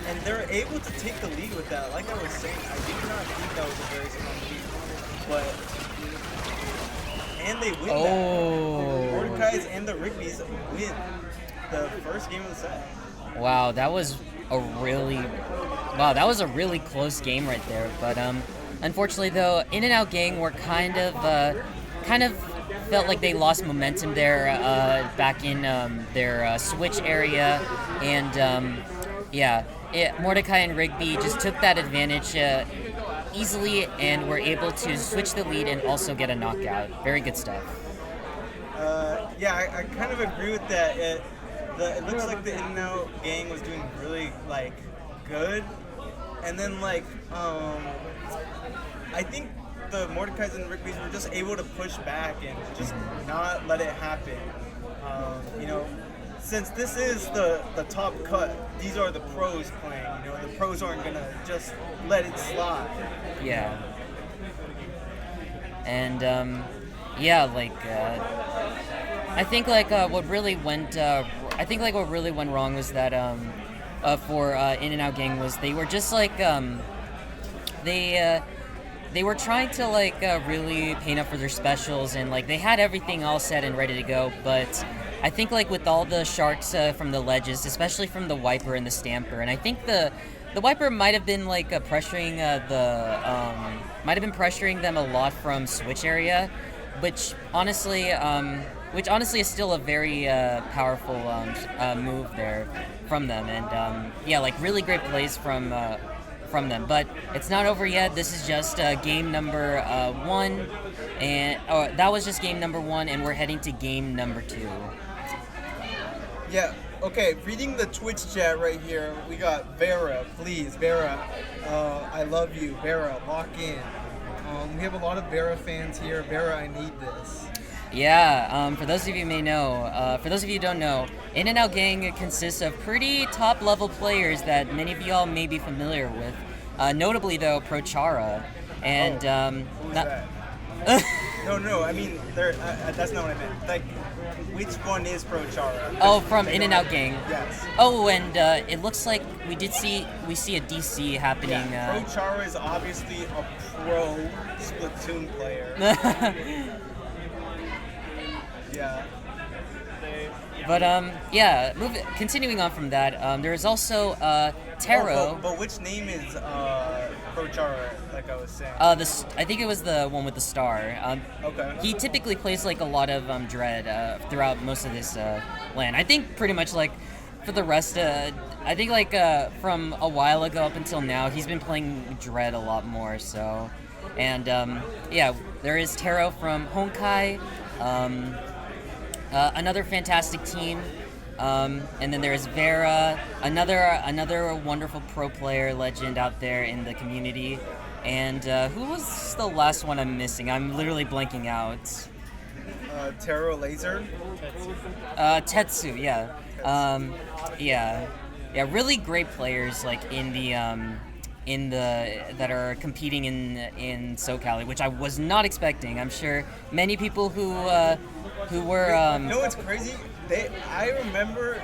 And they're able to take the lead with that. Like I was saying, I did not think that was a very strong lead. And they win that. Mordecai's and the Rigby's win the first game of the set.
Wow, that was a really close game right there. But unfortunately, though, In-N-Out Gang were kind of felt like they lost momentum there back in their switch area, and Mordecai and Rigby just took that advantage easily and were able to switch the lead and also get a knockout. Very good stuff.
I kind of agree with that. It looks like the In-N-Out Gang was doing really good, and then I think the Mordecais and Rigby's were just able to push back and just not let it happen. Since this is the top cut, these are the pros playing. The pros aren't gonna just let it slide.
Yeah. And I think what really went wrong was that for In-N-Out Gang was they were just they were trying to really paint up for their specials, and they had everything all set and ready to go, but I think with all the sharks from the ledges, especially from the Wiper and the Stamper, and I think the Wiper might have been pressuring them a lot from switch area, which honestly is still a very powerful move there from them, and really great plays from them. But it's not over yet. This is just game number 1, and that was just game number 1, and we're heading to game number 2.
Yeah. Okay. Reading the Twitch chat right here, we got Vera. Please, Vera. I love you, Vera. Lock in. We have a lot of Vera fans here. Vera, I need this.
Yeah, for those of you who don't know, In-N-Out Gang consists of pretty top-level players that many of y'all may be familiar with. Notably, though, Prochara. And,
who's that? No, I mean, that's not what I meant. Which one is Prochara?
Oh, from In-N-Out Gang.
Yes.
Oh, and it looks like we see a DC happening.
Yeah, Prochara is obviously a pro Splatoon player. Yeah.
But continuing on from that, there is also Taro.
But which name is Prochara? Like I was saying.
I think it was the one with the star.
Okay.
He typically plays a lot of Dread throughout most of this LAN. I think pretty much for the rest. I think from a while ago up until now, he's been playing Dread a lot more. So, and there is Taro from Honkai. Another fantastic team, and then there's Vera, another wonderful pro player legend out there in the community, and who was the last one I'm missing? I'm literally blanking out.
Taro Laser?
Tetsu, yeah. Really great players that are competing in SoCallie, which I was not expecting. I'm sure many people who were.
You know what's crazy? I remember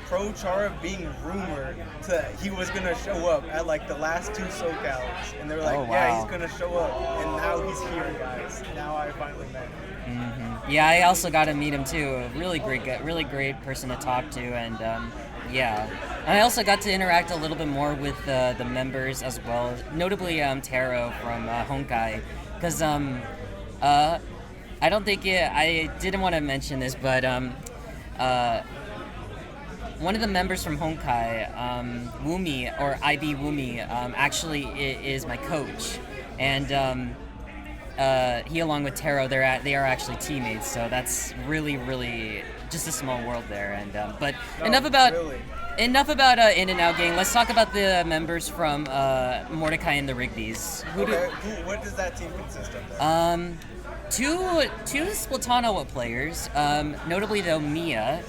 Prochara being rumored to he was gonna show up at like the last 2 SoCals, and they're like,
Oh,
yeah,
wow.
he's gonna show up, and now he's here, guys. Now I finally met him.
Yeah, I also got to meet him too. A really great guy, really great person to talk to, and yeah. And I also got to interact a little bit more with the members as well, notably Taro from Honkai, because I don't think I didn't want to mention this, but one of the members from Honkai, Wumi, or IB Wumi, actually is my coach, and he, along with Taro, they are actually teammates. So that's really just a small world there. And but enough about In and Out Gang. Let's talk about the members from Mordecai and the Rigby's.
What does that team consist of?
Two Splatana players, notably though Mia.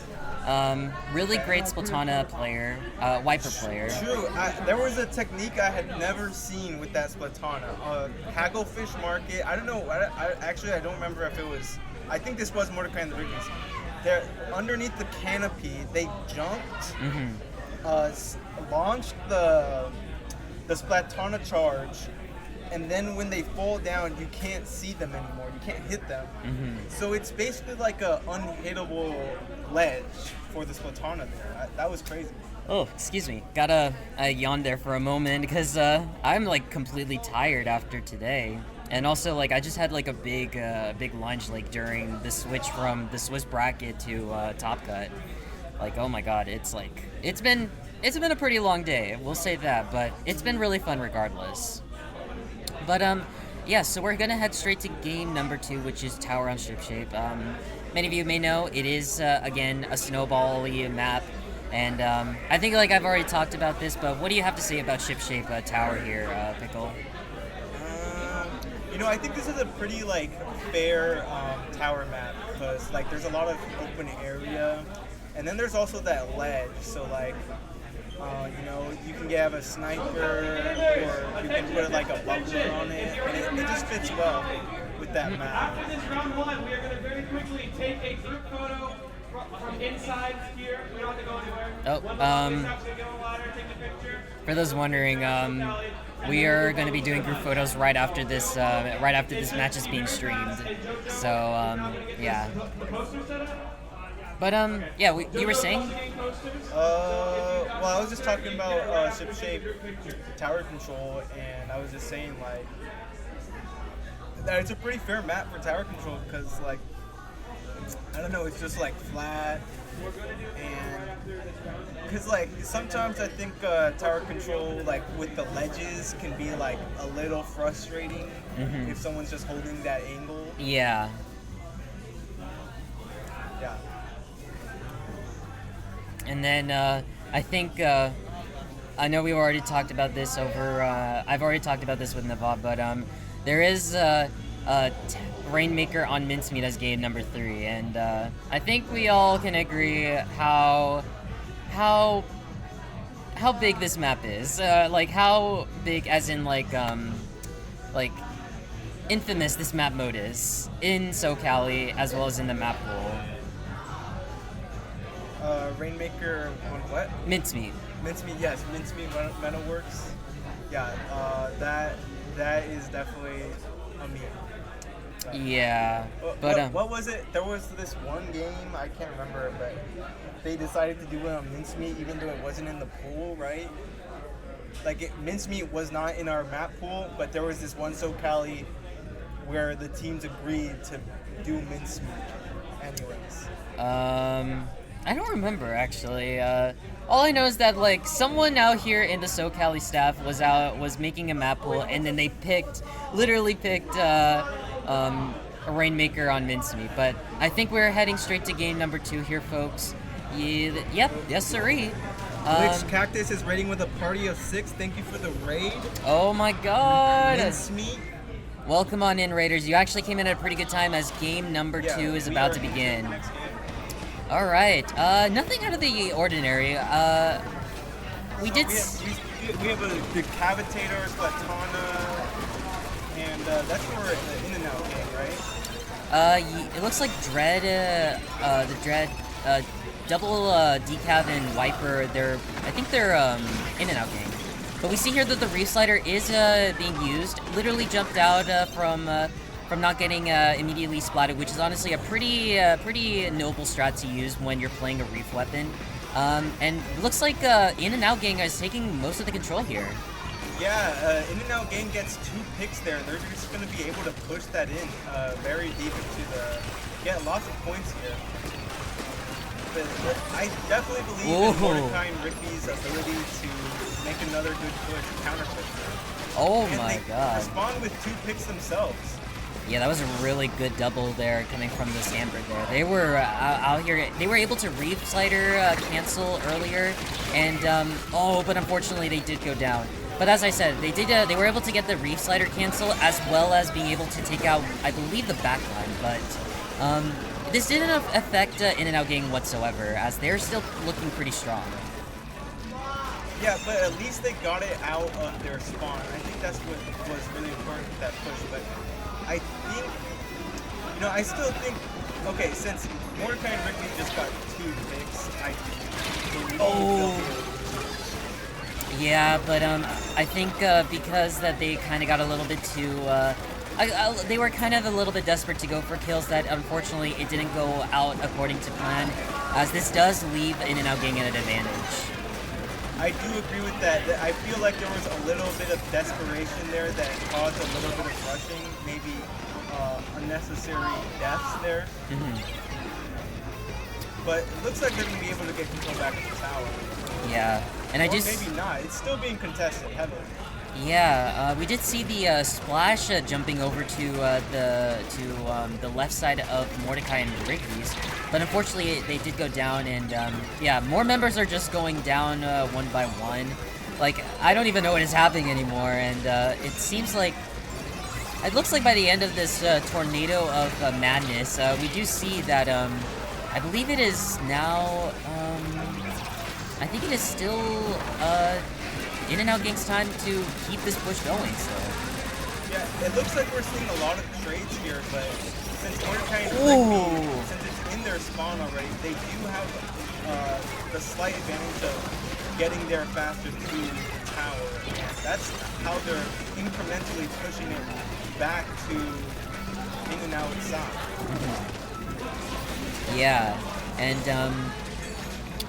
Really great Splatana player, Wiper player.
True. There was a technique I had never seen with that Splatana. Hagglefish Market. I don't know. I don't remember if it was. I think this was Mordecai and the Rigby's. They're underneath the canopy. They jumped, launched the Splatana charge, and then when they fall down, you can't see them anymore. You can't hit them. So it's basically like a unhittable ledge for the Splatana there. That was crazy.
Oh, excuse me. Gotta yawn there for a moment because I'm like completely tired after today. And also, like, I just had like a big lunch like during the switch from the Swiss bracket to Top Cut. Like, oh my God, it's been a pretty long day. We'll say that, but it's been really fun regardless. But yeah, so we're gonna head straight to game number 2, which is Tower on Shipshape. Many of you may know it is again a snowball-y map, and I think like I've already talked about this, but what do you have to say about Shipshape Tower here, Pickle?
You know, I think this is a pretty like fair tower map because like there's a lot of open area, and then there's also that ledge. So like, you know, you can have a sniper, or you can put like a buckler on it, and it just fits well with that map.
After this round 1, we are going to very quickly take a group photo from inside here. We don't have to go anywhere.
For those wondering, we are going to be doing group photos right after this match is being streamed. So yeah. But yeah, you were saying?
Well, I was just talking about Shipshape tower control, and I was just saying like that it's a pretty fair map for tower control because like I don't know, it's just like flat, and because like sometimes I think tower control like with the ledges can be like a little frustrating if someone's just holding that angle.
Yeah.
Yeah.
And then I think I know we've already talked about this over. I've already talked about this with Navad, but there is Rainmaker on Mincemeat as game number 3, and I think we all can agree how big this map is. Like how big, as in like infamous this map mode is in SoCallie as well as in the map pool.
Rainmaker on what?
Mincemeat.
Mincemeat, yes. Mincemeat Metalworks. Yeah, that is definitely a meme.
Yeah, but
what was it? There was this one game, I can't remember, but they decided to do it on Mincemeat even though it wasn't in the pool, right? Like Mincemeat was not in our map pool, but there was this one SoCallie where the teams agreed to do Mincemeat anyways.
I don't remember actually. All I know is that like someone out here in the SoCallie staff was making a map pool, and then they literally picked a Rainmaker on Mincemeat. But I think we're heading straight to game number 2 here, folks. Yep, yes sirree.
Glitch Cactus is raiding with a party of 6. Thank you for the raid.
Oh my God.
Mincemeat.
Welcome on in, Raiders. You actually came in at a pretty good time as game number 2 is about to begin. All right, nothing out of the ordinary. We did.
We have a Decavitator, Splatana, and that's for the In and Out game, right?
It looks like Dread. The Dread.
double Decav and Wiper. I think they're in and out gang. But we see here that the Reef Slider is being used. Literally jumped out from not getting immediately splatted, which is honestly a pretty noble strat to use when you're playing a Reef weapon. And it looks like in and out gang is taking most of the control here.
Yeah, in and out gang gets 2 picks there. They're just going to be able to push that in very deep into get lots of points here. But I definitely believe in Mordecai and Ricky's ability to make another good push, counter push.
Oh
and
my
they
god.
Respond with 2 picks themselves.
Yeah, that was a really good double there coming from this Amber there. They were out here, they were able to Reef Slider cancel earlier, and but unfortunately they did go down. But as I said, they were able to get the Reef Slider cancel as well as being able to take out, I believe, the backline, but this didn't affect in and out gang whatsoever, as they're still looking pretty strong.
Yeah, but at least they got it out of their spawn. I think that's what was really important with that push. But I think, I still think, okay, since Mordecai and Ricky just got 2 picks, I believe they'll be able to.
Yeah, but I think because that they kind of got a little bit too, they were kind of a little bit desperate to go for kills that unfortunately it didn't go out according to plan, as this does leave in and out gang at an advantage.
I do agree with that. I feel like there was a little bit of desperation there that caused a little bit of rushing, maybe unnecessary deaths there. But it looks like they're going to be able to get control back at the tower.
Yeah, and
or maybe not. It's still being contested heavily.
Yeah, we did see the splash jumping over to the left side of Mordecai and Ricky's, but unfortunately they did go down, and yeah, more members are just going down one by one. Like, I don't even know what is happening anymore, and it seems like, it looks like by the end of this tornado of madness, we do see that, I believe it is now, I think it is still, in and out gang's time to keep this push going, so.
Yeah, it looks like we're seeing a lot of trades here, but since Mordecai and Ricky, since it's in their spawn already, they do have the slight advantage of getting there faster through the tower, and that's how they're incrementally pushing it back to in and out side.
Yeah, and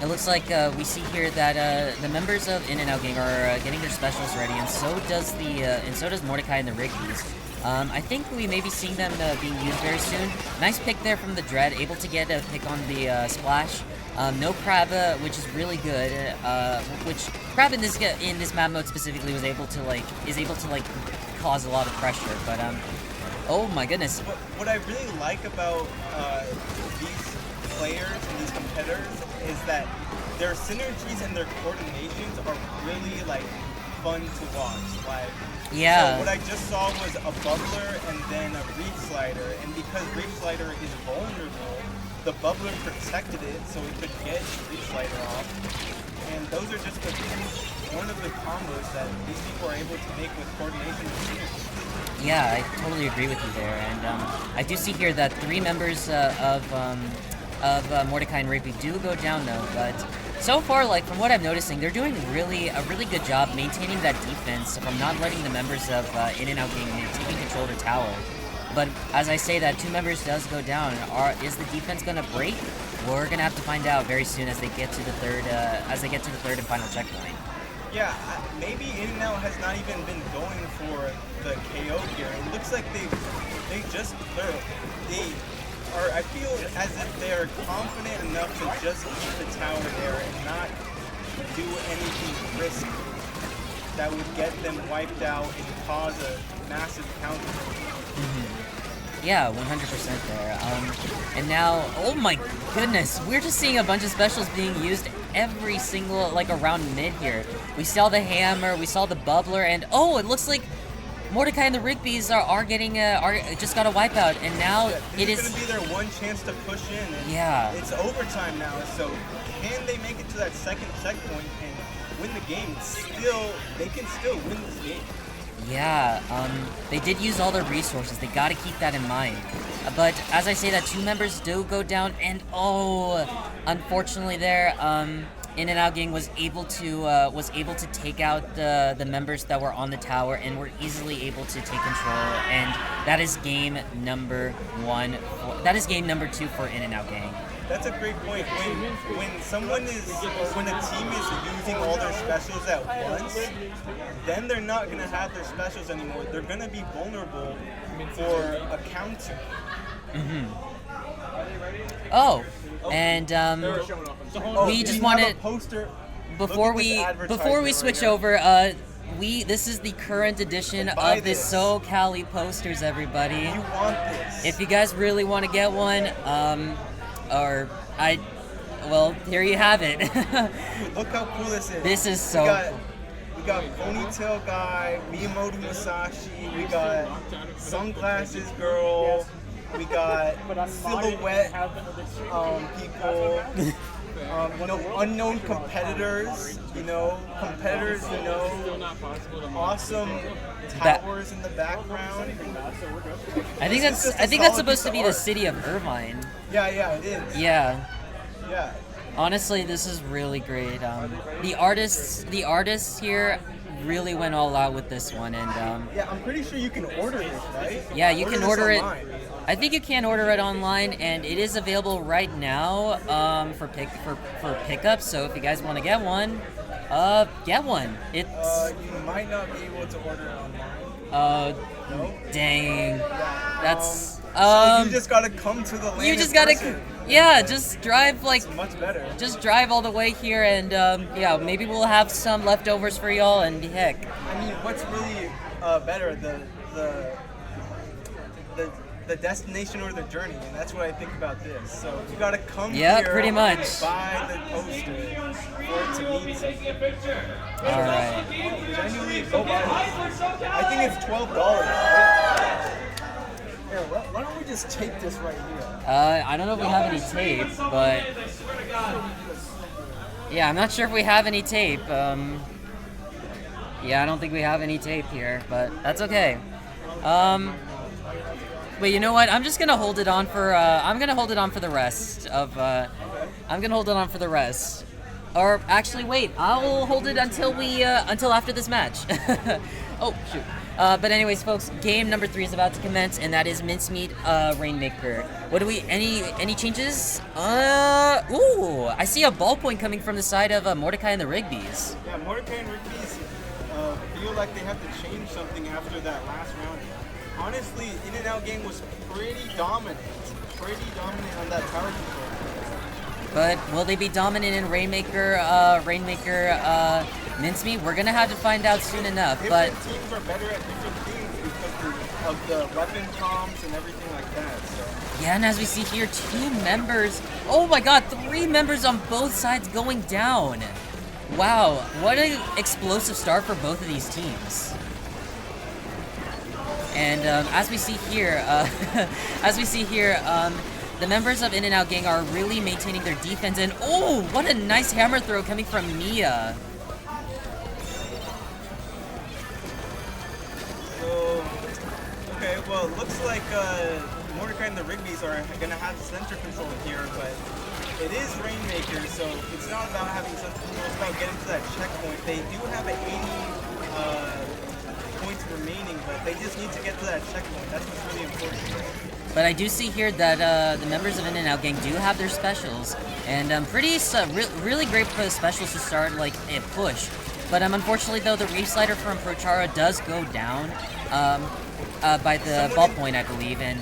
it looks like we see here that the members of In and Out Gang are getting their specials ready, and so does Mordecai and the Rickies. I think we may be seeing them being used very soon. Nice pick there from the Dread, able to get a pick on the splash. No Crab, which is really good. Which Crab in this map mode specifically is able to cause a lot of pressure. But oh my goodness.
What I really like about these players and these competitors is that their synergies and their coordinations are really fun to watch.
Yeah.
So what I just saw was a bubbler and then a Reef Slider, and because Reef Slider is vulnerable, the bubbler protected it so it could get Reef Slider off. And those are just one of the combos that these people are able to make with coordination and synergy.
Yeah, I totally agree with you there, and I do see here that 3 members of Mordecai and Rigby do go down though, but so far, from what I'm noticing, they're doing a really good job maintaining that defense from not letting the members of In and Out Gang taking control of the tower. But as I say that 2 members does go down, is the defense gonna break? We're gonna have to find out very soon as they get to the third and final checkpoint.
Yeah, maybe In and Out has not even been going for the KO here. It looks like they are, I feel as if they are confident enough to just keep the tower there and not do anything risky that would get them wiped out and cause a massive counter.
Yeah, 100% there. And now, oh my goodness, we're just seeing a bunch of specials being used every single, around mid here. We saw the hammer, we saw the bubbler, and oh, it looks like Mordecai and the Rigby's are just got a wipeout, and now it is
going to be their one chance to push in.
Yeah.
It's overtime now, so can they make it to that second checkpoint and win the game? They can still win this game.
Yeah, they did use all their resources. They got to keep that in mind. But as I say that, 2 members do go down, and unfortunately there, In and Out Gang was able to take out the members that were on the tower and were easily able to take control. And that is game number 1. That is game number 2 for In and Out Gang.
That's a great point. When a team is using all their specials at once, then they're not gonna have their specials anymore. They're gonna be vulnerable for a counter.
Oh, and we just wanted
poster.
before we switch over. This is the current edition of the SoCallie posters, everybody.
You want this?
If you guys really want to get one, well, here you have it.
Look how cool this is.
This is so cool.
We got Ponytail Guy, Miyamoto Musashi, we got Sunglasses Girl, we got Silhouette people, unknown competitors, awesome towers in the background.
I think that's supposed to be the city of Irvine.
Yeah, it is.
Yeah.
Yeah.
Honestly, this is really great. The artists here really went all out with this one, and
yeah, I'm pretty sure you can order this, right?
Yeah, you can order it.
Online.
I think you can order it online, and it is available right now for pickup. So if you guys want to get one, get one. It's
you might not be able to order it online. No?
Dang. That's
so you just gotta come to the land.
You just gotta. Yeah, just drive
much better.
Just drive all the way here, and yeah, maybe we'll have some leftovers for y'all. And heck,
I mean, what's really better, the destination or the journey, and that's what I think about this. So you gotta come here.
Pretty much.
And buy the poster for it to mean something.
All right.
Genuinely, go buy this. I think it's $12. Right? Here, why don't we just tape this right here?
I don't know if we have any tape, but yeah, I'm not sure if we have any tape. Yeah, I don't think we have any tape here, but that's okay. But you know what? I'm just gonna hold it on for. I'm gonna hold it on for the rest of. I'm gonna hold it on for the rest. Or actually, wait. I will hold it until until after this match. Oh shoot. But anyways, folks, game number 3 is about to commence, and that is Mincemeat Rainmaker. What do we? Any changes? Ooh, I see a ballpoint coming from the side of Mordecai and the Rigby's.
Yeah, Mordecai and Rigby's feel like they have to change something after that last round. Honestly, In and Out Gang was pretty dominant on that tower control.
But will they be dominant in Rainmaker Mincemeat? We're gonna have to find out soon enough.
Different teams are better at different things because of the weapon comms and everything like that. So.
Yeah, and as we see here, 2 members. Oh my God, 3 members on both sides going down. Wow, what an explosive start for both of these teams. And as we see here, the members of In and Out Gang are really maintaining their defense. And oh, what a nice hammer throw coming from Mia.
So, okay, well, it looks like Mordecai and the Rigby's are gonna have center control here, but it is Rainmaker, so it's not about having center control. It's about getting to that checkpoint. They do have an 80 points remaining, but they just need to get to that checkpoint. That's what's really important.
But I do see here that the members of In and Out Gang do have their specials, and really great specials to start like a push. But unfortunately, though, the reef slider from Prochara does go down by the ballpoint, I believe, and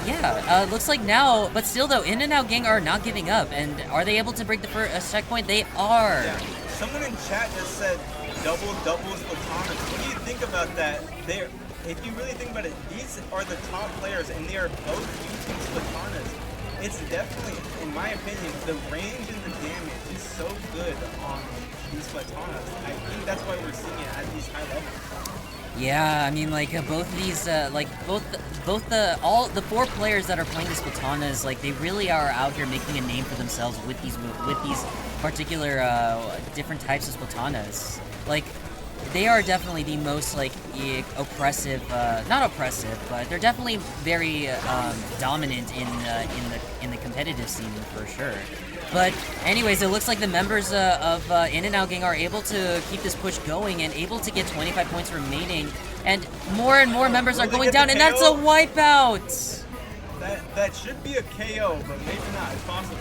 yeah, looks like now. But still, though, In and Out Gang are not giving up, and are they able to break the first checkpoint? They are.
Yeah. Someone in chat just said doubles Platonas. What do you think about that? If you really think about it, these are the top players, and they are both using Splatonas. It's definitely, in my opinion, the range and the damage is so good on these Splatonas. I think that's why we're seeing it at these high levels.
Yeah, I mean, like both of these, all the 4 players that are playing the Splatonas, like they really are out here making a name for themselves with these particular different types of Splatonas. Like they are definitely the most like oppressive, not oppressive, but they're definitely very dominant in the competitive scene for sure. But anyways, it looks like the members of In and Out Gang are able to keep this push going and able to get 25 points remaining, and more members are going down, and that's a wipeout.
That should be a KO, but maybe not. It's possible.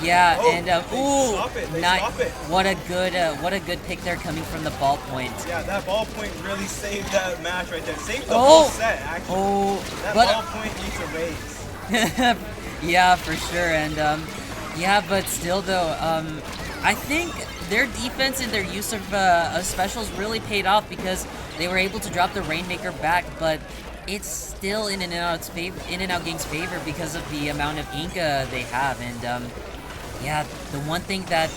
Yeah,
Oh,
and
they stop it. They stop it.
What a good pick there coming from the ball point.
Yeah, that ball point really saved that match right there. Saved the
Oh.
whole set, actually.
Oh,
that
but-
ball point needs a raise.
Yeah, for sure, and yeah, but still though, I think their defense and their use of specials really paid off because they were able to drop the Rainmaker back, but it's still In and Out Gang's favor because of the amount of Inca they have, and yeah, the one thing that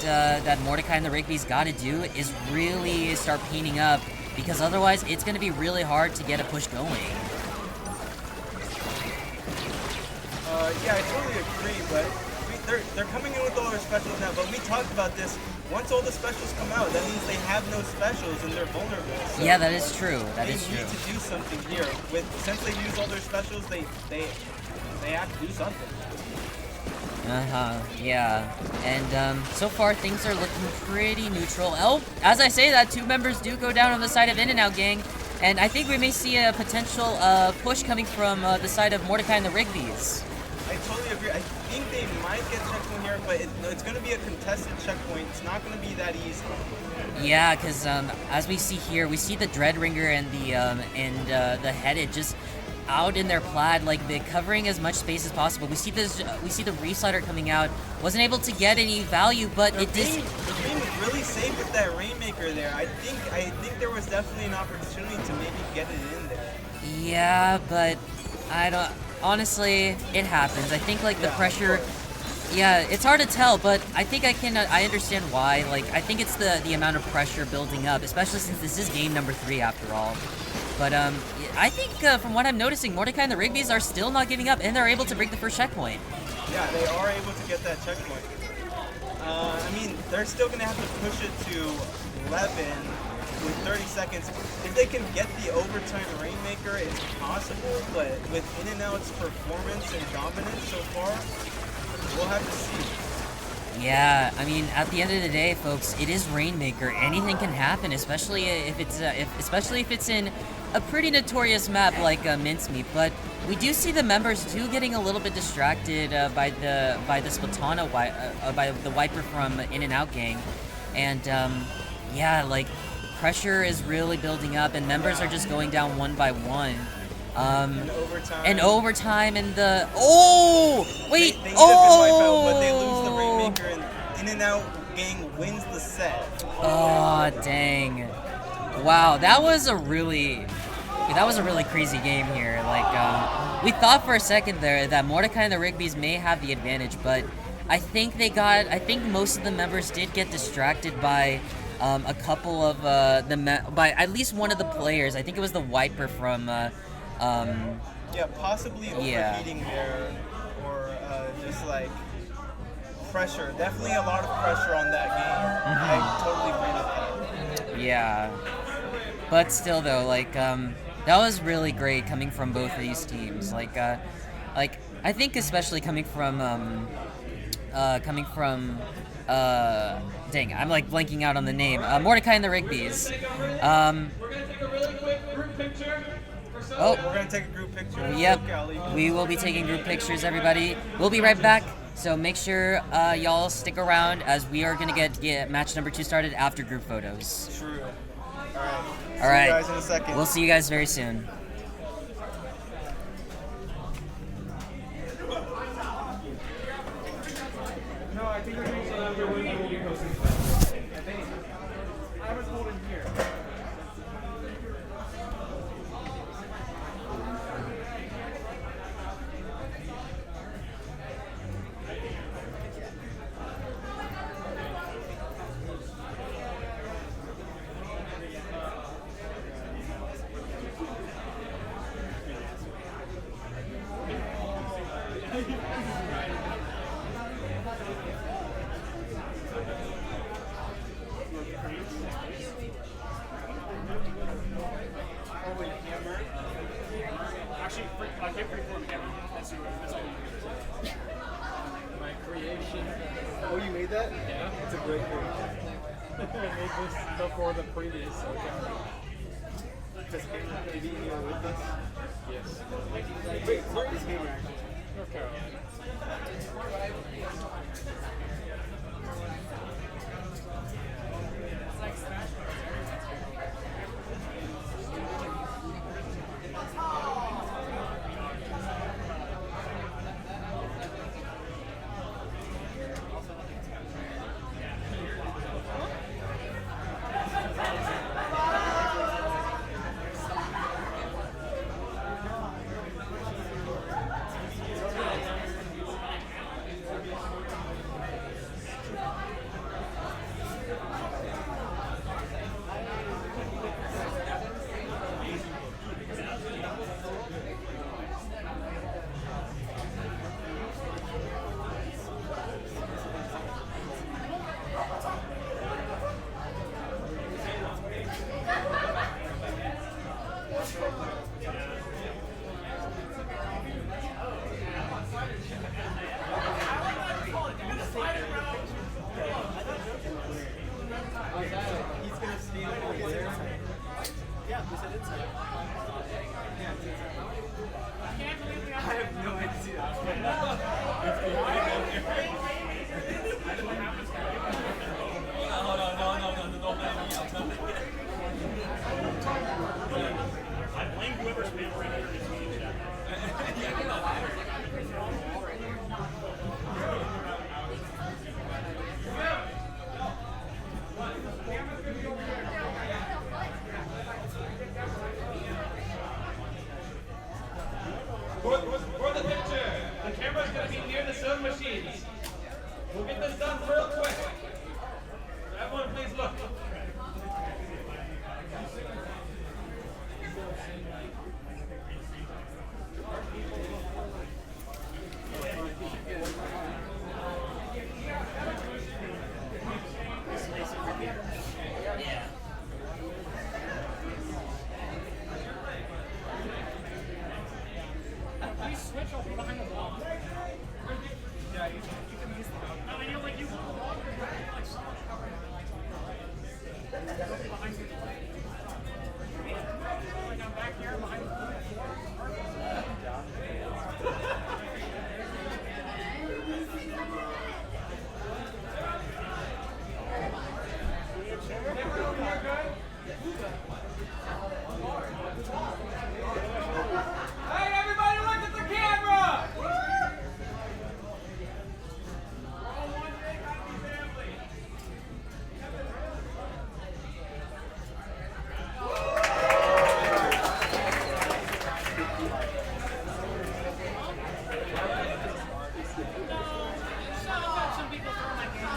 that Mordecai and the Rigby's got to do is really start painting up, because otherwise it's going to be really hard to get a push going.
Yeah, I totally agree, but they're coming in with all their specials now, but we talked about this. Once all the specials come out, that means they have no specials and they're vulnerable. So
Yeah, that is true. That is true.
They need to do something here. Since they use all their specials, they have to do something.
Yeah. And so far things are looking pretty neutral. Oh, as I say that, 2 members do go down on the side of In and Out Gang, and I think we may see a potential push coming from the side of Mordecai and the Rigby's.
I totally agree. I think they might get checkpoint here, but it's going to be a contested checkpoint. It's not going to be that easy.
Yeah, because as we see here, we see the Dreadringer and the Headed just out in their plaid, like they're covering as much space as possible. We see the Reslider coming out, wasn't able to get any value, but
The Rain was really safe with that Rainmaker there. I think there was definitely an opportunity to maybe get it in there.
Yeah, but I don't. Honestly, it happens. I think like the pressure. Yeah, it's hard to tell, but I think I understand why. Like, I think it's the amount of pressure building up, especially since this is game number 3 after all. But I think from what I'm noticing, Mordecai and the Rigby's are still not giving up, and they're able to break the first checkpoint.
Yeah, they are able to get that checkpoint. I mean, they're still going to have to push it to 11 with 30 seconds. If they can get the overtime Rainmaker, it's possible, but with In and Out's performance and dominance so far, we'll have to see.
Yeah, I mean, at the end of the day, folks, it is Rainmaker. Anything can happen, especially if it's in a pretty notorious map like Mincemeat. But we do see the members too getting a little bit distracted by the Splatana by the wiper from In and Out Gang, and yeah, like pressure is really building up, and members are just going down one by one. And overtime, and the
They need a good wipeout, but they lose the Rainmaker, and In and Out Gang wins the set.
Oh dang! Wow, that was a really crazy game here. Like we thought for a second there that Mordecai and the Rigby's may have the advantage, but I think most of the members did get distracted by a couple of by at least one of the players. I think it was the wiper from.
Yeah, possibly overheating there, or just like pressure. Definitely a lot of pressure on that game. I totally agree with that.
Yeah, but still though, like that was really great coming from both of these teams. Like I think especially coming from dang, I'm like blanking out on the name. Mordecai and the Rigby's.
We're gonna take a really quick group picture.
Oh,
we're gonna take a group picture.
Yep, we will be taking group pictures, everybody. We'll be right back, so make sure y'all stick around as we are gonna get match number 2 started after group photos.
True.
All right.
See you guys in a second.
We'll see you guys very soon.
No, I think we're doing so that we're going to be posting. I was holding here.
I made this before the previous SoCal. Does Hammer maybe you are with us? Yes. Wait, where is Hammer actually? North Carolina.
For the picture, the camera's going to be near the sewing machines. We'll get this done real quick. So everyone, please look.
Please switch, I'll be behind the wall. Yeah, you can use the dog. No, I know, like, you want the wall, like, someone covering it. Behind you. Like, I'm back here behind the
Hey, everybody, look at the camera!
Some people throw my game.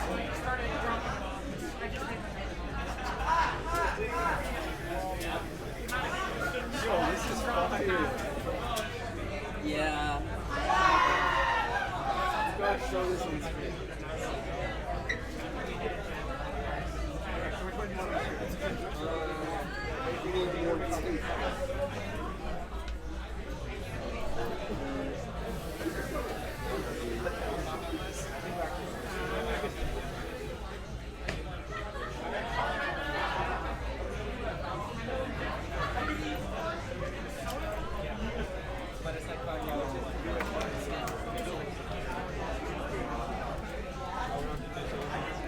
So you started dropping bombs. I just hit
This is fire.
Yeah.
Let's go ahead and show this on screen. We need more tape.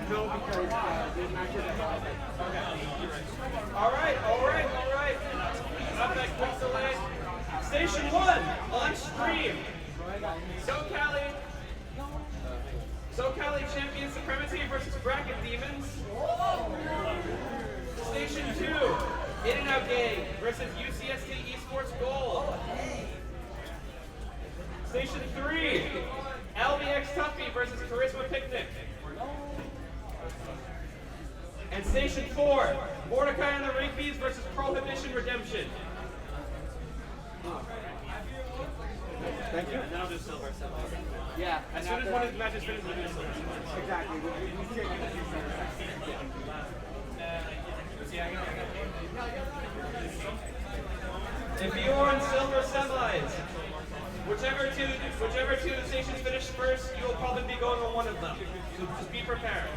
No, because the matches are
All right. Not that quick delay. Station 1 on stream. SoCallie Champion Supremacy versus Bracket Demons. Station 2, In-N-Out Gang versus UCST Esports Gold. Station 3, LBX Tuffy versus Charisma Picnic. And Station 4, Mordecai and the Ringbees versus Prohibition Redemption.
Thank you.
And then I'll do silver.
Yeah.
As soon as one of the matches finishes, we'll do silver.
Exactly. We can't get this
If you are on silver semis, whichever two stations finish first, you will probably be going on one of them. So just be prepared.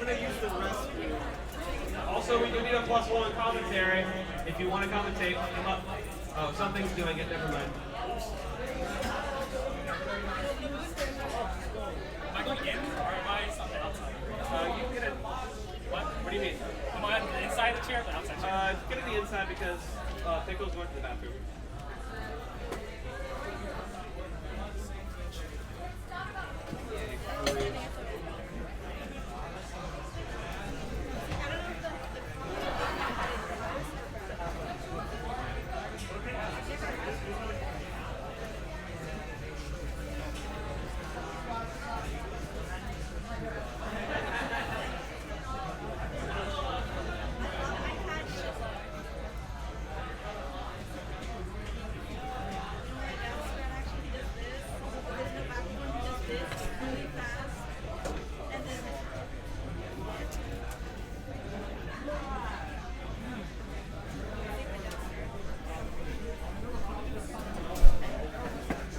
gonna use the restroom.
Also, we do need a +1 commentary. If you want to commentate, come up. Oh, something's doing it. Never mind.
Am I going in or am I something outside?
You can get in. What? What do you mean?
Am I on the inside of the chair or the outside chair?
Get in the inside because Pickle's going to the bathroom.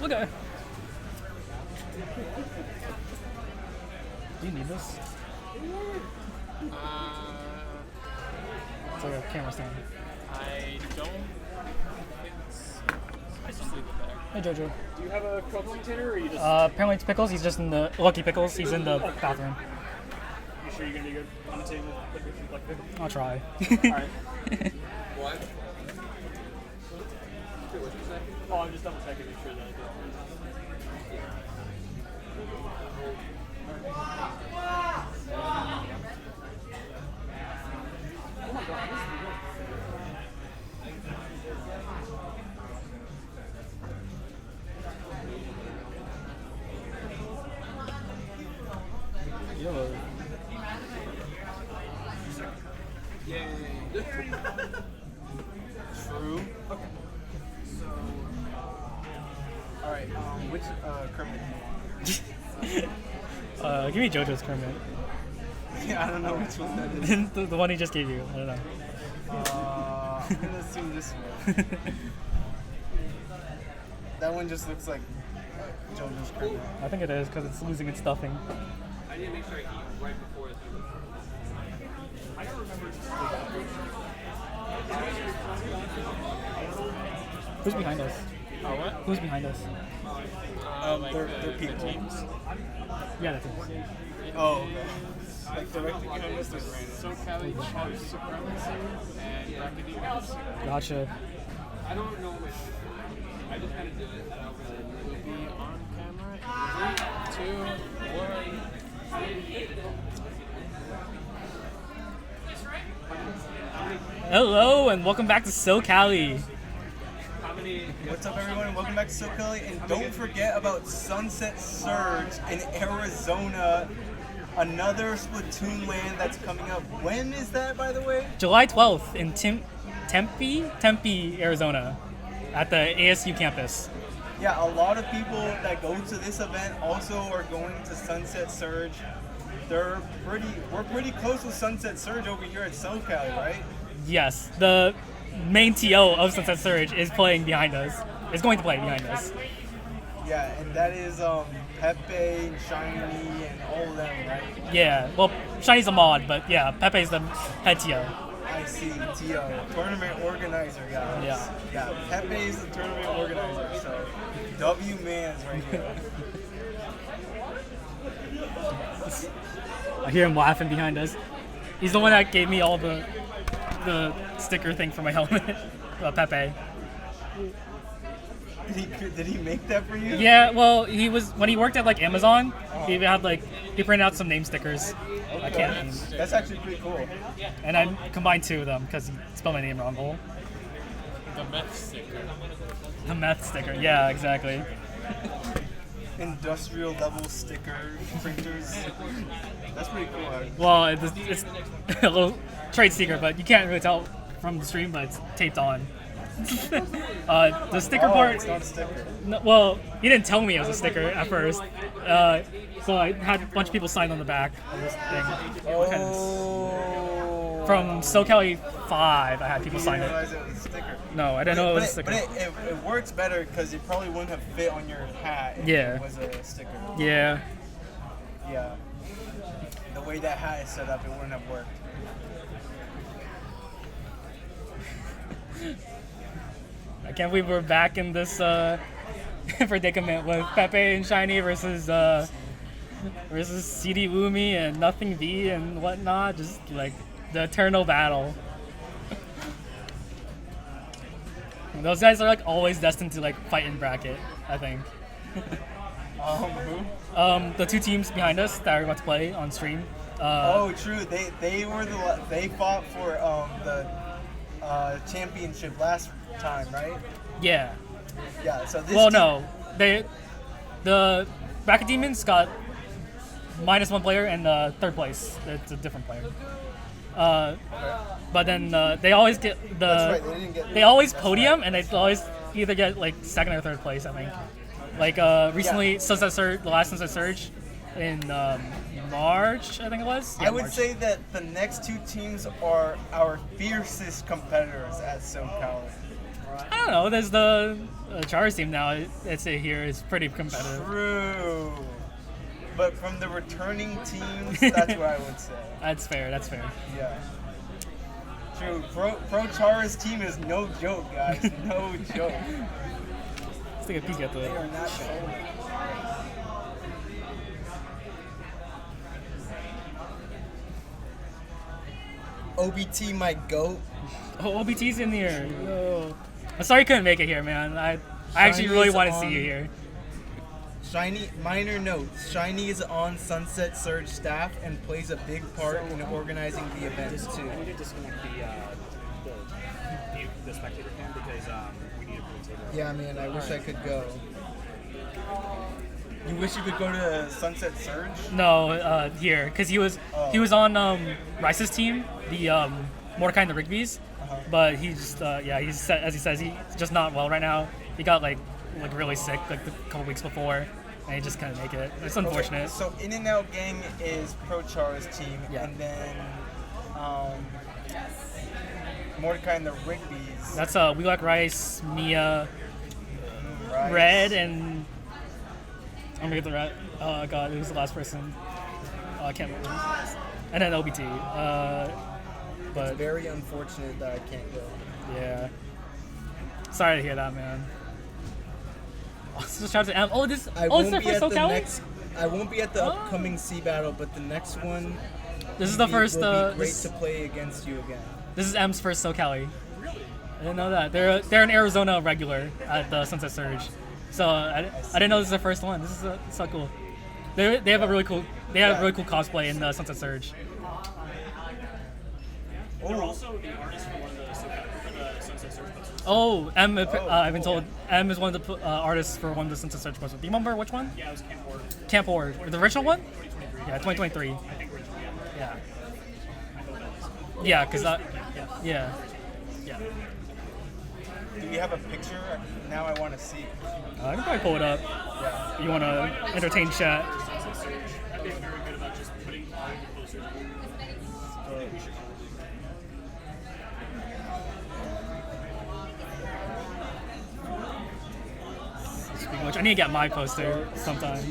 Okay. Do you need this? It's like a camera stand.
I don't think so. I just leave it there.
Hey Jojo.
Do you have a co-commentator, or you just?
Apparently it's Pickles. He's just in the Lucky Pickles. He's in the bathroom.
You sure you're gonna be good commentating with Lucky Pickles?
I'll try.
Alright.
What?
Oh, I'm just double checking to make sure that I
Yo.
Yay. True. Okay. So, all right. Which Kermit do you want?
Give me Jojo's Kermit.
Yeah, I don't know which one that is.
the one he just gave you. I don't know.
I'm gonna assume this one. That one just looks like JoJo's Kermit.
I think it is because it's losing its stuffing.
I need to make sure I eat right before it's
I don't remember just
Who's behind us?
Oh, what?
Who's behind us?
Like
they're people.
Teams?
Yeah, that's it.
Oh, okay. Like directly behind us, there's
SoCallie Chomp Supremacy and Bracademons.
Gotcha.
I don't know which. I just kind of do it. I don't really.
We'll be on camera in 3, 2, 1.
Hello and welcome back to SoCallie.
What's up, everyone? Welcome back to SoCallie, and don't forget about Sunset Surge in Arizona. Another Splatoon land that's coming up. When is that, by the way?
July 12th in Tempe, Arizona, at the ASU campus.
Yeah, a lot of people that go to this event also are going to Sunset Surge. We're pretty close with Sunset Surge over here at SoCallie, right?
Yes, the main TO of Sunset Surge is playing behind us. Is going to play behind us.
Yeah, and that is Pepe and Shiny and all of them, right?
Yeah, well, Shiny's a mod, but yeah, Pepe's the head TO.
I see, TO. Tournament organizer, guys.
Yeah.
Yeah, Pepe's the tournament organizer, so W man's right here.
I hear him laughing behind us. He's the one that gave me all the sticker thing for my helmet, Pepe.
Did he make that for you?
Yeah, well, when he worked at like Amazon, he printed out some name stickers.
Okay.
I can't.
That's actually pretty cool.
And I combined two of them because he spelled my name wrong. Hole.
The meth sticker.
The meth sticker. Yeah, exactly.
Industrial level sticker printers. That's pretty cool. Actually.
Well, it's a little trade secret, but you can't really tell from the stream, but it's taped on. The sticker part.
It's not a sticker.
No, well, he didn't tell me it was a sticker at first. So I had a bunch of people sign on the back of this thing. From SoCallie 5, I had people sign it.
Realize it was a sticker.
No, I didn't know it was a sticker.
But it works better because it probably wouldn't have fit on your hat if
Yeah.
it was a sticker.
Yeah.
Yeah. The way that hat is set up, it wouldn't have worked.
I can't believe we're back in this predicament with Pepe and Shiny versus CD Umi and Nothing V and whatnot. Just like the eternal battle. Those guys are like always destined to like fight in bracket, I think.
Who?
The two teams behind us that are about to play on stream.
Oh, true. They fought for the championship last time, right?
Yeah.
Yeah. So this.
Well, no, the bracket demons got -1 player and third place. It's a different player. But then they always get
That's right,
they always podium and they always either get like second or third place, I think. Like recently, Sunset Surge, the last Sunset Surge in March, I think it was. Yeah,
I would
March.
say that the next two teams are our fiercest competitors at SoCal.
I don't know. There's the Chargers team now. It's here. It's pretty competitive.
True. But from the returning teams, that's what I would say.
That's fair. That's fair.
Yeah. True. Prochara's team is no joke, guys. No joke.
Let's take a peek at
They are not bad. OBT, my goat.
Oh, OBT's in here. Yo. I'm sorry you couldn't make it here, man. I actually really wanted to see you here.
Shiny, minor notes. Shiny is on Sunset Surge staff and plays a big part in organizing the event too.
I need to disconnect the spectator cam because we need a pool table.
Yeah, man, I wish I could go. You wish you could go to Sunset Surge?
No, here, because he was on Rice's team, the Mordecai and the Rigby's, but he's he's as he says, he's just not well right now. He got like really sick like a couple weeks before, and he just couldn't make it. It's unfortunate.
Okay, so In and Out Gang is Prochara's team,
Yeah.
and then Mordecai and the Rigby's.
That's We Like Rice, Mia,
Rice.
Red, and I'm gonna get the red. Oh god, who's the last person? Oh, I can't remember. And then OBT. But
It's very unfortunate that I can't go.
yeah. Sorry to hear that, man. Also, shout out to M. Oh, this.
I
Oh,
won't
is that
be
for
at the
SoCallie?
next. I won't be at the upcoming C battle, but the next one.
This is the first.
Will be great
This,
to play against you again.
this is M's first SoCallie. I didn't know that. They're an Arizona regular at the Sunset Surge, so I didn't know this is their first one. This is so cool. They have a really cool cosplay in the Sunset Surge.
They're also the artist for one of the Sunset Surge posters.
Oh, M. I've been told M is one of the artists for one of the Sunset Surge posters. Do you remember which one?
Yeah, it was Camp Horde.
Camp Horde. The original one?
2023.
Yeah, 2023.
I think originally,
Yeah.
I thought that was.
Yeah, because yeah.
Do we have a picture? Now I want to see.
I can probably pull it up.
Yeah.
You want to entertain chat?
Sunset Surge, I've been very good about just putting all the posters on. We should.
Speaking of which, I need to get my poster sometime.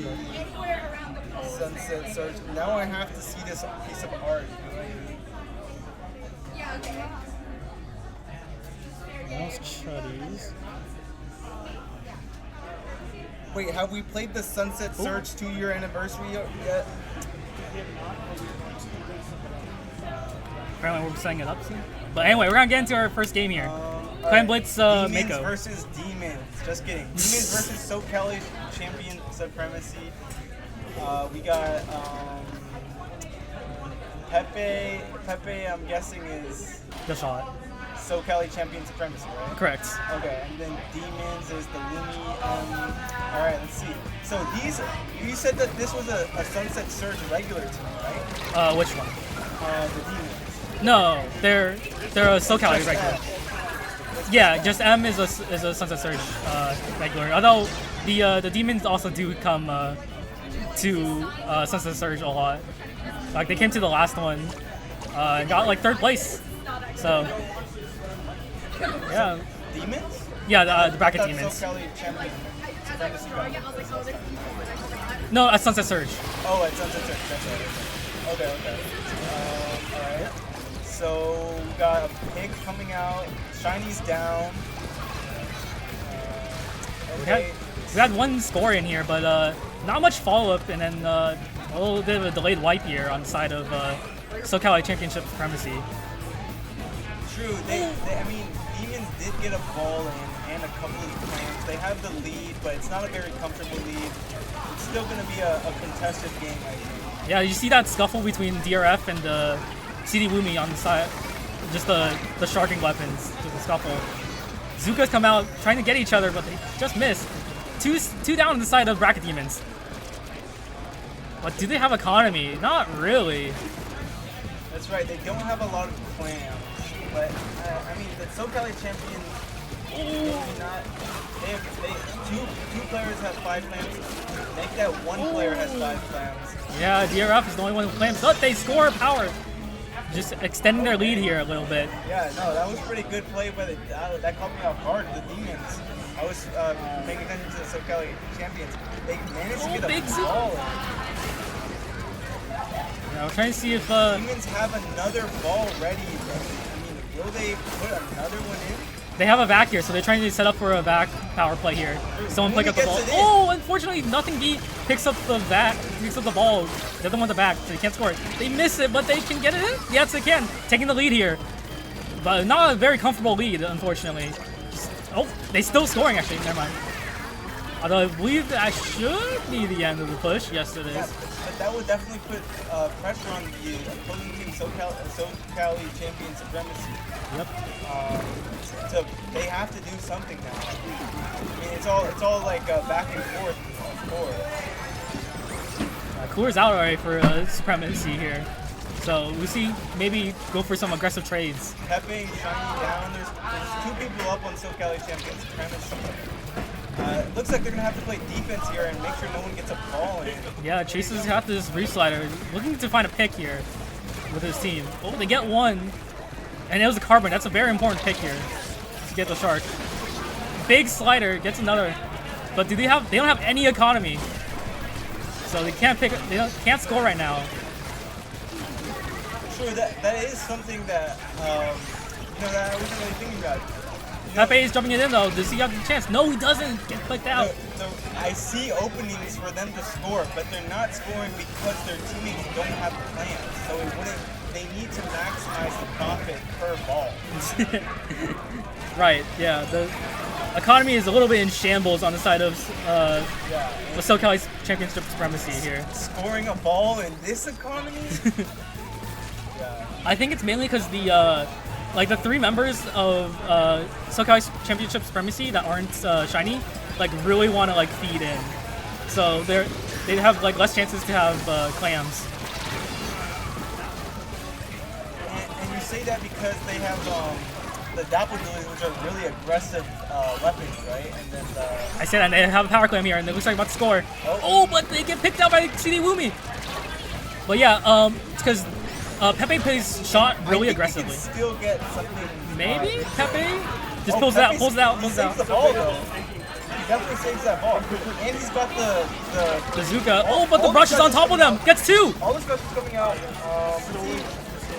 Sunset Surge. Now I have to see this piece of art.
Mouse chuddies.
Wait, have we played the Sunset Surge 2-year anniversary yet?
Apparently we're setting it up soon. But anyway, we're gonna get into our first game here. Clan Blitz
Demons
Mako.
versus Demons. Just kidding. Demons versus SoCallie Champion Supremacy. We got Pepe. Pepe, I'm guessing is
The shot.
SoCallie Champion Supremacy, right?
Correct.
Okay, and then Demons is the Lumi. All right, let's see. So these, you said that this was a Sunset Surge regular team, right?
Which one?
The Demons.
No, they're a SoCallie regular. Yeah, just M is a Sunset Surge regular. Although the demons also do come to Sunset Surge a lot. Like they came to the last one and got like third place. So yeah.
Demons?
Yeah, the bracket
I thought
demons.
SoCallie Champion Supremacy got
No, at Sunset Surge.
Oh, at Sunset Surge. That's right. Okay. Alright. So we got a pick coming out. Shiny's down. Okay.
We had one score in here, but not much follow-up, and then a little bit of a delayed wipe here on the side of SoCallie Championship Supremacy.
True. I mean, Demons did get a ball in and a couple of clams. They have the lead, but it's not a very comfortable lead. It's still going to be a contested game, I think.
Yeah, you see that scuffle between DRF and CD Wumi on the side, just the sharking weapons, just the scuffle. Zuka's come out trying to get each other, but they just missed. Two down on the side of Bracket Demons. But do they have economy? Not really.
That's right, they don't have a lot of clams. But, I mean, the SoCallie champions, two players have 5 clams. Make that one player has 5 clams.
Yeah, DRF is the only one who claims. But they score power. Just extending their lead here a little bit.
Yeah, no, that was pretty good play, but that caught me off guard. The Demons, I was paying attention to the SoCallie champions. They managed to get a ball in.
Yeah, I'm trying to see if
Demons have another ball ready. Will they put another one in?
They have a back here, so they're trying to set up for a back power play here. Someone pick up the ball. Oh, unfortunately, Nothing Geek picks up the ball. The other one's the back, so they can't score it. They miss it, but they can get it in? Yes, they can. Taking the lead here. But not a very comfortable lead, unfortunately. They still scoring, actually. Never mind. Although I believe that should be the end of the push. Yes, it is.
Yeah, but that would definitely put pressure on the opposing team, SoCallie Champion Supremacy.
Yep.
So they have to do something now. I mean, it's all like back and forth, of course.
Cooler's out already for Supremacy here. So we see maybe go for some aggressive trades.
Pepe, Shiny down. There's 2 people up on SoCallie Champion Supremacy. Looks like they're going to have to play defense here and make sure no one gets a ball in.
Yeah, Chase's got this reslider. Looking to find a pick here with his team. Oh, they get one. And it was a carbon. That's a very important pick here to get the shark. Big slider, gets another. But they don't have any economy. So they can't can't score right now.
Sure, that is something that, that I wasn't really thinking about.
Pepe is jumping it in though. Does he have the chance? No, he doesn't. Get clicked out.
No, I see openings for them to score, but they're not scoring because their teammates don't have plans. So they need to maximize the profit per ball.
Right, yeah. The economy is a little bit in shambles on the side of the SoCallie Championship Supremacy here.
Scoring a ball in this economy?
I think it's mainly because the 3 members of SoCallie Championship Supremacy that aren't shiny, really want to feed in, so they have less chances to have clams.
And you say that because they have the Dapple Dualies, which are really aggressive weapons, right? And then
I said that they have a power clam here, and it looks like about to score. Oh, but they get picked out by CD Wumi. But yeah, it's because Pepe plays shot really aggressively.
He can still get something.
Maybe Pepe just pulls it out.
He saves the ball though. He definitely saves that ball. And he's got the
Zuka. Oh, but the brush is on top of them. Gets 2.
All the specials coming out.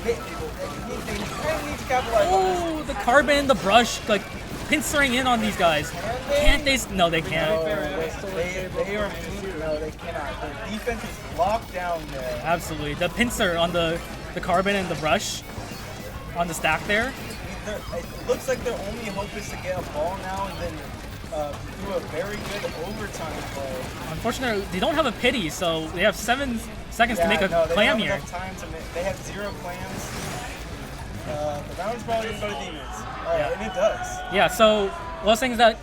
They kind of need to capitalize on this.
Oh, the carbon, the brush, pincering in on these guys. Can't they? No, they can't.
No, they cannot. The defense is locked down there.
Absolutely. The pincer on the carbon and the brush on the stack there.
It looks like their only hope is to get a ball now and then do a very good overtime play.
Unfortunately, they don't have a pity, so they have 7 seconds to make a clam here.
They have 0 clams. The round's probably going to go to Demons. And it does.
Yeah, so one of the things that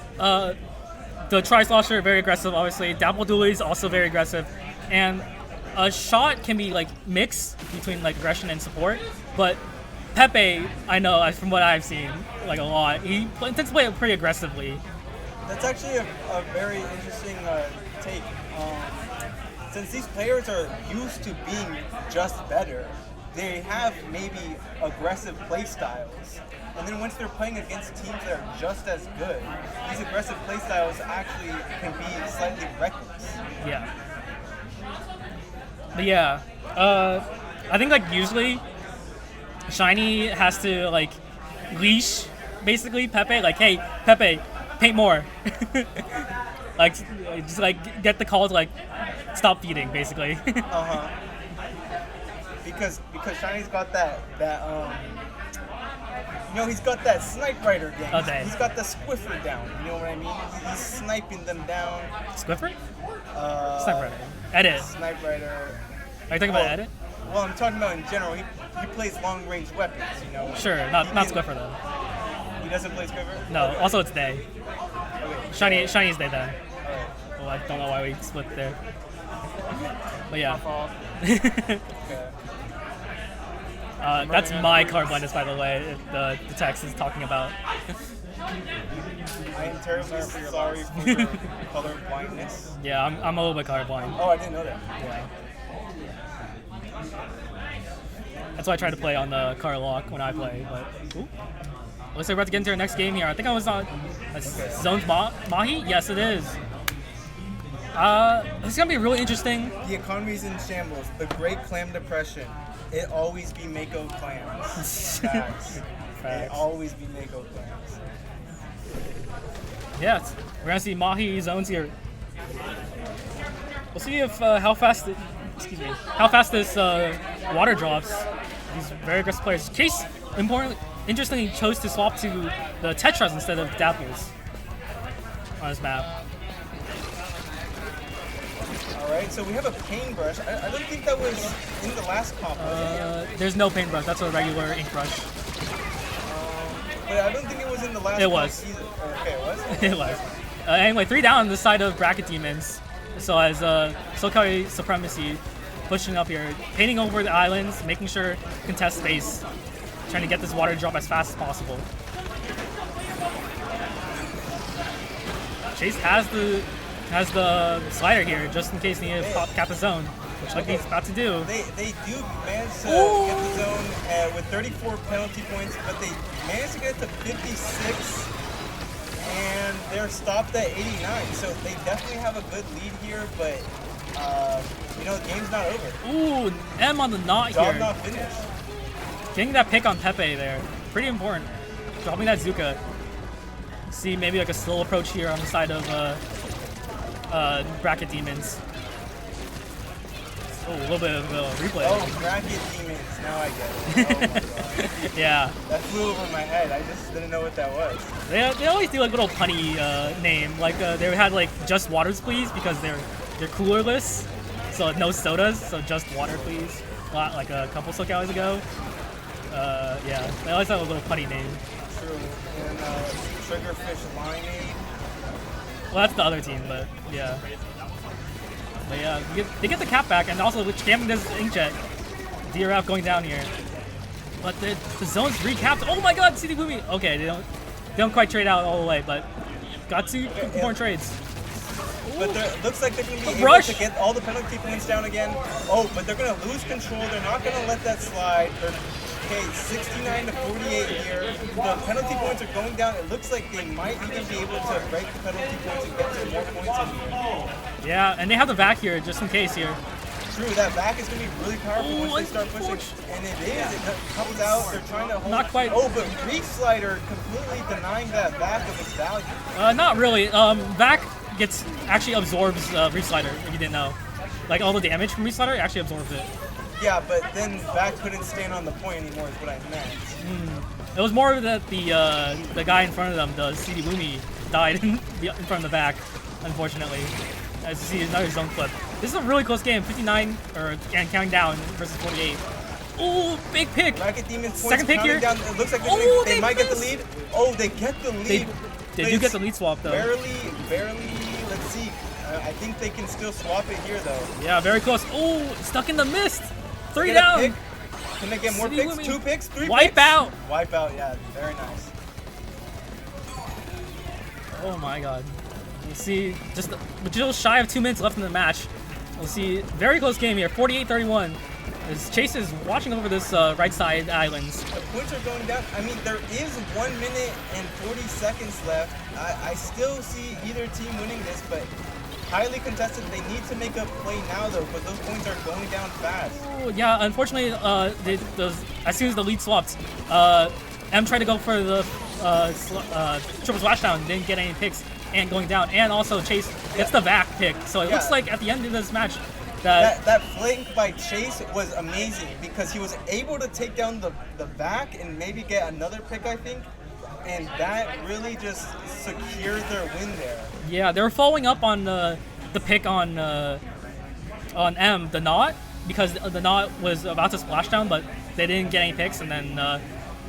the Tri-Slosher are very aggressive, obviously. Dapple Dualies is also very aggressive. And a shot can be mixed between aggression and support, but Pepe, I know from what I've seen, a lot. He tends to play it pretty aggressively.
That's actually a very interesting take. Since these players are used to being just better, they have maybe aggressive play styles. And then once they're playing against teams that are just as good, these aggressive play styles actually can be slightly reckless.
Yeah. But yeah, I think like usually Shiny has to like leash basically Pepe, like, hey Pepe, paint more. Like just like get the call to like stop feeding basically.
Because Shiny's got that he's got that snipe rider game.
Okay.
He's got the squiffer down. You know what I mean? He's sniping them down.
Squiffer? Snipe Rider. Edit.
Snipe rider.
Are you talking about Edit?
Well, I'm talking about in general. He plays long range weapons. You know.
Sure, not Squiffer though.
He doesn't play Squiffer.
No. Also, it's Day.
Okay.
Shiny's Day then. Oh, I don't know why we split there. But yeah. That's my color blindness, by the way. The text is talking about.
I am terribly sorry for your color blindness.
Yeah, I'm a little bit colorblind.
Oh, I didn't know that.
Yeah. That's why I try to play on the color lock when I play. But ooh. Looks like we're about to get into our next game here. I think I was on Zones Mahi. Yes, it is. This is gonna be really interesting.
The economy's in shambles. The Great Clam Depression. It always be Mako clams. Facts. It always be Mako clams.
Yeah, we're gonna see Mahi zones here. We'll see if how fast this water drops. These very aggressive players. Chase, interestingly, chose to swap to the Tetras instead of Dapples on his map.
Alright, so we have a paintbrush. I don't think that was in the last comp, was it?
There's no paintbrush. That's a regular ink brush.
But I don't think it was in the last
It
comp
was.
either. Okay, it was?
It was. Anyway, 3 down on the side of Bracket Demons. So as SoCallie Supremacy pushing up here, painting over the islands, making sure contest space, trying to get this water drop as fast as possible. Chase has the slider here just in case they need to cap the zone, which like he's about to do.
They do manage to get the zone with 34 penalty points, but they managed to get to 56, and they're stopped at 89. So they definitely have a good lead here, but the game's not over.
Ooh, M on the knot
Job
here.
not finished.
Getting that pick on Pepe there, pretty important. Dropping that Zuka. See maybe like a slow approach here on the side of Bracket Demons. Oh, a little bit of a replay.
Oh, Bracket Demons. Now I get it. Oh my god.
Yeah.
That flew over my head. I just didn't know what that was.
They always do like little punny name. Like they had like just waters please because they're coolerless, so no sodas, so just water please. Like a couple SoCallies ago. Yeah, they always have a little punny name.
True. And Triggerfish Limeade.
Well, that's the other team, but yeah. But yeah, they get the cap back, and also which camping does Inkjet. DRF going down here. But the zone's recapped. Oh my god, CD Boomy! Okay, they don't quite trade out all the way, but got 2 important trades.
But looks like they're going to be able to get all the penalty points down again. Oh, but they're going to lose control. They're not going to let that slide. Okay, 69 to 48 here. The penalty points are going down. It looks like they might even be able to break the penalty points and get to more points in here.
Yeah, and they have the back here just in case here.
True, that back is going to be really powerful once they start pushing. And it is. It comes out. They're trying to hold.
Not quite.
Oh, but Reef Slider completely denying that back of its value.
Not really. Back actually absorbs Reef Slider, if you didn't know. Like all the damage from Reef Slider actually absorbs it.
Yeah, but then back couldn't stand on the point anymore is what I meant.
It was more that the guy in front of them, the CD Boomy, died in front of the back, unfortunately. As you see, another zone flip. This is a really close game, 59 and counting down versus 48. Ooh, big pick.
Bracket Demons points
second pick here.
Down. It looks like they might get the lead. Oh, they get the lead.
They do get the lead swap though.
Barely. Let's see. I think they can still swap it here though.
Yeah, very close. Ooh, stuck in the mist. 3
Get
down.
Pick. Can they get more picks? 2 picks? 3
Wipe
picks?
out.
Wipe out, yeah. Very nice.
Oh my god. You see, just shy of 2 minutes left in the match. We'll see, very close game here, 48-31. As Chase is watching over this right side islands.
The points are going down. I mean, there is 1 minute and 40 seconds left. I still see either team winning this, but highly contested. They need to make a play now, though, because those points are going down fast.
Oh, yeah, unfortunately, as soon as the lead swapped, M tried to go for the triple splashdown, didn't get any picks, and going down, and also Chase gets the back pick. So it looks like at the end of this match,
that flank by Chase was amazing because he was able to take down the back and maybe get another pick, I think, and that really just secured their win there.
Yeah, they were following up on the pick on M, the knot, because the knot was about to splash down, but they didn't get any picks, and then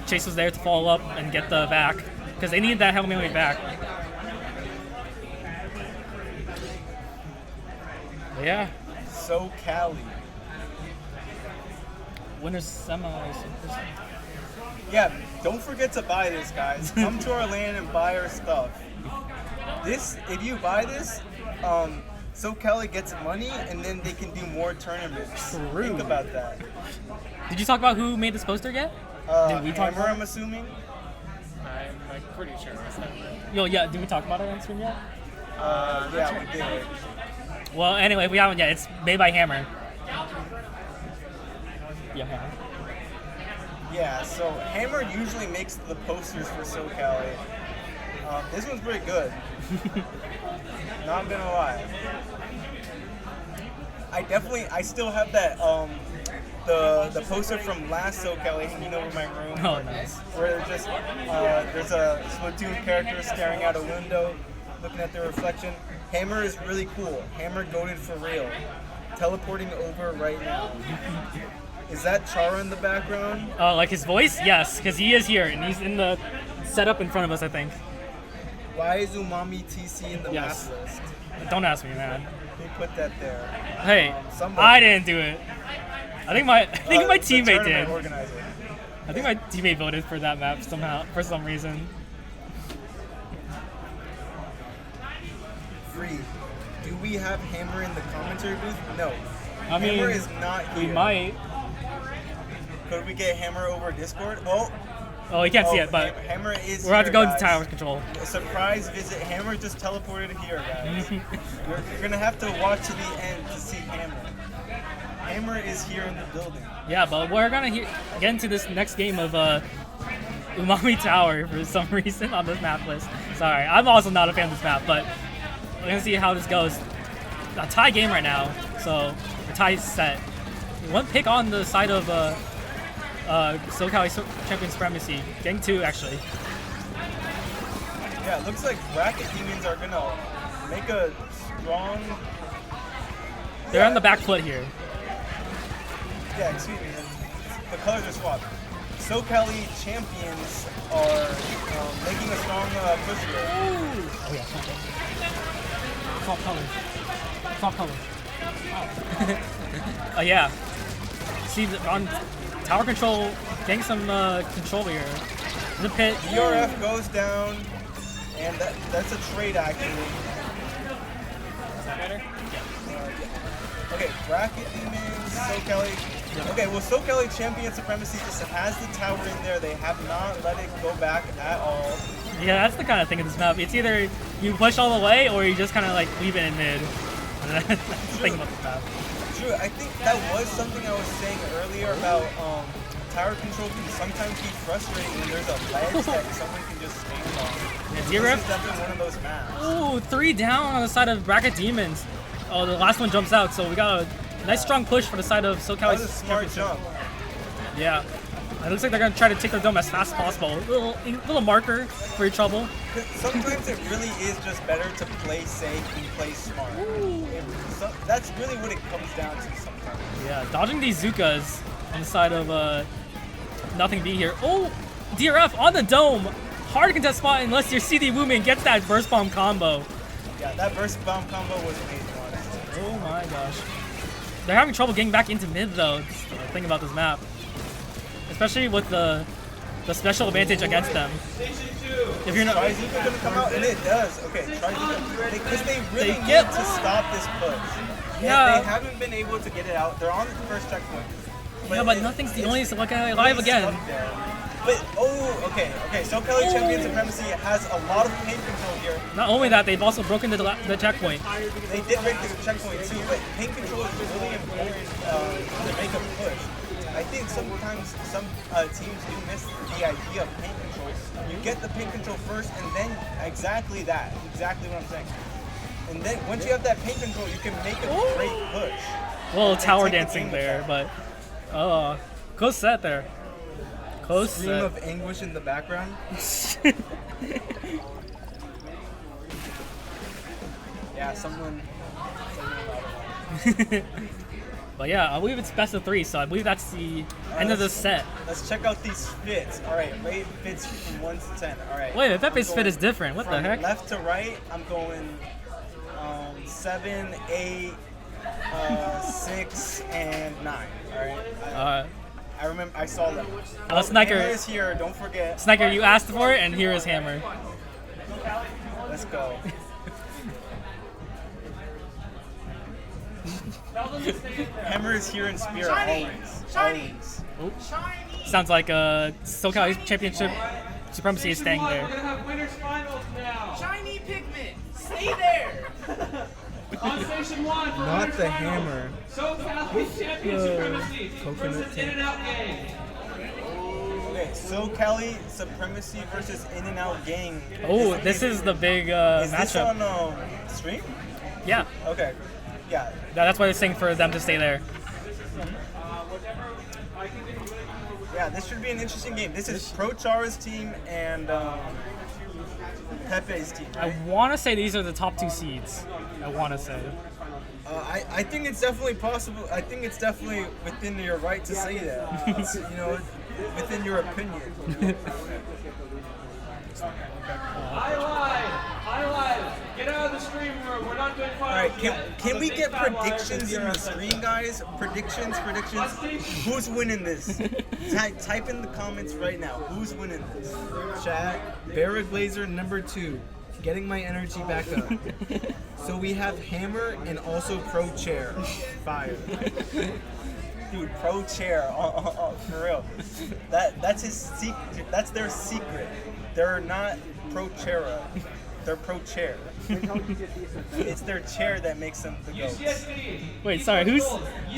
Chase was there to follow up and get the back because they needed that Hail Mary back. But yeah.
SoCallie.
Winners semis.
Yeah, don't forget to buy this, guys. Come to our land and buy our stuff. This, if you buy this, SoCallie gets money, and then they can do more tournaments.
True.
Think about that.
Did you talk about who made this poster yet? Did we talk
Hammer,
about
I'm assuming.
I'm like pretty sure it's not right.
Yo, yeah, did we talk about it on stream yet?
Yeah, we did.
Well, anyway, we haven't yet. It's made by Hammer. Yeah, Hammer.
Yeah, so Hammer usually makes the posters for SoCallie. This one's pretty good. Not gonna lie. I still have that the poster from last SoCallie hanging over my room.
Oh, nice.
Where just there's a Splatoon character staring out a window, looking at the reflection. Hammer is really cool. Hammer goated for real. Teleporting over right now. Is that Chara in the background?
Like his voice? Yes, because he is here and he's in the setup in front of us, I think.
Why is Umami TC in the
Yes.
map list?
Don't ask me, man.
Who put that there?
Hey, I didn't do it. I think my teammate did.
Organizer.
I think my teammate voted for that map somehow, for some reason.
Free. Do we have Hammer in the commentary booth? No.
I mean,
Hammer is not here.
we might.
Could we get Hammer over Discord?
Oh, you can't see it, but
Hammer is
we're about to
here,
go into
guys.
tower control.
A surprise visit. Hammer just teleported here, guys. you're gonna have to watch to the end to see Hammer. Hammer is here in the building.
Yeah, but we're gonna get into this next game of Umami Tower for some reason on this map list. Sorry, I'm also not a fan of this map, but we're gonna see how this goes. A tie game right now, so the tie's set. One pick on the side of SoCallie Champion Supremacy. Getting two, actually.
Yeah, it looks like Bracket Demons are gonna make a strong.
They're on the back foot here.
Yeah, excuse me. The colors are swapped. SoCallie Champions are making a strong push here.
Oh yeah, swap colors. Swap colors. Oh yeah. See, on tower control, getting some control here. The pit.
DRF goes down, and that's a trade actually.
Is that better?
Okay, Bracket Demons, SoCallie. Okay, well, SoCallie Champion Supremacy just has the tower in there. They have not let it go back at all.
Yeah, that's the kind of thing in this map. It's either you push all the way or you just kind of like leave it in mid. That's the thing about this map.
True, I think that was something I was saying earlier about tower control can sometimes be frustrating when there's a ledge that someone can just stand on.
Yeah,
This is definitely one of those maps.
Ooh, 3 down on the side of Bracket Demons. Oh, the last one jumps out, so we got a nice strong push for the side of SoCallie.
That was a smart jump.
Yeah. It looks like they're going to try to take their dome as fast as possible. Little marker for your trouble.
Sometimes it really is just better to play safe and play smart. That's really what it comes down to sometimes.
Yeah, dodging these Zukas on the side of Nothing B here. Oh, DRF on the dome. Hard to contest spot unless your CD Wooman gets that burst bomb combo.
Yeah, that burst bomb combo was amazing, honestly.
Oh my gosh. They're having trouble getting back into mid though. That's the thing about this map. Especially with the special advantage against them. If you're not,
Trizuka gonna come out, and it does. Okay, Trizuka, because they really need
get-
to stop this push.
Yeah.
They haven't been able to get it out. They're on the first checkpoint.
yeah, but Nothing's the only SoCallie alive
He's
again.
stuck there.
But okay. SoCallie Champion Supremacy has a lot of pain control here.
Not only that, they've also broken the checkpoint.
They did break the checkpoint too, but pain control is really important to make a push. I think sometimes some teams do miss the idea of pain control. You get the pain control first, and then exactly what I'm saying. And then once you have that pain control, you can make a great push.
Well, tower dancing there, but close set there. Close
Scream
set.
of anguish in the background. Yeah, someone.
But yeah, I believe it's best of 3, so I believe that's the end of the set.
Let's check out these fits. All right, rate fits from 1 to 10. All right.
Wait, Pepe's fit is different. What the
from
heck?
Left to right, I'm going 7, 8, 6, and 9. All right. I remember I saw them.
Sniker
Hammer is here. Don't forget.
Sniker, you asked for it, and here is Hammer.
Let's go. Hammer is here in spirit always.
Sounds like SoCal Championship Supremacy is staying
We're
there.
gonna have winners finals now.
Shiny pigment, stay there.
On station 1 for
Not
winners
the
finals.
hammer.
SoCal Champion Supremacy versus In-N-Out Gang.
Okay, SoCallie Supremacy versus In-N-Out Gang.
Oh, this is the big
Is
matchup.
this on stream?
Yeah.
Okay. Yeah.
That's why they're saying for them to stay there.
Yeah, this should be an interesting game. This is Prochara's team and Pepe's team.
I want to say these are the top 2 seeds. I want to say.
I think it's definitely possible. I think it's definitely within your right to say that. It's, within your opinion.
Highlight. Get out of the stream room. We're not doing finals.
All right,
yet.
can we get predictions in the stream, guys? Predictions. Who's winning this? Type in the comments right now. Who's winning this?
Chat. Barra Glazer number 2. Getting my energy back up. So we have Hammer and also Pro Chair. Fire.
Dude, Pro Chair, for real. That's his secret. That's their secret. They're not Pro Chara. They're Pro Chair. It's their chair that makes them the goats.
Wait, sorry, who's...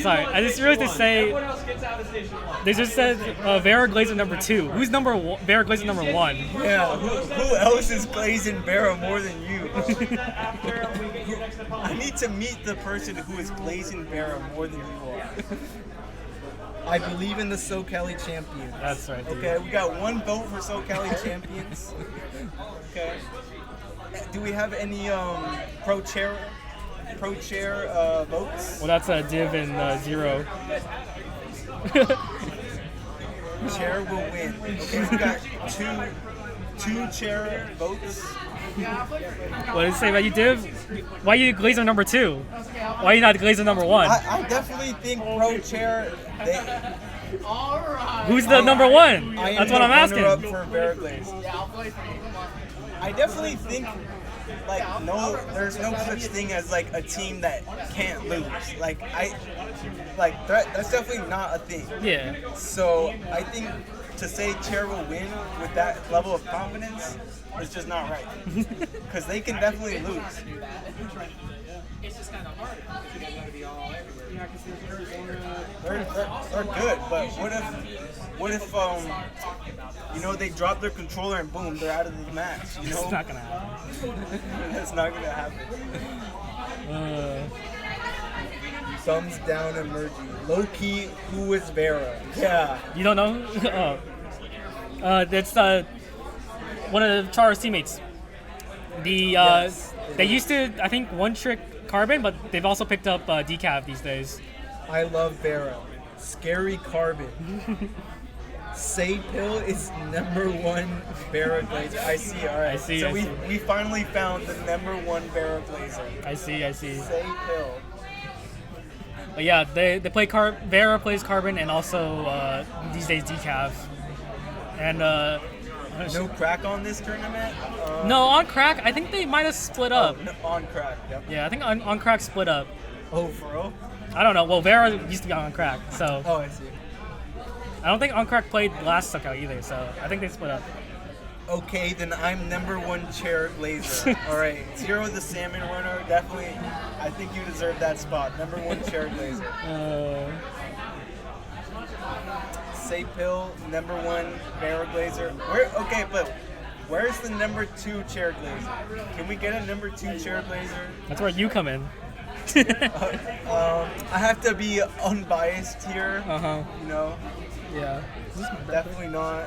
Sorry, I just realized they say...
Everyone else gets out of station 1.
They just said Vera Glazer number 2. Who's Vera Glazer number 1?
Yeah, who else is glazing Vera more than you? I need to meet the person who is glazing Vera more than you are.
I believe in the SoCallie champions.
That's right. Dude.
Okay, we got 1 vote for SoCallie champions. Okay. Do we have any pro chair votes?
Well, that's a div and 0.
Chair will win. Okay, we got two chair votes.
What did it say about you, div? Why you Glazer number 2? Why you not Glazer number 1?
I definitely think pro chair.
Who's the number 1? That's what I'm asking.
Up for Bear Glaze. I definitely think there's no such thing as like a team that can't lose. That's definitely not a thing.
Yeah.
So I think to say Chair will win with that level of confidence is just not right. Because they can definitely lose.
It's just kind of hard.
They're good, but what if they drop their controller and boom, they're out of the match.
It's not gonna happen.
That's not gonna happen.
Thumbs down emoji. Low key, who is Vera?
Yeah.
You don't know? That's one of Chara's teammates. They used to, I think, one-trick Carbon, but they've also picked up Decaf these days.
I love Vera. Scary Carbon. Say Pill is number 1 Vera Glazer.
I see, alright.
I see.
We finally found the number 1 Vera Glazer.
I see.
Say Pill.
But yeah, they play Vera plays Carbon and also these days Decaf. And
no crack on this tournament?
No, on crack, I think they might have split up.
No, on crack, yep.
Yeah, I think on crack split up.
Oh, for real?
I don't know. Well, Vera used to be on crack, so.
Oh, I see.
I don't think Uncrack played last SoCal either, so I think they split up.
Okay, then I'm number 1 chair glazer. All right, Zero the Salmon Runner, definitely. I think you deserve that spot. Number 1 chair glazer. Say Pill, number 1 barrel glazer. Okay, but where's the number 2 chair glazer? Can we get a number 2 chair glazer?
That's where you come in.
I have to be unbiased here. You know.
Yeah.
Definitely not.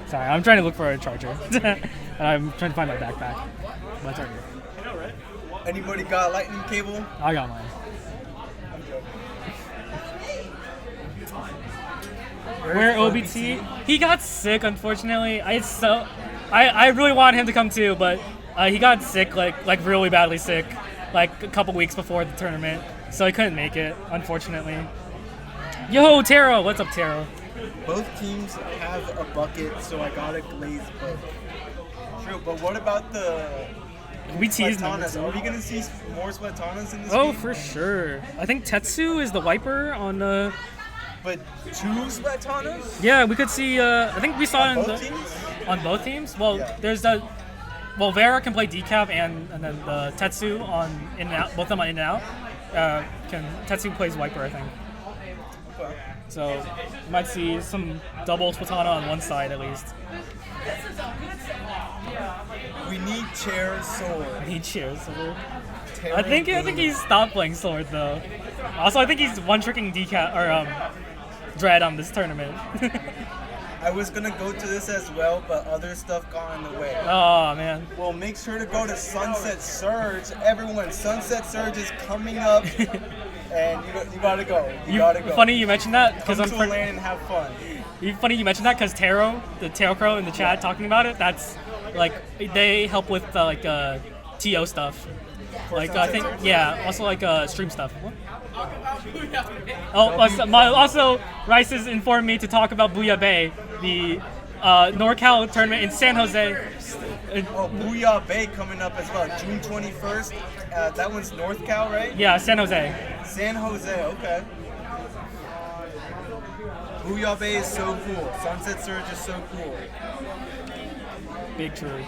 Sorry, I'm trying to look for a charger. And I'm trying to find my backpack. My charger.
I know, right? Anybody got a lightning cable?
I got mine.
I'm joking.
Where OBT? He got sick, unfortunately. I really wanted him to come too, but he got sick, like really badly sick, like a couple weeks before the tournament, so he couldn't make it, unfortunately. Yo, Taro! What's up, Taro?
Both teams have a bucket, so I got a glaze both. True, but what about the Splatanas? Are we gonna see more Splatanas in this game?
For sure. I think Tetsu is the wiper on the.
But 2 Splatanas?
Yeah, we could see. I think we saw
on both teams.
On both teams. Well,
yeah.
There's the. Well, Vera can play decap, and then the Tetsu on in and out. Both of them on in and out. Tetsu plays wiper, I think.
Okay.
So you might see some double Splatana on one side at least.
We need chair sword.
We need chair sword. I think he's stopped playing sword though. Also, I think he's one-tricking decap or Dread on this tournament.
I was gonna go to this as well, but other stuff got in the way.
Oh man.
Well, make sure to go to Sunset Surge. Everyone, Sunset Surge is coming up, and you gotta go. You gotta go.
Funny you mentioned that because
Come to the land and have fun.
Funny you mentioned that because Taro, the Tail Crow in the chat talking about it. That's like they help with TO stuff. Like I think also like stream stuff. What? Also Rice has informed me to talk about Booyah Bay, the NorCal tournament in San Jose.
Booyah Bay coming up as well, June 21st. That one's North Cal, right?
Yeah, San Jose.
San Jose, okay. Booyah Bay is so cool. Sunset Surge is so cool.
Big true.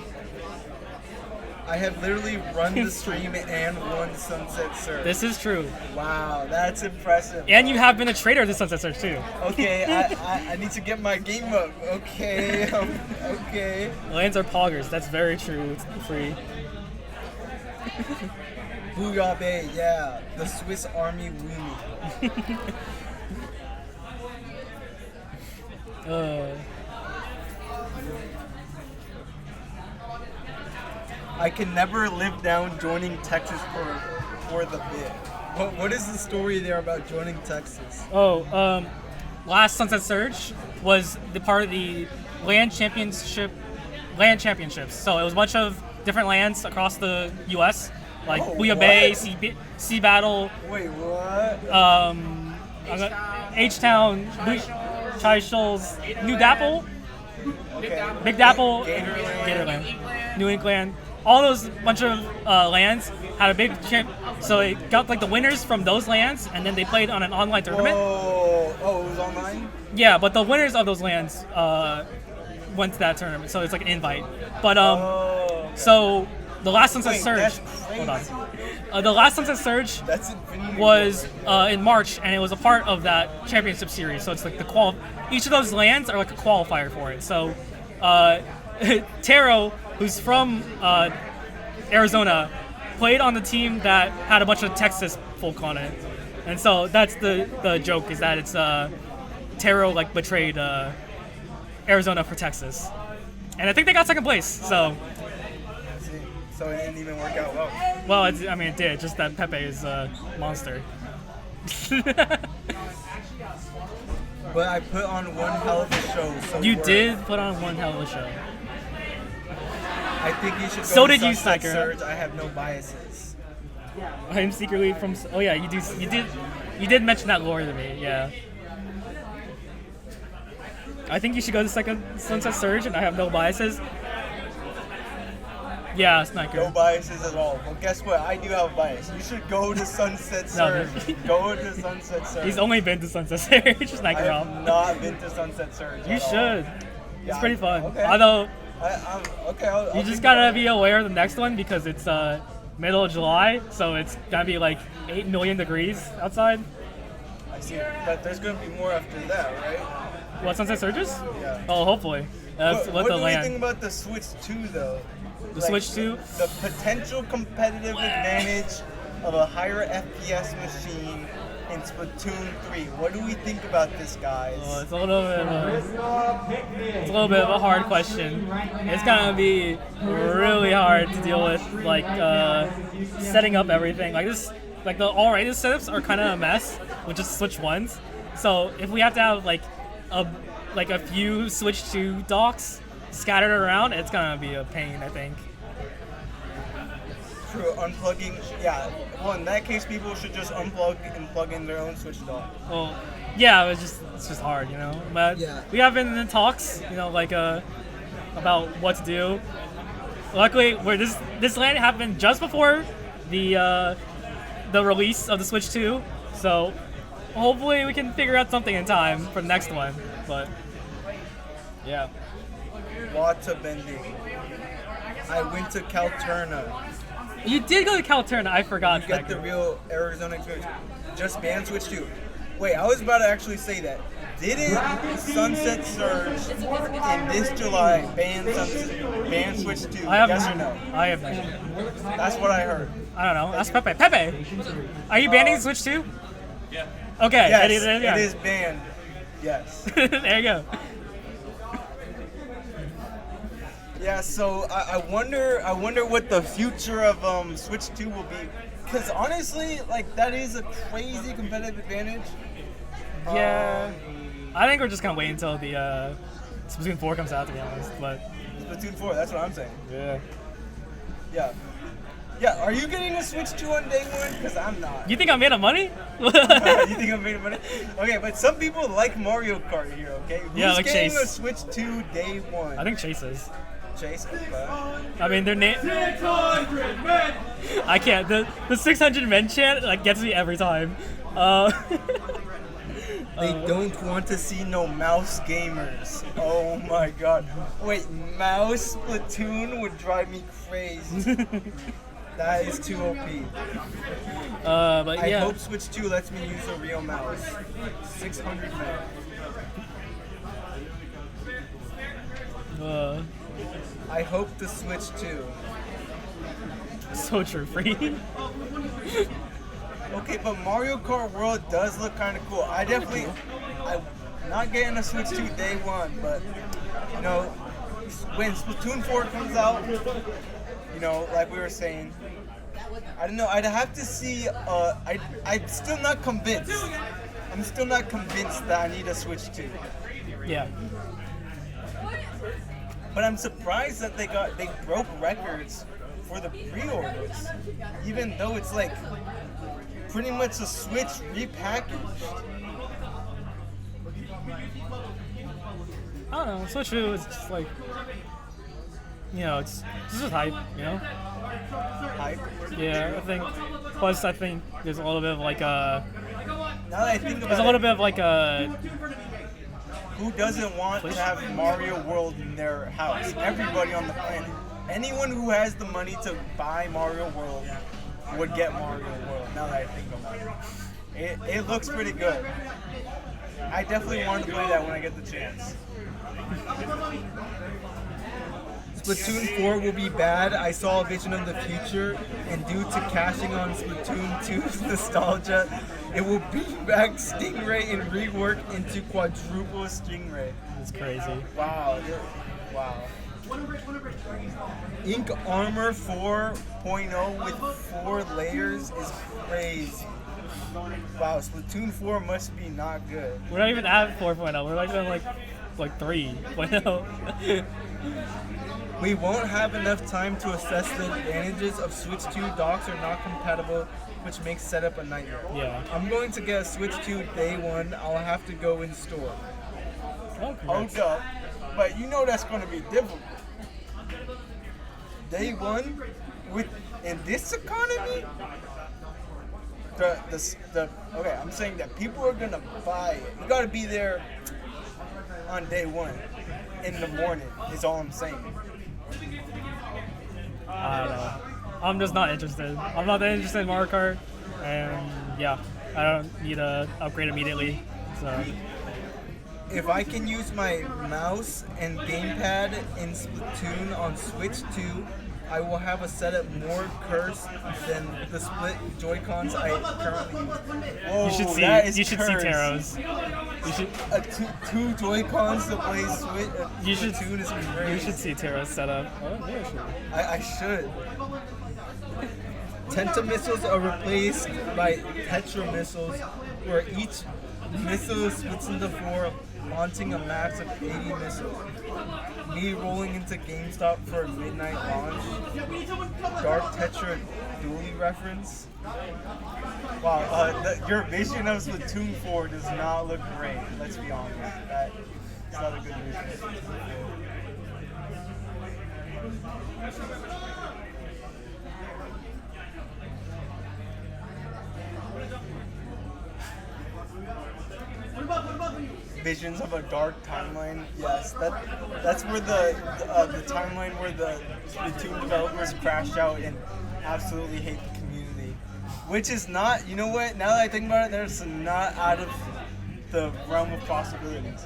I have literally run the stream and won Sunset Surge.
This is true.
Wow, that's impressive.
And you have been a trader to Sunset Surge too.
Okay, I need to get my game up. Okay, okay.
Lands are poggers. That's very true. It's free.
Booyah Bay, yeah. The Swiss Army Woomy. I can never live down joining Texas for the bid. What is the story there about joining Texas?
Last Sunset Surge was the part of the land championships. So it was a bunch of different lands across the U.S. like Booyah Bay, Sea Battle.
Wait, what?
H-Town, Chai Shoals, New Dapple, Big Dapple, Gatorland, New England. All those bunch of lands had a big champ, so it got like the winners from those lands, and then they played on an online tournament.
Oh, it was online?
Yeah, but the winners of those lands went to that tournament, so it's like an invite. But so the last Sunset Surge. Hold on. The last Sunset Surge was in March, and it was a part of that championship series. So it's like each of those lands are like a qualifier for it. So Taro, who's from Arizona, played on the team that had a bunch of Texas folk on it, and so that's the joke is that it's Taro like betrayed Arizona for Texas, and I think they got second place. So
it didn't even work out well.
Well, it did. Just that Pepe is a monster.
But I put on one hell of a show. So
you did put on one hell of a show.
I think you should go
so
to
did you,
Sunset
Psyker.
Surge. I have no biases.
I'm secretly from. Oh yeah, you did mention that lore to me. Yeah. I think you should go to second Sunset Surge, and I have no biases. Yeah, Sniker.
No biases at all. Well, guess what? I do have a bias. You should go to Sunset Surge. Go to Sunset Surge.
He's only been to Sunset Surge. Sniker
I
Rob.
have not been to Sunset Surge.
You
at all.
should.
Yeah,
It's pretty fun.
okay.
Although,
okay. I'll
you just
think
gotta
about
be aware of the next one because it's middle of July, so it's gonna be like 8 million degrees outside.
I see. But there's gonna be more after that, right?
What, Sunset Surges?
Yeah.
Oh, hopefully. That's
What
what the
do you
land.
think about the Switch 2 though?
The Switch 2?
The potential competitive advantage of a higher FPS machine in Splatoon 3. What do we think about this, guys?
Oh, it's a little bit of a hard question. It's gonna be really hard to deal with, like setting up everything. Like this, like the already setups are kind of a mess with just Switch 1s. So if we have to have like a few Switch 2 docks scattered around, it's gonna be a pain, I think.
True, unplugging. Yeah. Well, in that case, people should just unplug and plug in their own Switch dock.
Well, yeah, it's just hard, you know. But we have been in talks, you know, like about what to do. Luckily, this land happened just before the release of the Switch 2, so hopefully we can figure out something in time for the next one. But yeah,
Lots of bending. I went to Calturna.
you did go to Calturna. I forgot.
You get the real Arizona experience. Just ban Switch 2. Wait, I was about to actually say that. Didn't Sunset Surge in this July ban Switch 2?
I have
Yes or no?
I have.
That's what I heard.
I don't know. Ask Pepe. Pepe, are you banning Switch 2?
Yeah.
Okay.
Yes,
it
it is banned. Yes.
There you go.
Yeah, so I wonder what the future of Switch 2 will be. Because honestly, like, that is a crazy competitive advantage.
Yeah. I think we're just gonna wait until the Splatoon 4 comes out, to be honest. But
Splatoon 4, that's what I'm saying.
yeah.
Yeah. Yeah, are you getting a Switch 2 on day one? Because I'm not.
You think I made of money?
You think I'm made of money? Okay, but some people like Mario Kart here, okay? Who's
Yeah, like
getting
Chase.
a Switch 2 day one?
I think Chase is.
Chase, okay.
I mean, their name.
600 men!
I can't. The 600 men chant like gets me every time.
They don't want to see no mouse gamers. Oh my god. Wait, mouse Splatoon would drive me crazy. That is too OP.
But
I
yeah.
hope Switch 2 lets me use a real mouse. 600 men. I hope the Switch 2.
So true, free.
Okay, but Mario Kart World does look kind of cool. I'm not getting a Switch 2 day one, but you know, when Splatoon 4 comes out, you know, like we were saying, I don't know. I'd have to see. I'm still not convinced. I'm still not convinced that I need a Switch 2.
Yeah.
But I'm surprised that they broke records for the pre-orders, even though it's like pretty much a Switch repackaged.
I don't know. Switch 2 is just like, you know, it's just hype, you know?
Hype?
Yeah, I think. Plus, I think there's a little bit of like
Now that I think about
there's a little bit of like
who doesn't want to have Mario World in their house? Everybody on the planet. Anyone who has the money to buy Mario World would get Mario World, now that I think about it. It looks pretty good. I definitely want to play that when I get the chance. Splatoon 4 will be bad. I saw a vision of the future, and due to cashing on Splatoon 2's nostalgia, it will bring back Stingray and rework into quadruple Stingray.
It's crazy.
Wow. Wow. Ink Armor 4.0 with 4 layers is crazy. Wow, Splatoon 4 must be not good.
we're not even at 4.0. We're like on like 3.0.
We won't have enough time to assess the advantages of Switch 2 docks are not compatible, which makes setup a nightmare.
Yeah.
I'm going to get a Switch 2 day one. I'll have to go in store.
Oh,
Hold up. But you know that's going to be difficult. day one, in this economy, okay, I'm saying that people are gonna buy it. You gotta be there on day one in the morning. Is all I'm saying.
I don't know. I'm just not interested. I'm not that interested in Mario Kart, and yeah, I don't need to upgrade immediately. So
If I can use my mouse and gamepad in Splatoon on Switch 2, I will have a setup more cursed than the split Joy-Cons I currently use. Whoa,
you should see.
that is
You should
cursed.
see Taro's. You should.
Two Joy-Cons to play Switch.
You should.
Splatoon is crazy.
You should see Taro's setup. Oh, yeah,
I should. Tenta missiles are replaced by Tetra missiles, where each missile splits into 4, launching a max of 80 missiles. Me rolling into GameStop for a midnight launch. Dark Tetra dually reference. Wow, your vision of Splatoon 4 does not look great. Let's be honest. That's not a good vision. Visions of a dark timeline. Yes, that's where the timeline where the Splatoon developers crashed out and absolutely hate the community, which is not. You know what? Now that I think about it, there's not out of the realm of possibilities.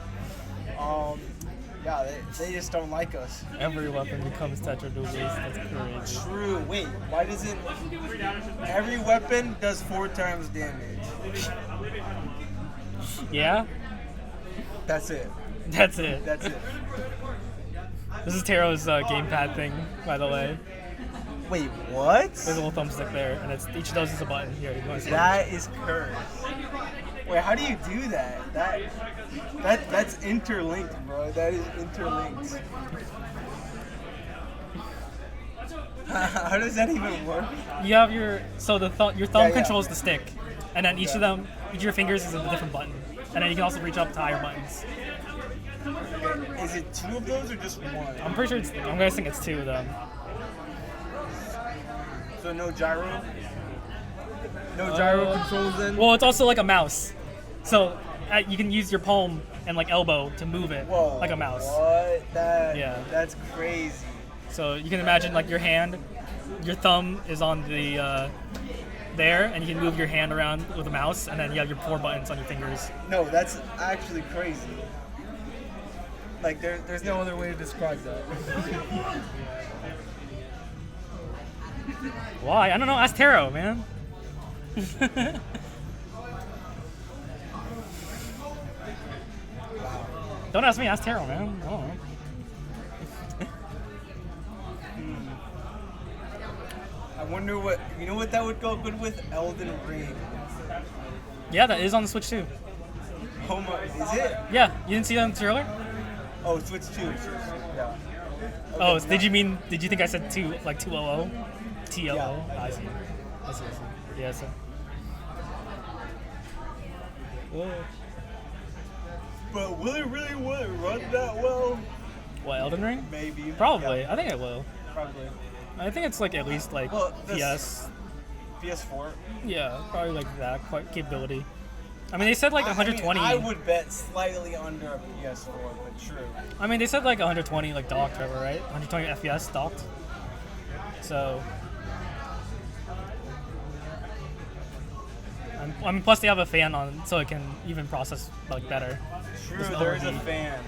Yeah, they just don't like us.
Every weapon becomes Tetra duelist. That's crazy.
True. Wait, why does it? Every weapon does 4 times damage.
Yeah.
That's it.
That's it.
That's it.
This is Taro's gamepad thing, by the way.
Wait, what?
There's a little thumbstick there, and each of those is a button. Here, you want to see
That is cursed. Wait, how do you do that? That's interlinked, bro. That is interlinked. How does that even work?
You have your your thumb
Yeah.
controls the stick, and then each of your fingers is a different button, and then you can also reach up to higher buttons.
Okay. Is it 2 of those or just 1?
I'm pretty sure I'm guessing it's 2 of them.
So no gyro? No gyro controls then?
Well, it's also like a mouse, so you can use your palm and like elbow to move it like a mouse.
What?
Yeah.
That's crazy.
So you can imagine like your hand, your thumb is on the there, and you can move your hand around with a mouse, and then you have your 4 buttons on your fingers.
No, that's actually crazy. Like there's no other way to describe that.
Why? I don't know. Ask Taro, man. Don't ask me. Ask Taro, man. I don't know.
I wonder what that would go good with? Elden Ring.
Yeah, that is on the Switch too.
Oh my, is it?
Yeah, you didn't see that in the trailer?
Oh, Switch 2. Yeah.
Oh,
Okay,
did you think I said 200? TOO?
Yeah.
I see. Yeah, so.
But will it really run that well?
What, Elden Ring?
Maybe.
Probably.
Yeah.
I think it will.
Probably.
I think it's like at least like PS.
PS4.
Yeah, probably like that capability. I mean, they said like 120.
I would bet slightly under a PS4, but true.
I mean, they said like 120 like docked, Trevor, right? 120 FPS docked. So. I mean, plus they have a fan on, so it can even process like better.
True, there is a fan.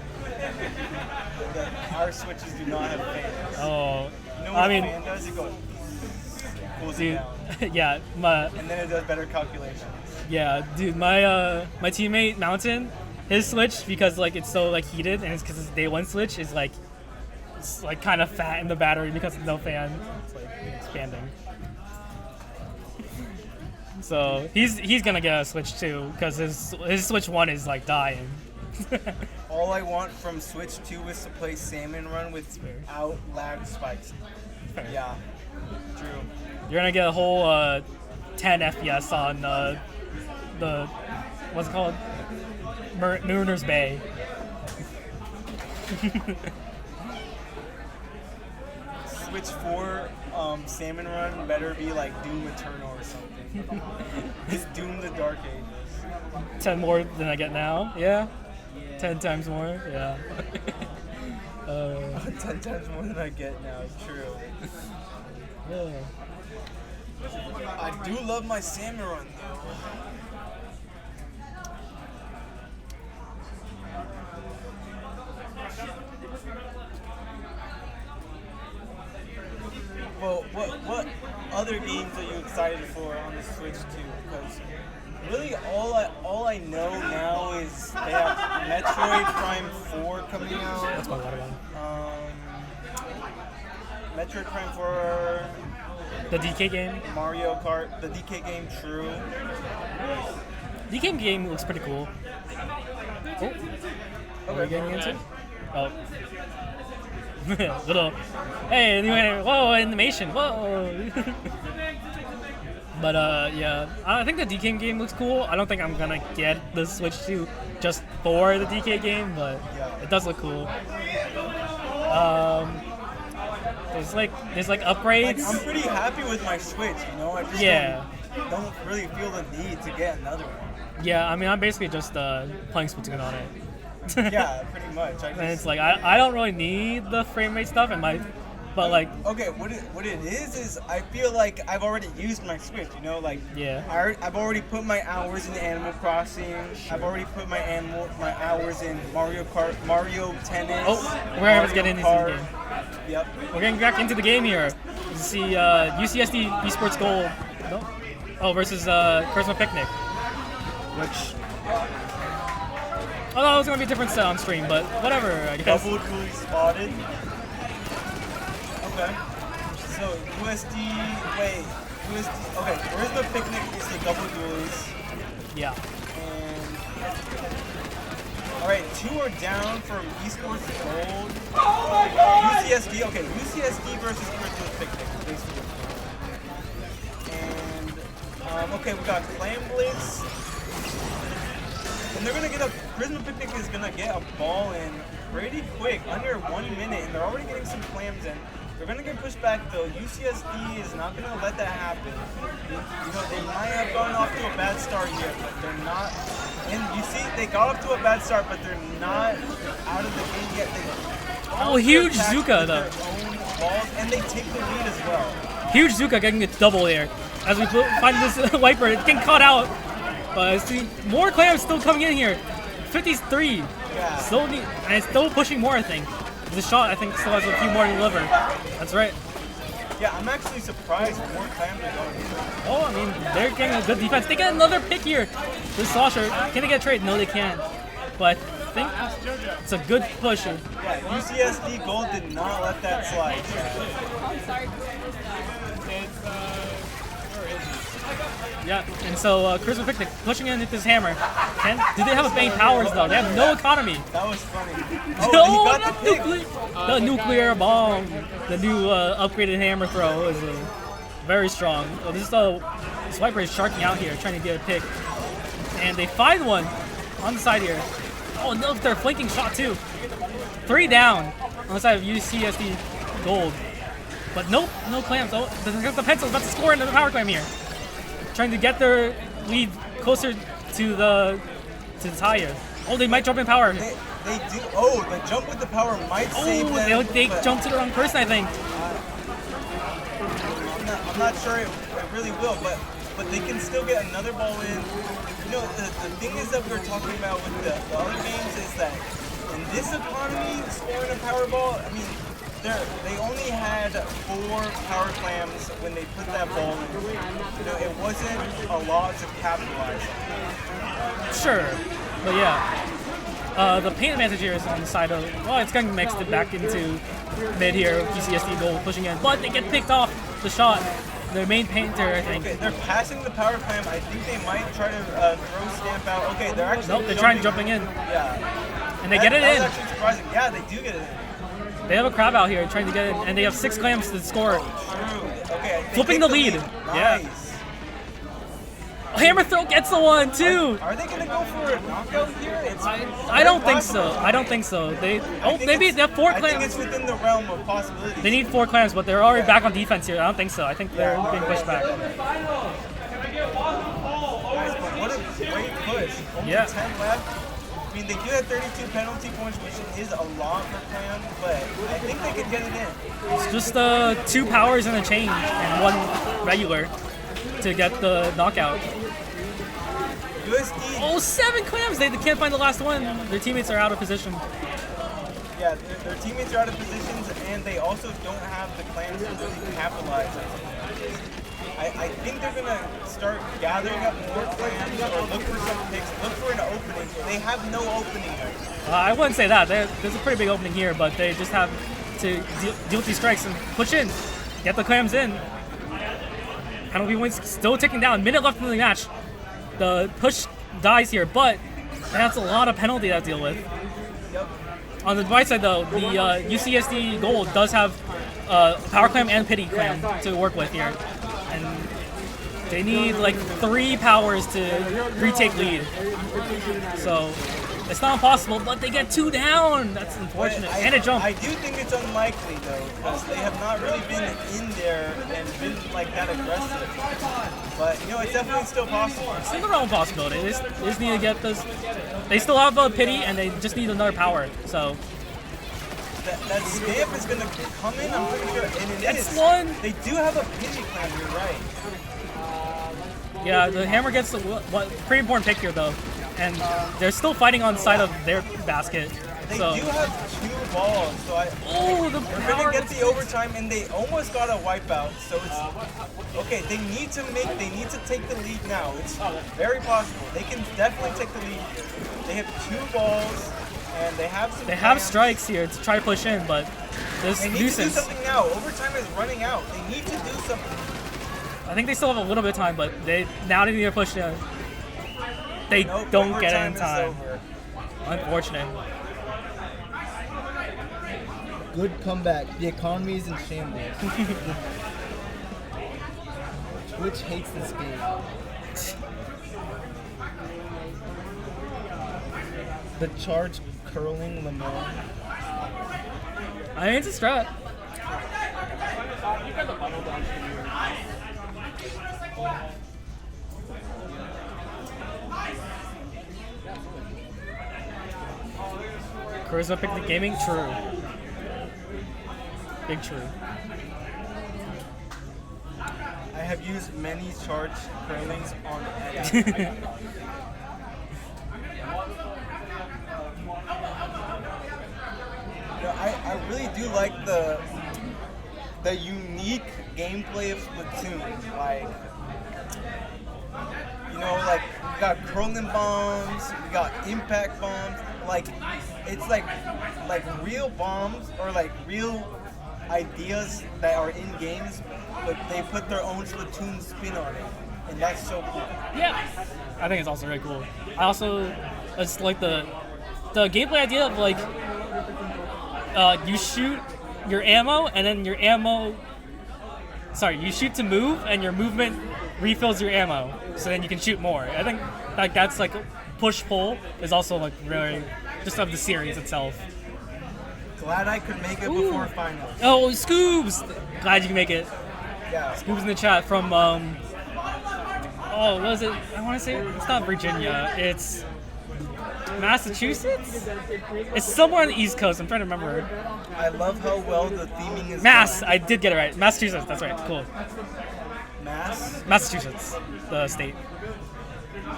Our Switches do not have fans.
Oh,
You know what
I
a
mean,
fan does? It goes, cools it
dude,
down.
yeah,
And then it does better calculations.
yeah, dude, my teammate Mountain, his Switch, because like it's so like heated, and it's because his day 1 Switch is like, it's like kind of fat in the battery because of no fan. It's like expanding. So he's gonna get a Switch 2 because his Switch 1 is like dying.
All I want from Switch 2 is to play Salmon Run without lag spikes. Yeah, true.
You're gonna get a whole 10 FPS on the what's it called? Mariner's Bay.
Switch 4 Salmon Run better be like Doom Eternal or something. It's Doom the Dark Ages.
10 more than I get now. Yeah. 10 times more. Yeah.
10 times more than I get now. It's true.
Yeah.
I do love my Salmon Run though. Well, what other games are you excited for on the Switch 2? Because really all I know now is they have Metroid Prime 4 coming out.
That's my water bottle.
Metroid Prime 4.
The DK game.
Mario Kart. The DK game, true.
DK game looks pretty cool. Oh. What are we getting into? Oh. Little. Hey, anyway, whoa, animation, whoa. But yeah, I think the DK game looks cool. I don't think I'm gonna get the Switch 2 just for the DK game, but it does look cool. There's like upgrades.
Like, I'm pretty happy with my Switch, you know. I just don't really feel the need to get another one.
Yeah, I mean, I'm basically just playing Splatoon on it.
Yeah, pretty much.
And it's like I don't really need the frame rate stuff, but like.
Okay, what it is I feel like I've already used my Switch, you know, like.
Yeah.
I've already put my hours in Animal Crossing. Sure. I've already put my hours in Mario Kart, Mario Tennis.
Oh, we're getting into the game.
Yep.
We're getting back into the game here. You see UCSD Esports Gold. No? Oh, versus Charisma Picnic. Which. Oh, no, it was going to be a different set on stream, but whatever, I guess.
Double dually spotted. Okay. So, USD. Okay, Charisma Picnic is the double dualies.
Yeah.
Alright, 2 are down from Esports Gold. UCSD, okay, UCSD versus Charisma Picnic. Basically. And, okay, we got Clam Blitz. And they're gonna get Charisma Picnic is gonna get a ball in pretty quick, under 1 minute, and they're already getting some clams in. They're gonna get pushed back though. UCSD is not gonna let that happen. You know, they might have gone off to a bad start here, but they're not. And you see, they got off to a bad start, but they're not out of the game yet.
Oh, huge Zuka though.
Balls, and they take the lead as well.
Huge Zuka getting a double there. As we find this wiper, it's getting caught out. But I see more clams still coming in here. 53.
Yeah.
Still pushing more, I think. The shot, I think, still has a few more to deliver. That's right.
Yeah, I'm actually surprised more clams are going in.
Oh, I mean, they're getting a good defense. They get another pick here. This Slosher, can they get a trade? No, they can't. But I think it's a good push.
Yeah, UCSD Gold did not let that slide.
I'm sorry.
Yeah, and so Charisma Picnic pushing in with this hammer. Do they have a main powers though? They have no economy.
That was funny.
Oh,
he got the pick.
The nuclear bomb. The new upgraded hammer throw is very strong. Oh, this Swiper is sharking out here, trying to get a pick. And they find one on the side here. Oh no, they're flanking shot too. 3 down on the side of UCSD Gold. But nope, no clams. Oh, the pencil's about to score into the power clam here. Trying to get their lead closer to the tire. Oh, they might jump in power.
They do. Oh, the jump with the power might save them.
Oh, they jumped to the wrong person, I think.
I'm not sure it really will, but they can still get another ball in. You know, the thing is that we were talking about with the other games is that in this economy, scoring a power ball, I mean, they only had 4 power clams when they put that ball in. You know, it wasn't a lot to capitalize on.
Sure, but yeah. The paint advantage here is on the side of, well, it's getting mixed back into mid here. UCSD Gold pushing in, but they get picked off the shot. Their main painter, I think.
Okay, they're passing the power clam. I think they might try to throw stamp out. Okay, they're actually.
Nope, they're trying jumping in.
Yeah.
And they get it in.
That's actually surprising. Yeah, they do get it in.
They have a crab out here trying to get it, and they have 6 clams to score.
True. Okay.
Flipping the lead.
Nice.
Yeah. Hammer throw gets the one too.
Are they gonna go for a knockout here?
I don't think so. I don't think so. They maybe they have 4
I think
clams.
it's within the realm of possibilities.
They need 4 clams, but they're already back on defense here. I don't think so. I think they're being pushed back.
What a great push. Only
Yeah.
10 left. I mean, they do have 32 penalty points, which is a lot for Clan, but I think they could get it in.
It's just 2 powers and a change and 1 regular to get the knockout.
USD.
Oh, 7 clams! They can't find the last one. Their teammates are out of position.
Yeah, their teammates are out of positions, and they also don't have the clans to really capitalize on it. I think they're going to start gathering up more clans or look for some picks, look for an opening. They have no opening right now.
I wouldn't say that. There's a pretty big opening here, but they just have to deal with these strikes and push in. Get the clams in. Penalty points still ticking down. Minute left in the match. The push dies here, but that's a lot of penalty to deal with.
Yep.
On the right side, though, the UCSD Gold does have Power Clam and Pity Clam to work with here. And they need like 3 powers to retake lead. So it's not impossible, but they get 2 down. That's unfortunate. And a jump.
I do think it's unlikely though, because they have not really been in there and been like that aggressive. But you know, it's definitely still possible.
It's in the realm of possibility. They just need to get this. They still have a Pity, and they just need another power. So
that stamp is gonna come in, I'm pretty sure, and it
It's
is.
one.
They do have a Pity clan, you're right.
yeah, the hammer gets what pretty important pick here though, and they're still fighting on the side of their basket.
They
So
do have 2 balls, so they're
power
gonna get the overtime, and they almost got a wipeout. So it's okay. They need to take the lead now. It's very possible. They can definitely take the lead here. They have 2 balls, and they have some.
they have strikes here to try to push in, but there's
They need to do
nuisance.
something now. Overtime is running out. They need to do something.
I think they still have a little bit of time, but they need to push in. They
Nope,
don't get it in
overtime is
time.
over.
Unfortunate.
Good comeback. The economy is in shambles. Twitch hates this game. The charge curling Lamar.
I mean, it's a strat. Charisma picked the gaming? True. Big true.
I have used many charge curlings on Eddie. I really do like the unique gameplay of Splatoon. Like, you know, like we got curling bombs, we got impact bombs. Like, it's like real bombs or like real ideas that are in games, but they put their own Splatoon spin on it, and that's so cool.
Yeah, I think it's also very cool. I also just like the gameplay idea of like you shoot your ammo and then your ammo. Sorry, you shoot to move and your movement refills your ammo, so then you can shoot more. I think like that's like push pull is also like very just of the series itself.
Glad I could make it before finals.
Oh, Scoobs! Glad you can make it.
Yeah.
Scoobs in the chat from oh, what was it? I want to say it's not Virginia. It's Massachusetts. It's somewhere on the East Coast. I'm trying to remember.
I love how well the theming is.
Mass. I did get it right. Massachusetts. That's right. Cool. Massachusetts, the state.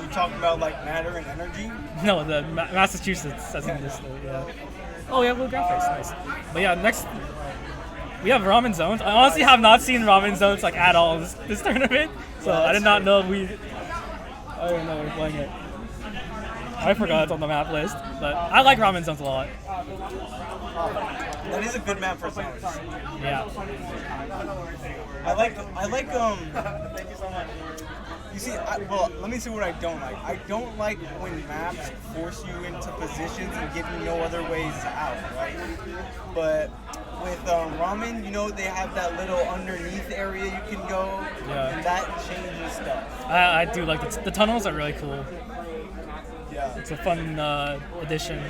You talking about like matter and energy?
No, the Massachusetts. As in this state. Yeah. Oh, yeah, blue graphics. Nice. But yeah, next we have ramen zones. I honestly have not seen ramen zones like at all this tournament, so I did not know I didn't know we were playing it. I forgot it's on the map list, but I like ramen zones a lot.
That is a good map for zones.
Yeah.
I like Thank you so much. You see, well, let me see what I don't like. I don't like when maps force you into positions and give you no other ways out, right? But with ramen, you know, they have that little underneath area you can go,
Yeah.
and that changes stuff.
I do like the tunnels are really cool.
Yeah.
It's a fun addition.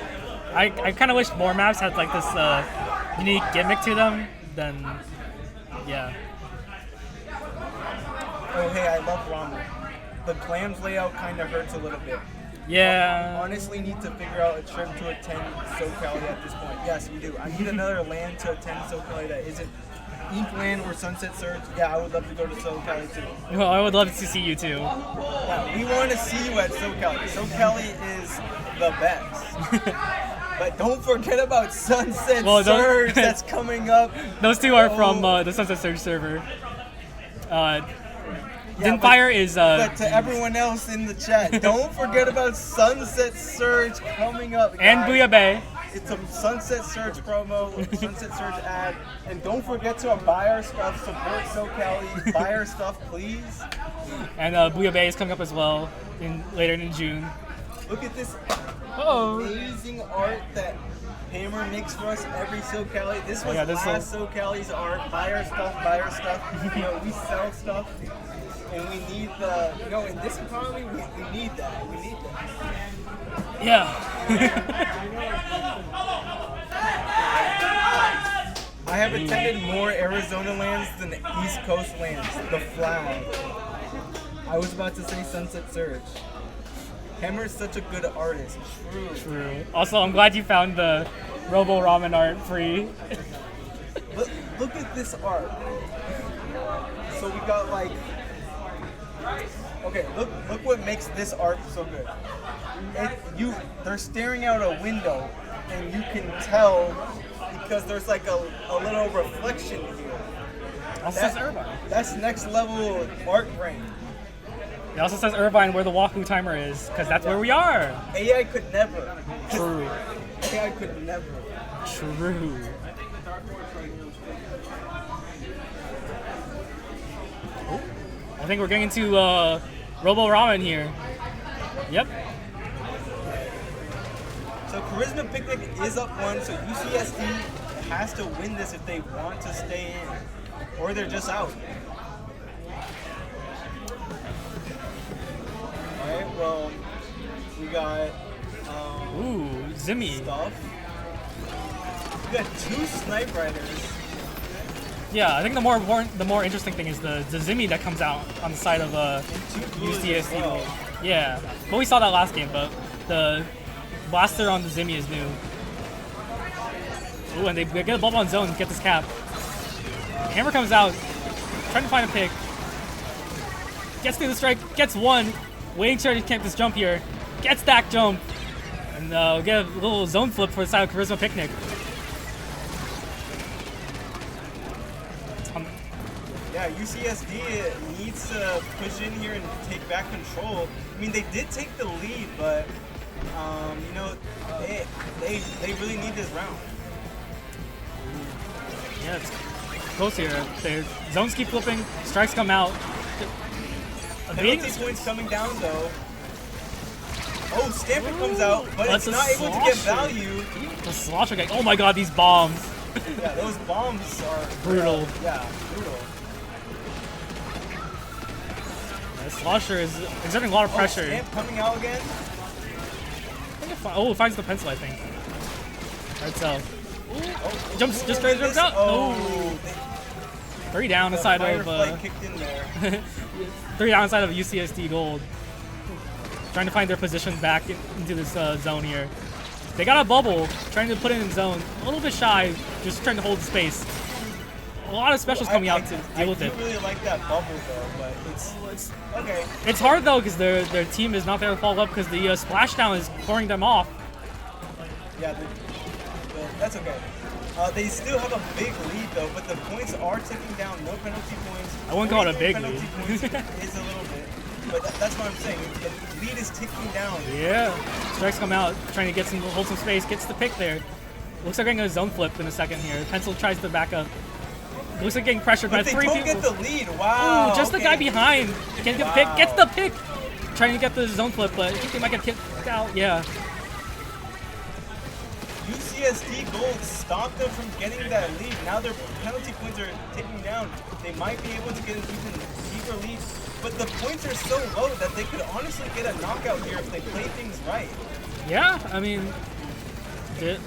I kind of wish more maps had like this unique gimmick to them. Then, yeah.
Oh, hey, I love ramen. The clams layout kind of hurts a little bit.
Yeah.
Honestly, need to figure out a trip to attend SoCallie at this point. Yes, we do. I need another land to attend SoCallie that isn't Inkland or Sunset Surge. Yeah, I would love to go to SoCallie too.
Well, I would love to see you too.
Yeah, we want to see you at SoCallie. SoCallie is the best. But don't forget about Sunset Surge that's coming up.
Those two are from the Sunset Surge server. Dinfire is.
But to everyone else in the chat, don't forget about Sunset Surge coming up.
And
guys.
Booyah Bay.
It's a Sunset Surge promo, Sunset Surge ad. And don't forget to buy our stuff, support SoCallie, buy our stuff, please.
And Booyah Bay is coming up as well later in June.
Look at this
Uh-oh.
amazing art that Hammer makes for us every SoCallie. This was last SoCallie's art. Buy our stuff, buy our stuff. You know, we sell stuff. And we need the, you know, in this economy, we need that. We need that.
Yeah.
I have attended more Arizona lands than East Coast lands. The flag. I was about to say Sunset Surge. Hammer's such a good artist.
True. Also, I'm glad you found the Robo Ramen art free.
Look at this art. So we got like. Okay, look what makes this art so good. They're staring out a window, and you can tell because there's like a little reflection here.
Also says Irvine.
That's next level art brain.
It also says Irvine where the Wahoo timer is, because that's where we are.
AI could never.
True.
AI could never.
True. I think we're getting into Robo Ramen here. Yep.
So Charisma Picnic is up 1, so UCSD has to win this if they want to stay in, or they're just out. Alright, well, we got
Zimmy
stuff. We got 2 Snipe Riders.
Yeah, I think the more interesting thing is the Zimmy that comes out on the side of UCSD.
Well.
Yeah, but we saw that last game, but the blaster on the Zimmy is new. Ooh, and they get a bubble on zone, get this cap. Hammer comes out, trying to find a pick. Gets through the strike, gets one, waiting to camp this jump here. Gets that jump, and we'll get a little zone flip for the side of Charisma Picnic.
Yeah, UCSD needs to push in here and take back control. I mean, they did take the lead, but you know, they really need this round.
Yeah, it's close here. Their zones keep flipping, strikes come out.
Penalty points coming down though. Oh, Stamper comes out, but it's not able to get value.
The slosher guy. Oh my god, these bombs.
Yeah, those bombs are
brutal.
Yeah, brutal.
The slosher is exerting a lot of pressure.
Stamp coming out again.
Oh, it finds the pencil, I think. Right, so.
Oh,
Jumps, just straight jumps out.
Oh.
3 down inside of.
Kicked in there.
3 down inside of UCSD Gold. Trying to find their position back into this zone here. They got a bubble, trying to put it in zone. A little bit shy, just trying to hold the space. A lot of specials coming out to deal with it.
I really like that bubble though, but it's okay.
It's hard though because their team is not there to follow up because the splashdown is pouring them off.
Yeah, that's okay. They still have a big lead though, but the points are ticking down. No penalty points.
I wouldn't call it a big lead.
Penalty points is a little bit, but that's what I'm saying. The lead is ticking down.
Yeah, strikes come out, trying to hold some space, gets the pick there. Looks like getting a zone flip in a second here. Pencil tries to back up. Looks like getting pressured by 3 people.
But they don't get the lead. Wow.
Ooh, just the guy behind. Can't get the pick. Gets the pick. Trying to get the zone flip, but I think they might get kicked out. Yeah.
UCSD Gold stopped them from getting that lead. Now their penalty points are ticking down. They might be able to get an even deeper lead, but the points are so low that they could honestly get a knockout here if they play things right.
Yeah, I mean,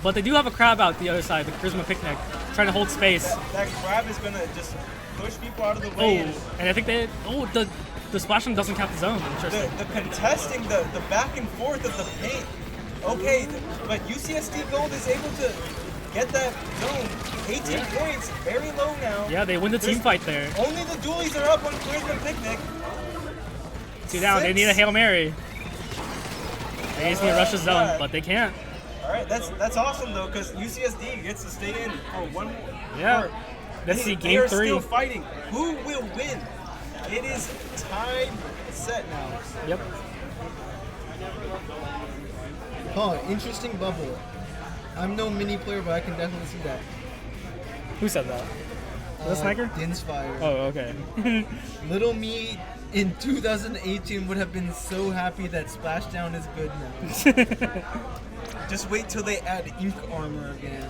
but they do have a crab out the other side, the Charisma Picnic, trying to hold space.
That crab is gonna just push people out of the way.
And I think they, the splashing doesn't count the zone. Interesting.
The contesting, the back and forth of the paint. Okay, but UCSD Gold is able to get that zone. 18 points, very low now.
Yeah, they win the team fight there.
Only the dualies are up on Charisma Picnic.
2 down, they need a Hail Mary. They just need to rush the zone, but they can't.
All right, that's awesome though, because UCSD gets to stay in for one more.
Yeah. Let's see game 3.
They are still fighting. Who will win? It is tied set now.
Yep.
Oh, interesting bubble. I'm no mini player, but I can definitely see that.
Who said that? The Sniker?
Dinsfire.
Oh, okay.
Little me in 2018 would have been so happy that Splashdown is good now.
Just wait till they add ink armor again.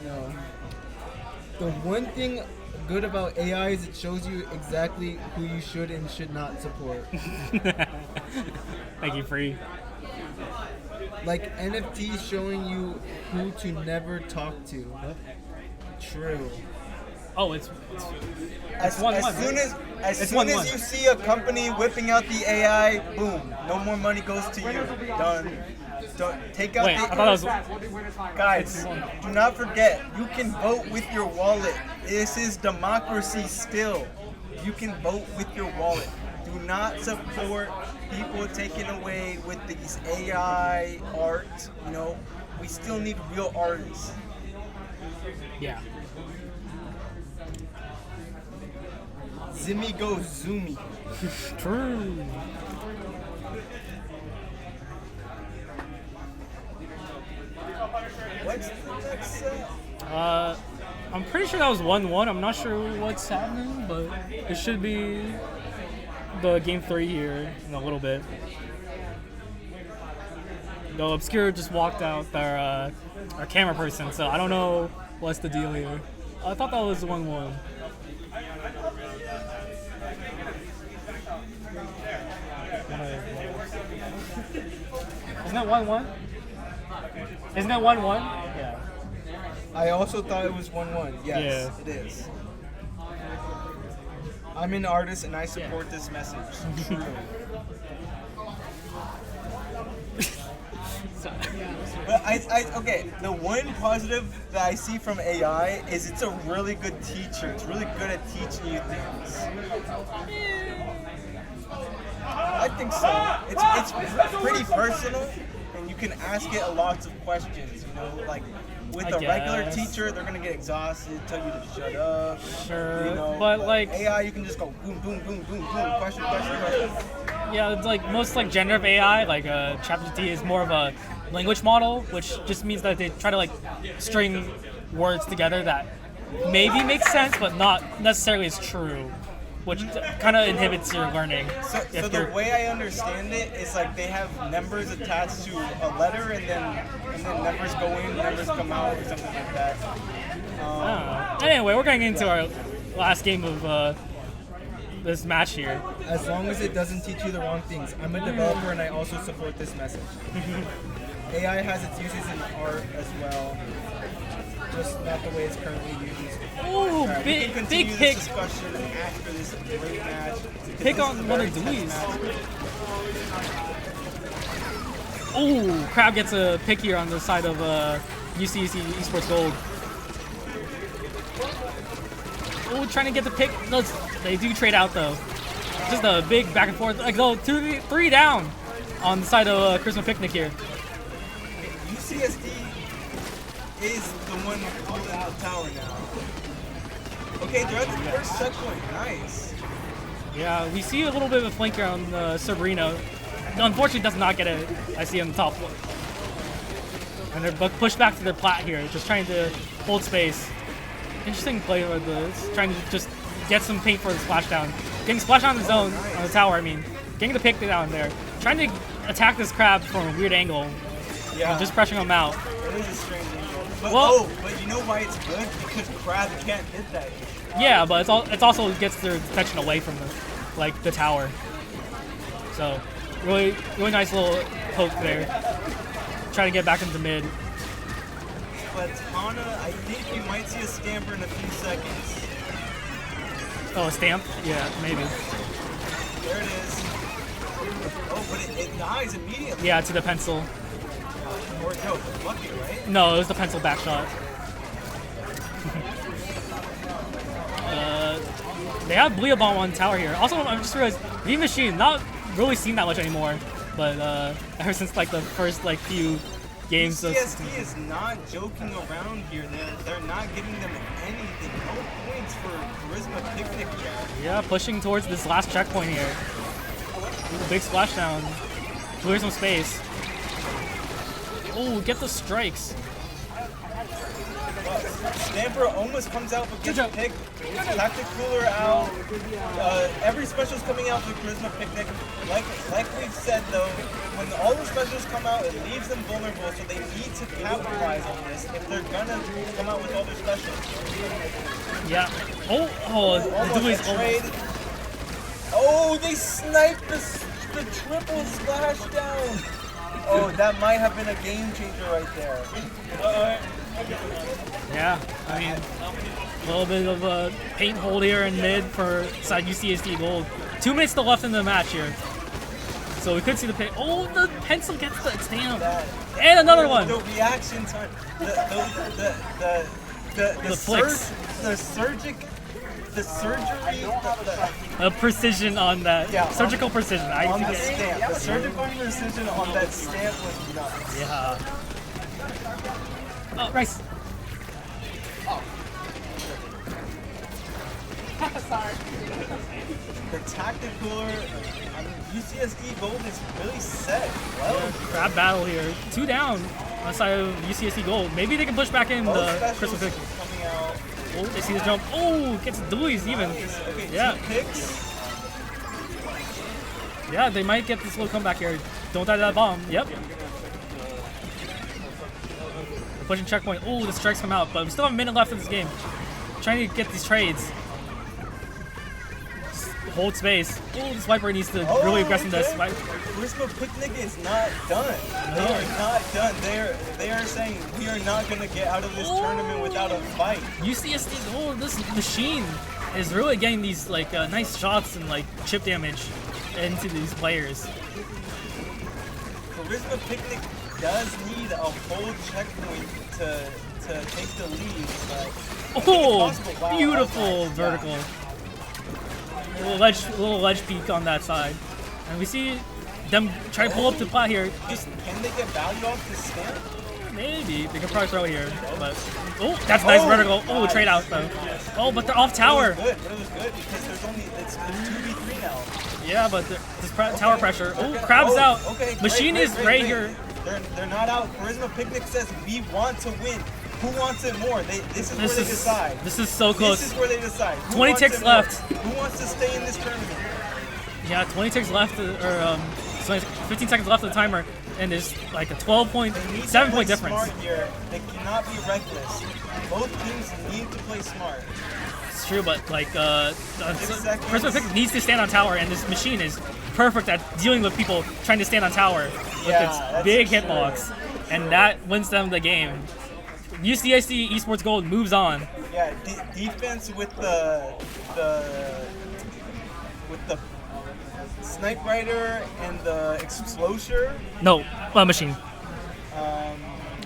No. The one thing good about AI is it shows you exactly who you should and should not support.
Thank you, Free.
Like NFTs showing you who to never talk to. True.
Oh, it's
as
1-1,
as
It's
soon
1-1.
as you see a company whipping out the AI, boom, no more money goes to you. Done. Don't take out
Wait,
the
I thought it was...
Guys, do not forget, you can vote with your wallet. This is democracy still. You can vote with your wallet. Do not support people taken away with these AI art. You know, we still need real artists.
Yeah.
Zimmy goes zoomy.
True.
What's the next set?
I'm pretty sure that was 1-1. I'm not sure what's happening, but it should be the game 3 here in a little bit. No, Obscure just walked out our camera person, so I don't know what's the deal here. I thought that was 1-1. Isn't that 1-1? Isn't that 1-1? Yeah.
I also thought it was 1-1. Yes,
Yeah.
it is. I'm an artist and I support this message. True. But okay, the one positive that I see from AI is it's a really good teacher. It's really good at teaching you things. I think so. It's pretty personal, and you can ask it lots of questions. You know, like with a regular teacher, they're gonna get exhausted, tell you to shut up.
Sure,
You know,
but like
AI, you can just go boom, boom, boom, boom, boom, question, question, question.
yeah, it's like most like generative AI, like ChatGPT is more of a language model, which just means that they try to like string words together that maybe makes sense, but not necessarily is true, which kind of inhibits your learning.
So the way I understand it is like they have numbers attached to a letter, and then numbers go in, numbers come out, or something like that.
Anyway, we're getting into our last game of this match here.
As long as it doesn't teach you the wrong things. I'm a developer and I also support this message. AI has its uses in art as well, just not the way it's currently used.
Ooh,
Right, we
big
can continue
pick.
this discussion after this great match.
Pick on one of Dewey's. Ooh, Crab gets a pick here on the side of UCC Esports Gold. Ooh, trying to get the pick. No, they do trade out though. Just a big back and forth. Like, no, 3 down on the side of Charisma Picnic here.
UCSD is the one holding the tower now. Okay, they're at the first checkpoint. Nice.
Yeah, we see a little bit of a flanker on Sabrina. Unfortunately, does not get it. I see on the top floor. And they're pushed back to their plat here, just trying to hold space. Interesting play with this, trying to just get some paint for the splashdown. Getting splashdown on the zone, on the tower, I mean. Getting the pick down there. Trying to attack this crab from a weird angle.
Yeah.
And just pressuring him out.
It is a strange angle.
Well,
but you know why it's good? Because Crab can't hit that.
yeah, but it's also gets their attention away from the tower. So really nice little poke there. Try to get back into mid.
But Tana, I think you might see a Stamper in a few seconds.
Oh, a stamp? Yeah, maybe.
There it is. Oh, but it dies immediately.
Yeah, to the pencil.
Or no, lucky, right?
No, it was the pencil back shot. They have Blea Bomb on tower here. Also, I just realized V Machine not really seen that much anymore, but ever since like the first few games.
CSD is not joking around here. They're not giving them anything. No points for Charisma Picnic yet.
Yeah, pushing towards this last checkpoint here. Big splashdown. Clear some space. Oh, get the strikes.
Stamper almost comes out but gets picked. Tactic Cooler out. Every special's coming out for Charisma Picnic. Like we've said though, when all the specials come out, it leaves them vulnerable, so they need to capitalize on this if they're gonna come out with all their specials.
Yeah. The Dewey's
trade. Oh, they sniped the triple splashdown. Oh, that might have been a game changer right there.
Yeah, I mean, a little bit of a paint hold here in mid for side UCSD gold. 2 minutes still left in the match here. So we could see the pin. Oh, the pencil gets the stamp. And another one.
The reaction time. The
flicks.
The surgery.
The precision on that.
Yeah,
surgical precision.
On the stamp. The surgical precision on that stamp was nuts.
Yeah. Oh, Rice.
Sorry.
The Tactic Cooler, I mean, UCSD Gold is really set. Well,
Crab battle here. 2 down on the side of UCSD Gold. Maybe they can push back in the Crystal Pick.
Coming out.
Oh, they see the jump. Oh, gets Dewey's even.
Okay,
Yeah.
2 picks.
Yeah, they might get this little comeback here. Don't die to that bomb. Yep. Pushing checkpoint. Oh, the strikes come out, but we still have a minute left in this game. Trying to get these trades. Just hold space. Oh, this Viper needs to really aggressive this.
Charisma Picnic is not done. They are not done. They are saying we are not going to get out of this tournament without a fight.
UCSD, this machine is really getting these nice shots and chip damage into these players.
Charisma Picnic does need a whole checkpoint to take the lead, but
wow, beautiful vertical. Little ledge peak on that side. And we see them try to pull up the plat here.
Just can they get value off the stamp?
Maybe. They can probably throw it here. But that's nice vertical. Oh, trade out though. Oh, but they're off tower.
It was good because it's 2v3 now.
Yeah, but this tower pressure. Oh, Crab's out.
Okay,
Machine is right here.
They're not out. Charisma Picnic says we want to win. Who wants it more? This is where they decide.
This is so close.
This is where they decide.
20 ticks left.
Who wants to stay in this tournament?
Yeah, 20 ticks left, or 15 seconds left of the timer, and there's a 7-point difference.
Smart here. They cannot be reckless. Both teams need to play smart.
It's true, but Charisma Picnic needs to stand on tower, and this machine is perfect at dealing with people trying to stand on tower with its big hitbox, and that wins them the game. UCSD Esports Gold moves on.
Yeah, defense with the Snipe Rider and the Explosure.
No, Machine.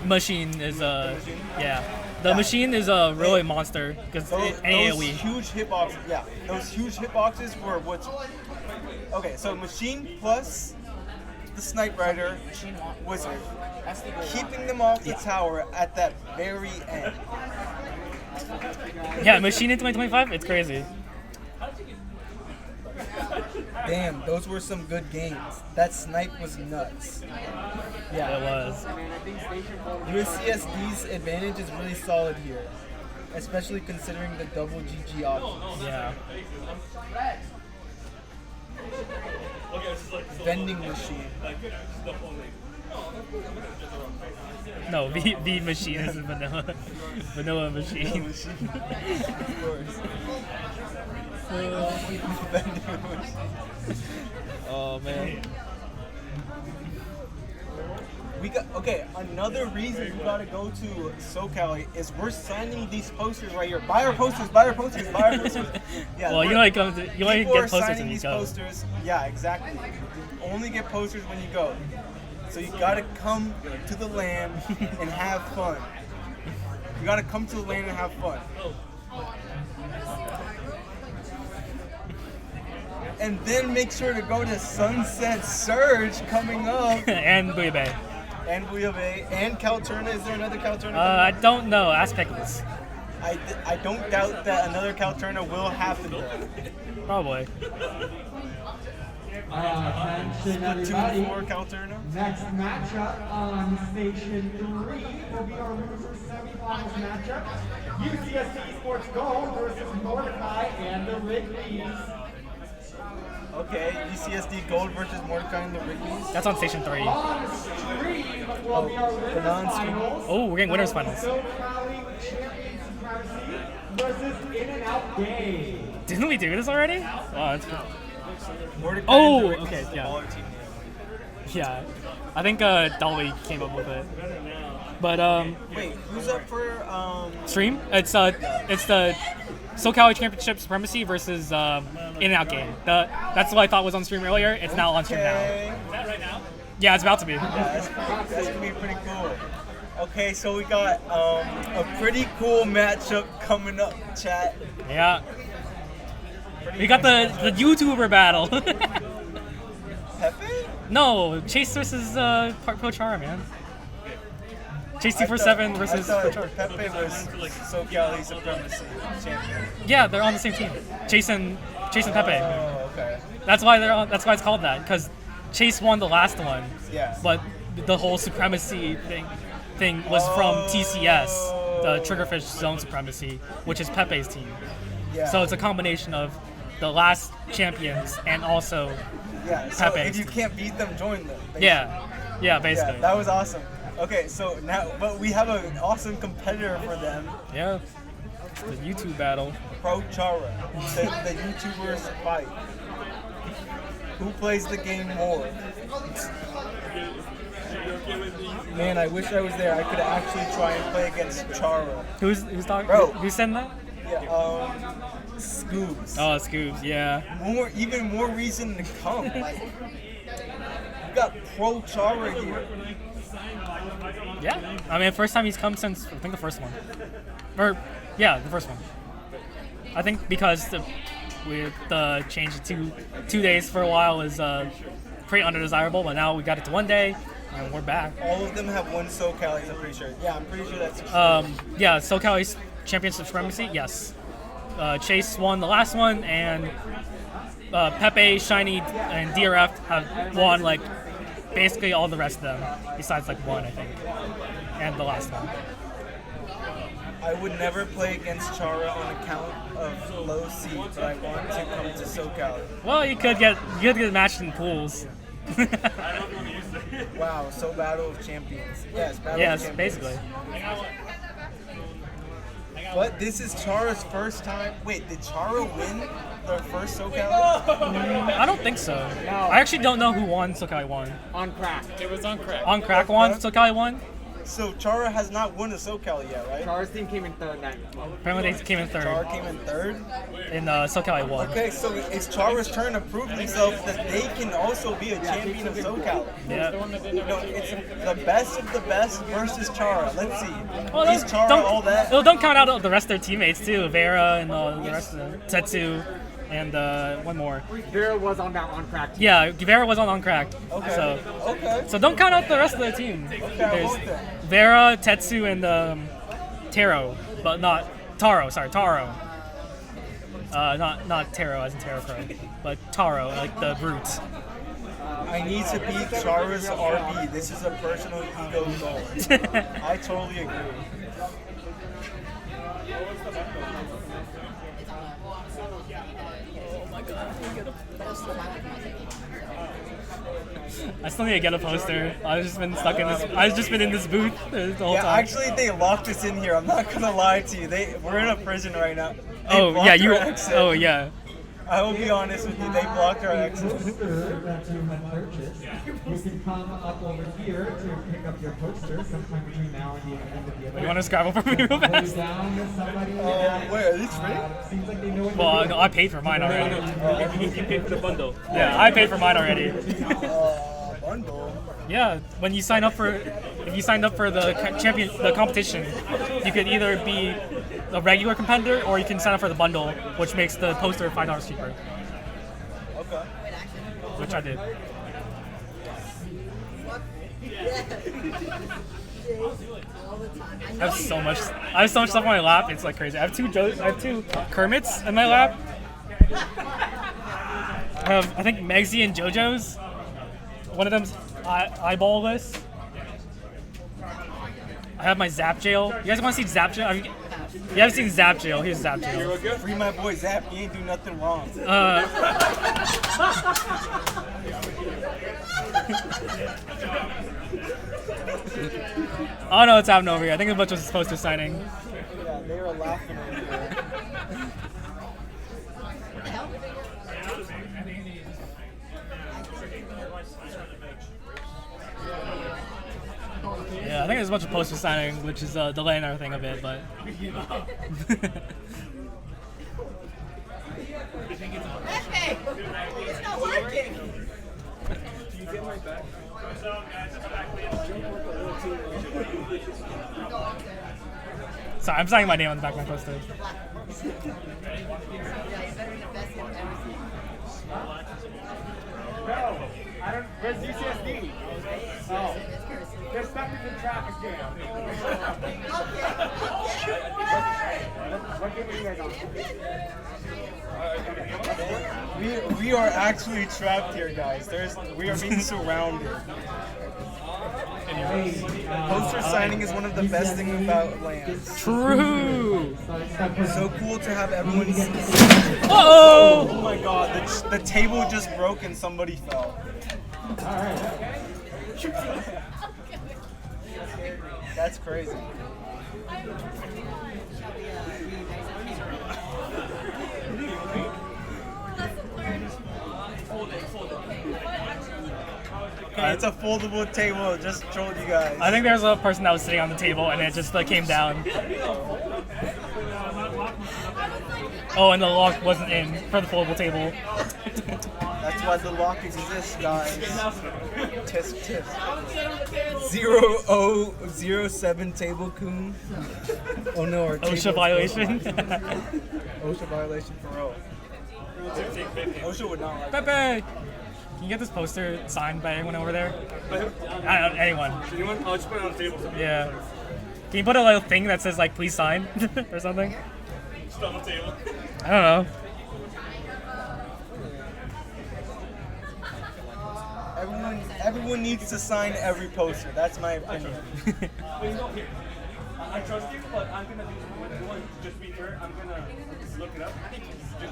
Machine is The machine is a really monster because AoE.
Those huge hitboxes, those huge hitboxes were what's. Okay, so Machine plus the Snipe Rider was keeping them off the tower at that very end.
Yeah, Machine in 2025, it's crazy.
Damn, those were some good games. That snipe was nuts.
Yeah, it was.
USCSD's advantage is really solid here, especially considering the double GG options.
Yeah.
Vending machine.
No, V machine is a vanilla machine.
Of course.
Oh man.
We got another reason we gotta go to SoCallie is we're signing these posters right here. Buy our posters, buy our posters, buy our posters. Yeah.
Well, you only get posters
signing
when you
these
go.
posters. Yeah, exactly. You only get posters when you go. So you gotta come to the land and have fun. You gotta come to the land and have fun. And then make sure to go to Sunset Surge coming up.
And Bouillabaisse Bay.
And Bouillabaisse and Calturna. Is there another Calturna?
I don't know. Ask Pickles.
I don't doubt that another Calturna will happen there.
Probably.
Attention
Splatoon
everybody.
4 Calturna.
Next matchup on Station 3 will be our loser semifinals matchup. UCSD Sports Gold versus Mordecai and the Wrigley's.
Okay, UCSD Gold versus Mordecai and the Wrigley's.
That's on Station 3.
On stream will be our winners finals.
Oh, we're getting winners finals.
SoCallie Champion Supremacy versus In-N-Out Game.
Didn't we do this already? Wow, that's cool.
Mordecai
Oh,
and the Wrigley's
okay,
is the
yeah.
baller team.
Yeah, I think Dolly came up with it. But
Wait, who's up for
stream? It's the SoCal Championship Supremacy versus In-N-Out Game. That's what I thought was on stream earlier. It's now on stream now.
Is that right now?
Yeah, it's about to be.
Yeah, that's gonna be pretty cool. Okay, so we got a pretty cool matchup coming up, chat.
Yeah. We got the YouTuber battle.
Pepe?
No, Chase versus Prochara, man. Chase 247 versus
I
Prochara.
thought Pepe was SoCallie Supremacy champion.
Yeah, they're on the same team. Chase and Pepe.
Oh, okay.
That's why they're on. That's why it's called that, because Chase won the last one.
Yeah.
But the whole supremacy thing was from TCS, the Triggerfish Zone Supremacy, which is Pepe's team.
Yeah.
So it's a combination of the last champions and also
Yeah, so
Pepe's
if you
team.
can't beat them, join them. basically.
Yeah, basically.
Yeah, that was awesome. Okay, so now, but we have an awesome competitor for them.
Yeah. The YouTube battle.
Prochara, the YouTubers fight. Who plays the game more? Man, I wish I was there. I could actually try and play against Chara.
Who's talking?
Bro.
Who's saying that?
Yeah, Scoobs.
Oh, Scoobs, yeah.
Even more reason to come. Like, you got Prochara here.
Yeah. I mean, first time he's come since, I think the first one. Or, yeah, the first one. I think because the change to 2 days for a while is pretty undesirable, but now we got it to 1 day, and we're back.
All of them have one SoCallie, I'm pretty sure. Yeah, I'm pretty sure that's
Yeah, SoCal's Championship Supremacy, yes. Chase won the last one, and Pepe, Shiny, and DRF have won like basically all the rest of them, besides like one, I think, and the last one.
I would never play against Chara on account of low seed, but I want to come to SoCal.
Well, you could get matched in pools.
Wow, so Battle of Champions. Yes, Battle of
Yes,
Champions.
basically.
But this is Chara's first time. Wait, did Chara win their first SoCal?
I don't think so. I actually don't know who won SoCal 1.
On crack. It was on crack.
On crack won SoCal 1?
So Chara has not won a SoCal yet, right?
Chara's team came in third that month.
Apparently they came in third.
Chara came in third?
In SoCal 1.
Okay, so it's Chara's turn to prove themselves that they can also be a champion of SoCal.
Yeah.
No, it's the best of the best versus Chara. Let's see.
Well,
Is Chara all that?
Don't count out the rest of their teammates too. Vera and the rest of them. Tetsu and one more.
Vera was on that on crack team.
Yeah, Vera was on crack.
Okay.
So don't count out the rest of the team. There's Vera, Tetsu, and Taro, but not Taro. Sorry, Taro. Not Taro as in Taro Pro, but Taro, like the brute.
I need to beat Chara's RB. This is a personal ego goal. I totally agree.
I still need to get a poster. I've just been stuck in this. I've just been in this booth the whole
Yeah,
time.
actually, they locked us in here. I'm not gonna lie to you. We're in a prison right now. They
Oh
blocked
yeah,
our
you.
exit.
Oh yeah.
I will be honest with you. They blocked our exit.
Poster that you had purchased. You can come up over here to pick up your poster sometime between now and the end of the event.
You want to scrabble for me real fast?
Down with somebody.
Wait, are these free?
Seems like they know what
Well, no, I paid for mine already.
You paid for the bundle.
Yeah, I paid for mine already.
Bundle.
Yeah, when you sign up for, if you signed up for the the competition, you could either be a regular competitor or you can sign up for the bundle, which makes the poster $5 cheaper.
Okay.
Which I did. I have so much stuff on my lap. It's like crazy. I have two Kermits in my lap. I have, I think, Megsy and JoJo's. One of them's eyeballless. I have my Zap Jail. You guys want to see Zap Jail? You haven't seen Zap Jail. Here's Zap Jail.
Free my boy Zap. He ain't do nothing wrong.
I don't know what's happening over here. I think it's a bunch of poster signing.
Yeah, they were laughing over here.
Yeah, I think there's a bunch of poster signing, which is delaying everything a bit, but.
It's not working.
Do you get my back?
Sorry, I'm signing my name on the back of my poster.
No, I don't. Where's UCSD? Oh, they're stuck in the traffic jam. What game are you guys on?
We are actually trapped here, guys. We are being surrounded. Poster signing is one of the best things about lands.
True.
So cool to have everyone.
Uh-oh!
Oh my God! The table just broke and somebody fell. That's crazy. It's a foldable table. Just trolled you guys.
I think there's a person that was sitting on the table and it just came down. Oh, and the lock wasn't in for the foldable table.
That's why the lock exists, guys. Tisk tisk. 0007 table coon. Oh no, our
OSHA violation.
OSHA violation for real. OSHA would not like
Pepe! Can you get this poster signed by anyone over there? I don't know, anyone.
Anyone? I'll just put it on the table.
Yeah. Can you put a little thing that says like please sign or something?
Just on the table.
I don't know.
Everyone needs to sign every poster. That's my opinion.
I trust you, but I'm gonna do one. Just to be fair, I'm gonna look it up.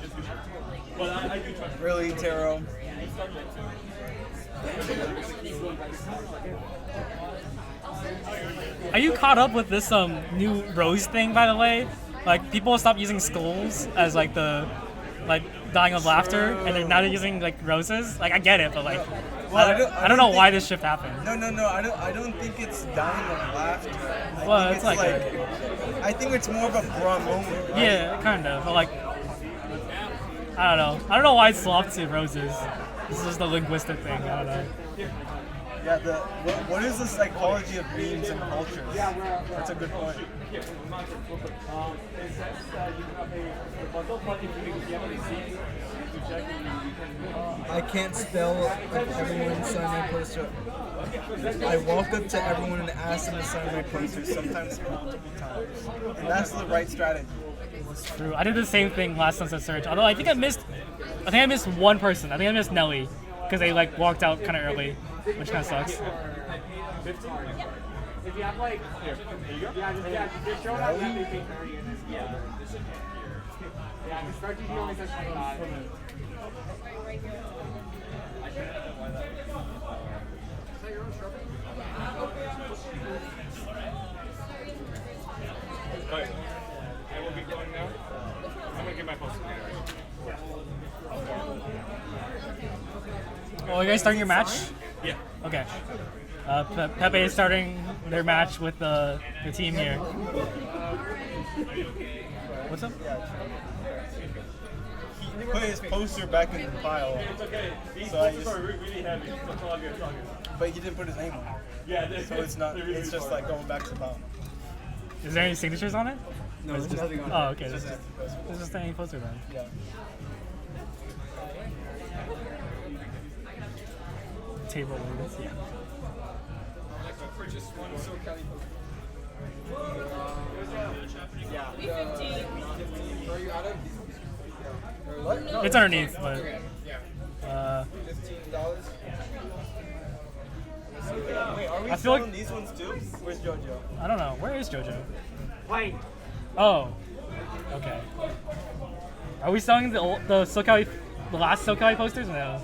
Just be sure. But I do trust you.
Really, Taro?
Are you caught up with this new rose thing, by the way? Like people stopped using skulls as like the dying of laughter, and they're now using like roses. Like I get it, but like I don't know why this shift happened.
No. I don't think it's dying of laughter.
Well, it's like
I think it's more of a bra moment. Right?
Yeah, kind of. But like I don't know. I don't know why it's swapped to roses. This is the linguistic thing. I don't know.
Yeah, what is the psychology of memes and culture? That's a good point. I can't spell if everyone signed my poster. I walk up to everyone and ask them to sign my poster, sometimes multiple times. And that's the right strategy.
It's true. I did the same thing last Sunset Surge. Although I think I missed one person. I think I missed Nelly because they like walked out kind of early, which kind of sucks.
15?
If you have like, here you go. Just show it out. Yeah, just start only says 25.
Alright. I will be going now. I'm gonna get my post.
Oh, are you guys starting your match?
Yeah.
Okay. Pepe is starting their match with the team here. What's up?
He put his poster back in the pile.
It's okay. These
So I
posters are really heavy. It's all good. It's all good.
But he didn't put his name on it.
Yeah,
So it's not. It's just like going back to the pile.
Is there any signatures on it?
No,
Or is
there's
it just,
nothing on
oh,
it.
okay.
It's
It's
just
just,
an empty poster.
it's just any poster then.
Yeah.
Table leaders. Yeah.
Purchase one SoCallie
Yeah. Are you out of?
What?
It's underneath, but
$15. Wait, are we
I feel like-
selling these ones too? Where's JoJo?
I don't know. Where is JoJo?
Wait.
Oh. Okay. Are we selling the SoCallie, the last SoCallie posters? No.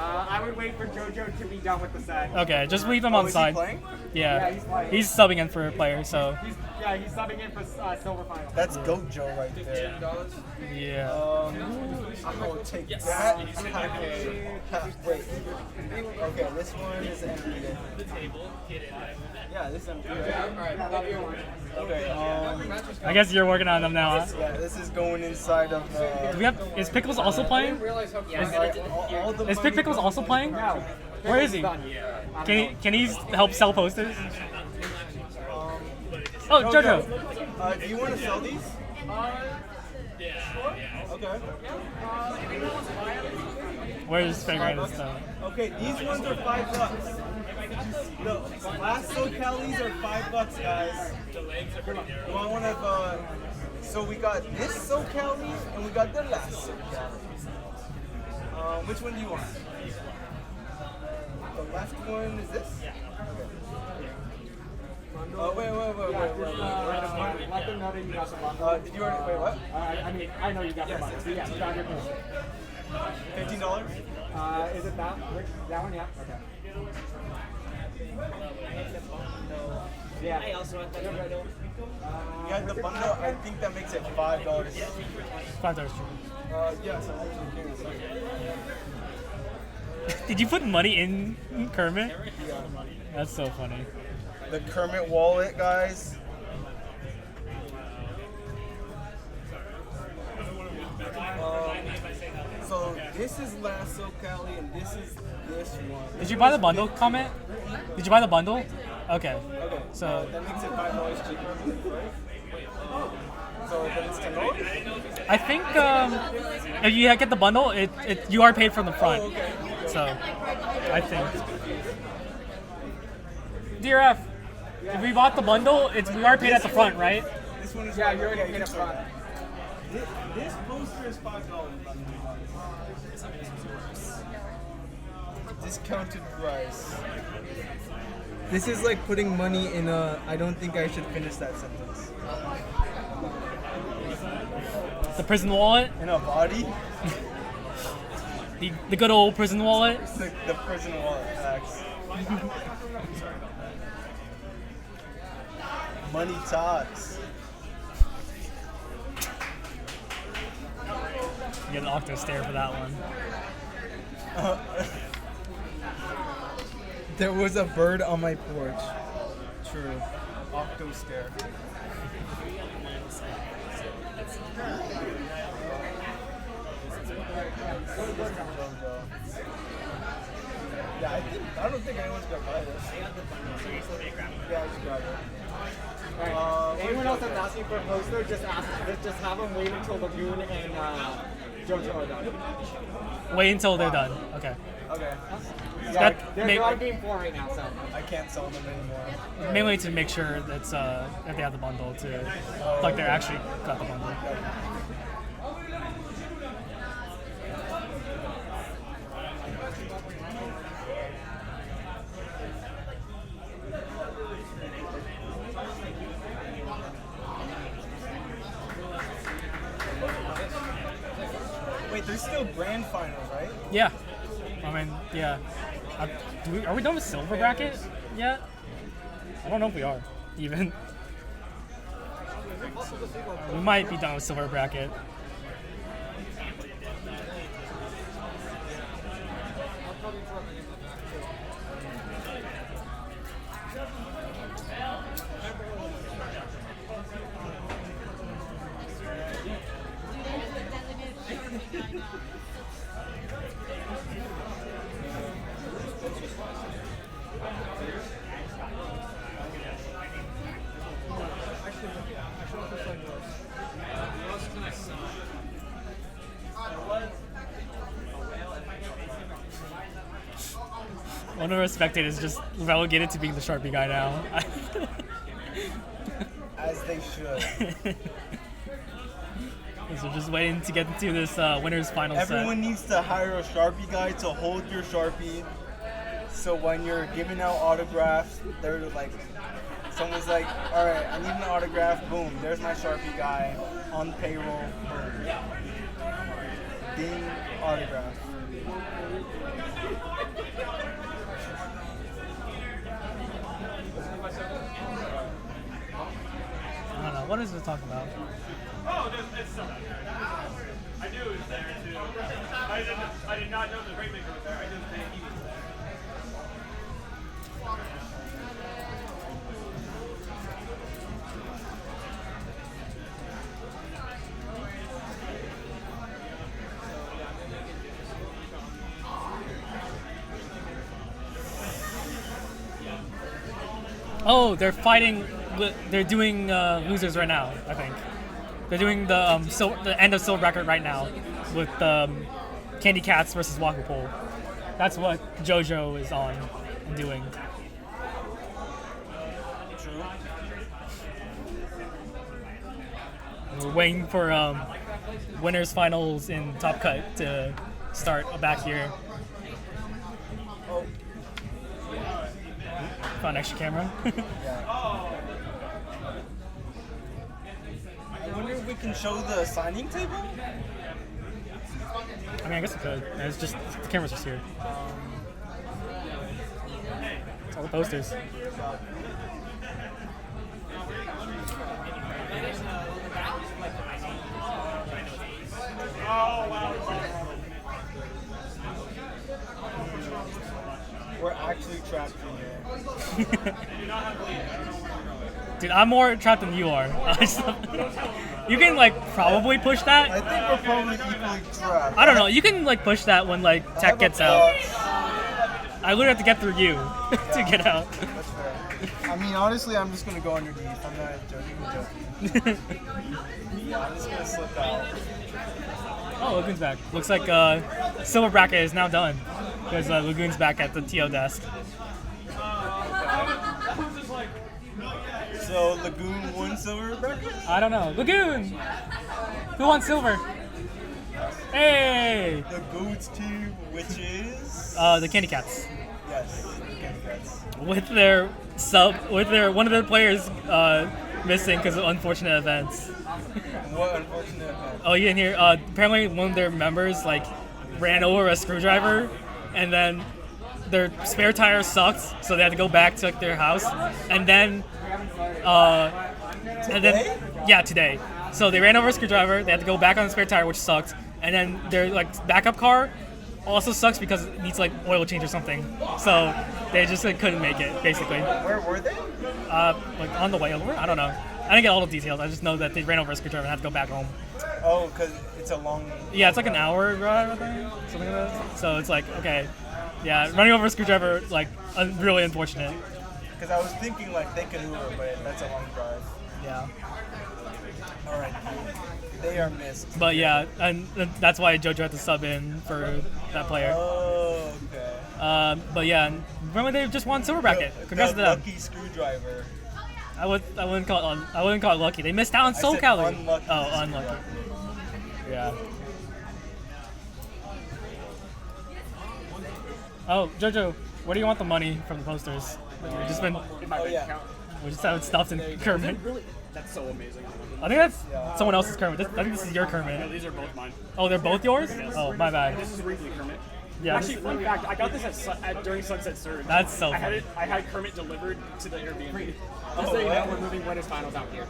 I would wait for JoJo to be done with the set.
Okay, just leave them on the
is he
side.
playing?
Yeah.
Yeah, he's playing.
He's subbing in for a player, so.
He's subbing in for silver final.
That's Goat Joe right there.
Yeah.
I'm gonna take that. Wait. Okay, this one is empty.
The table, get in.
Yeah, this is empty.
Alright.
Okay.
I guess you're working on them now, huh?
Yeah, this is going inside of.
Do we have? Is Pickles also playing? Is Pickles also playing?
No.
Where is he? Can he help sell posters? Oh, JoJo.
Do you want to sell these?
Yeah.
Okay.
Where's figuring this stuff?
Okay, these ones are $5. The last SoCallies are $5, guys. You want one of so we got this SoCallie and we got the last SoCallie. Which one do you want? The last one is this? Wait.
Let them know that you got the bundle.
Did you already, wait, what?
I mean, I know you got the bundle. So yeah, you got your poster.
$15?
Is it that? That one? Yeah. Okay. Yeah.
I also want the bundle.
You got the bundle? I think that makes it $5.
$5.
Yes, I actually can.
Did you put money in Kermit? That's so funny.
The Kermit wallet, guys. So this is last SoCallie and this is this one.
Did you buy the bundle, Comment? Did you buy the bundle? Okay.
Okay.
So
That makes it $5 cheaper, right? So then it's $10?
I think if you get the bundle, you are paid from the front. So I think. DRF, if we bought the bundle, we are paid at the front, right?
This one is
Yeah, you're already paid up front.
This poster is $5. Discounted price. This is like putting money in a. I don't think I should finish that sentence.
The prison wallet?
In a body?
The good old prison wallet?
The prison wallet, facts. Money talks.
You get an octo stare for that one.
There was a bird on my porch. True. Octo stare. Yeah, I don't think anyone's gonna buy this. Yeah, I just grabbed it.
Alright. Anyone else that's asking for a poster, just have them wait until the Moon and JoJo are done.
Wait until they're done. Okay.
Okay.
Yeah, they're on game 4 right now, so.
I can't sell them anymore.
Mainly to make sure that's that they have the bundle to like they're actually got the bundle.
Wait, there's still grand finals, right?
Yeah. I mean, yeah. Are we done with silver bracket yet? I don't know if we are, even. We might be done with silver bracket. One of our spectators just relegated to being the Sharpie guy now.
As they should.
So we're just waiting to get into this winner's final
Everyone needs to hire a Sharpie guy to hold your Sharpie. So when you're giving out autographs, they're like, someone's like, all right, I need an autograph. Boom, there's my Sharpie guy on payroll. Boom. Ding, autograph.
I don't know. What is it talking about?
Oh, it's I knew it was there too. I did not know the Rainmaker was there. I just think he was there.
Oh, they're fighting. They're doing losers right now. I think they're doing the end of silver bracket right now with Candy Cats versus Waka Pole. That's what JoJo is on and doing.
True.
We're waiting for winners finals in Top Cut to start back here.
Oh.
Found an extra camera.
I wonder if we can show the signing table?
I mean, I guess we could. It's just the camera's just here. It's all the posters.
We're actually trapped in here.
Dude, I'm more trapped than you are. You can like probably push that.
I think we're probably equally trapped.
I don't know. You can like push that when like tech gets out. I literally have to get through you to get out.
That's fair. I mean, honestly, I'm just gonna go underneath. I'm not joking. Yeah, I'm just gonna slip out.
Oh, Lagoon's back. Looks like silver bracket is now done because Lagoon's back at the TO desk.
So Lagoon won silver bracket?
I don't know. Lagoon! Who won silver? Hey!
The Goods team, which is
the Candy Cats.
Yes, the Candy Cats.
With one of their players missing because of unfortunate events.
What unfortunate event?
Oh, you didn't hear? Apparently, one of their members like ran over a screwdriver, and then their spare tire sucked, so they had to go back to like, their house, and then today. So they ran over a screwdriver. They had to go back on the spare tire, which sucked, and then their like backup car also sucks because it needs like oil change or something. So they just like, couldn't make it, basically.
Where were they?
Like on the way over. I don't know. I didn't get all the details. I just know that they ran over a screwdriver and had to go back home.
Oh, because it's a long.
Yeah, it's like an hour drive, I think, something like that. So it's like, okay, yeah, running over a screwdriver, like, really unfortunate.
Because I was thinking like they could Uber, but that's a long drive.
Yeah.
All right, they are missed.
But yeah, and that's why JoJo had to sub in for that player.
Oh, okay.
But yeah, remember they just won silver bracket. Congrats to them.
Lucky screwdriver.
I wouldn't call it lucky. They missed out on SoCallie. Oh, unlucky. Yeah. Oh, JoJo, where do you want the money from the posters? We've just been.
In my bank account.
We just have stuffed in Kermit.
Really? That's so amazing.
I think that's someone else's Kermit. I think this is your Kermit.
No, these are both mine.
Oh, they're both yours?
Yes.
Oh, my bad.
This is Wrigley Kermit.
Yeah.
Actually, fun fact, I got this during Sunset Surge.
That's so
I
funny.
had Kermit delivered to the Airbnb.
Oh,
Just so you know,
wow.
we're moving winners finals out here.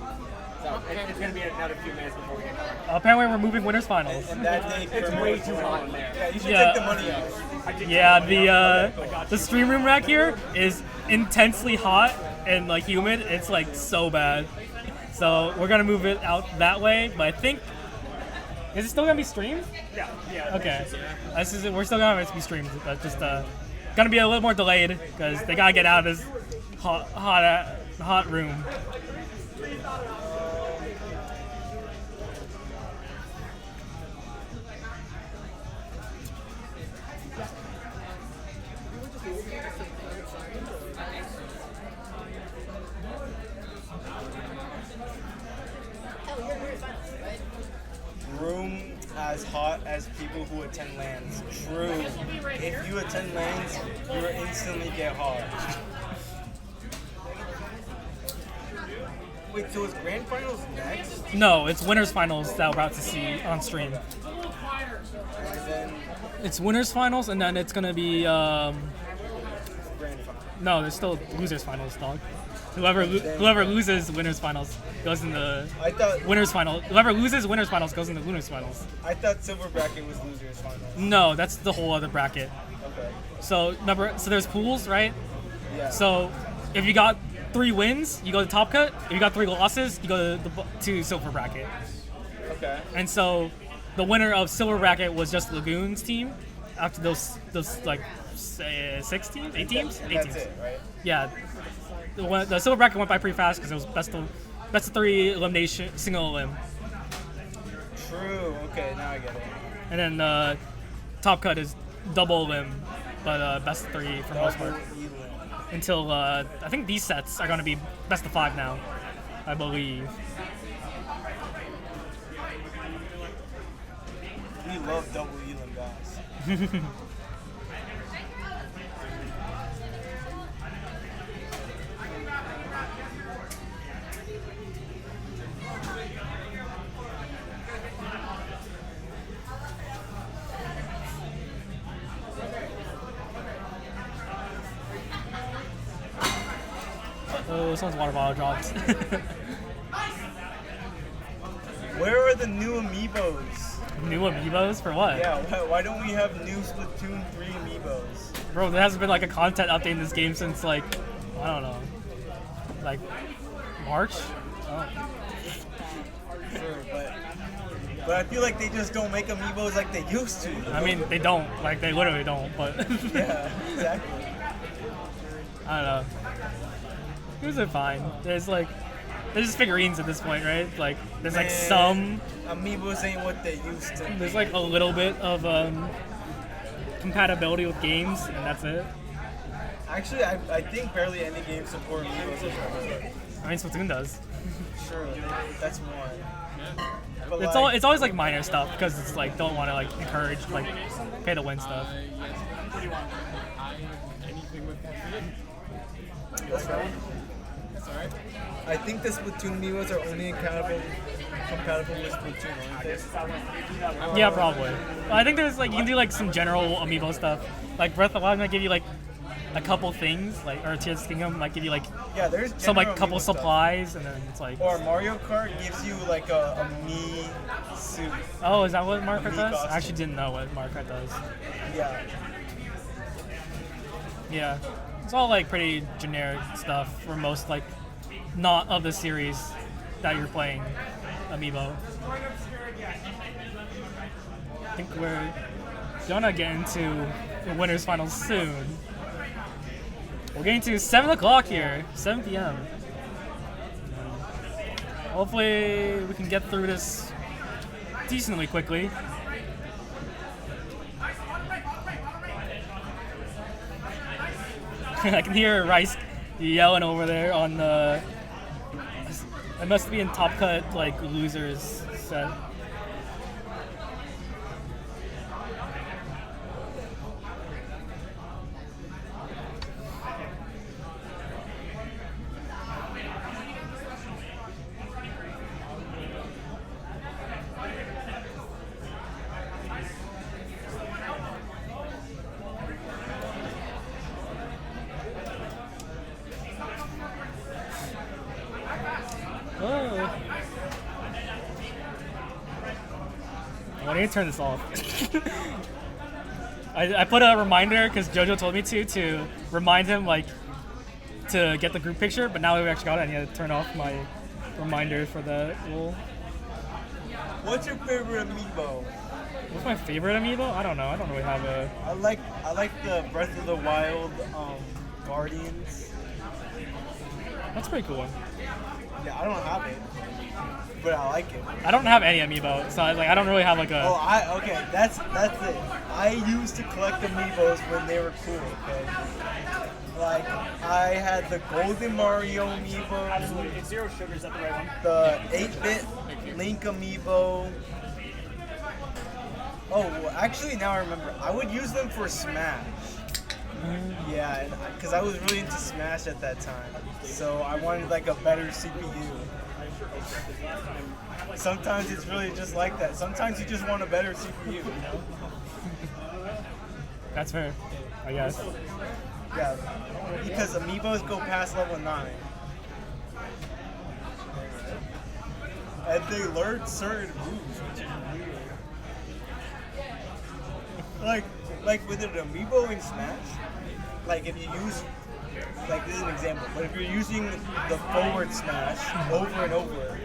So it's going to be another few minutes before we get going.
Apparently, we're moving winners finals.
And that day,
It's way too hot in there.
Yeah, you should take the money out.
Yeah, the stream room rack here is intensely hot and like humid. It's like so bad. So we're gonna move it out that way. But I think is it still gonna be streamed?
Yeah.
Okay. We're still gonna have it be streamed, but just gonna be a little more delayed because they gotta get out of this hot room.
Room as hot as people who attend LANs. True. If you attend LANs, you will instantly get hot. Wait, so is Grand Finals next?
No, it's winners finals that we're about to see on stream. It's winners finals, and then it's gonna be no, there's still losers finals, dog. Whoever loses winners finals goes in the winners final. Whoever loses winners finals goes in the winners finals.
I thought silver bracket was losers finals.
No, that's the whole other bracket.
Okay.
So remember, so there's pools, right?
Yeah.
So if you got 3 wins, you go to top cut. If you got 3 losses, you go to silver bracket.
Okay.
And so the winner of silver bracket was just Lagoon's team. After those like 6 teams, 8 teams, 8
That's
teams.
it, right?
Yeah. The silver bracket went by pretty fast because it was best of 3 elimination, single elim.
True. Okay, now I get it.
And then top cut is double elim, but best of 3 for the most part. Until I think these sets are going to be best of 5 now, I believe.
We love double elim, guys.
Oh, someone's water bottle dropped.
Where are the new amiibos?
New amiibos for what?
Yeah, why don't we have new Splatoon 3 amiibos?
Bro, there hasn't been like a content update in this game since like, I don't know, like March? Oh.
Sure, but I feel like they just don't make amiibos like they used to.
I mean, they don't. Like, they literally don't, but...
Yeah, exactly.
I don't know. These are fine. There's just figurines at this point, right? Like, there's like some...
Amiibos ain't what they used to.
There's like a little bit of compatibility with games, and that's it.
Actually, I think barely any games support amiibos.
I mean, Splatoon does.
Sure, that's one. But
It's always like minor stuff because it's like don't want to like encourage like pay to win stuff.
That's right. That's alright. I think the Splatoon amiibos are only compatible with Splatoon, aren't they?
Yeah, probably. I think there's like you can do like some general amiibo stuff. Like Breath of the Wild might give you like a couple things, like or Tears of the Kingdom might give you like
there's
some like
general
couple
amiibo stuff.
supplies, and then it's like.
Or Mario Kart gives you like a Mii suit.
Oh, is that what Mario Kart
Mii
does?
costume.
I actually didn't know what Mario Kart does.
Yeah.
Yeah, it's all like pretty generic stuff for most like not of the series that you're playing amiibo. I think we're gonna get into the winners finals soon. We're getting to 7 o'clock here, 7 p.m. Hopefully we can get through this decently quickly. I can hear Rice yelling over there on the. It must be in Top Cut like losers set. I need to turn this off. I put a reminder because JoJo told me to remind him like to get the group picture, but now we actually got it. I need to turn off my reminder for the rule.
What's your favorite amiibo?
What's my favorite amiibo? I don't know. I don't really have a.
I like the Breath of the Wild Guardians.
That's a pretty cool one.
Yeah, I don't have it, but I like it.
I don't have any amiibo, so like I don't really have like a.
Oh, okay. That's it. I used to collect amiibos when they were cool. Okay. Like I had the Golden Mario amiibo.
Absolutely. It's Zero Sugar. Is that the right one?
The 8-bit Link amiibo. Oh, well, actually, now I remember. I would use them for Smash. Yeah, because I was really into Smash at that time. So I wanted like a better CPU. Sometimes it's really just like that. Sometimes you just want a better CPU, you know?
That's fair, I guess.
Yeah, because amiibos go past level 9. And they learn certain moves, which is weird. Like with an amiibo in Smash, like if you use, like this is an example, but if you're using the forward smash over and over,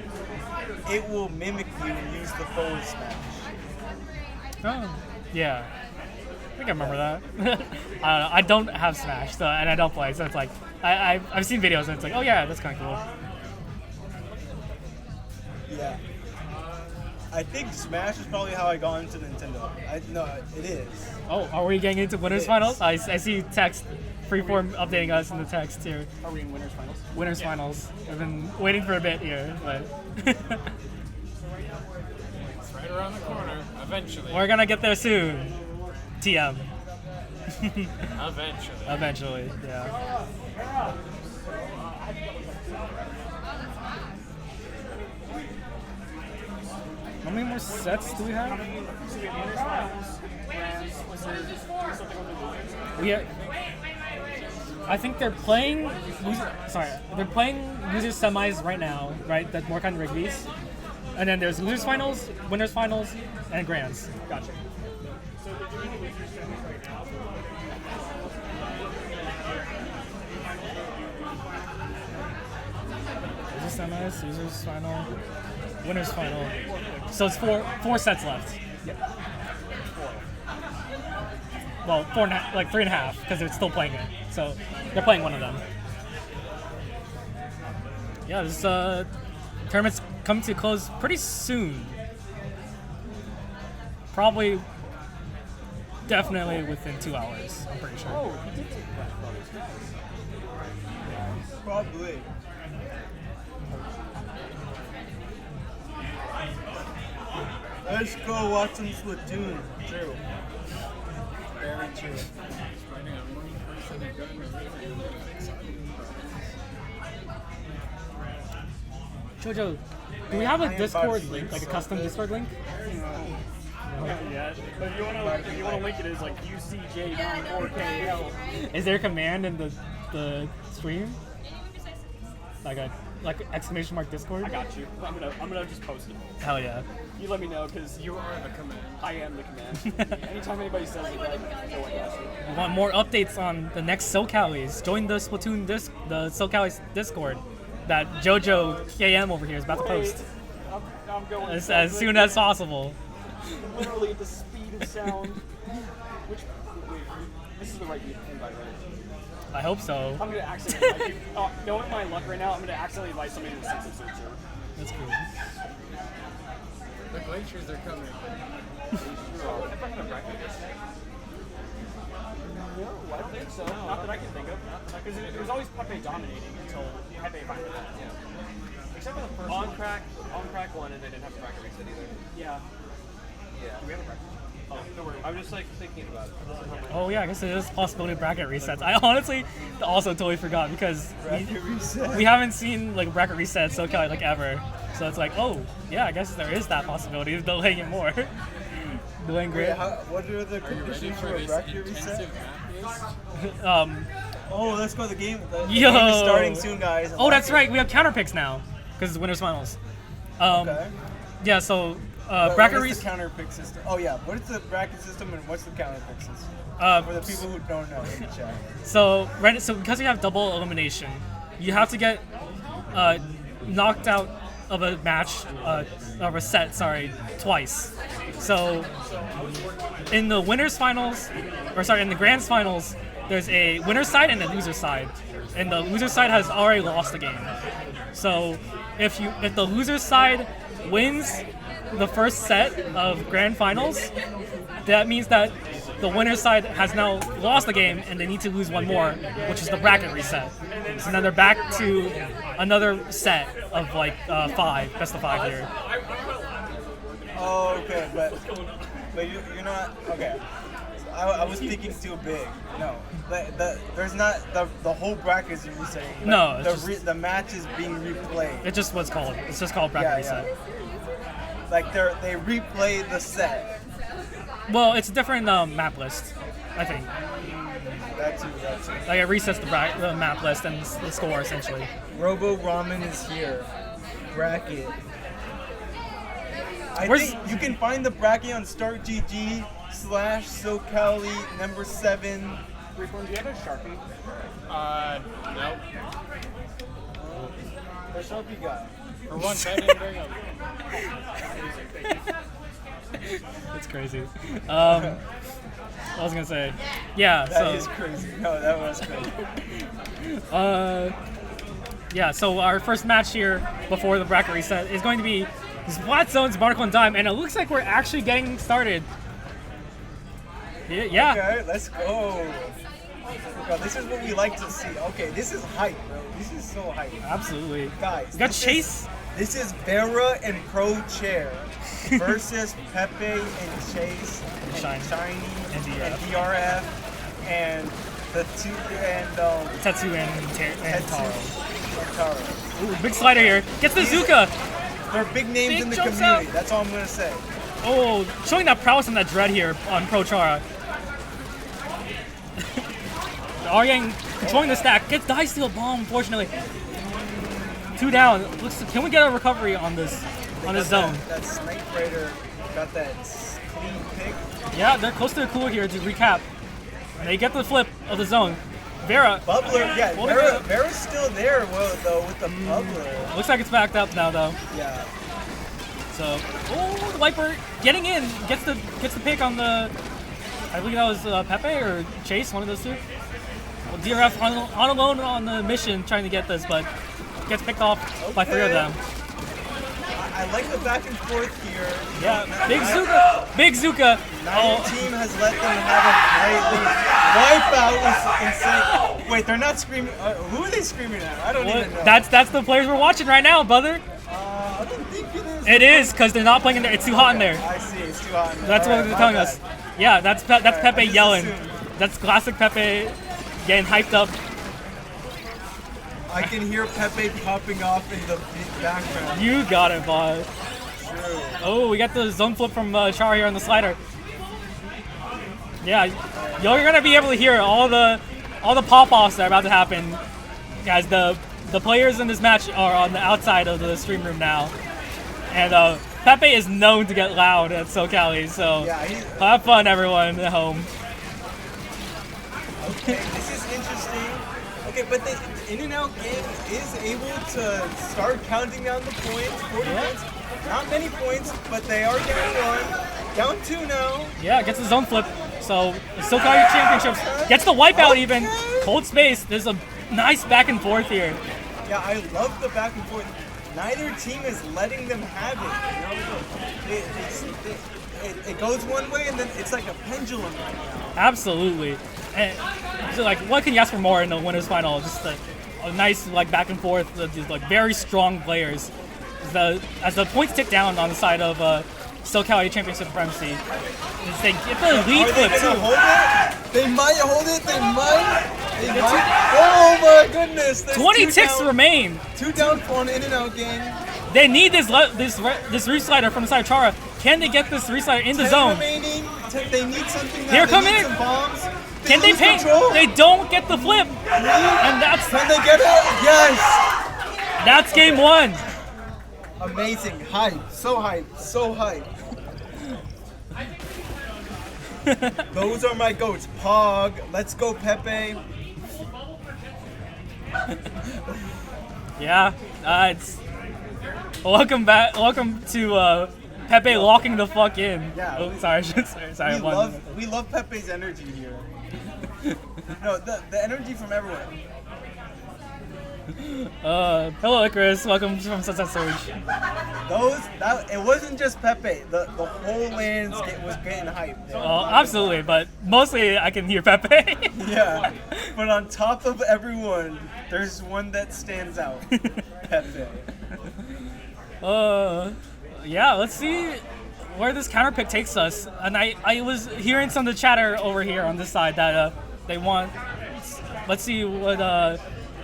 it will mimic you and use the forward smash.
Oh, yeah. I think I remember that. I don't have Smash, so and I don't play, so it's like I've seen videos and it's like, oh yeah, that's kind of cool.
Yeah. I think Smash is probably how I got into Nintendo. No, it is.
Oh, are we getting into winners finals? I see text, Freeform updating us in the text here.
Are we in winners finals?
Winners finals. I've been waiting for a bit here, but
It's right around the corner, eventually.
we're gonna get there soon. TM.
Eventually.
Eventually, yeah. How many more sets do we have? I think they're playing. They're playing losers semis right now, right? That more kind of Rigby's, and then there's losers finals, winners finals, and grands.
Gotcha.
Losers semis, losers final, winners final. So it's four sets left.
Yep.
Well, 4.5, like 3.5, because they're still playing it. So they're playing one of them. Yeah, this tournament's coming to a close pretty soon. Probably, definitely within 2 hours. I'm pretty sure.
Oh, he did take that photos. Probably. Let's go watch some Splatoon. True. Very true.
Jojo, do we have a Discord link, like a custom Discord link?
Yeah, but if you want to link it as like UCJ4KL.
Is there a command in the stream? Like exclamation mark Discord?
I got you. I'm gonna just post it.
Hell yeah.
You let me know because you are the command. I am the command. Anytime anybody says it, like, no one else.
You want more updates on the next SoCallies? Join the Splatoon the SoCallies Discord that JoJo KM over here is about to post.
I'm going
as soon as possible.
Literally at the speed of sound. Wait, this is the right invite, right?
I hope so.
I'm gonna accidentally invite you. Knowing my luck right now, I'm gonna accidentally invite somebody to the Sense of Searcher.
That's cool.
The glaciers are coming.
No, I don't think so. Not that I can think of. Because it was always Pepe dominating until Pepe finally won. Yeah. Except for the first
on crack one, and they didn't have a bracket reset either.
Yeah.
Yeah.
Do we have a bracket?
Oh, no worries. I'm just like thinking about it.
Oh yeah, I guess there is a possibility of bracket resets. I honestly also totally forgot because we haven't seen like bracket reset SoCal like ever. So it's like, oh yeah, I guess there is that possibility of delaying it more. Delaying great.
What are the conditions for a bracket reset? Oh, let's go to the game. The game is starting soon, guys.
Oh, that's right. We have counter picks now because it's winners finals. Okay. Yeah, so
What
bracket
is
reset.
the counter pick system? Oh yeah, what is the bracket system and what's the counter pick system? For the people who don't know in the chat.
So because we have double elimination, you have to get knocked out of a match, of a set, twice. So in the winners finals, in the grands finals, there's a winner's side and a loser's side, and the loser's side has already lost the game. So if the loser's side wins the first set of grand finals, that means that the winner's side has now lost the game and they need to lose one more, which is the bracket reset. So then they're back to another set of best of 5 here.
Oh, okay, but you're not okay. I was thinking too big. No, there's not the whole bracket is resetting.
No,
the match is being replayed.
It's just what's called. It's just called bracket reset.
Yeah. Like they replay the set.
Well, it's a different map list, I think.
That's it.
Like it resets the map list and the score essentially.
Robo Ramen is here. Bracket. I think you can find the bracket on StartGG/SoCallie number 7.
Freeform, do you have a Sharpie? No.
What Sharpie got?
For once, I didn't bring them.
It's crazy. I was gonna say, yeah.
That is crazy. No, that was crazy.
Yeah. So our first match here before the bracket reset is going to be Splat Zone's Barnacle and Dime, and it looks like we're actually getting started. Yeah.
Okay, let's go. God, this is what we like to see. Okay, this is hype, bro. This is so hype.
Absolutely.
Guys,
we got Chase.
This is Vera and Pro Chair versus Pepe and Chase and Shiny and DRF and the two and
Tetsu and Taro.
Ooh,
big slider here. Gets the Zuka.
They're big names in the community.
Out.
That's all I'm gonna say.
Oh, showing that prowess and that dread here on prochara. Aryan controlling the stack. Gets die steal bomb, unfortunately. 2 down. Can we get a recovery on this zone?
That Snake Raider got that clean pick.
Yeah, they're close to the cool here to recap. And they get the flip of the zone. Vera.
Bubbler, yeah, Vera's still there though with the bubbler.
Looks like it's backed up now though.
Yeah.
So, the Viper getting in, gets the pick on the, I believe that was Pepe or Chase, one of those two. Well, DRF on alone on the mission trying to get this, but gets picked off by 3 of them.
I like the back and forth here.
Yeah, Big Zuka.
Neither team has let them have a great lead. Wipeout was insane. Wait, they're not screaming. Who are they screaming at? I don't even know.
That's the players we're watching right now, brother.
I don't think it is.
It is, because they're not playing in there. It's too hot in there.
I see, it's too hot in there.
That's what they're telling us. Yeah, that's Pepe yelling. That's classic Pepe getting hyped up.
I can hear Pepe popping off in the background.
You got it, boss.
True.
Oh, we got the zone flip from Char here on the slider. Yeah, you're gonna be able to hear all the pop-offs that are about to happen, guys. The players in this match are on the outside of the stream room now, and Pepe is known to get loud at SoCallie, so
yeah,
have fun, everyone at home.
Okay, this is interesting. Okay, but the In-N-Out gang is able to start counting down the points, 40 points. Not many points, but they are down 1. Down 2 now.
Yeah, gets the zone flip. So, the SoCallie Championships gets the wipeout even. Cold space. There's a nice back and forth here.
Yeah, I love the back and forth. Neither team is letting them have it. It goes one way and then it's like a pendulum right now.
Absolutely. And so, what can you ask for more in the winners final? Just a nice back and forth, just very strong players. As the points tick down on the side of SoCallie Championship Supremacy, they get the lead flip too.
Hold it? They might hold it. They might. Oh my goodness!
20 ticks remain.
2 down for an In-N-Out gang.
They need this reslider from the side of Chara. Can they get this reslider in the zone?
Remaining. They need something.
Here come in.
Some bombs.
Can they paint? They don't get the flip. And that's.
Can they get it? Yes.
That's game 1.
Amazing. Hype. So hype. So hype. Those are my goats. Pog. Let's go, Pepe.
Yeah, it's welcome back. Welcome to Pepe locking the fuck in.
Yeah.
Oh, sorry. Sorry.
We love Pepe's energy here. No, the energy from everyone.
Hello, Chris. Welcome from Sunset Surge.
It wasn't just Pepe. The whole landscape was getting hyped.
Oh, absolutely, but mostly I can hear Pepe.
Yeah, but on top of everyone, there's one that stands out. Pepe.
Yeah. Let's see where this counter pick takes us. And I was hearing some of the chatter over here on this side that they want. Let's see what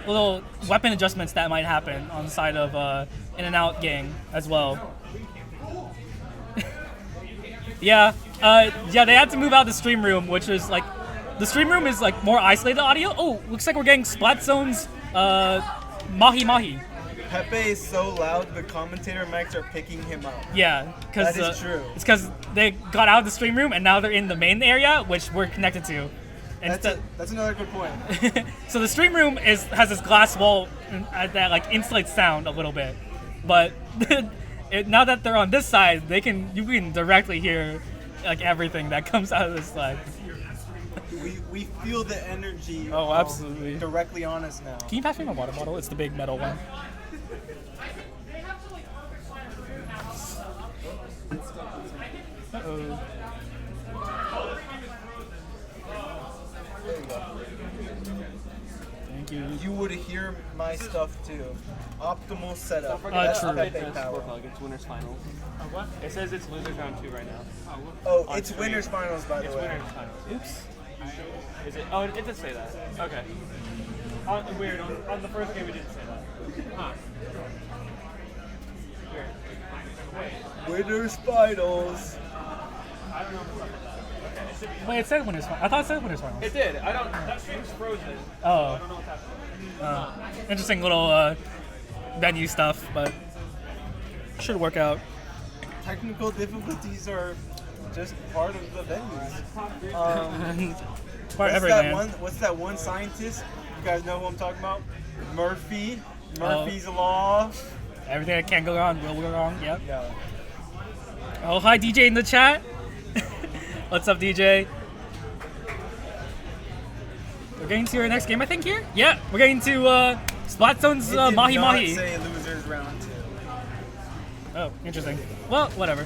little weapon adjustments that might happen on the side of In and Out gang as well. Yeah, they had to move out the stream room, which is like, the stream room is like more isolated audio. Oh, looks like we're getting Splat Zone's Mahi Mahi.
Pepe is so loud, the commentator mics are picking him up.
Yeah, because
that is true.
It's because they got out of the stream room and now they're in the main area, which we're connected to. And
that's another good point.
So the stream room has this glass wall that like insulates sound a little bit, but now that they're on this side, you can directly hear like everything that comes out of this side.
We feel the energy.
Oh, absolutely.
Directly on us now.
Can you pass me my water bottle? It's the big metal one. Uh-oh. Thank you.
You would hear my stuff too. Optimal setup.
True.
Pepe power.
It's winners finals. What? It says it's losers round 2 right now.
Oh, it's winners finals, by the
It's
way.
winners finals.
Oops.
Is it? Oh, it did say that. Okay. Weird. On the first game, it didn't say that. Huh. Weird.
Winners finals.
I don't know. Okay.
Wait, it said winners finals. I thought it said winners finals.
It did. I don't. That stream's frozen.
Oh.
I don't know what's happening.
Interesting little venue stuff, but should work out.
Technical difficulties are just part of the venues.
Part of everything.
What's that one scientist? You guys know who I'm talking about? Murphy. Murphy's Law.
Everything that can't go wrong will go wrong. Yep.
Yeah.
Oh, hi DJ in the chat. What's up, DJ? We're getting to our next game, I think, here? Yeah, we're getting to Splat Zone's Mahi Mahi.
Say losers round 2.
Oh, interesting. Well, whatever.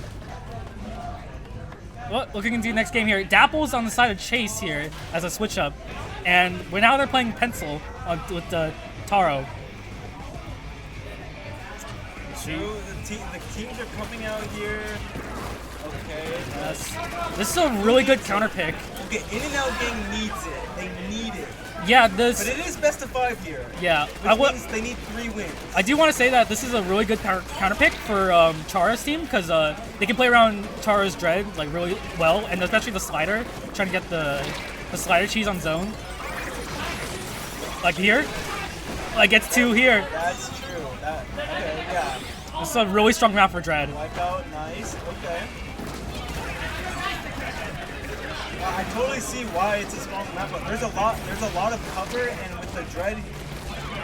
Well, looking into the next game here. Dapple's on the side of Chase here as a switch up. And now they're playing Pencil with Taro.
True, the teams are coming out here. Okay.
Yes. This is a really good counter pick.
Okay, In-N-Out Gang needs it. They need it.
Yeah,
But it is best of 5 here.
Yeah.
Which means they need 3 wins.
I do want to say that this is a really good counter pick for Chara's team because they can play around Chara's Dread like really well, and especially the slider, trying to get the slider cheese on zone. Like here, like gets 2 here.
That's true. Okay, yeah.
This is a really strong map for Dread.
Wipeout, nice. Okay. I totally see why it's a strong map, but there's a lot of cover, and with the Dread,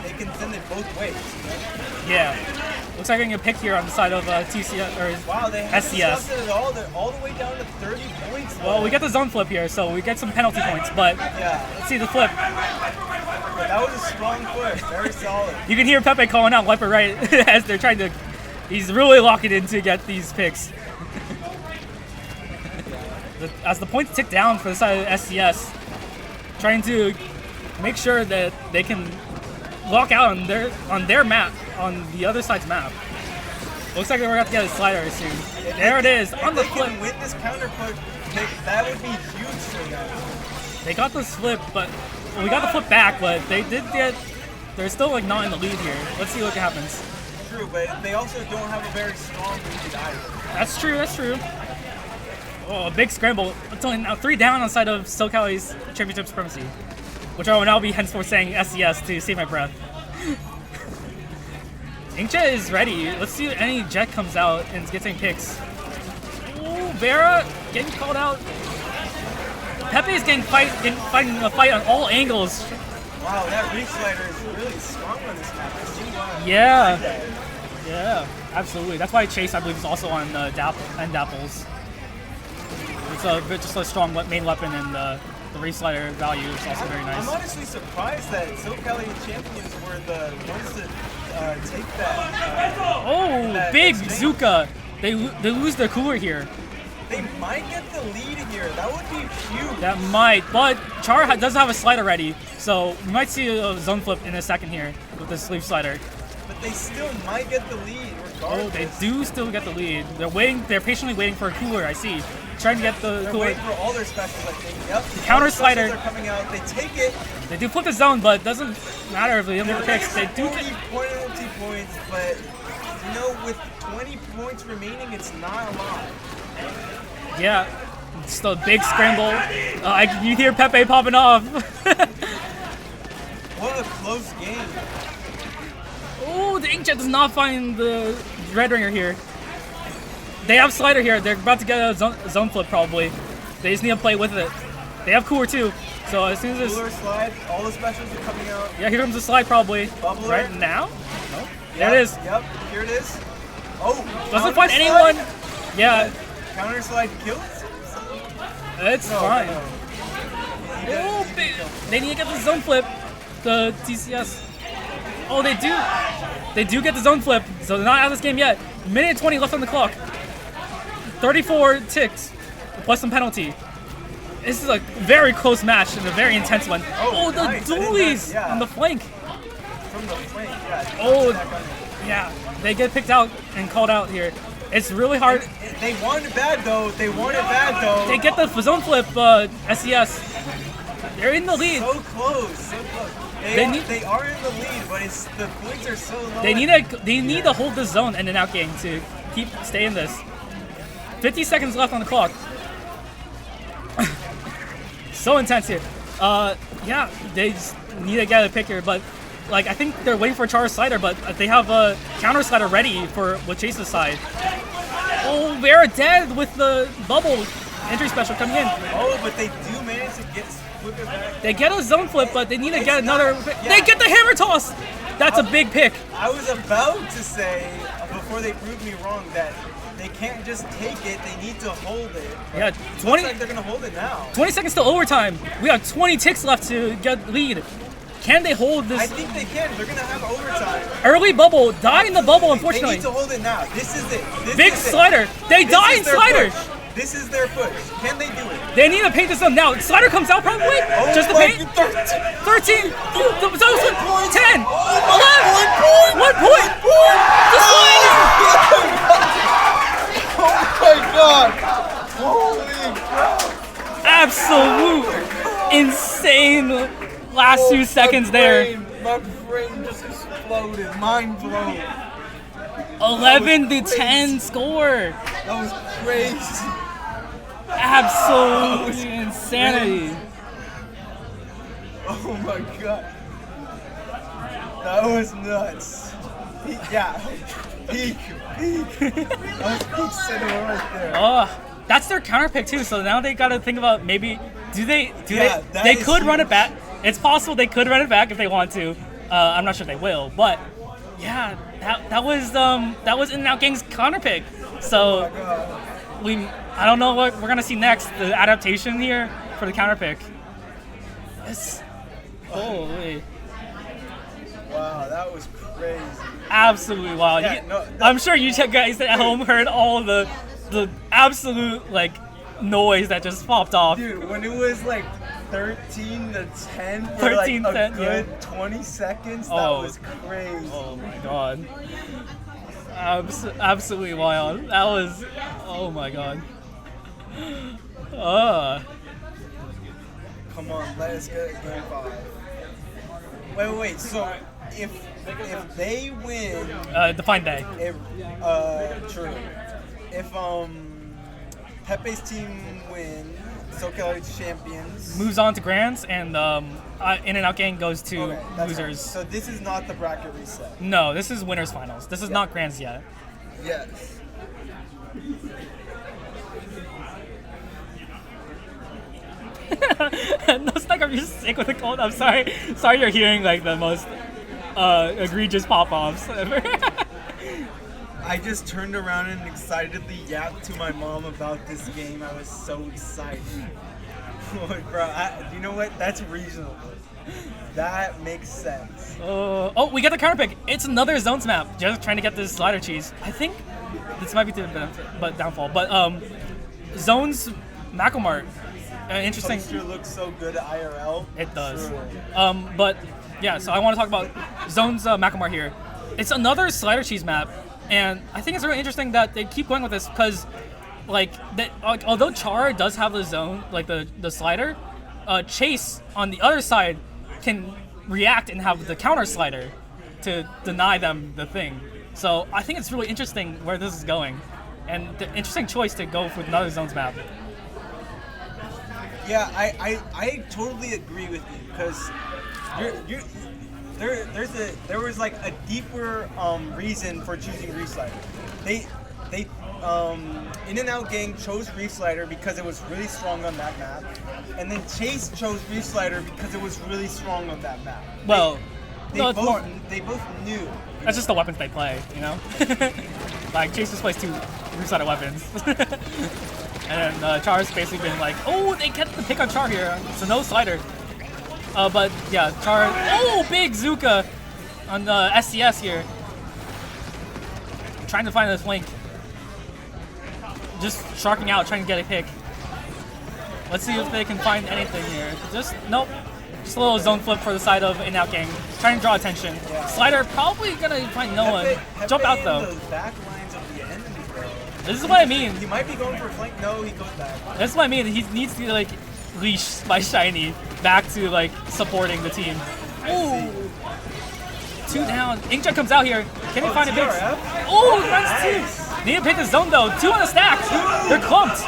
they can send it both ways.
Yeah. Looks like I'm getting a pick here on the side of TCS or
Wow, they haven't
SCS.
stuffed it at all. They're all the way down to 30 points.
Well, we get the zone flip here, so we get some penalty points, but
Yeah.
let's see the flip.
But that was a strong flip. Very solid.
You can hear Pepe calling out left or right as they're trying to. He's really locking in to get these picks. As the points tick down for the side of SCS, trying to make sure that they can lock out on their map, on the other side's map. Looks like we're going to get a slider soon. There it is, on the flip.
If they can win this counter pick, that would be huge for them.
They got this flip, but well, we got the flip back, but they did get. They're still like not in the lead here. Let's see what happens.
True, but they also don't have a very strong lead either.
That's true. That's true. Oh, a big scramble. It's only now 3 down on the side of SoCallie's championship supremacy, which I will now be henceforth saying SES to save my breath. Inkjet is ready. Let's see if any Jet comes out and gets any picks. Ooh, Vera getting called out. Pepe is getting fighting a fight on all angles.
Wow, that reach slider is really strong on this map. I've seen one.
Yeah. Yeah, absolutely. That's why Chase, I believe, is also on Dapples. It's just a strong main weapon, and the reach slider value is also very nice.
I'm honestly surprised that SoCallie champions were the ones to take that.
That big Zuka. They lose their cooler here.
They might get the lead here. That would be huge.
That might, but Char does have a slider ready, so we might see a zone flip in a second here with the sleeve slider.
But they still might get the lead regardless.
Oh, they do still get the lead. They're waiting. They're patiently waiting for a cooler. I see. Trying to get the
They're
cooler.
waiting for all their specials, I think. Yep.
The counter slider.
Are coming out. They take it.
They do flip the zone, but it doesn't matter if they don't get the picks. They do get
40 penalty points, but you know, with 20 points remaining, it's not a lot.
Yeah, just a big scramble. You hear Pepe popping off.
What a close game.
Oh, the Inkjet does not find the Red Ringer here. They have slider here. They're about to get a zone flip probably. They just need to play with it. They have cooler too. So as soon as this
Cooler slide, all the specials are coming out.
Yeah, here comes the slide probably.
Bubbler.
Right now? No.
Yep,
There it is.
Yep, here it is. Oh,
Doesn't
counter
find
slide?
anyone. Yeah,
Counter slide kills?
it's
No,
fine.
no.
Oh, they need to get the zone flip. The TCS. Oh, they do. They do get the zone flip, so they're not out of this game yet. Minute 20 left on the clock. 34 ticks, plus some penalty. This is a very close match and a very intense one. Oh, the
nice.
dualies
Yeah.
on the flank.
From the flank, yeah.
Oh, yeah. They get picked out and called out here. It's really hard.
They want it bad though. They want it bad though.
They get the zone flip, SES. They're in the lead.
So close, so close. They are in the lead, but it's the points are so low.
They need to hold the zone and then out game to stay in this. 50 seconds left on the clock. So intense here. Yeah, they just need to get a pick here, but like I think they're waiting for a Char's slider, but they have a counter slider ready with Chase's side. Oh, Vera dead with the bubble entry special coming in.
Oh, but they do manage to flip it back.
They get a zone flip, but they need to get another. They get the hammer toss. That's a big pick.
I was about to say before they proved me wrong that they can't just take it; they need to hold it.
Yeah,
Looks
20.
like they're gonna hold it now.
20 seconds till overtime. We have 20 ticks left to get lead. Can they hold this?
I think they can. They're gonna have overtime.
Early bubble. Die in the bubble, unfortunately.
They need to hold it now. This is it.
Big slider. They die in slider.
This is their push. Can they do it?
They need to paint this up now. Slider comes out probably.
Oh,
Just the
like
paint.
13.
13. 10. 11. 1 point. The slider.
Oh my god! Holy crap!
Absolute insane last 2 seconds there.
My brain just exploded. Mind blown.
11-10 score.
That was crazy.
Absolute insanity.
Oh my god. That was nuts. Peak. That was peak cinema right there.
Oh, that's their counter pick too. So now they gotta think about maybe they
that
could
is
run it
huge.
back. It's possible they could run it back if they want to. I'm not sure they will, but yeah, that was In and Out Gang's counter pick. So I don't know what we're gonna see next. The adaptation here for the counter pick. Yes. Holy.
Wow, that was crazy.
Absolutely wild.
Yeah,
I'm sure you guys at home heard all the absolute like noise that just popped off.
Dude, when it was like 13-10 for
13-10,
like a good
yeah.
20 seconds, that
Oh.
was crazy.
Oh my god. Absolutely wild. That was, oh my god.
Come on, let us get game 5. Wait. So if they win,
define day.
True. If Pepe's team win, SoCallie champions.
Moves on to Grands, and In and Out Gang goes to
Okay, that's
losers.
right. So this is not the bracket reset.
No, this is winners finals. This is not Grands yet.
Yes.
Mike, are you sick with a cold? I'm sorry. Sorry you're hearing like the most egregious pop-offs ever.
I just turned around and excitedly yapped to my mom about this game. I was so excited. Bro, you know what? That's reasonable. That makes sense.
Oh, we get the counter pick. It's another zones map. Just trying to get this slider cheese. I think this might be the benefit, but downfall. But zones Macomart. Interesting.
Poster looks so good at IRL.
It does.
True.
But yeah, so I want to talk about zones Macomart here. It's another slider cheese map, and I think it's really interesting that they keep going with this because, like, although Char does have the zone, like the slider, Chase on the other side can react and have the counter slider to deny them the thing. So I think it's really interesting where this is going, and the interesting choice to go for another zones map.
Yeah, I totally agree with you because there was like a deeper reason for choosing Reef Slider. They In and Out Gang chose Reef Slider because it was really strong on that map, and then Chase chose Reef Slider because it was really strong on that map.
Well,
they both knew.
That's just the weapons they play, you know? Like, Chase just plays 2 Reef-sided weapons. And then Char's basically been like, oh, they get the pick on Char here, so no slider. But yeah, Char, oh, big Zuka on the SCS here. Trying to find this flank. Just sharking out, trying to get a pick. Let's see if they can find anything here. Nope. Just a little zone flip for the side of In-Out Gang. Trying to draw attention. Yeah. Slider probably gonna find no one. Jump out though.
The back lines of the enemy, bro.
This is what I mean.
He might be going for a flank. No, he goes back.
That's what I mean. He needs to like leash by Shiny back to like supporting the team. Ooh. 2 down. Inkjet comes out here. Can he find a pick? Oh, runs 2. Need to pick the zone though. 2 on the stack. They're clumped.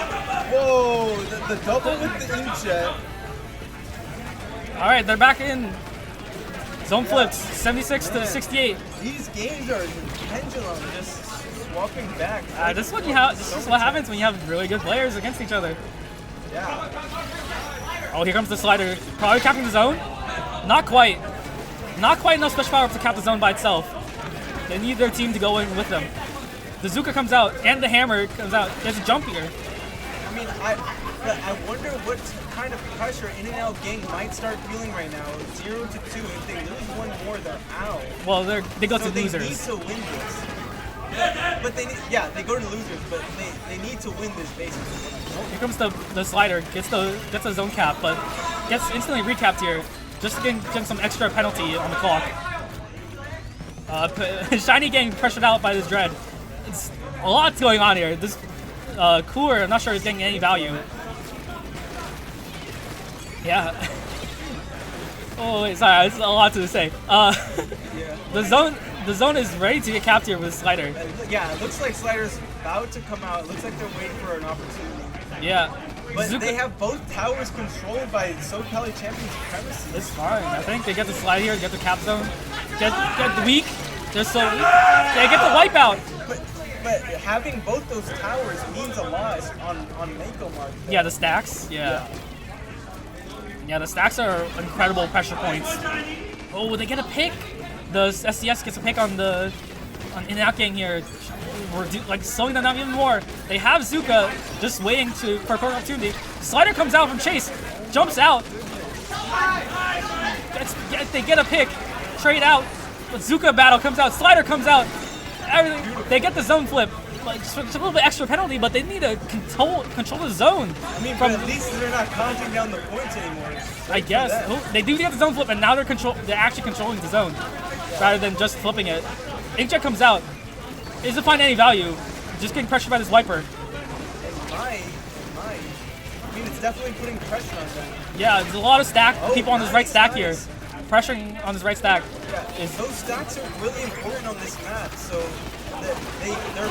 Whoa, the double with the Inkjet.
All right, they're back in. Zone flips, 76 to 68.
These games are pendulum, just swapping back.
This is what you have. This is what happens when you have really good players against each other.
Yeah.
Oh, here comes the slider. Probably capping the zone. Not quite. Not quite enough special power to cap the zone by itself. They need their team to go in with them. The Zuka comes out and the hammer comes out. There's a jump here.
I mean, I wonder what kind of pressure In and Out Gang might start feeling right now. 0 to 2. If they lose one more, they're out.
Well, they go to losers.
They need to win this. But they go to losers, but they need to win this basically.
Oh, here comes the slider. Gets the zone cap, but gets instantly recapped here. Just to get some extra penalty on the clock. Shiny getting pressured out by this Dread. It's a lot going on here. This Cooler, I'm not sure is getting any value. Yeah. Oh, wait, sorry, it's a lot to say. The zone is ready to get capped here with Slider.
Yeah, it looks like Slider's about to come out. It looks like they're waiting for an opportunity.
Yeah.
But they have both towers controlled by SoCallie Champions premises.
It's fine. I think they get the slide here, get the cap zone, get the weak. They're so weak. They get the wipeout.
But having both those towers means a lot on Mako Mark.
Yeah, the stacks. Yeah, the stacks are incredible pressure points. Oh, they get a pick. The SCS gets a pick on In-Out Gang here. We're like slowing them down even more. They have Zuka just waiting for a perfect opportunity. Slider comes out from Chase, jumps out. They get a pick, trade out. But Zuka battle comes out. Slider comes out. Everything. They get the zone flip. Like just a little bit extra penalty, but they need to control the zone.
I mean, but at least they're not counting down the points anymore.
I guess they do get the zone flip, and now they're actually controlling the zone rather than just flipping it. Inkjet comes out. Doesn't find any value. Just getting pressured by this wiper.
It might. I mean, it's definitely putting pressure on them.
Yeah, there's a lot of people on this right stack here. Pressuring on this right stack.
Yeah, those stacks are really important on this map. So they're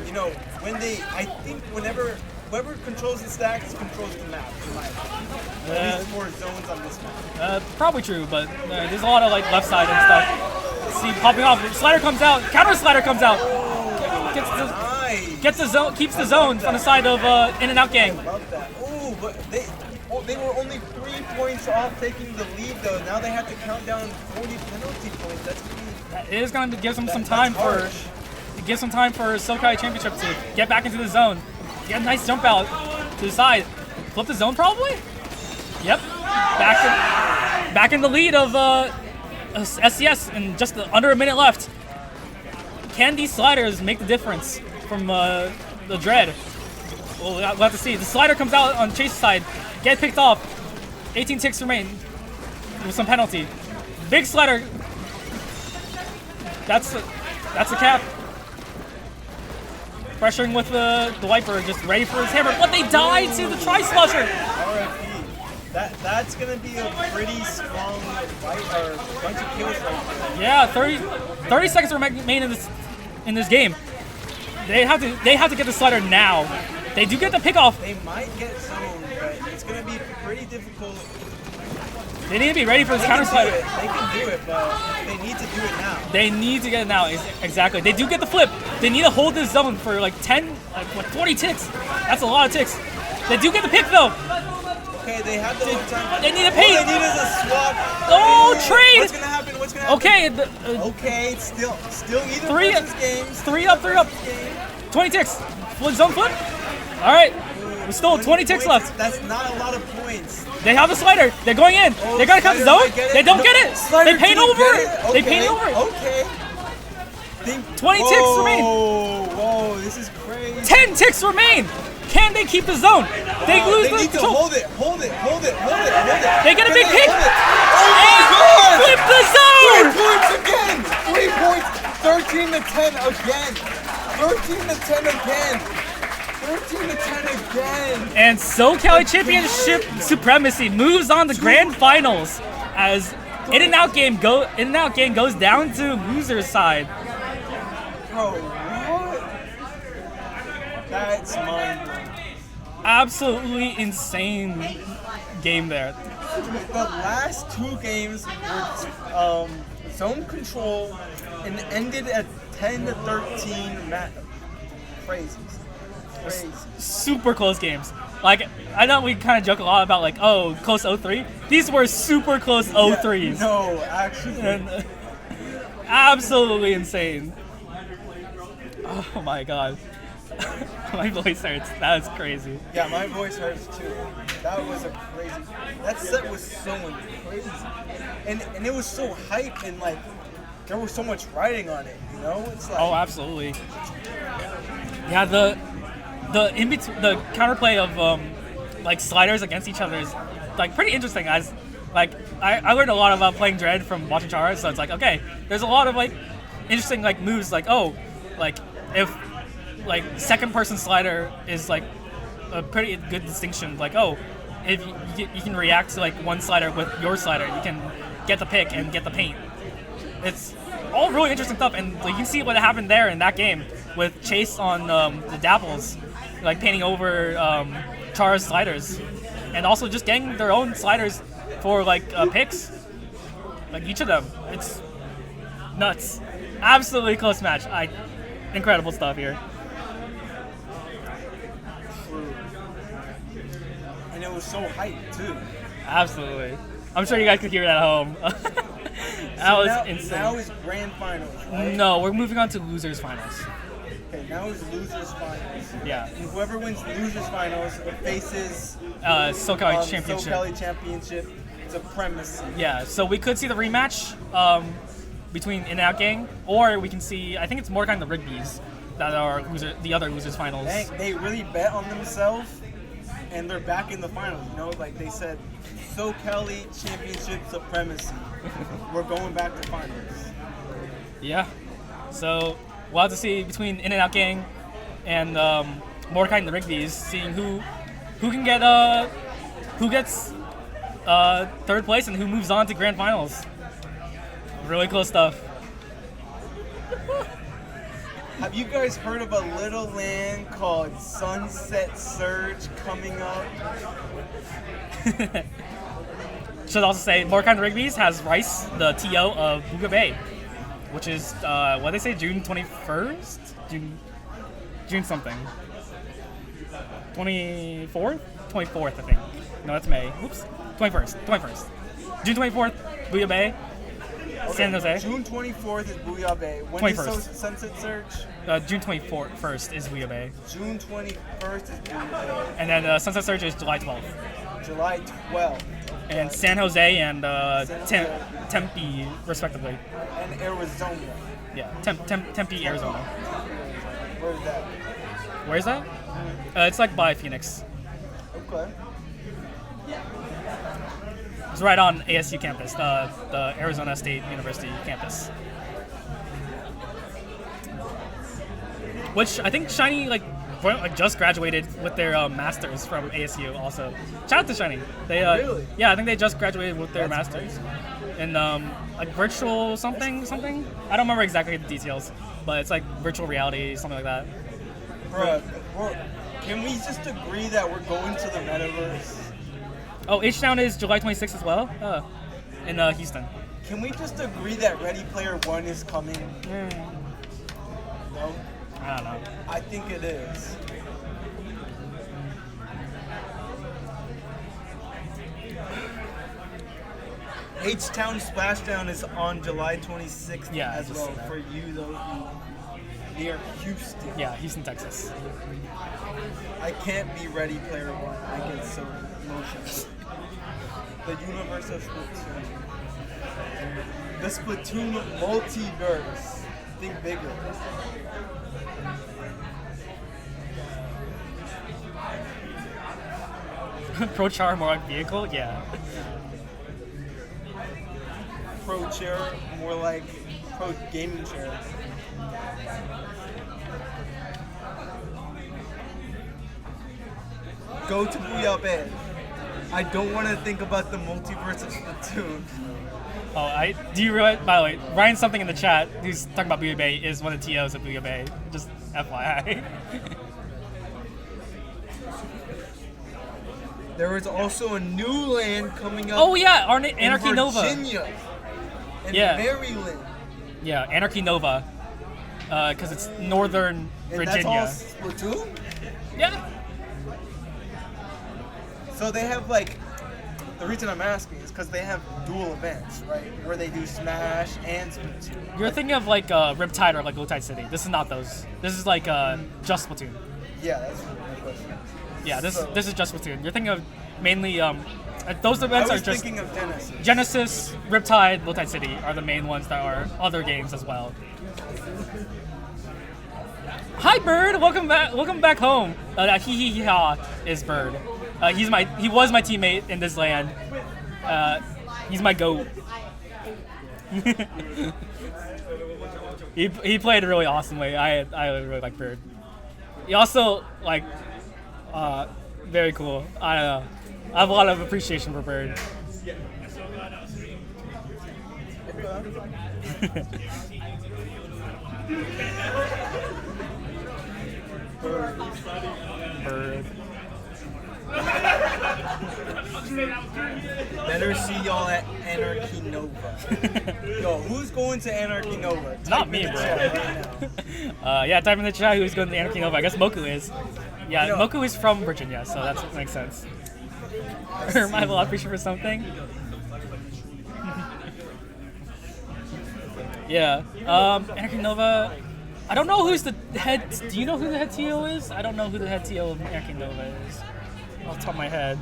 you know, I think whenever whoever controls the stacks controls the map. At least 4 zones on this map.
Probably true, but there's a lot of like left side and stuff. See, popping off. Slider comes out. Counter slider comes out. Gets the zone. Keeps the zone from the side of In and Out Gang.
I love that. Ooh, but they were only 3 points off taking the lead though. Now they have to count down 40 penalty points. That's gonna be.
It is going to give them some time for SoCallie Championship to get back into the zone. Get a nice jump out to the side. Flip the zone probably? Yep. Back in the lead of SCS and just under a minute left. Can these sliders make the difference from the Dread? We'll have to see. The slider comes out on Chase's side. Get picked off. 18 ticks remain with some penalty. Big slider. That's a cap. Pressuring with the Viper, just ready for his hammer, but they died to the Tri-Slusher.
RFP. That's gonna be a pretty strong fight or bunch of kills right there.
Yeah, 30 seconds remain in this game. They have to get the slider now. They do get the pick off.
They might get zoned, but it's gonna be pretty difficult.
They need to be ready for this counter slider.
They can do it, but they need to do it now.
They need to get it now. Exactly. They do get the flip. They need to hold this zone for like 40 ticks. That's a lot of ticks. They do get the pick though.
Okay, they have the time.
They need a paint.
All they need is a swap.
Oh, trade.
What's gonna happen? What's gonna happen?
Okay.
Okay, it's still either person's games.
3 up. 20 ticks. Flip zone flip. All right. We still 20 ticks left.
That's not a lot of points.
They have the slider. They're going in. They're gonna cut the zone. They don't get it. They paint over. They paint over.
Okay.
20 ticks remain.
Whoa, this is crazy.
10 ticks remain. Can they keep the zone? They lose the
need to
control.
hold it.
They get a big pick.
Oh
Flip the zone.
3 points again. 3 points. 13 to 10 again. 13 to 10 again. 13 to 10 again.
And SoCallie Championship Supremacy moves on to Grand Finals as In-N-Out game goes down to loser's side.
Bro, what? That's mind-blowing.
Absolutely insane game there.
The last 2 games were zone control and ended at 10 to 13. Crazy.
Super close games. Like, I know we kind of joke a lot about like, oh, close 0-3. These were super close 0-3s.
No, actually.
And, absolutely insane. Oh my god. My voice hurts. That was crazy.
Yeah, my voice hurts too. That was a crazy. That set was so crazy, and it was so hype and like there was so much writing on it. You know, it's like.
Oh, absolutely. Yeah, the counterplay of like sliders against each other is like pretty interesting. As like I learned a lot about playing Dread from watching Chara, so it's like okay, there's a lot of like interesting like moves like oh, like if like second person slider is like a pretty good distinction. Like oh, if you can react to like one slider with your slider, you can get the pick and get the paint. It's all really interesting stuff, and like, you can see what happened there in that game with Chase on the Dapples, like painting over Chara's sliders, and also just getting their own sliders for like picks, like each of them. It's nuts. Absolutely close match. Incredible stuff here.
And it was so hyped too.
Absolutely. I'm sure you guys could hear it at home. That was insane.
Now is grand finals, right?
No, we're moving on to losers finals.
Okay, now is losers finals.
Yeah.
And whoever wins losers finals faces
SoCallie Championship.
SoCallie Championship Supremacy.
Yeah, so we could see the rematch between In-Out Gang, or we can see, I think it's more kind of the Rigby's that are the other losers finals.
They really bet on themselves, and they're back in the finals. You know, like they said, SoCallie Championship Supremacy. We're going back to finals.
Yeah. So we'll have to see between In-N-Out Gang and Mordecai and the Rigby's, seeing who gets third place and who moves on to grand finals. Really cool stuff.
Have you guys heard of a little land called Sunset Surge coming up?
Should also say Mordecai and the Rigby's has Rice, the TO of Buga Bay, which is what they say, June 21st, June something. 24th? 24th, I think. No, that's May. Oops. 21st. June 24th, Booyah Bay. San Jose.
June 24th is Booyah Bay. When
21st.
is Sunset Surge?
June 21st is Booyah Bay.
June 21st is Booyah Bay.
And then Sunset Surge is July 12th.
July 12th.
And San Jose and Tempe, respectively.
And Arizona.
Yeah, Tempe, Arizona.
Where's that?
Where's that? It's like by Phoenix.
Okay.
It's right on ASU campus, the Arizona State University campus. Which I think Shiny just graduated with their masters from ASU. Also, shout out to Shiny. They
Really?
Yeah, I think they just graduated with their masters in like virtual something. I don't remember exactly the details, but it's like virtual reality, something like that.
Bruh, can we just agree that we're going to the metaverse?
Oh, H-Town is July 26th as well, in Houston.
Can we just agree that Ready Player One is coming? No?
I don't know.
I think it is. H-Town Splashdown is on July 26th as well for you though near Houston.
Yeah, Houston, Texas.
I can't be Ready Player One. I get so emotional. The universe of Splatoon. The Splatoon multiverse. Think bigger.
Prochara more like vehicle? Yeah.
Pro chair, more like pro gaming chair. Go to Booyah Bay. I don't want to think about the multiverse of Splatoon.
Oh, do you realize, by the way, Ryan something in the chat who's talking about Booyah Bay is one of the TOs of Booyah Bay. Just FYI.
There is also a new land coming up.
Oh yeah, Anarchy
in
Nova.
Virginia. And
Yeah.
Maryland.
Yeah, Anarchy Nova. Because it's Northern Virginia.
That's all Splatoon?
Yeah.
So they have like, the reason I'm asking is because they have dual events, right? Where they do Smash and Splatoon.
You're thinking of like Riptide or like Low Tide City. This is not those. This is like just Splatoon.
Yeah, that's my question.
Yeah, this
So-
is just Splatoon. You're thinking of mainly those events
I
are
was
just
thinking of Genesis.
Genesis, Riptide, Low Tide City are the main ones that are other games as well. Hi Bird, welcome back home. Hee ha is Bird. He was my teammate in this land. He's my goat. he played really awesomely. I really like Bird. He also like very cool. I don't know. I have a lot of appreciation for Bird. Bird.
Better see y'all at Anarchy Nova. Yo, who's going to Anarchy Nova?
Not me, bro. Yeah, type in the chat who's going to Anarchy Nova. I guess Moku is. Yeah,
No.
Moku is from Virginia, so that makes sense. Am I have a lot of appreciation for something? Yeah. Anarchy Nova. I don't know who's the head. Do you know who the head TO is? I don't know who the head TO of Anarchy Nova is. Off the top of my head.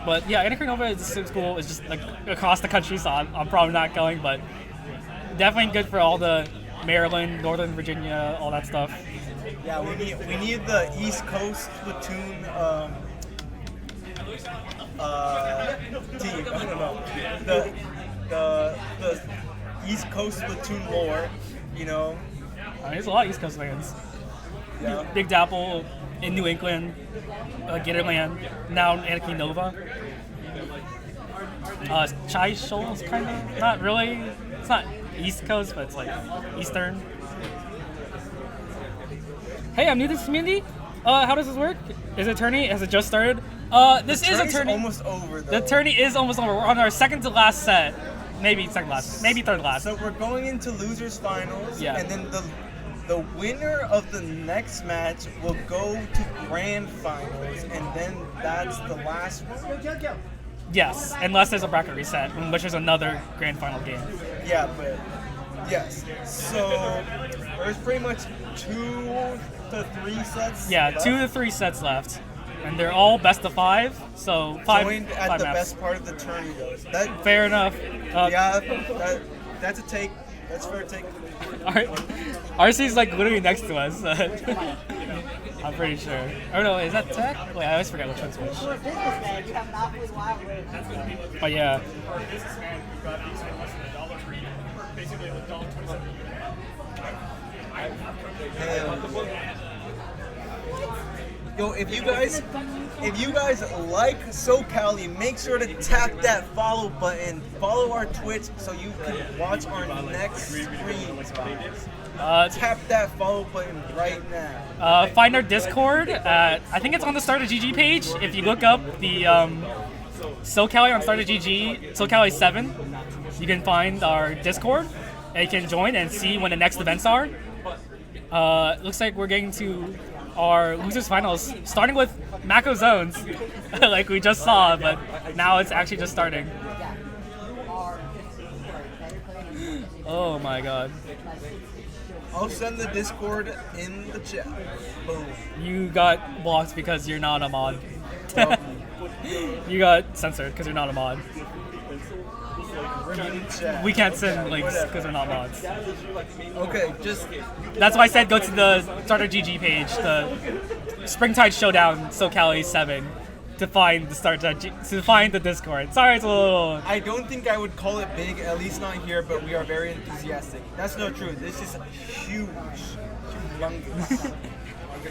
But yeah, Anarchy Nova is cool. It's just like across the country, so I'm probably not going, but definitely good for all the Maryland, Northern Virginia, all that stuff.
Yeah, we need the East Coast Splatoon team. I don't know. The East Coast Splatoon lore, you know.
There's a lot of East Coast lands.
Yeah.
Big Dapple in New England, Gatorland, now Anarchy Nova. Chai Shoals, kind of. Not really. It's not East Coast, but it's like Eastern. Hey, I'm new to this community. How does this work? Is it tourney? Has it just started? This is a tourney.
Almost over though.
The tourney is almost over. We're on our second to last set. Maybe second last. Maybe third last.
So we're going into losers finals.
Yeah.
And then the winner of the next match will go to grand finals, and then that's the last one.
Yes, unless there's a bracket reset, which is another grand final game.
Yeah, but yes. So there's pretty much 2 to 3 sets.
Yeah,
left.
2 to 3 sets left, and they're all best of 5. So 5.
Joined at
5
the
maps.
best part of the tourney, though. That,
Fair enough.
yeah, that's a take. That's a fair take.
RC's like literally next to us. I'm pretty sure. Oh no, is that Tech? Wait, I always forget which one's which. But yeah.
Yo, if you guys like SoCallie, make sure to tap that follow button. Follow our Twitch so you can watch our next streams. Tap that follow button right now.
Find our Discord. I think it's on the Start of GG page. If you look up the SoCallie on Start of GG, SoCallie 7, you can find our Discord. And you can join and see when the next events are. Looks like we're getting to our losers finals, starting with Mako Zones, like we just saw, but now it's actually just starting. Oh my god.
I'll send the Discord in the chat. Boom.
You got blocked because you're not a mod. You got censored because you're not a mod. We can't send links because we're not mods.
Okay, just...
That's why I said go to the Starter GG page, the Springtide Showdown SoCallie 7, to find the Discord. Sorry, it's a little...
I don't think I would call it big, at least not here, but we are very enthusiastic. That's not true. This is huge. Humongous.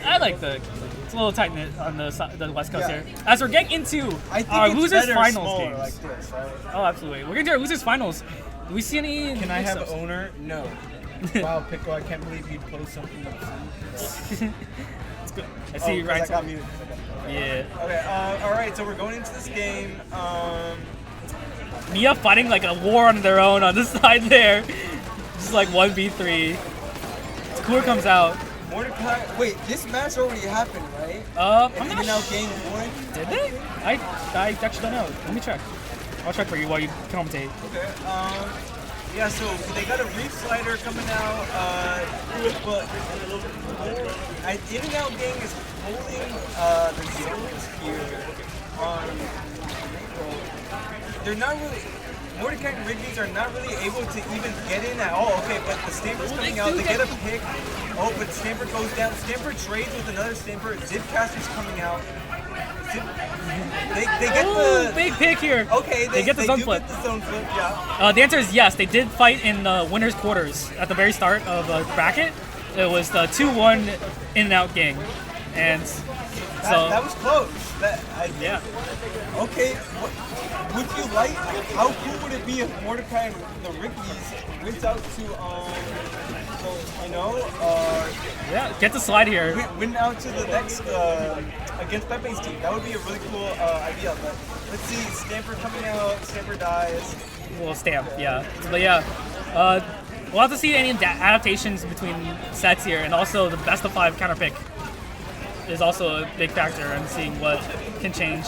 I like it's a little tight knit on the West Coast here. As we're getting into
I think
our
it's
losers
better
finals
smaller
games.
like this, right?
Oh, absolutely. We're gonna do our losers finals. Do we see any?
Can I have
mix-ups?
owner? No. Wow, Pickle, I can't believe you'd post something like that.
It's good. I see you right.
I got muted.
Yeah.
Okay, alright, so we're going into this game.
Mia fighting like a war on their own on this side there. Just like 1v3. Cooler comes out.
Mordecai, wait, this match already happened, right?
I'm
not now game 1.
Did they? I actually don't know. Let me check. I'll check for you while you commentate.
Okay. Yeah, so they got a reef slider coming out, but In-N-Out Gang is holding the zones here on. They're not really. Mordecai and Rigby's are not really able to even get in at all. Okay, but the Stamper's coming out. They get a pick. Oh, but Stamper goes down. Stamper trades with another Stamper. Zipcaster's coming out. They get the
big pick here.
Okay,
they get the zone flip.
Get the zone flip, yeah.
The answer is yes. They did fight in the winners' quarters at the very start of the bracket. It was the 2-1 In-N-Out Gang, and so
that was close.
Yeah.
Okay, would you like? How cool would it be if Mordecai and the Rickies went out to
yeah, get the slide here.
Went out to the next against Pepe's team. That would be a really cool idea. But let's see, Stamper coming out. Stamper dies.
Well, Stamp, yeah. But yeah, we'll have to see any adaptations between sets here, and also the best of 5 counter pick is also a big factor in seeing what can change.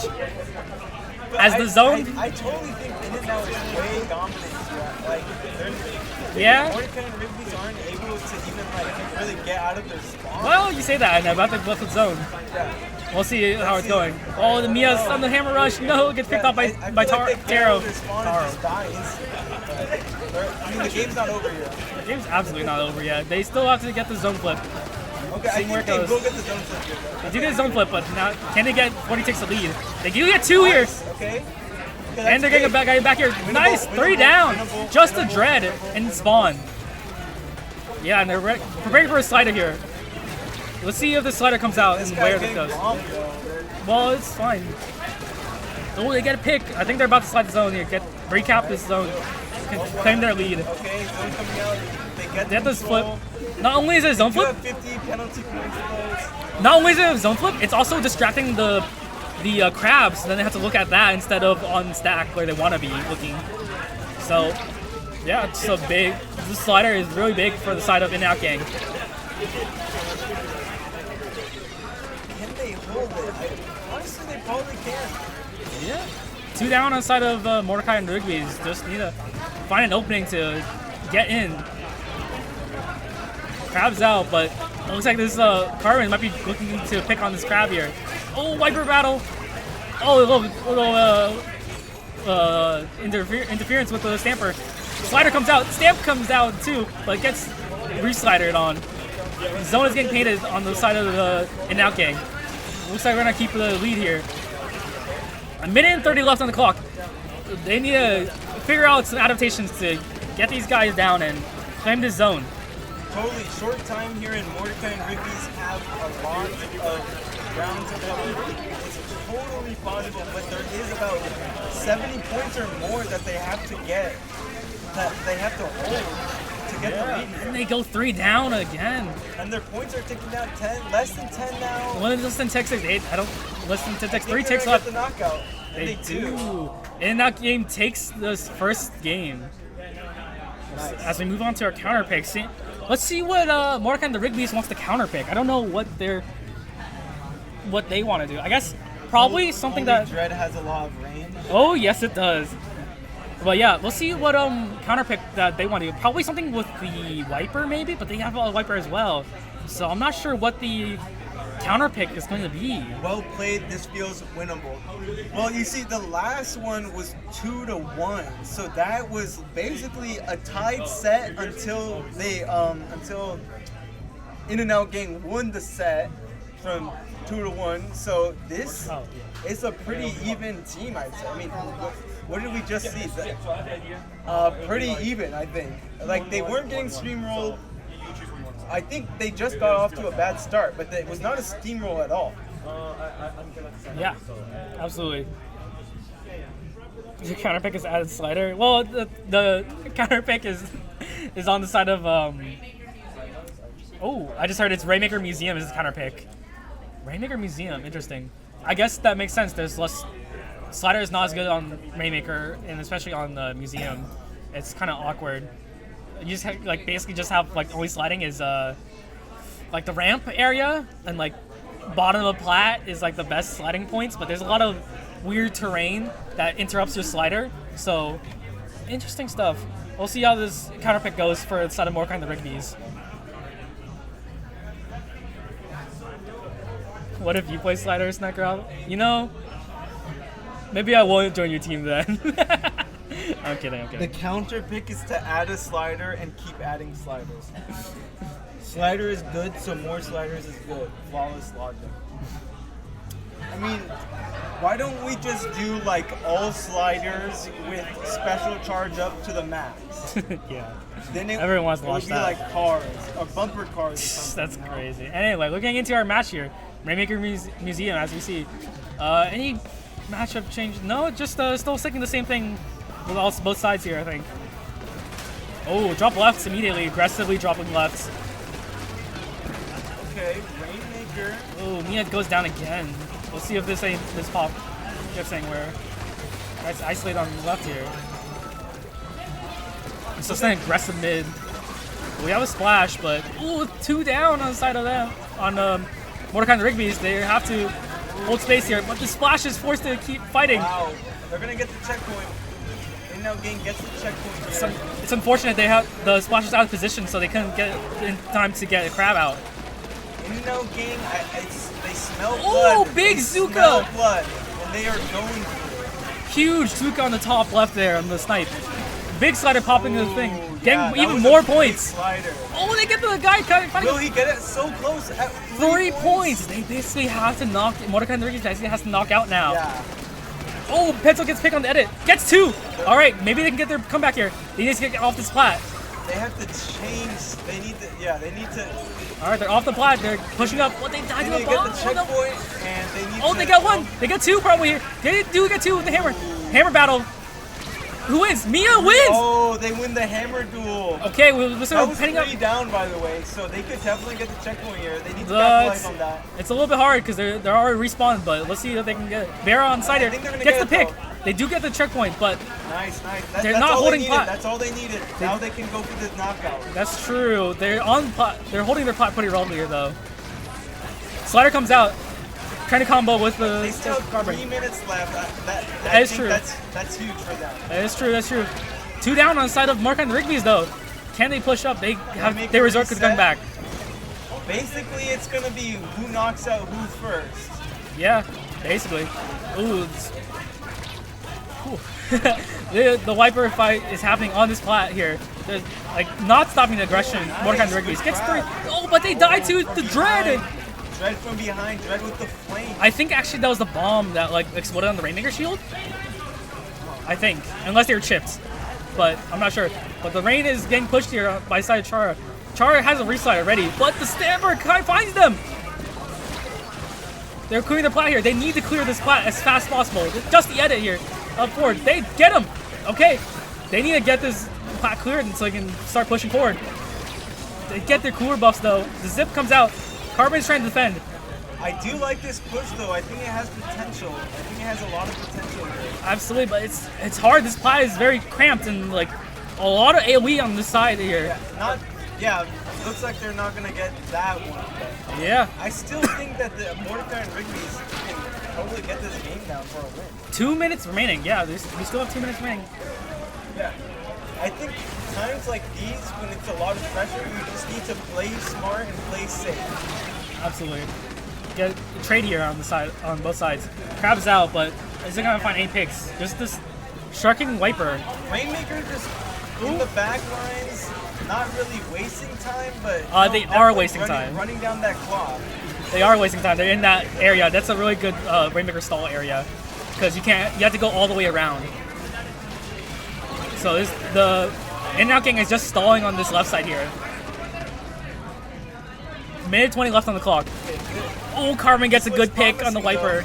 As the zone,
I totally think In-N-Out is way dominant. Like,
yeah.
Mordecai and Rigby's aren't able to even really get out of their spawn.
Well, you say that, and about the zone.
Yeah.
We'll see how it's going. Oh, the Mia's on the hammer rush. No, gets picked up by Taro.
I mean, the game's not over yet.
The game's absolutely not over yet. They still have to get the zone flip.
Okay, I think they will get the zone flip here.
They do get the zone flip, but now can they get 40 takes the lead? They do get 2 here.
Okay.
And they're getting a guy back here. Nice, 3 down. Just a dread and spawn. Yeah, and they're preparing for a slider here. Let's see if the slider comes out and where this goes. Well, it's fine. Oh, they get a pick. I think they're about to slide the zone here. Recap this zone. Claim their lead.
Okay, zone coming out.
They have this flip. Not only is it a zone flip,
50 penalty points.
not only is it a zone flip, it's also distracting the crabs. And then they have to look at that instead of on stack where they want to be looking. So, yeah, it's so big. This slider is really big for the side of In-Out Gang.
Can they hold it? Honestly, they probably can.
Yeah. 2 down on the side of Mordecai and Rigby's. Just need to find an opening to get in. Crab's out, but it looks like this Carmen might be looking to pick on this crab here. Oh, wiper battle. Oh, a little interference with the Stamper. Slider comes out. Stamp comes out too, but gets re-slidered on. Zone is getting painted on the side of the in-out gang. Looks like we're gonna keep the lead here. A minute and 30 left on the clock. They need to figure out some adaptations to get these guys down and claim this zone.
Totally short time here, and Mordecai and Rigby's have a lot of rounds of cover. It's totally possible, but there is about 70 points or more that they have to get, that they have to hold to get the lead.
And they go 3 down again.
And their points are ticking down 10, less than 10 now.
Less than 10 ticks. I don't. Less than 10 ticks. 3 ticks
left.
left.
The knockout.
They do. And that game takes this first game. Nice. As we move on to our counter picks, let's see what Mordecai and the Rigby's wants to counter pick. I don't know what they want to do. I guess probably something that
Dread has a lot of range.
Oh yes, it does. But yeah, we'll see what counter pick that they want to do. Probably something with the wiper maybe, but they have a wiper as well. So I'm not sure what the counter pick is going to be.
Well played. This feels winnable. Well, you see, the last one was 2-1, so that was basically a tied set until they until In-N-Out Gang won the set from 2-1. So this is a pretty even team, I'd say. I mean, what did we just see? Pretty even, I think. Like, they weren't getting steamrolled. I think they just got off to a bad start, but it was not a steamroll at all.
Yeah, absolutely. The counter pick is added slider. Well, the counter pick is on the side of oh, I just heard it's Rainmaker Museum is the counter pick. Rainmaker Museum, interesting. I guess that makes sense. There's less slider is not as good on Rainmaker, and especially on the Museum. It's kind of awkward. You just have, like basically just have like only sliding is like the ramp area, and like bottom of plat is like the best sliding points, but there's a lot of weird terrain that interrupts your slider. So interesting stuff. We'll see how this counter pick goes for the side of Mordecai and the Rigby's. What if you play slider, Snackerop? You know, maybe I won't join your team then. I'm kidding.
The counter pick is to add a slider and keep adding sliders. Slider is good, so more sliders is good. Flawless logic. I mean, why don't we just do like all sliders with special charge up to the max?
Yeah.
Then
everyone wants to watch
that. It would be like cars or bumper cars. Or something.
That's crazy. Anyway, looking into our match here, Rainmaker Museum, as we see. Any matchup change? No, just still sticking the same thing with both sides here, I think. Oh, drop lefts immediately, aggressively dropping lefts.
Okay, Rainmaker.
Oh, Mia goes down again. We'll see if this pop gets anywhere. Nice isolate on the left here. It's just an aggressive mid. We have a splash, but ooh, 2 down on the side of them. On Mordecai and Rigby's, they have to hold space here, but the splash is forced to keep fighting.
Wow, they're gonna get the checkpoint. In-N-Out Gang gets the checkpoint here.
It's unfortunate they have the splash is out of position, so they couldn't get in time to get a crab out.
In-N-Out Gang, they smell blood.
Oh, big
they
Zuka!
Smell blood, and they are going for it.
Huge Zuka on the top left there on the snipe. Big slider popping the thing.
Yeah,
Getting even more points.
Slider.
Oh, they get the guy fighting.
Will he get it so close at
3 points? They basically have to knock. Mordecai and the Rigby's basically has to knock out now.
Yeah.
Oh, Pencil gets picked on the edit. Gets 2. All right, maybe they can get their comeback here. They need to get off this plat.
They have to change. They need to.
All right, they're off the plat. They're pushing up. What they died to the
get
bomb.
the checkpoint, and they need
Oh, they got 1. They got 2 probably here. They do get 2 with the hammer. Hammer battle. Who wins? Mia wins!
Oh, they win the hammer duel.
Okay, we're sort of
penning up. 3 down, by the way, so they could definitely get the checkpoint here. They need to capitalize on that.
It's a little bit hard because they're already respawned, but let's see if they can get it. Vera on side here. Gets the pick. They do get the checkpoint, but
Nice.
They're
That's
not
all
holding
they needed.
pot.
That's all they needed. Now they can go for the knockout.
that's true. They're on pot. They're holding their pot pretty well here, though. Slider comes out, trying to combo with the.
They still have
carbon.
3 minutes left.
That is true.
That's huge for them.
That is true. That's true. 2 down on the side of Morkan Rigby's though. Can they push up? They resort to come back.
Basically, it's gonna be who knocks out who first.
Yeah, basically. Ooh. The wiper fight is happening on this plat here. They're like not stopping the aggression. Morkan Rigby's gets 3. Oh, but they die to the Dread.
Dread from behind. Dread with the flame.
I think actually that was the bomb that like exploded on the Rainmaker shield. I think, unless they were chipped, but I'm not sure. But the rain is getting pushed here by side of Chara. Chara has a reslide already, but the Stamper finds them. They're clearing the plat here. They need to clear this plat as fast as possible. Just the edit here up forward. They get him. Okay, they need to get this plat cleared so they can start pushing forward. They get their cooler buffs though. The zip comes out. Carbon's trying to defend.
I do like this push though. I think it has potential. I think it has a lot of potential here.
Absolutely, but it's hard. This plat is very cramped and like a lot of AoE on this side here.
Looks like they're not gonna get that one. But
Yeah.
I still think that the Mordecai and Rigby's can totally get this game down for a win.
2 minutes remaining. Yeah, we still have 2 minutes remaining.
Yeah. I think times like these, when it's a lot of pressure, you just need to play smart and play safe.
Absolutely. Get a trade here on the side, on both sides. Crab's out, but is it gonna find any picks? Just this sharking wiper.
Rainmaker just in the back lines, not really wasting time, but
they are wasting time.
Running down that clock.
They are wasting time. They're in that area. That's a really good Rainmaker stall area because you have to go all the way around. So the in-and-out gang is just stalling on this left side here. Minute 20 left on the clock. Oh, Carbon gets a good pick on the wiper.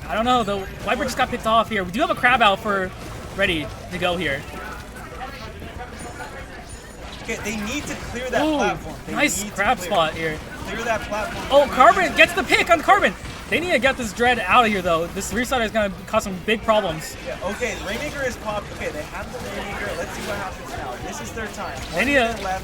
I don't know. The wiper just got picked off here. We do have a crab out for ready to go here.
Okay, they need to clear that platform. They
nice
need to
crab
clear
spot here.
Clear that platform.
Oh, Carbon gets the pick on Carbon. They need to get this Dread out of here, though. This restarter is going to cause some big problems.
Yeah, okay, the Rainmaker is popped. Okay, they have the Rainmaker. Let's see what happens now. This is their time.
They need to...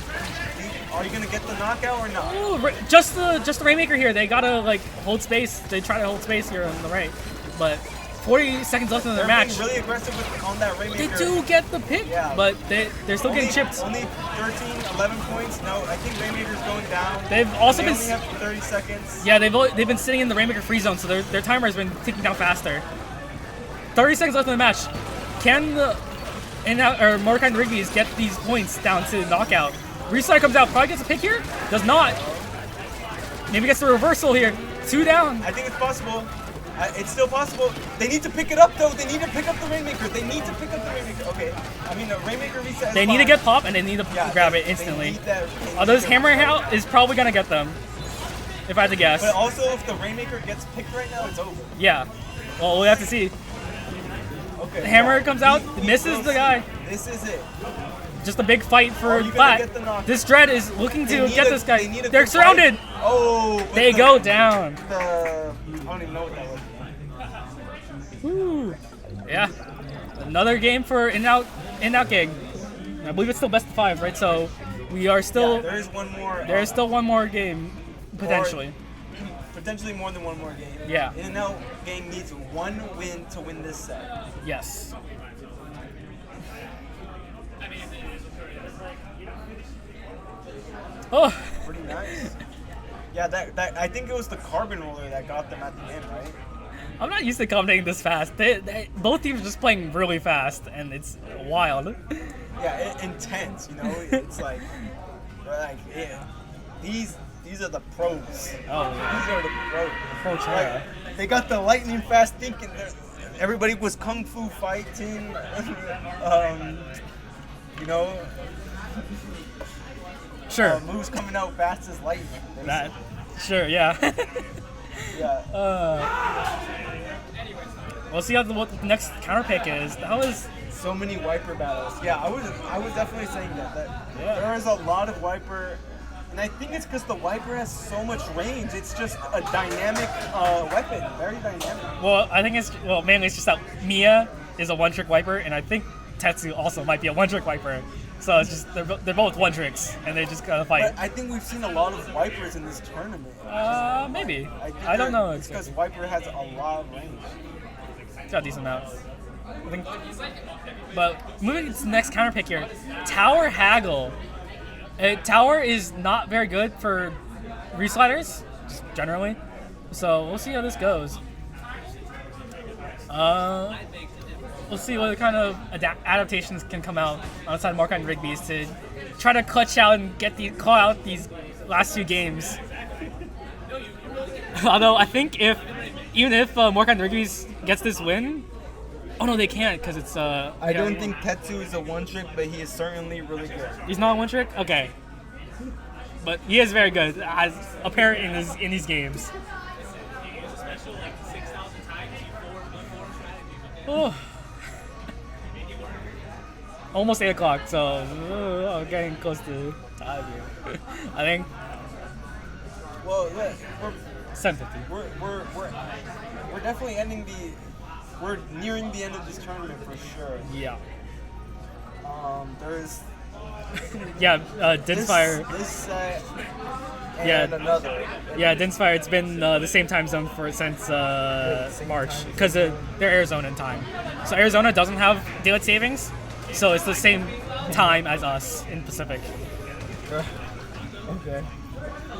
Are you going to get the knockout or not?
Ooh, just the Rainmaker here. They got to, like, hold space. They try to hold space here on the right. But 40 seconds left in the match.
They're being really aggressive on that Rainmaker.
They do get the pick, but they're still getting chipped.
Only 13, 11 points. No, I think Rainmaker's going down.
They've also
they
been...
only have 30 seconds.
Yeah, they've been sitting in the Rainmaker free zone, so their timer has been ticking down faster. 30 seconds left in the match. Can the Mordecai and Rigby's get these points down to knockout? Restart comes out, probably gets a pick here. Does not. Maybe gets the reversal here. 2 down.
I think it's possible. It's still possible. They need to pick it up though. They need to pick up the Rainmaker. They need to pick up the Rainmaker. Okay. I mean, the Rainmaker reset.
They need to get pop and they need to grab it instantly. Although this hammer out is probably gonna get them, if I had to guess.
But also, if the Rainmaker gets picked right now, it's over.
Yeah. Well, we'll have to see.
Okay.
The hammer comes out, misses the guy.
This is it.
Just a big fight for Plat. This Dread is looking to get this guy. They're surrounded.
Oh.
They go down.
I don't even know what that was.
Woo. Yeah. Another game for in-out gang. I believe it's still best of 5, right? So we are still.
Yeah, there is one more.
There is still one more game, potentially.
Potentially more than one more game.
Yeah.
In-and-out gang needs one win to win this set.
Yes. Oh.
Pretty nice. Yeah, that I think it was the Carbon Roller that got them at the end, right?
I'm not used to commentating this fast. Both teams are just playing really fast, and it's wild.
Yeah, intense. You know, it's like yeah, these are the pros.
Oh,
these are the pros.
Prochara.
Like, they got the lightning fast thinking. Everybody was kung fu fighting. You know.
Sure.
Moves coming out fast as lightning.
That, sure, yeah.
Yeah.
We'll see what the next counter pick is. That was
so many wiper battles. Yeah, I was definitely saying that.
Yeah.
There is a lot of wiper And I think it's because the Wiper has so much range. It's just a dynamic weapon, very dynamic.
Well, I think mainly it's just that Mia is a one-trick Wiper, and I think Tetsu also might be a one-trick Wiper. So it's just they're both one-tricks, and they just gotta fight.
But I think we've seen a lot of Wipers in this tournament.
Maybe. I don't know.
It's because Wiper has a lot of range.
It's got a decent amount. I think. But moving to the next counter pick here, Tower Haggle. Tower is not very good for resliders, just generally. So we'll see how this goes. We'll see what kind of adaptations can come out outside Mark and Rigby's to try to clutch out and call out these last two games. Although I think even if Mark and Rigby's gets this win, oh no, they can't because it's.
I don't think Tetsu is a one trick, but he is certainly really good.
He's not a one trick, okay, but he is very good, as apparent in these games. Oh. Almost 8 o'clock, so getting close to time here. I think.
Well, yeah, we're
7:50.
We're definitely ending we're nearing the end of this tournament for sure.
Yeah.
There's.
Yeah, Dinsfire.
This set. And another.
Yeah, Dinsfire. It's been the same time zone since March because they're Arizona in time. So Arizona doesn't have daylight savings, so it's the same time as us in Pacific.
Okay,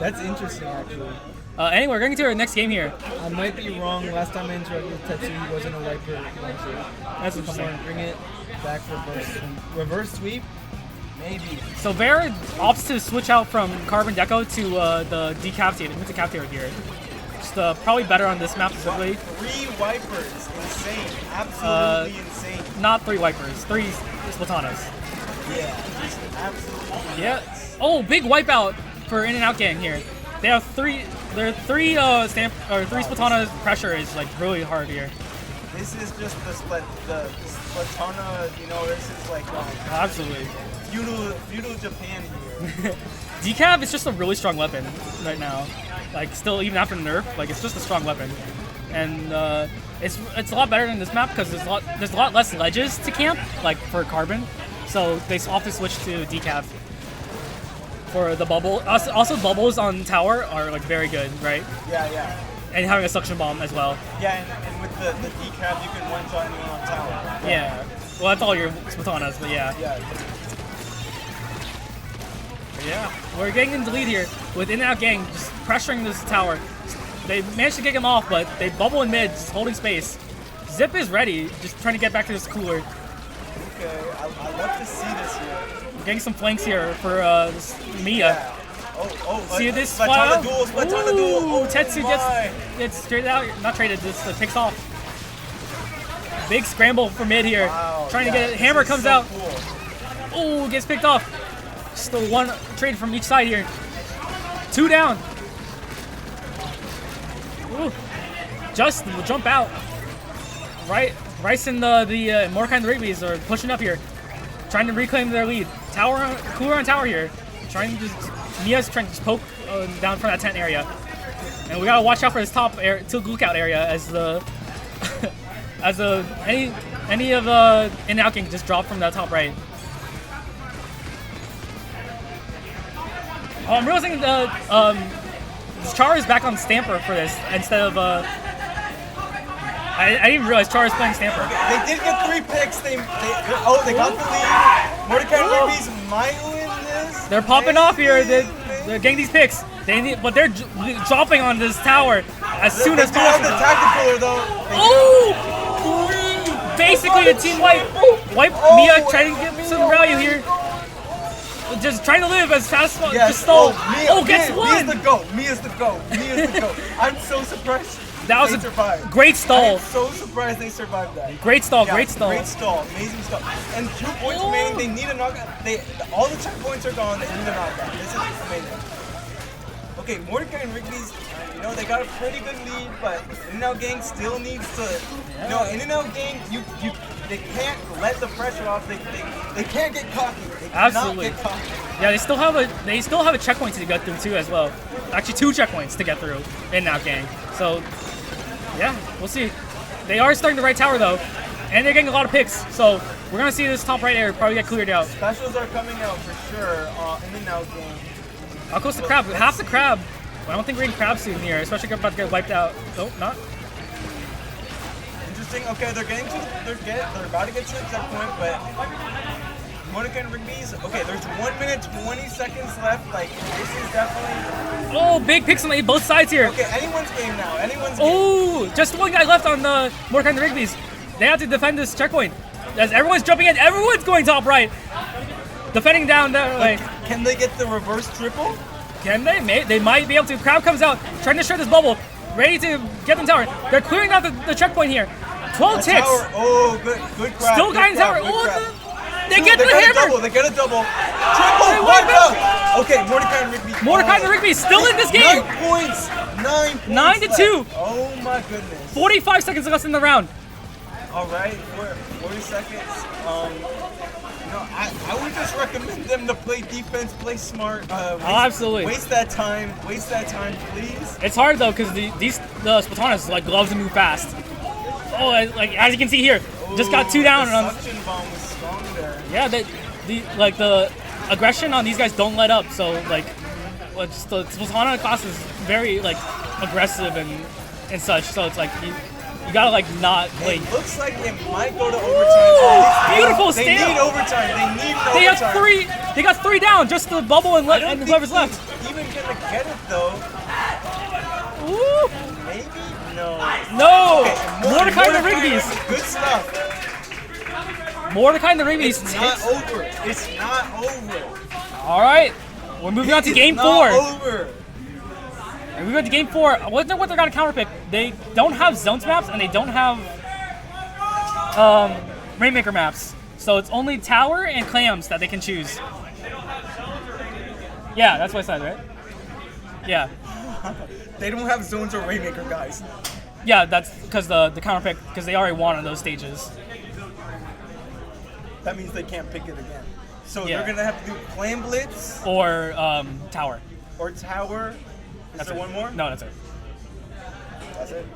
that's interesting actually.
Anyway, we're going to our next game here.
I might be wrong. Last time I interacted with Tetsu, he wasn't a Wiper launcher.
That's interesting.
Come on, bring it back reverse sweep. Maybe.
So Vera opts to switch out from Carbon Deco to the decapitator here. Just probably better on this map specifically.
3 Wipers, insane, absolutely insane.
Not 3 Wipers, 3 Splatanas.
Yeah, just absolutely.
Yeah. Oh, big wipeout for In and Out Gang here. They have 3. Their 3 Splatana pressure is like really hard here.
This is just the Splatana, this is like
absolutely
feudal Japan here.
Decap is just a really strong weapon right now. Like still even after nerf, like it's just a strong weapon, and it's a lot better than this map because there's a lot less ledges to camp like for Carbon, so they often switch to Decap for the bubble. Also bubbles on tower are like very good, right?
Yeah.
And having a suction bomb as well.
Yeah, and with the decap you can one shot anyone on tower.
Yeah. Well, that's all your Splatanas, but yeah. Yeah. We're getting into the lead here with In and Out Gang just pressuring this tower. They managed to kick him off, but they bubble in mid, just holding space. Zip is ready, just trying to get back to this cooler.
Okay, I love to see this here.
We're getting some flanks here for Mia.
Yeah.
See this
Splatana duel.
Tetsu gets straight out, not traded, just takes off. Big scramble for mid here.
Wow,
trying to get it. Hammer comes out. Cool. Gets picked off. Just the one trade from each side here. 2 down. Ooh. Just will jump out. Rice and the Mordecai and the Rigby's are pushing up here, trying to reclaim their lead. Cooler on tower here. Mia's trying to just poke down from that tent area. And we gotta watch out for this top lookout area as any of the In and Out can just drop from that top right. Oh, I'm realizing Char is back on Stamper for this instead of I didn't even realize Char is playing Stamper.
They did get 3 picks. They got the lead. Mordecai and Rigby's might win this.
They're popping off here. They're getting these picks. But they're dropping on this tower as soon as possible.
They do have the tactical though.
Oh! Basically a team wipe. Mia trying to get some value here. Just trying to live as fast as possible.
Yes.
Just stole. Gets one.
Mia's the GOAT. I'm so surprised.
That was
survived.
Great stall.
I'm so surprised they survived that.
Great stall.
Great stall. Amazing stall. And 2 points remaining. They need a knockout. All the checkpoints are gone. They need a knockout. This is amazing. Okay, Mordecai and Rigby's, they got a pretty good lead, but In and Out Gang still needs to. In and Out Gang, they can't let the pressure off. They can't get cocky. They cannot get cocky.
Yeah, they still have a checkpoint to get through too as well. Actually, 2 checkpoints to get through in that game. So yeah, we'll see. They are starting the right tower though, and they're getting a lot of picks. So we're gonna see this top right area probably get cleared out.
Specials are coming out for sure in the now game.
How close to crab? Half the crab. I don't think we're getting crab soon here, especially if we're about to get wiped out. Nope, not.
Interesting. Okay, they're about to get to the checkpoint, but Monica and Rigby's. Okay, there's 1 minute 20 seconds left. Like this is definitely.
Oh, big picks on both sides here.
Okay, anyone's game now. Anyone's game.
Oh, just one guy left on the Mordecai and the Rigby's. They have to defend this checkpoint. As everyone's jumping in, everyone's going top right. Defending down that way.
Can they get the reverse triple?
Can they? They might be able to. Crowd comes out, trying to shred this bubble, ready to get the tower. They're clearing out the checkpoint here. 12 ticks.
Tower. Oh, good crab.
Still guy in tower. They get the hammer.
They get a double. Triple. Wipe out. Okay, Mordecai and Rigby.
Mordecai and Rigby still in this game.
9 points. 9 points.
9 to 2.
Left. Oh my goodness.
45 seconds left in the round.
All right, 40 seconds. I would just recommend them to play defense, play smart.
Absolutely.
Waste that time, please.
It's hard though, because the Splatonas like love to move fast. Oh, like as you can see here, just got 2 down.
The suction bomb was strong there.
Yeah, the aggression on these guys don't let up. So like, just the Splatana class is very like aggressive and such. So it's like you gotta like not play.
It looks like it might go to overtime.
Beautiful
They
stand.
need overtime.
They have 3. They got 3 down. Just the bubble and whoever's left.
Even gonna get it though.
Ooh.
Maybe no.
No.
Okay,
Mordecai and the Rigby's.
Good stuff.
Mordecai and the Rigby's.
It's not over. It's not over.
All right. We're moving on to game 4.
Over.
And we went to game 4. I wonder what they're gonna counterpick. They don't have zones maps and they don't have Rainmaker maps. So it's only tower and clams that they can choose. Yeah, that's what I said, right? Yeah.
They don't have zones or Rainmaker guys.
Yeah, that's because the counterpick, because they already won on those stages.
That means they can't pick it again. So
Yeah.
they're gonna have to do Clam Blitz
Or tower.
or Tower. Is there one more?
No, that's it.
That's it.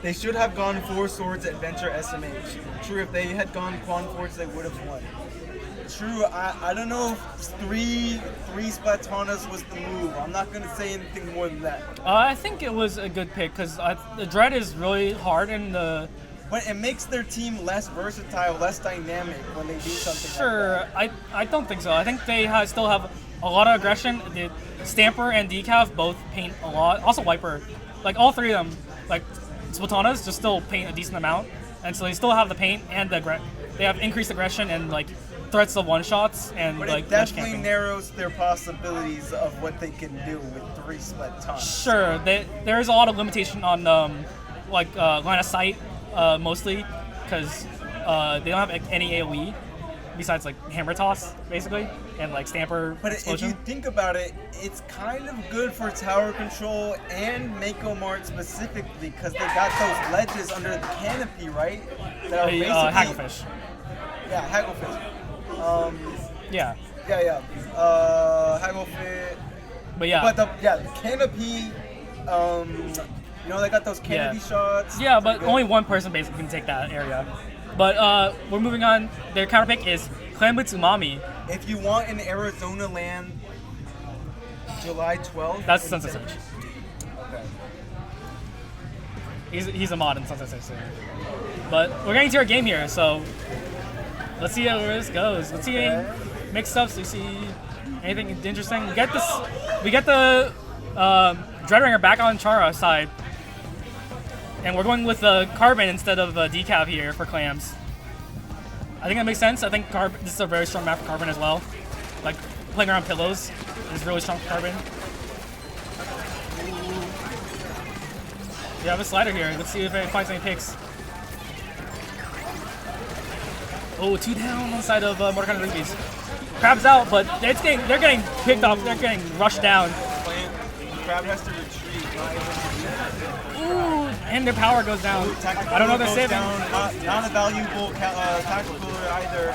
They should have gone 4 Swords Adventure SMH. True, if they had gone Quan Forts, they would have won. True, I don't know if three Splatonas was the move. I'm not gonna say anything more than that.
I think it was a good pick because the Dread is really hard and the.
But it makes their team less versatile, less dynamic when they do something.
Sure, I don't think so. I think they still have a lot of aggression. The Stamper and Decaf both paint a lot. Also Wiper, like all 3 of them, like Splatonas just still paint a decent amount, and so they still have the paint and they have increased aggression and like threats of 1-shots and
But
like
it
ledge
definitely
camping.
narrows their possibilities of what they can do with 3 Splatonas.
Sure, there is a lot of limitation on line of sight mostly because they don't have any AOE besides like hammer toss basically and like Stamper
But
explosion.
if you think about it, it's kind of good for tower control and Mako Mart specifically because they got those ledges under the canopy, right? That are basically
Hagglefish.
Yeah, Hagglefish.
Yeah.
Yeah. Hagglefish.
But yeah.
But the canopy. They got those canopy shots.
Yeah, but only one person basically can take that area. But we're moving on. Their counterpick is Clan Blitz Umami.
If you want an Arizona land, July 12th.
That's Sunset Surge.
Okay.
He's a mod in Sunset Surge. But we're getting to our game here, so let's see how this goes. Let's see any mix-ups. Let's see anything interesting. We get the Dreadringer back on Chara side. And we're going with Carbon instead of Decaf here for clams. I think that makes sense. I think this is a very strong map for Carbon as well. Like, playing around pillows is really strong for Carbon. You have a slider here. Let's see if it finds any picks. Oh, 2 down on the side of Mordecai and Rigby's. Crab's out, but they're getting picked off. They're getting rushed down.
Crab has to retreat.
Ooh, and their power goes down. I don't know if they're saving.
Not a valuable tackle cooler either.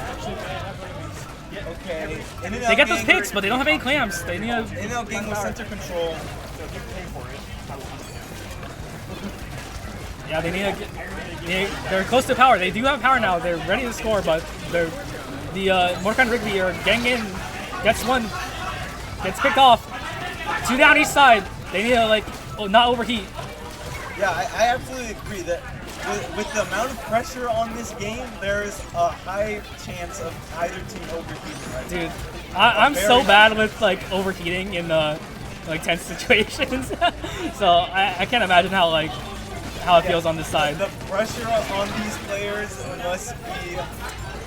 Okay.
They get those picks, but they don't have any clams. They need to.
In-out gang with center control.
Yeah, they need to. They're close to power. They do have power now. They're ready to score, but the Morkan Rigby are getting in. Gets one. Gets picked off. 2 down each side. They need to not overheat.
Yeah, I absolutely agree that with the amount of pressure on this game, there's a high chance of either team overheating. Right?
Dude, I'm so bad with overheating in tense situations. So I can't imagine how it feels on this side.
The pressure on these players must be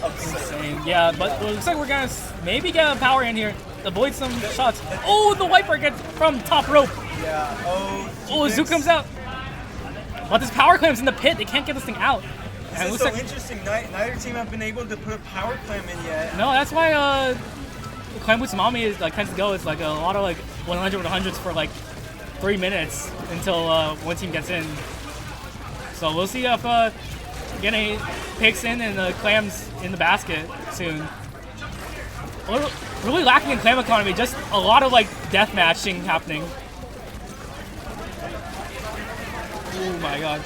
insane. Yeah, but it looks like we're gonna maybe get a power in here. Avoid some shots. Oh, the wiper gets from top rope.
Yeah.
Oh, Zook comes out. But this power clam's in the pit. They can't get this thing out.
This is so interesting. Neither team have been able to put a power clam in yet.
No, that's why Clam Butsamami tends to go. It's a lot of 100 100s for 3 minutes until one team gets in. So we'll see if getting picks in and the clams in the basket soon. Really lacking in clam economy. Just a lot of death matching happening. Oh my god.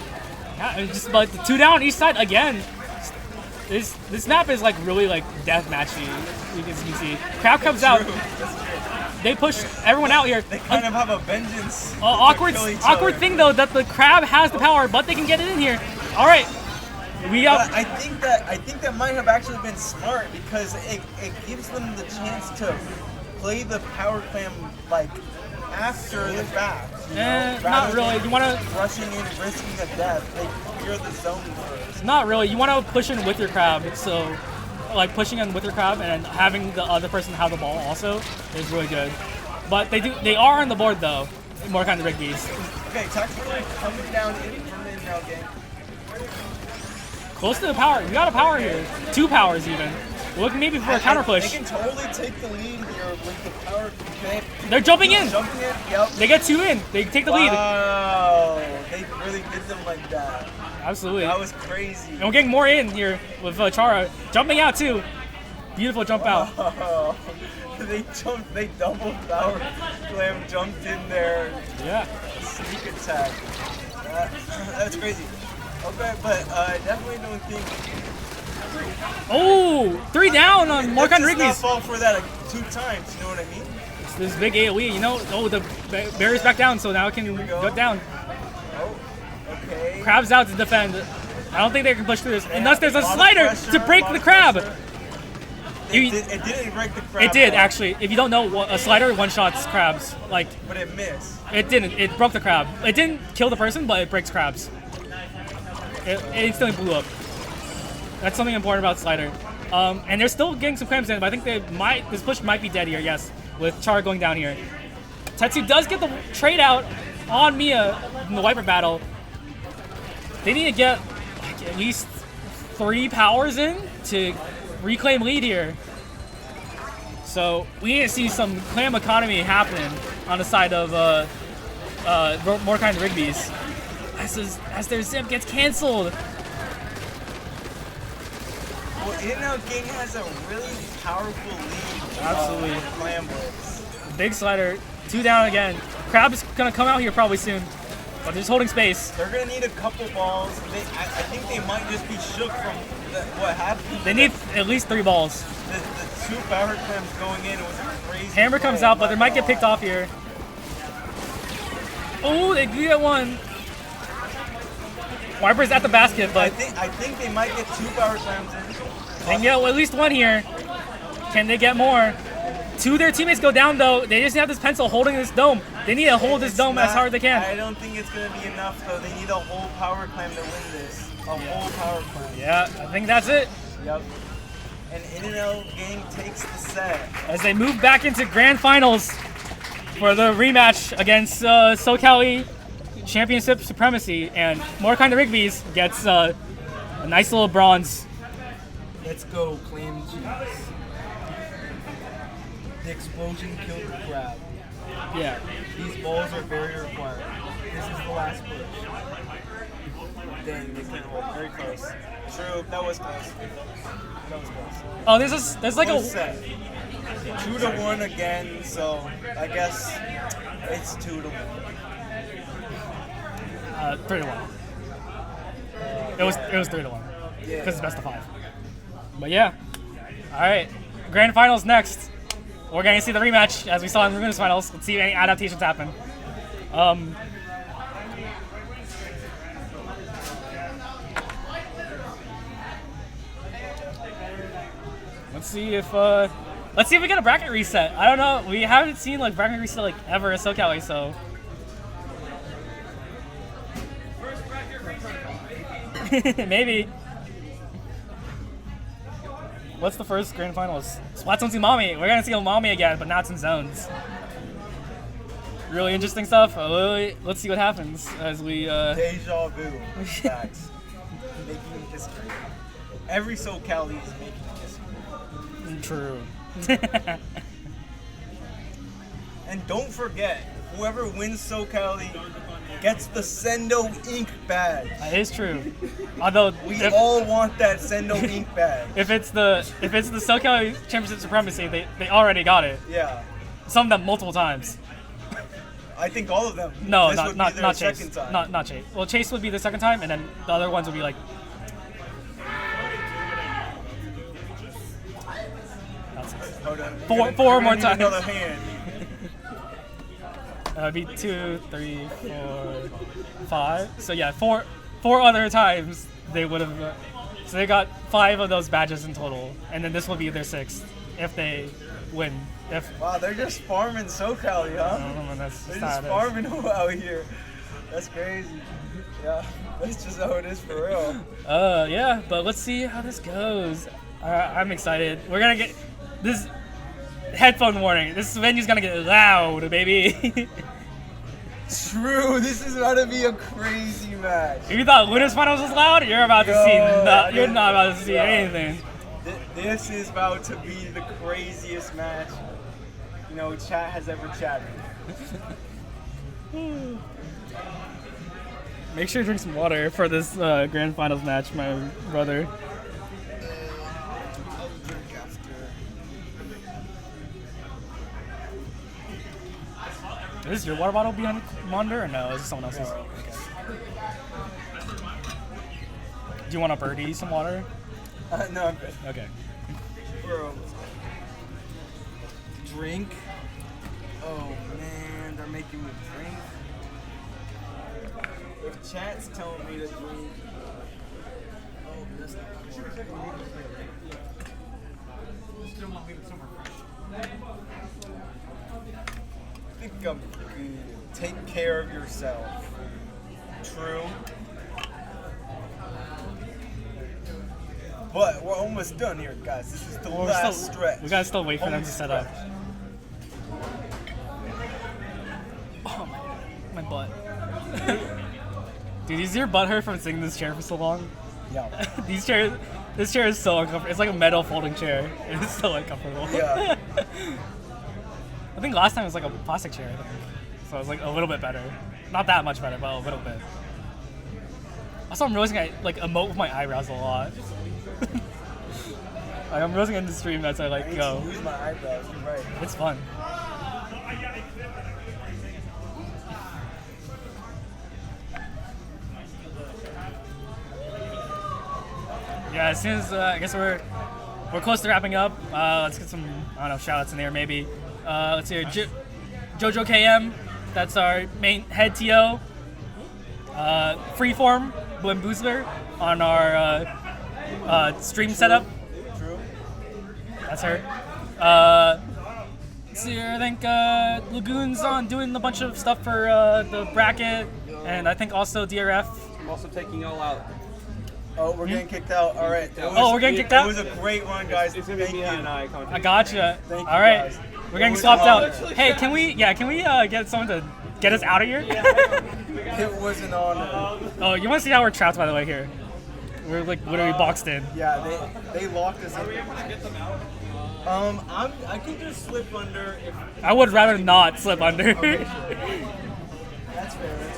Yeah, but the 2 down each side again. This map is really death matchy. You can see. Crab comes out. They push everyone out here.
They kind of have a vengeance.
Awkward thing though that the crab has the power, but they can get it in here. All right.
I think that might have actually been smart because it gives them the chance to play the power clam after the fact.
Not really. You want to
rushing in, risking a death. They clear the zone first.
Not really. You want to push in with your crab. So, pushing in with your crab and having the other person have the ball also is really good. But they are on the board though. More kind of Rigby's.
Okay, tactically coming down in from the in-out game.
Close to the power. You got a power here. 2 powers even. We're looking maybe for a counter push.
They can totally take the lead here with the power.
They're jumping in.
Yep.
They get 2 in. They take the lead.
Wow. They really did them like that.
Absolutely.
That was crazy.
And we're getting more in here with Chara. Jumping out too. Beautiful jump out.
Oh, they double power clam jumped in there.
Yeah.
Sneak attack. That's crazy. Okay, but I definitely don't think.
Oh, 3 down on Morkan Rigby's.
Not fall for that 2 times. You know what I mean?
It's this big AOE. The barrier's back down, so now it can go down.
Oh, okay.
Crab's out to defend. I don't think they can push through this unless there's a slider to break the crab.
It didn't break the crab.
It did actually. If you don't know, a slider one-shots crabs.
But it missed.
It didn't. It broke the crab. It didn't kill the person, but it breaks crabs. It instantly blew up. That's something important about slider. And they're still getting some clams in, but I think this push might be dead here, yes, with Char going down here. Tetsu does get the trade out on Mia in the wiper battle. They need to get at least 3 powers in to reclaim lead here. So we need to see some clam economy happening on the side of more kind of Rigby's. As their zip gets canceled.
Well, In-Out Gang has a really powerful lead.
Absolutely.
Clam Blitz.
Big slider, 2 down again. Crab is gonna come out here probably soon, but they're just holding space.
They're gonna need a couple balls. I think they might just be shook from what happened.
They need at least 3 balls.
The 2 power clams going in, it was a crazy.
Hammer comes out, but they might get picked off here. Oh, they do get 1. Wiper's at the basket, but
I think they might get 2 power clams in.
They can get at least 1 here. Can they get more? 2 of their teammates go down though. They just have this pencil holding this dome. They need to hold this dome as hard as they can.
I don't think it's gonna be enough though. They need a whole power clam to win this. Whole power clam.
Yeah, I think that's it.
Yep. And In-Out Gang takes the set.
As they move back into grand finals for the rematch against SoCallie Championship Supremacy, and more kind of Rigby's gets a nice little bronze.
Let's go, clam cheese. The explosion killed the crab.
Yeah.
These balls are very required. This is the last push.
Dang, they couldn't hold. Very close. True, that was close. That was close.
Oh, there's like
Close
a
set. 2-1 again, so I guess it's 2-1.
3-1. It was 3-1
Yeah.
because it's best of 5. But yeah, all right, grand finals next. We're going to see the rematch as we saw in the women's finals. Let's see if any adaptations happen. Let's see if we get a bracket reset. I don't know. We haven't seen like bracket reset like ever at SoCallie, so. Maybe. What's the first grand finals? Splatoon Umami. We're gonna see Umami again, but now it's in zones. Really interesting stuff. Let's see what happens as we.
Deja vu. Facts. Making history. Every SoCallie is making history.
True.
And don't forget, whoever wins SoCallie gets the Sendo Ink badge.
That is true. Although
we all want that Sendo Ink badge.
If it's the SoCallie Championship Supremacy, they already got it.
Yeah.
Some of them multiple times.
I think all of them.
No,
This would be their
not Chase.
second time.
Not Chase. Well, Chase would be the second time, and then the other ones would be like.
Hold on.
Four more
need
times.
Another hand.
It'd be 2, 3, 4, 5. So yeah, four other times they would have. So they got 5 of those badges in total, and then this will be their 6th if they win.
Wow, they're just farming SoCallie, huh? They're just farming out here. That's crazy. Yeah, that's just how it is for real.
Yeah, but let's see how this goes. I'm excited. We're gonna get this headphone warning. This venue's gonna get loud, baby.
True, this is about to be a crazy match.
If you thought Luna's finals was loud, you're about to see. You're not about to see anything.
This is about to be the craziest match, you know, chat has ever chatted.
Make sure you drink some water for this grand finals match, my brother. Is your water bottle behind the monitor or no? Is it someone else's? Okay. Do you want a birdie some water?
No, I'm good.
Okay.
Bro. Drink? Oh man, they're making me drink. If chat's telling me to drink. Oh, that's not
Still want to leave it somewhere fresh.
I think I'm good. Take care of yourself. True. But we're almost done here, guys. This is the last stretch.
We gotta still wait for them to set up. Oh my butt. Dude, is your butt hurt from sitting in this chair for so long?
Yeah.
This chair is so uncomfortable. It's like a metal folding chair. It's so uncomfortable.
Yeah.
I think last time it was like a plastic chair, I think. So it was like a little bit better. Not that much better, but a little bit. Also, I'm realizing I like emote with my eyebrows a lot. Like, I'm realizing in the stream as I like go.
Use my eyebrows. You're right.
It's fun. Yeah, as soon as I guess we're close to wrapping up. Let's get some shoutouts in there maybe. Let's see here. Jojo KM, that's our main head TO. freeformboozler on our stream setup.
True.
That's her. Let's see here, I think Lagoon's on doing a bunch of stuff for the bracket, and I think also DRF.
I'm also taking y'all out.
Oh, we're getting kicked out. All right.
We're getting kicked out?
It was a great run, guys.
It's gonna be me and I.
I gotcha.
Thank you,
all right.
guys.
We're getting swapped out. Hey, can we get someone to get us out of here?
It was an honor.
Oh, you want to see how we're trapped, by the way, here? We're like literally boxed in.
Yeah, they locked us in. I can just slip under.
I would rather not slip under.
Okay, sure. That's fair.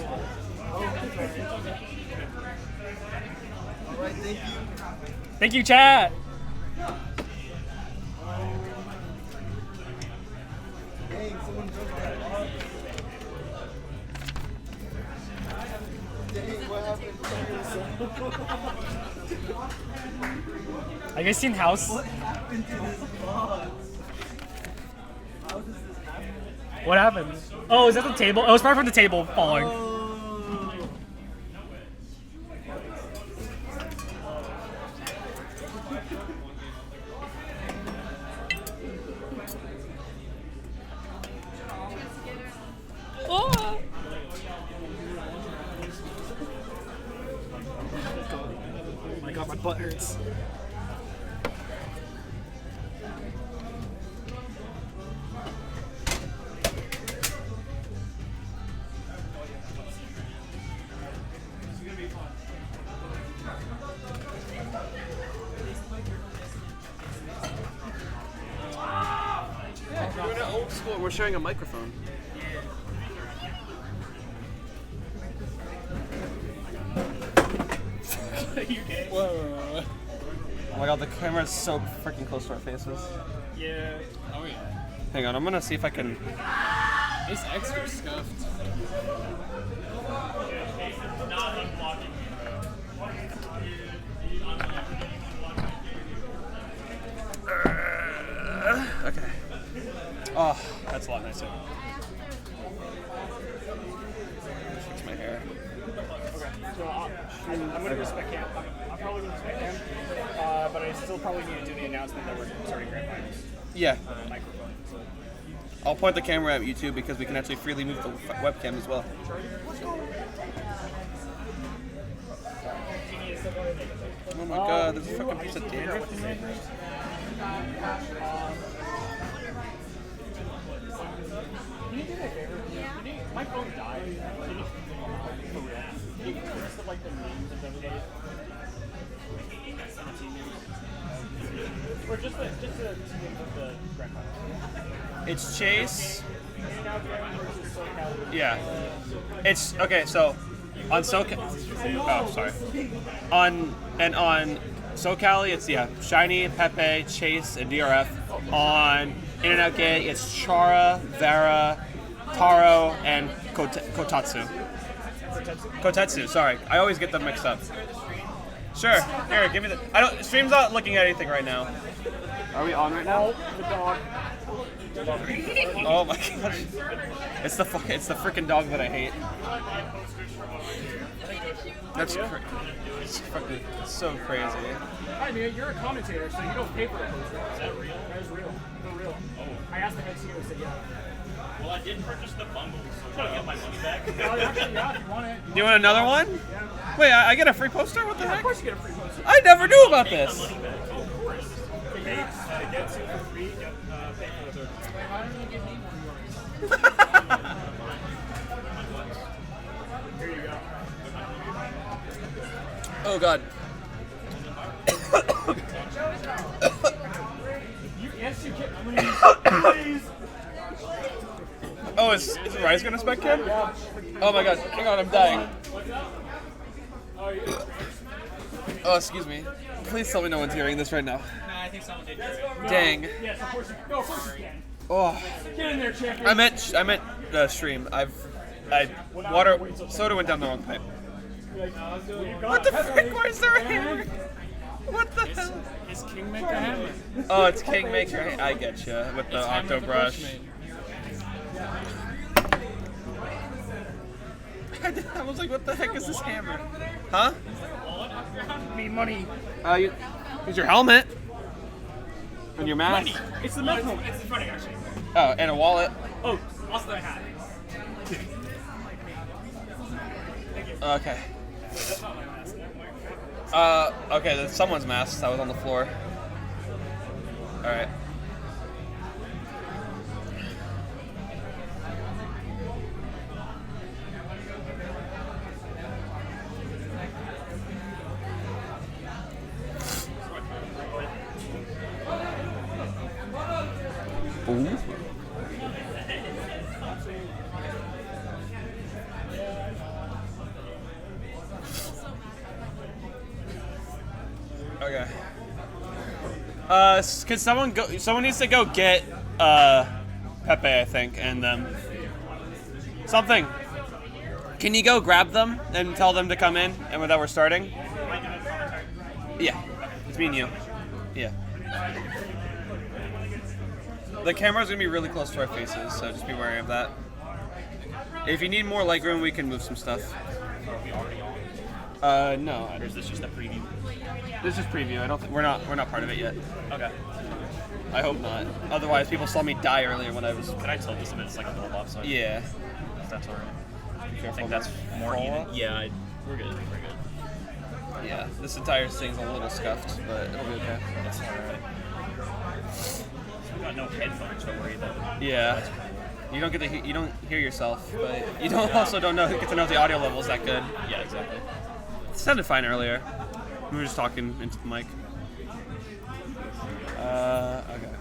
Thank you, chat.
Dang, someone jumped that off. Dang, what happened?
Have you guys seen House?
What happened to this box? How does this happen?
What happened? Oh, is that the table? Oh, it's probably from the table falling. Oh. Oh my god, my butt hurts.
We're doing it old school. We're sharing a microphone.
Whoa. Oh my god, the camera is so freaking close to our faces.
Yeah. Oh yeah.
Hang on, I'm gonna see if I can.
It's extra scuffed.
Okay. Oh, that's a lot nicer. Fix my hair.
Okay. So I'm gonna go spec cam. I'll probably go spec cam, but I still probably need to do the announcement that we're starting grand finals.
Yeah.
Microphone. So.
I'll point the camera at you too because we can actually freely move the webcam as well. Oh my god, there's a fucking piece of dandruff in there.
Can you do me a favor? My phone died. Can you for real? Can you list like the names of everybody? Or just the team of the grand finals.
It's Chase.
Versus SoCal.
Yeah. It's okay. So on SoCal. Oh, sorry. On SoCallie, it's Shiny, Pepe, Chase, and DRF. On In-N-Out Gay, it's Chara, Vera, Taro, and Kotetsu. Kotetsu. Sorry, I always get them mixed up. Sure. Here, give me the. I don't. Stream's not looking at anything right now. Are we on right now?
The dog.
Oh my gosh. It's the freaking dog that I hate. That's it's fucking so crazy.
Hi, man. You're a commentator, so you don't pay for a poster. Is that real? That is real. For real. Oh. I asked the head CEO, he said yeah.
Well, I did purchase the bundle, so can I get my money back?
Actually, yeah, if you want it.
Do you want another one?
Yeah.
Wait, I get a free poster? What the heck?
Of course you get a free poster.
I never knew about this.
Of course. It gets you for free. Pay for the third. Wait, why don't you give me one of yours? Here you go.
Oh god.
Yes, you can. I'm gonna use. Please.
Oh, is Rise gonna spec him? Oh my god, hang on, I'm dying. Oh, excuse me. Please tell me no one's hearing this right now.
No, I think someone did.
Dang.
Yes, of course you can.
Oh.
Get in there, champion.
I meant the stream. Soda went down the wrong pipe. What the frick? Why is there a hammer? What the hell?
Is Kingmaker hammer?
Oh, it's Kingmaker. I get you with the octo brush. I was like, what the heck is this hammer? Huh?
Need money.
Here's your helmet. And your mask.
Money. It's the metal helmet. It's funny, actually.
Oh, and a wallet.
Oh, also the hat.
Okay. Okay, there's someone's mask that was on the floor. Alright. Ooh.
Okay. Could someone go? Someone needs to go get Pepe, I think, and something. Can you go grab them and tell them to come in and that we're starting? Yeah, it's me and you. Yeah. The camera's gonna be really close to our faces, so just be wary of that. If you need more leg room, we can move some stuff.
Are we already on?
No.
Or is this just a preview?
This is preview. I don't. We're not part of it yet.
Okay.
I hope not. Otherwise, people saw me die earlier when I was.
Can I tilt this a bit? It's like a little offside.
Yeah.
If that's alright.
Careful.
I think that's more even. Yeah, we're good. We're good.
Yeah, this entire thing's a little scuffed, but it'll be okay.
That's alright. We got no headphones to worry about.
Yeah. You don't get to you don't hear yourself, but you don't also don't get to know if the audio level's that good.
Yeah, exactly.
It sounded fine earlier. We were just talking into the mic. Okay.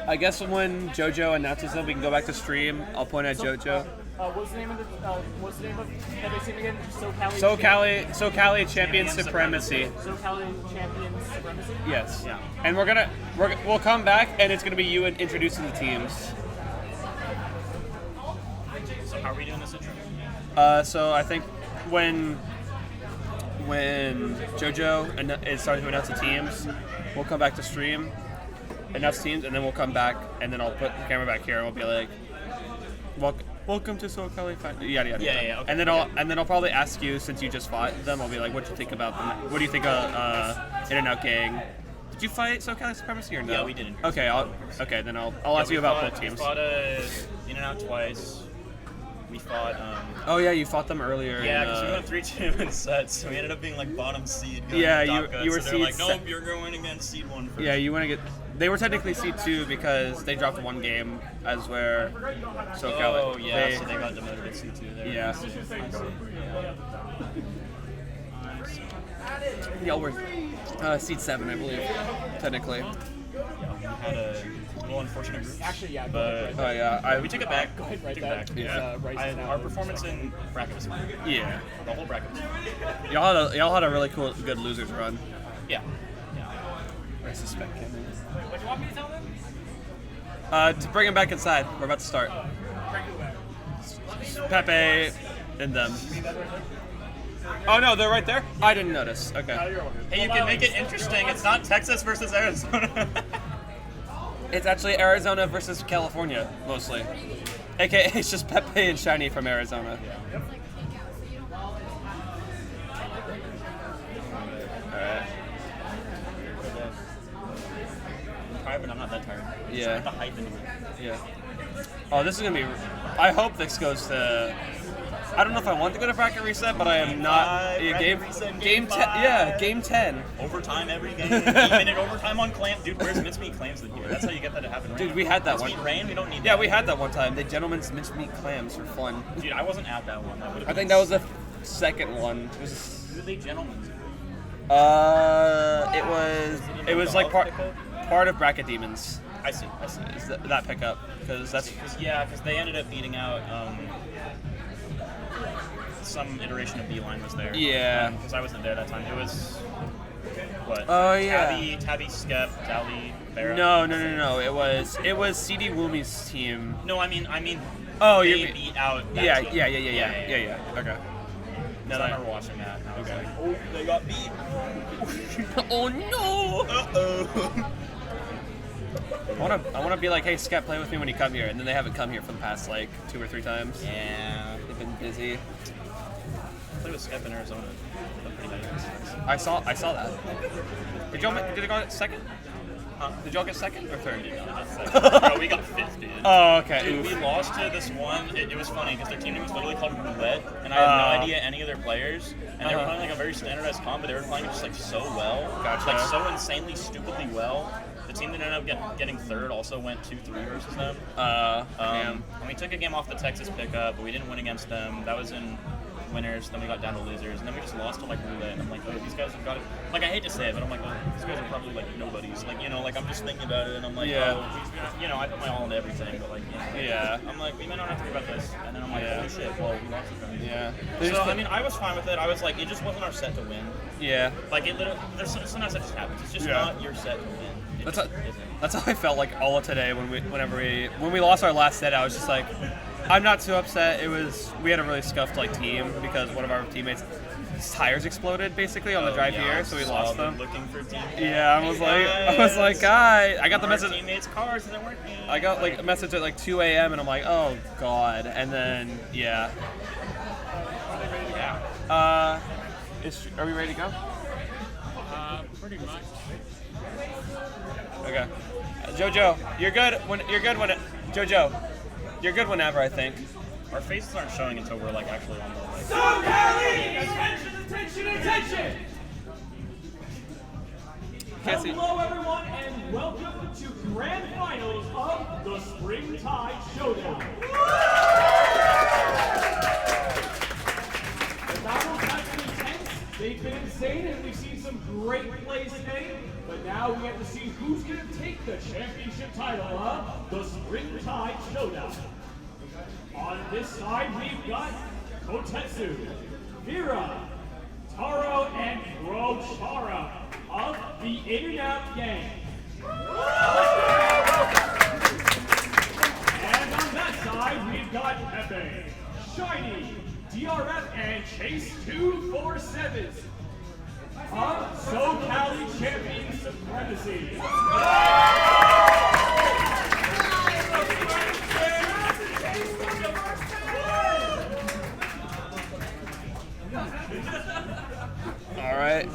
I guess when JoJo announces them, we can go back to stream. I'll point at JoJo.
What's the name of the team again?
SoCallie Champion Supremacy.
SoCallie Champion Supremacy?
Yes.
Yeah.
And we'll come back, and it's gonna be you introducing the teams.
So how are we doing this intro?
So I think when JoJo is starting to announce the teams, we'll come back to stream, announce teams, and then we'll come back, and then I'll put the camera back here, and we'll be like, welcome to SoCallie, yada yada.
Yeah. Okay.
And then I'll probably ask you, since you just fought them, I'll be like, what do you think about them? What do you think of In and Out Gang? Did you fight SoCallie Supremacy or no?
Yeah, we didn't.
Okay, then I'll ask you about both teams.
We fought In and Out twice. We fought.
Oh yeah, you fought them earlier.
Yeah, because we went 3-2 in sets, so we ended up being like bottom seed.
Yeah, you were
so
seed.
Like, nope, you're going against seed 1 first.
Yeah, you want to get. They were technically seed 2 because they dropped one game, as where SoCallie.
Oh yeah, so they got demoted at seed 2 there.
Yeah. Yeah, we're seed 7, I believe, technically.
Yeah, we had a little unfortunate group.
Actually, yeah.
Oh yeah,
we took it back.
Go ahead,
Took it back.
Yeah.
Our performance in bracket was fine.
Yeah.
The whole bracket was fine.
Y'all had a really good losers run.
Yeah.
I suspect him.
What do you want me to tell them?
To bring him back inside. We're about to start. Pepe and them. Oh no, they're right there? I didn't notice. Okay.
Hey, you can make it interesting. It's not Texas versus Arizona.
It's actually Arizona versus California, mostly. AKA, it's just Pepe and Shiny from Arizona. Alright.
I'm tired, but I'm not that tired.
Yeah.
Just the hype into it.
Yeah. Oh, this is gonna be. I hope this goes to. I don't know if I want to go to bracket reset, but I am not. Yeah, game 10. Yeah, game 10.
Overtime every game. 8-minute overtime on clam. Dude, where's mincemeat clams this year? That's how you get that to happen. Right?
Dude, we had that one.
Mincemeat rain. We don't need.
Yeah,
that.
we had that one time. The gentleman's mincemeat clams for fun.
Dude, I wasn't at that one.
I think that was the second one. It was.
Who are they gentlemen?
It was like part of Bracket Demons.
I see.
Is that pickup because that's
because they ended up beating out some iteration of Beeline was there.
Yeah.
Because I wasn't there that time. It was what?
Oh yeah.
Tabby, Skep, Dali, Barra.
No. It was CD Woomi's team.
No, I mean.
Oh,
they
you
beat out. That
Yeah.
team.
Okay.
No, I remember watching that. And I was like, oh, they got beat.
Oh no.
Uh-oh.
I wanna be like, hey, Skep, play with me when you come here, and then they haven't come here for the past like 2 or 3 times.
Yeah.
They've been busy.
I played with Skep in Arizona. Pretty nice.
I saw that. Did they go second? Huh? Did y'all get second or third?
No, we got 5th, dude.
Oh, okay.
Dude, we lost to this one. It was funny because their team name was literally called Roulette, and I had no idea any of their players. And they were playing like a very standardized comp, but they were playing it just like so well.
Gotcha.
Like so insanely, stupidly well. The team that ended up getting 3rd also went 2-3 versus them.
Damn.
And we took a game off the Texas pickup, but we didn't win against them. That was in winners, then we got down to losers, and then we just lost to like roulette. And I'm like, oh, these guys have got it. Like, I hate to say it, but I'm like, oh, these guys are probably like nobodies. Like, like I'm just thinking about it, and I'm like, oh, I put my all into everything, but like, I'm like, we might not have to worry about this. And then I'm like, holy shit, well, we lost to them.
Yeah.
So I mean, I was fine with it. I was like, it just wasn't our set to win.
Yeah.
Like it literally, sometimes that just happens. It's just not your set to win.
That's how I felt like all of today when we lost our last set. I was just like, I'm not too upset. We had a really scuffed like team because one of our teammates' tires exploded basically on the drive here, so we lost them.
Looking for teammates.
Yeah, I was like, guys, I got the message.
Teammates' cars isn't working.
I got like a message at like 2 a.m. and I'm like, oh god, and then are we ready to go?
Pretty much.
Okay. Jojo, you're good when Jojo, you're good whenever, I think.
Our faces aren't showing until we're like actually on the way.
SoCallie! Attention! Hello everyone and welcome to Grand Finals of the Springtide Showdown. The battles have been intense, they've been insane, and we've seen some great plays today. But now we have to see who's going to take the championship title of the Springtide Showdown. On this side, we've got Kotetsu, Vera, Taro, and prochara of the In-N-Out Gang. And on that side, we've got Pepe, Shiny, DRF, and Chase247 of SoCallie Champion Supremacy.
All right.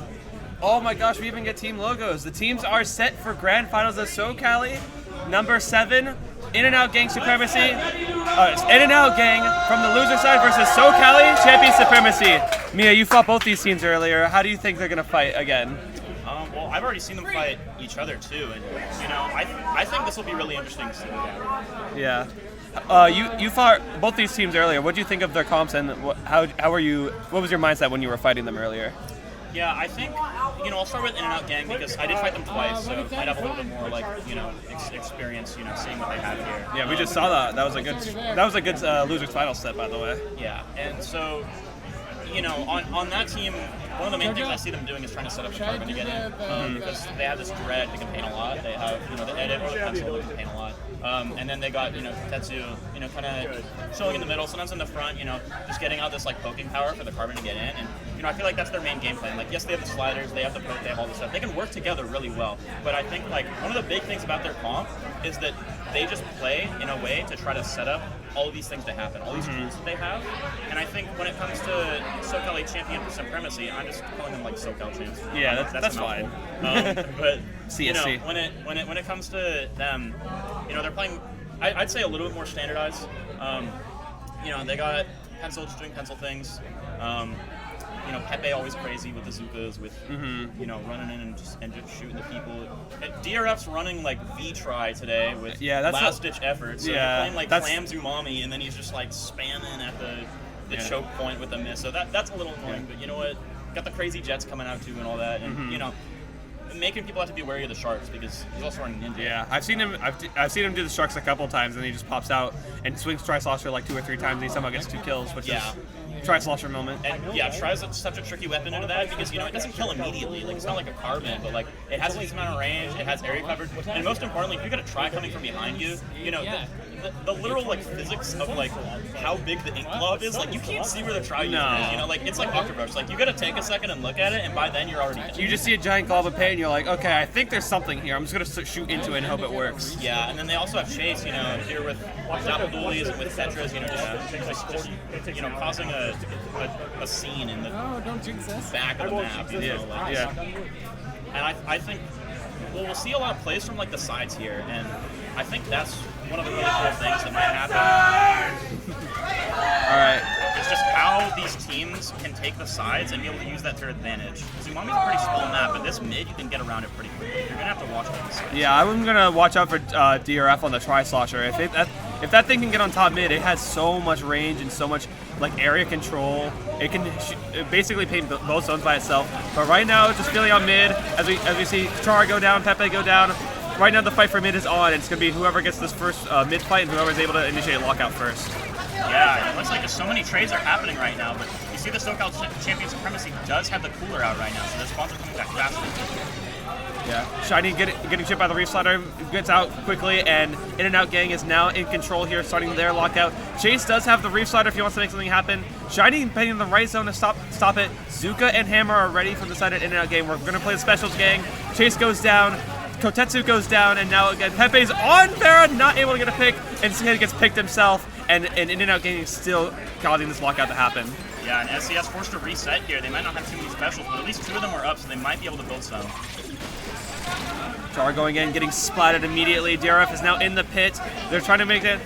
Oh my gosh, we even get team logos. The teams are set for grand finals of SoCallie. Number 7, In-N-Out Gang Supremacy. In-N-Out Gang from the loser side versus SoCallie Champion Supremacy. Mia, you fought both these teams earlier. How do you think they're gonna fight again?
Well, I've already seen them fight each other too, and I think this will be really interesting to see.
Yeah. You fought both these teams earlier. What do you think of their comps, and how were you? What was your mindset when you were fighting them earlier?
Yeah, I think I'll start with In-N-Out Gang because I did fight them twice, so I'd have a little bit more like experience, seeing what they have here.
Yeah, we just saw that. That was a good losers final set, by the way.
Yeah, and so on that team, one of the main things I see them doing is trying to set up the carbon to get in because they have this dread that can paint a lot. They have the edit or the pencil that can paint a lot. And then they got Tetsu, kind of showing in the middle, sometimes in the front, just getting out this like poking power for the carbon to get in. And I feel like that's their main game plan. Like, yes, they have the sliders, they have the poke, they have all this stuff. They can work together really well. But I think like one of the big things about their comp is that they just play in a way to try to set up all of these things to happen, all these tools that they have. And I think when it comes to SoCallie Champion Supremacy, I'm just calling them like SoCal Champs.
Yeah, that's fine.
But
CSC.
When it comes to them, they're playing. I'd say a little bit more standardized. They got pencil, just doing pencil things. Pepe always crazy with the Zukas, with running in and just shooting the people. DRF's running like V-try today with last-ditch efforts. So they're playing like Clam Zumami, and then he's just like spamming at the choke point with a miss. So that's a little annoying. But you know what? Got the crazy jets coming out too and all that, and making people have to be wary of the sharks because he's also running ninja.
Yeah, I've seen him do the sharks a couple times, and he just pops out and swings Tri-Slosher like 2 or 3 times, and he somehow gets 2 kills, which is Tri-Slosher moment.
And Tri's such a tricky weapon into that because it doesn't kill immediately. Like, it's not like a carbon, but like it has a decent amount of range, it has area coverage, and most importantly, if you get a Tri coming from behind you, the literal like physics of like how big the ink blob is, like you can't see where the Tri is. Like it's like Octobrush. Like you gotta take a second and look at it, and by then you're already dead.
You just see a giant glob of pain, and you're like, okay, I think there's something here. I'm just gonna shoot into it and hope it works.
Yeah, and then they also have Chase, here with Dapple Doolies and with Tetras, just causing a scene in the back of the map. And I think we'll see a lot of plays from like the sides here, and I think that's one of the really cool things that might happen.
All right.
It's just how these teams can take the sides and be able to use that to their advantage. Zumami's a pretty small map, but this mid, you can get around it pretty quickly. You're going to have to watch on the sides.
Yeah, I'm going to watch out for DRF on the Tri-Slosher. If that thing can get on top mid, it has so much range and so much like area control. It can basically paint both zones by itself. But right now, just feeling on mid as we see Chara go down, Pepe go down. Right now, the fight for mid is on. It's going to be whoever gets this first mid fight and whoever is able to initiate lockout first.
Yeah, it looks like there's so many trades are happening right now, but you see the SoCal Champion Supremacy does have the cooler out right now, so the spawns are coming back faster.
Yeah, Shiny getting chipped by the Reef Slider, gets out quickly, and In and Out Gang is now in control here, starting their lockout. Chase does have the Reef Slider if he wants to make something happen. Shiny painting the right zone to stop it. Zuka and Hammer are ready from the side of In and Out Gang. We're going to play the Specials Gang. Chase goes down. Kotetsu goes down, and now again Pepe's on Vera, not able to get a pick, and he gets picked himself, and In and Out Gang is still causing this lockout to happen.
Yeah, and SCS forced to reset here. They might not have too many specials, but at least 2 of them are up, so they might be able to build some.
Char going in, getting splatted immediately. DRF is now in the pit. They're trying to make it.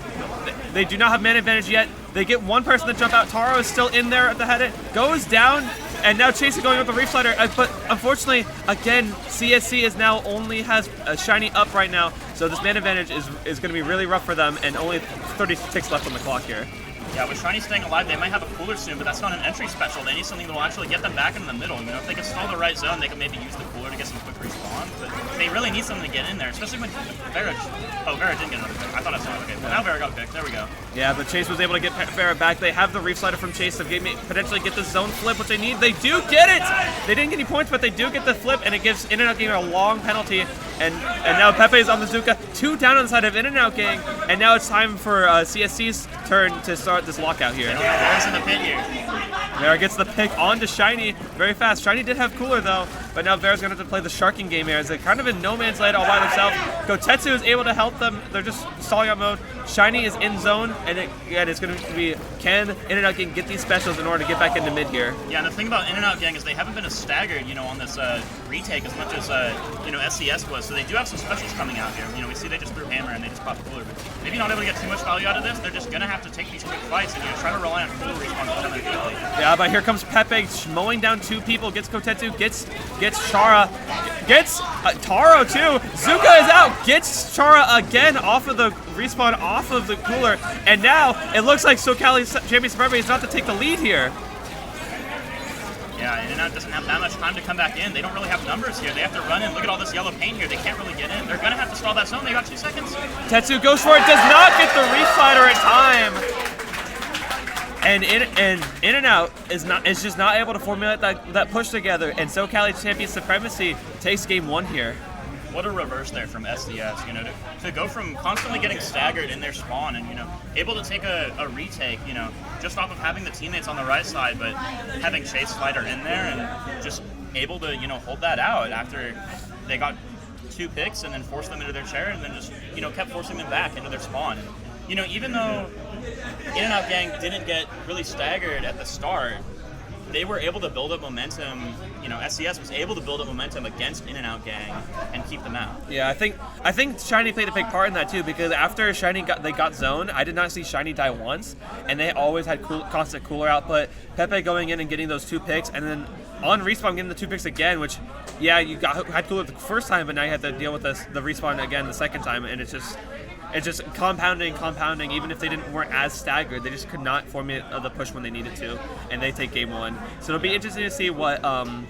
They do not have man advantage yet. They get one person to jump out. Taro is still in there at the head. Goes down, and now Chase is going with the Reef Slider. But unfortunately, again, CSC is now only has a Shiny up right now. So this man advantage is going to be really rough for them, and only 36 left on the clock here.
Yeah, with Shiny staying alive, they might have a cooler soon, but that's not an entry special. They need something that will actually get them back in the middle. You know, if they can stall the right zone, they can maybe use the cooler to get some quick respawns. But they really need something to get in there, especially when Vera. Oh, Vera didn't get another pick. I thought I saw it. Okay, well now Vera got picked. There we go.
Yeah, but Chase was able to get Vera back. They have the Reef Slider from Chase to potentially get the zone flip, which they need. They do get it! They didn't get any points, but they do get the flip, and it gives In and Out Gang a long penalty. And now Pepe is on the Zuka. 2 down on the side of In and Out Gang, and now it's time for CSC's turn to start this lockout here.
Vera's in the pit here.
Vera gets the pick onto Shiny very fast. Shiny did have cooler though, but now Vera's going to have to play the sharking game here as they're kind of in no man's land all by themselves. Kotetsu is able to help them. They're just stalling out mode. Shiny is in zone, and it's going to be, can In and Out Gang get these specials in order to get back into mid here?
Yeah, and the thing about In and Out Gang is they haven't been as staggered, you know, on this retake as much as you know, SCS was. So they do have some specials coming out here. You know, we see they just threw Hammer and they just popped cooler, but maybe not able to get too much value out of this. They're just going to have to take these quick fights and, you know, try to rely on cooler respawns quickly.
Yeah, but here comes Pepe mowing down 2 people, gets Kotetsu, gets Chara, gets Taro too. Zuka is out, gets Chara again off of the respawn, off of the cooler, and now it looks like SoCallie Champion Supremacy is not to take the lead here.
Yeah, In and Out doesn't have that much time to come back in. They don't really have numbers here. They have to run in. Look at all this yellow paint here. They can't really get in. They're going to have to stall that zone. They got 2 seconds.
Tetsu goes for it, does not get the Reef Slider in time. And In and Out is just not able to formulate that push together, and SoCallie Champion Supremacy takes game 1 here.
What a reverse there from SDS, you know, to go from constantly getting staggered in their spawn and, you know, able to take a retake, you know, just off of having the teammates on the right side, but having Chase Slider in there and just able to, you know, hold that out after they got 2 picks and then forced them into their chair and then just, you know, kept forcing them back into their spawn. And, you know, even though In and Out Gang didn't get really staggered at the start, they were able to build up momentum. You know, SCS was able to build up momentum against In and Out Gang and keep them out.
Yeah, I think Shiny played a big part in that too, because after Shiny got zoned, I did not see Shiny die once, and they always had constant cooler output. Pepe going in and getting those 2 picks, and then on respawn getting the 2 picks again, which, yeah, you had cooler the first time, but now you have to deal with the respawn again the second time, and it's just compounding. Even if they weren't as staggered, they just could not formulate the push when they needed to, and they take game 1. So it'll be interesting to see what In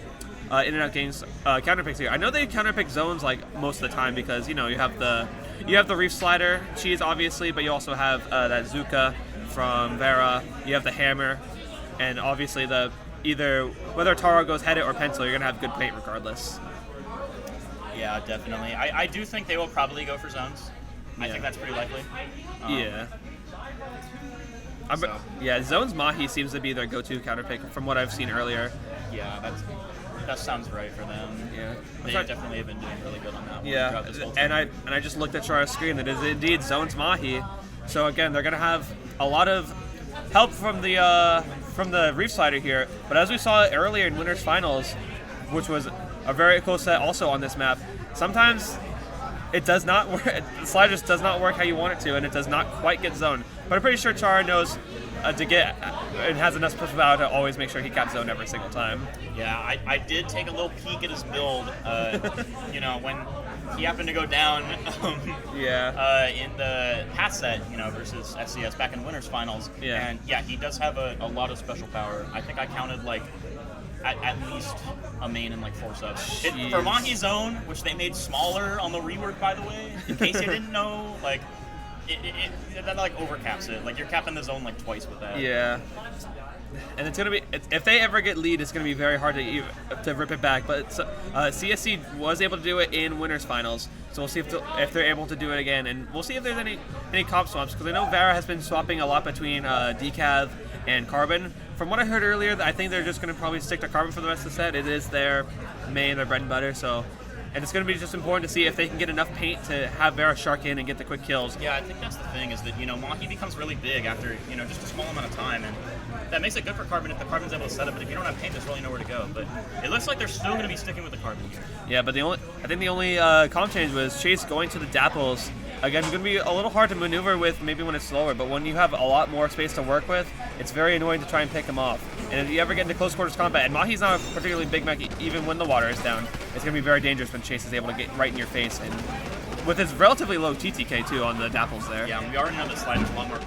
and Out Gang's counterpicks here. I know they counterpick zones like most of the time because, you know, you have the Reef Slider, Cheese obviously, but you also have that Zuka from Vera. You have the Hammer, and obviously whether Taro goes head it or pencil, you're gonna have good paint regardless.
Yeah, definitely. I do think they will probably go for zones. I think that's pretty likely.
Yeah, Zones Mahi seems to be their go-to counterpick from what I've seen earlier.
Yeah, that sounds right for them.
Yeah,
they definitely have been doing really good on that one.
Yeah, and I just looked at Chara's screen. That is indeed Zones Mahi. So again, they're gonna have a lot of help from the Reef Slider here. But as we saw earlier in Winners Finals, which was a very close set also on this map, sometimes it does not work. The slide just does not work how you want it to, and it does not quite get zoned. But I'm pretty sure Chara knows to get and has enough power to always make sure he caps zone every single time.
Yeah, I did take a little peek at his build. You know, he happened to go down in the past set, versus SCS back in winners finals.
Yeah.
And yeah, he does have a lot of special power. I think I counted like at least a main and like 4 subs. For Mahi's Zone, which they made smaller on the rework, by the way, in case you didn't know, like that like overcaps it. Like you're capping the zone like twice with that.
Yeah. And it's gonna be, if they ever get lead, it's gonna be very hard to rip it back. But CSC was able to do it in winners finals, so we'll see if they're able to do it again, and we'll see if there's any comp swaps, because I know Vera has been swapping a lot between Decav and Carbon. From what I heard earlier, I think they're just gonna probably stick to Carbon for the rest of the set. It is their main, their bread and butter, so. And it's going to be just important to see if they can get enough paint to have Vera shark in and get the quick kills.
Yeah, I think that's the thing, is that, Mahi becomes really big after, just a small amount of time, and that makes it good for Carbon if the Carbon's able to set it, but if you don't have paint, there's really nowhere to go. But it looks like they're still going to be sticking with the Carbon here.
Yeah, but I think the only comp change was Chase going to the Dapples. Again, it's going to be a little hard to maneuver with maybe when it's slower, but when you have a lot more space to work with, it's very annoying to try and pick him off. And if you ever get into close quarters combat, and Mahi's not a particularly big mech even when the water is down, it's going to be very dangerous when Chase is able to get right in your face, and with his relatively low TTK too on the Dapples there.
Yeah, we already know that Slide is a lot more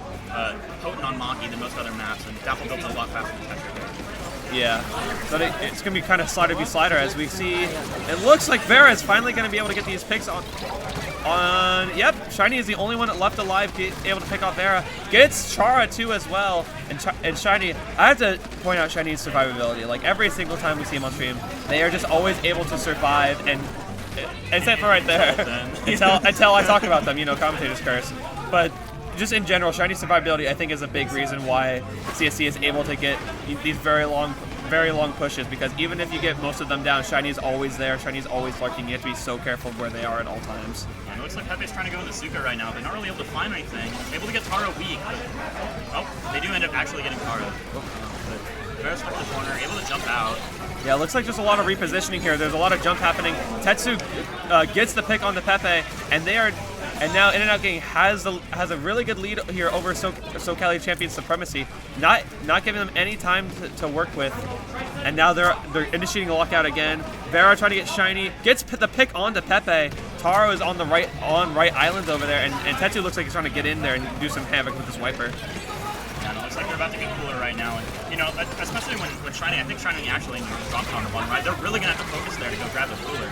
potent on Mahi than most other maps, and Dapple builds a lot faster than Tetra there.
Yeah, but it's going to be kind of slider v slider as we see. It looks like Vera is finally going to be able to get these picks on. Yep, Shiny is the only one left alive able to pick off Vera. Gets Chara too as well, and Shiny. I have to point out Shiny's survivability. Like every single time we see him on stream, they are just always able to survive, and except for right there, until I talk about them, commentators curse. But just in general, Shiny's survivability I think is a big reason why CSC is able to get these very long pushes, because even if you get most of them down, Shiny is always there. Shiny is always lurking. You have to be so careful where they are at all times.
And it looks like Pepe's trying to go into Zuka right now. They're not really able to find anything. Able to get Taro weak, but they do end up actually getting Taro. Vera's stuck in the corner, able to jump out.
Yeah, it looks like just a lot of repositioning here. There's a lot of jump happening. Tetsu gets the pick on the Pepe, and now In and Out Gang has a really good lead here over SoCallie Champion Supremacy, not giving them any time to work with, and now they're initiating a lockout again. Vera trying to get Shiny, gets the pick onto Pepe. Taro is on right island over there, and Tetsu looks like he's trying to get in there and do some havoc with this wiper.
Yeah, it looks like they're about to get cooler right now, and especially when Shiny, I think Shiny actually dropped on one, right? They're really gonna have to focus there to go grab the cooler.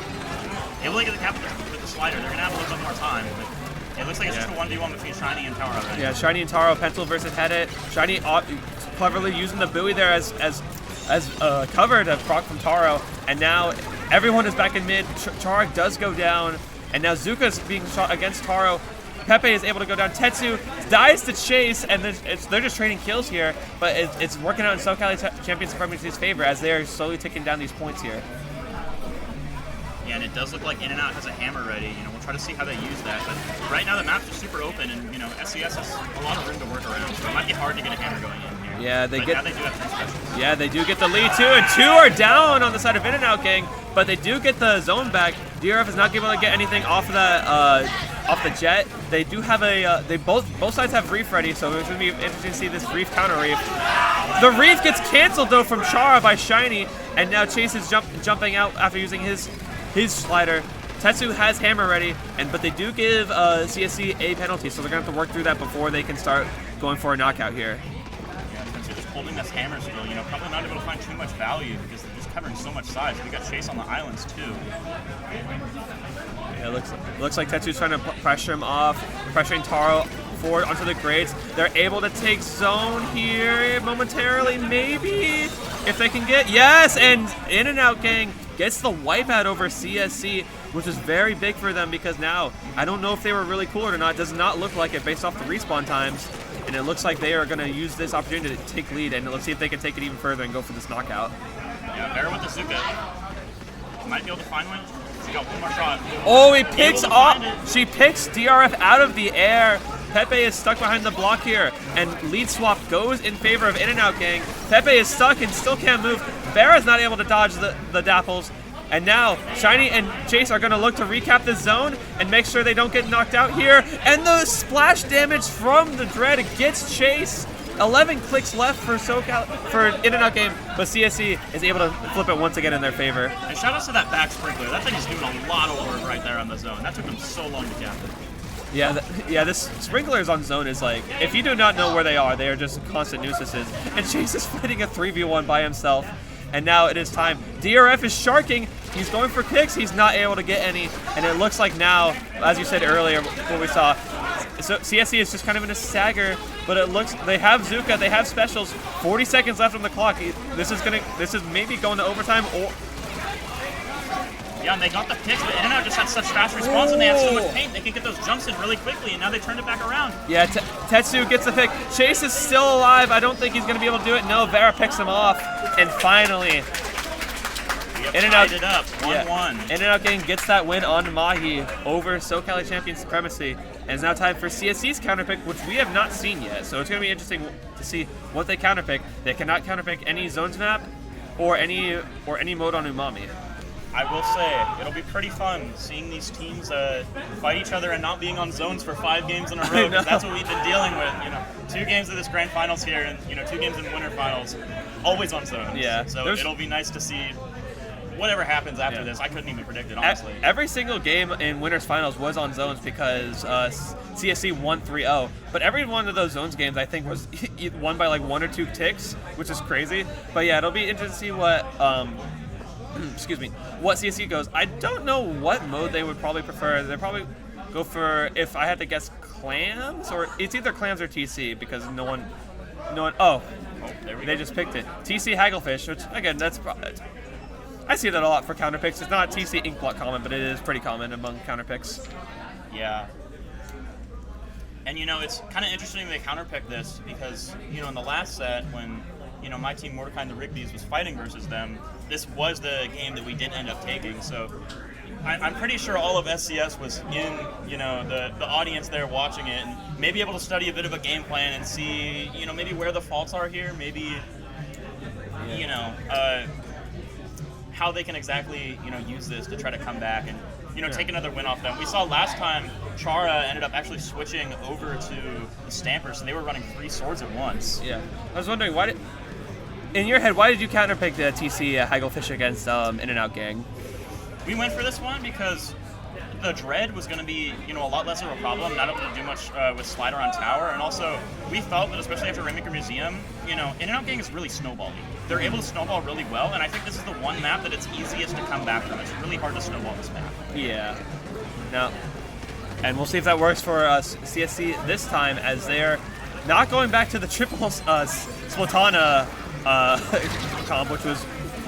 Able to get the cap with the slider, they're gonna have a little bit more time. But it looks like it's just a 1v1 between Shiny and Taro right now.
Yeah, Shiny and Taro, pencil versus head it. Shiny cleverly using the buoy there as cover to proc from Taro, and now everyone is back in mid. Chara does go down, and now Zuka's being shot against Taro. Pepe is able to go down. Tetsu dies to Chase, and they're just trading kills here, but it's working out in SoCallie Champion Supremacy's favor as they are slowly taking down these points here.
Yeah, and it does look like In and Out has a hammer ready. We'll try to see how they use that. But right now the map's just super open, and SCS has a lot of room to work around. So it might be hard to get a hammer going in here.
Yeah,
now they do have 3 specials.
Yeah, they do get the lead too, and 2 are down on the side of In and Out Gang, but they do get the zone back. DRF is not able to get anything off of off the jet. They do have both sides have reef ready, so it's gonna be interesting to see this reef counter reef. The reef gets canceled though from Chara by Shiny, and now Chase is jumping out after using his slider. Tetsu has hammer ready, but they do give CSC a penalty, so they're gonna have to work through that before they can start going for a knockout here.
Yeah, Tetsu just holding this hammer still. Probably not able to find too much value because they're just covering so much size. We got Chase on the islands too.
Yeah, looks like Tetsu's trying to pressure him off, pressuring Taro forward onto the grates. They're able to take zone here momentarily, maybe, if they can get, yes, and In and Out Gang gets the wipeout over CSC, which is very big for them because now, I don't know if they were really cool or not, does not look like it based off the respawn times, and it looks like they are going to use this opportunity to take lead, and let's see if they can take it even further and go for this knockout.
Yeah, Vera with the Zuka. Might be able to find one. She got one more shot.
Oh, he picks off. She picks DRF out of the air. Pepe is stuck behind the block here, and lead swap goes in favor of In and Out Gang. Pepe is stuck and still can't move. Vera's not able to dodge the Dapples. And now Shiny and Chase are going to look to recap the zone and make sure they don't get knocked out here. And the splash damage from the Dread gets Chase. 11 clicks left for SoCal for In-N-Out game, but CSC is able to flip it once again in their favor.
And shout out to that back sprinkler. That thing is doing a lot of work right there on the zone. That took them so long to capture.
Yeah, this sprinklers on zone is like, if you do not know where they are just constant nuisances. And Chase is fighting a 3v1 by himself. And now it is time. DRF is sharking. He's going for kicks. He's not able to get any. And it looks like now, as you said earlier, what we saw, so CSC is just kind of in a stagger. But it looks, they have Zuka, they have specials. 40 seconds left on the clock. This is maybe going to overtime or.
Yeah, and they got the picks, but In-N-Out just had such fast response, and they have so much paint, they can get those jumps in really quickly, and now they turned it back around.
Yeah, Tetsu gets the pick. Chase is still alive. I don't think he's going to be able to do it. No, Vera picks him off. And finally,
In-N-Out it up, 1-1.
In-N-Out Gang gets that win on Mahi over SoCallie Champion Supremacy. And it's now time for CSC's counterpick, which we have not seen yet. So it's going to be interesting to see what they counterpick. They cannot counterpick any zones map or any mode on Umami.
I will say, it'll be pretty fun seeing these teams fight each other and not being on zones for 5 games in a row, because that's what we've been dealing with. 2 games of this grand finals here, and 2 games in winter finals, always on zones.
Yeah.
So it'll be nice to see whatever happens after this. I couldn't even predict it, honestly.
Every single game in winners finals was on zones because CSC won 3-0. But every one of those zones games, I think, was won by like 1 or 2 ticks, which is crazy. But yeah, it'll be interesting to see what. Excuse me, what CSC goes. I don't know what mode they would probably prefer. They'd probably go for, if I had to guess, clams, or it's either clams or TC, because no one, they just picked it. TC Hagglefish, which again, I see that a lot for counter picks. It's not TC Inkblot common, but it is pretty common among counter picks.
Yeah. And it's kind of interesting they counterpick this because, in the last set when my team Mordecai and the Rigby's was fighting versus them, this was the game that we didn't end up taking. So I'm pretty sure all of SCS was in, the audience there watching it and maybe able to study a bit of a game plan and see, maybe where the faults are here, maybe, how they can exactly, use this to try to come back and, take another win off them. We saw last time Chara ended up actually switching over to the Stampers, so they were running 3 swords at once.
Yeah. I was wondering, in your head, why did you counterpick the TC Hagglefish against In-N-Out Gang?
We went for this one because the Dread was going to be, a lot less of a problem, not able to do much with Slider on tower, and also we felt that especially after Rainmaker Museum, In-N-Out Gang is really snowballing. They're able to snowball really well, and I think this is the one map that it's easiest to come back from. It's really hard to snowball this map.
Yeah. No. And we'll see if that works for CSC this time, as they're not going back to the triple Splatana comp, which was,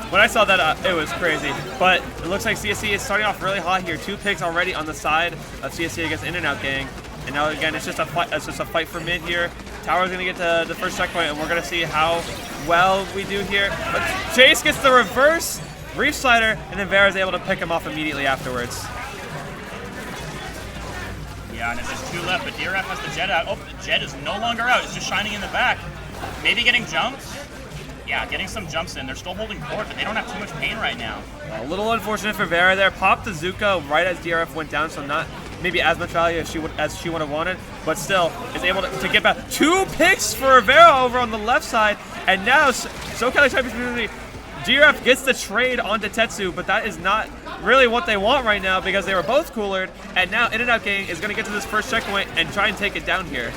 when I saw that, it was crazy. But it looks like CSC is starting off really hot here. 2 picks already on the side of CSC against In-N-Out Gang. And now again, it's just a fight for mid here. Tower's gonna get to the first checkpoint, and we're gonna see how well we do here. But Chase gets the reverse Reef Slider, and then Vera's able to pick him off immediately afterwards.
Yeah, and it's just 2 left, but DRF has the Jet out. Oh, the Jet is no longer out. It's just shining in the back. Maybe getting jumps. Yeah, getting some jumps in. They're still holding court, but they don't have too much pain right now.
A little unfortunate for Vera there. Popped the Zuka right as DRF went down, so not maybe as much value as she would have wanted, but still is able to get back. 2 picks for Vera over on the left side, and now SoCallie Champions DRF gets the trade onto Tetsu, but that is not really what they want right now because they were both coolered, and now In-N-Out Gang is going to get to this first checkpoint and try and take it down here.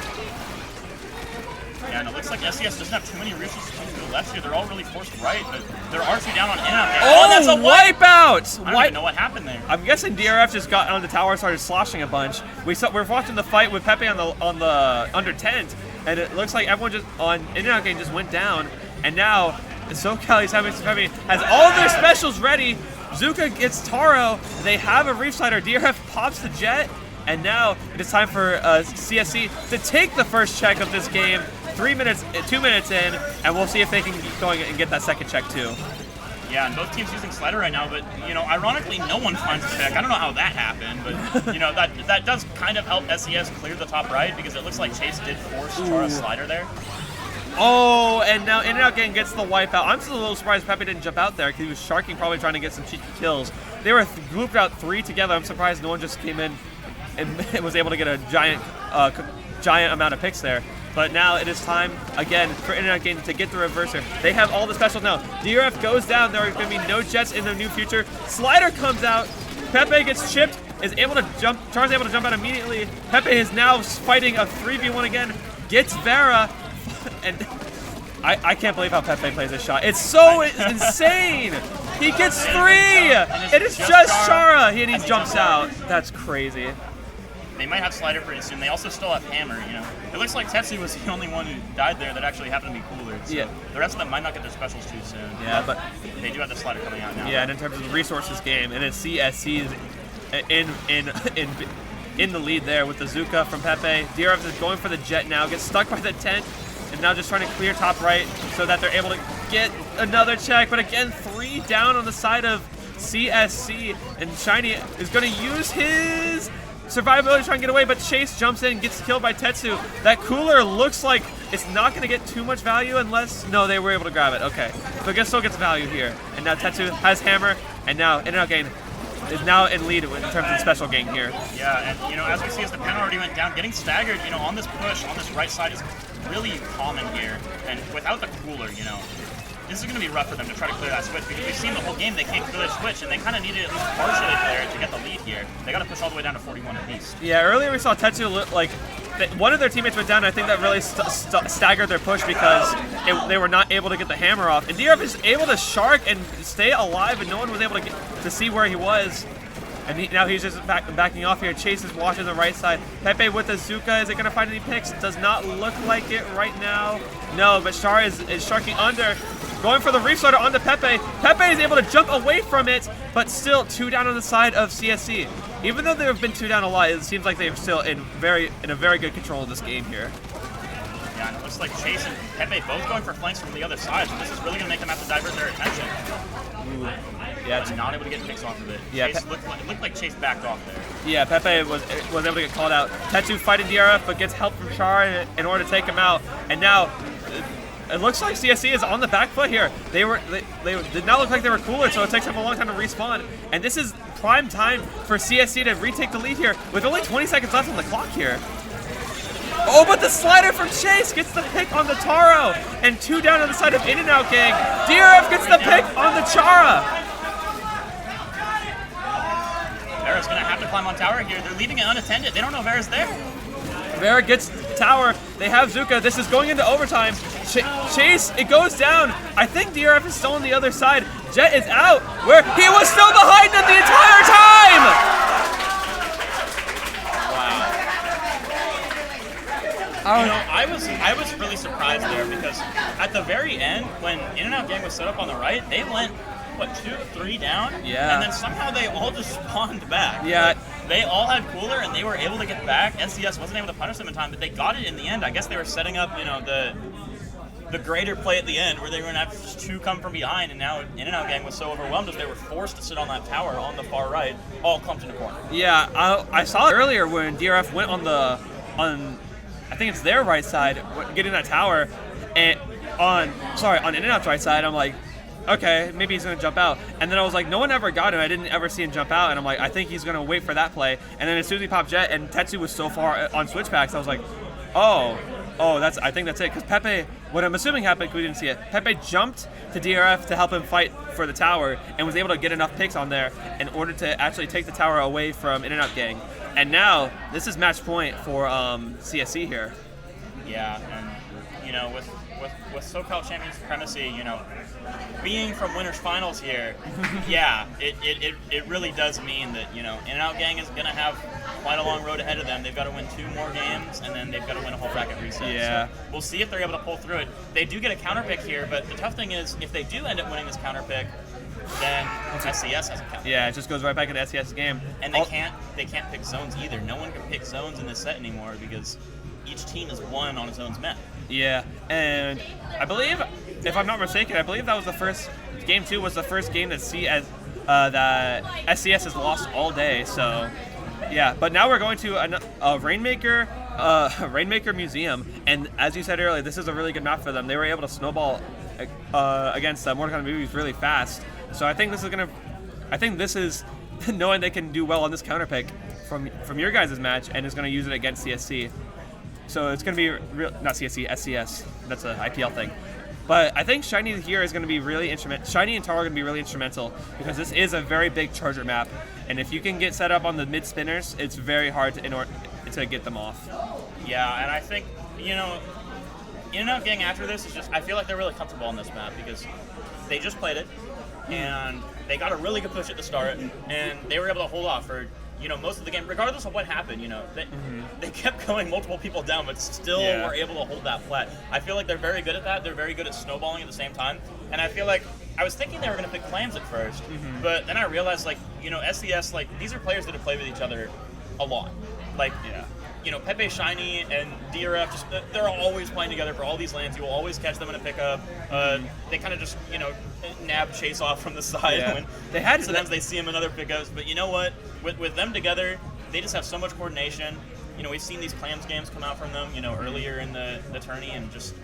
Yeah, and it looks like SCS doesn't have too many resources coming to the left here. They're all really forced right, but there are 2 down on In-N-Out Gang.
Oh, that's a wipeout!
I don't even know what happened there.
I'm guessing DRF just got on the tower and started sloshing a bunch. We're watching the fight with Pepe on the under tent, and it looks like everyone just on In-N-Out Gang just went down, and now SoCallie Pepe has all of their specials ready. Zuka gets Taro. They have a Reef Slider. DRF pops the Jet, and now it is time for CSC to take the first check of this game. 2 minutes in, and we'll see if they can keep going and get that second check too.
Yeah, and both teams using Slider right now, but, ironically, no one finds a check. I don't know how that happened, but, that does kind of help SES clear the top right, because it looks like Chase did force Chara's Slider there.
Oh, and now In-N-Out Gang gets the wipeout. I'm still a little surprised Pepe didn't jump out there, because he was sharking, probably trying to get some cheeky kills. They were grouped out 3 together. I'm surprised no one just came in and was able to get a giant amount of picks there. But now it is time, again, for Internet Game to get the reverser. They have all the specials now. DRF goes down. There are going to be no Jets in the near future. Slider comes out. Pepe gets chipped, is able to jump. Char's able to jump out immediately. Pepe is now fighting a 3v1 again. Gets Vera. And I can't believe how Pepe plays this shot. It's so insane. He gets 3. It is just Chara. And he jumps out. That's crazy.
They might have Slider pretty soon. They also still have Hammer, you know. It looks like Tetsu was the only one who died there that actually happened to be cooler. So
yeah.
The rest of them might not get their specials too soon.
Yeah, but
they do have the Slider coming out now.
Yeah, and in terms of the resources game, it is CSC in the lead there with the Zuka from Pepe. DRF is going for the Jet now, gets stuck by the tent, and now just trying to clear top right so that they're able to get another check. But again, 3 down on the side of CSC, and Shiny is going to use his survivability to try and get away, but Chase jumps in and gets killed by Tetsu. That cooler looks like it's not going to get too much value unless... No, they were able to grab it. Okay. So I guess still gets value here. And now Tetsu has Hammer, and now In-N-Out Game is now in lead in terms of the special game here.
Yeah, and you know, as we see, as the pen already went down, getting staggered, you know, on this push, on this right side is really common here. And without the cooler, you know, this is going to be rough for them to try to clear that switch, because we've seen the whole game they can't clear the switch, and they kind of needed at least partially clear it to get the lead here. They got to push all the way down to 41 apiece.
Yeah, earlier we saw Tetsu look like one of their teammates went down, and I think that really staggered their push because they were not able to get the hammer off. And DRF is able to shark and stay alive, and no one was able to see where he was. And now he's just backing off here. Chase is watching the right side. Pepe with the Zuka. Is it going to find any picks? Does not look like it right now. No, but Char is sharking under. Going for the Reef Starter onto Pepe. Pepe is able to jump away from it, but still 2 down on the side of CSC. Even though there have been 2 down a lot, it seems like they're still in a very good control of this game here.
Yeah, and it looks like Chase and Pepe both going for flanks from the other side, so this is really going to make them have to divert their attention.
Ooh. Yeah,
but not able to get picks off of it.
Yeah,
Chase it looked like Chase backed off there.
Yeah, Pepe was able to get called out. Tetsu fighting DRF, but gets help from Char in order to take him out. And now it looks like CSC is on the back foot here. They did not look like they were cooler, so it takes them a long time to respawn. And this is prime time for CSC to retake the lead here with only 20 seconds left on the clock here. Oh, but the slider from Chase gets the pick on the Taro, and 2 down on the side of In-N-Out Gang. DRF gets the pick on the Chara.
Vera's going to have to climb on tower here. They're leaving it unattended. They don't know Vera's there.
Vera gets tower. They have Zuka. This is going into overtime. Chase, it goes down. I think DRF is still on the other side. Jet is out, where he was still behind them the entire time.
You know, I was really surprised there because at the very end, when In-N-Out Gang was set up on the right, they went, what, 2, 3 down?
Yeah.
And then somehow they all just spawned back.
Yeah.
Like, they all had cooler and they were able to get back. SCS wasn't able to punish them in time, but they got it in the end. I guess they were setting up, you know, the greater play at the end where they were going to have just 2 come from behind, and now In-N-Out Gang was so overwhelmed that they were forced to sit on that tower on the far right, all clumped in a corner.
Yeah, I saw it earlier when DRF went on I think it's their right side, getting that tower, and on In-N-Out's right side, I'm like, okay, maybe he's gonna jump out. And then I was like, no one ever got him. I didn't ever see him jump out, and I'm like, I think he's gonna wait for that play. And then as soon as he popped Jet and Tetsu was so far on switchbacks, I was like, oh, I think that's it. Because Pepe, what I'm assuming happened, we didn't see it. Pepe jumped to DRF to help him fight for the tower and was able to get enough picks on there in order to actually take the tower away from In-N-Out Gang. And now, this is match point for CSC here.
Yeah, and, you know, with SoCal Champion Supremacy, you know, being from Winners Finals here, yeah, it really does mean that, you know, In-N-Out Gang is going to have quite a long road ahead of them. They've got to win 2 more games, and then they've got to win a whole bracket reset.
Yeah.
So we'll see if they're able to pull through it. They do get a counter pick here, but the tough thing is, if they do end up winning this counter pick, then SCS has a counter.
Yeah, it just goes right back into SCS's game.
And they can't pick zones either. No one can pick zones in this set anymore because each team is one on its own map.
Yeah, and I believe, if I'm not mistaken, I believe that was the first, game 2 was the first game that that SCS has lost all day, so yeah. But now we're going to a Rainmaker Museum, and as you said earlier, this is a really good map for them. They were able to snowball against Mordecai movies really fast, so I think this is knowing they can do well on this counter pick from your guys' match, and is going to use it against CSC. So it's going to be not CSC, SCS. That's an IPL thing. But I think Shiny here is going to be really instrumental. Shiny and Taro are going to be really instrumental because this is a very big charger map, and if you can get set up on the mid spinners, it's very hard to get them off.
Yeah, and I think In-N-Out getting after this is just, I feel like they're really comfortable on this map because they just played it and they got a really good push at the start, and they were able to hold off for most of the game, regardless of what happened. They kept going multiple people down, but still were able to hold that flat. I feel like they're very good at that. They're very good at snowballing at the same time, and I feel like I was thinking they were going to pick Clams at first, but then I realized SCS, these are players that have played with each other a lot. Pepe, Shiny, and DRF, they're always playing together for all these lanes. You will always catch them in a pickup. They kind of just, nab Chase off from the side when sometimes they see him in other pickups. But you know what? With them together, they just have so much coordination. We've seen these Clams games come out from them, earlier in the tourney, and just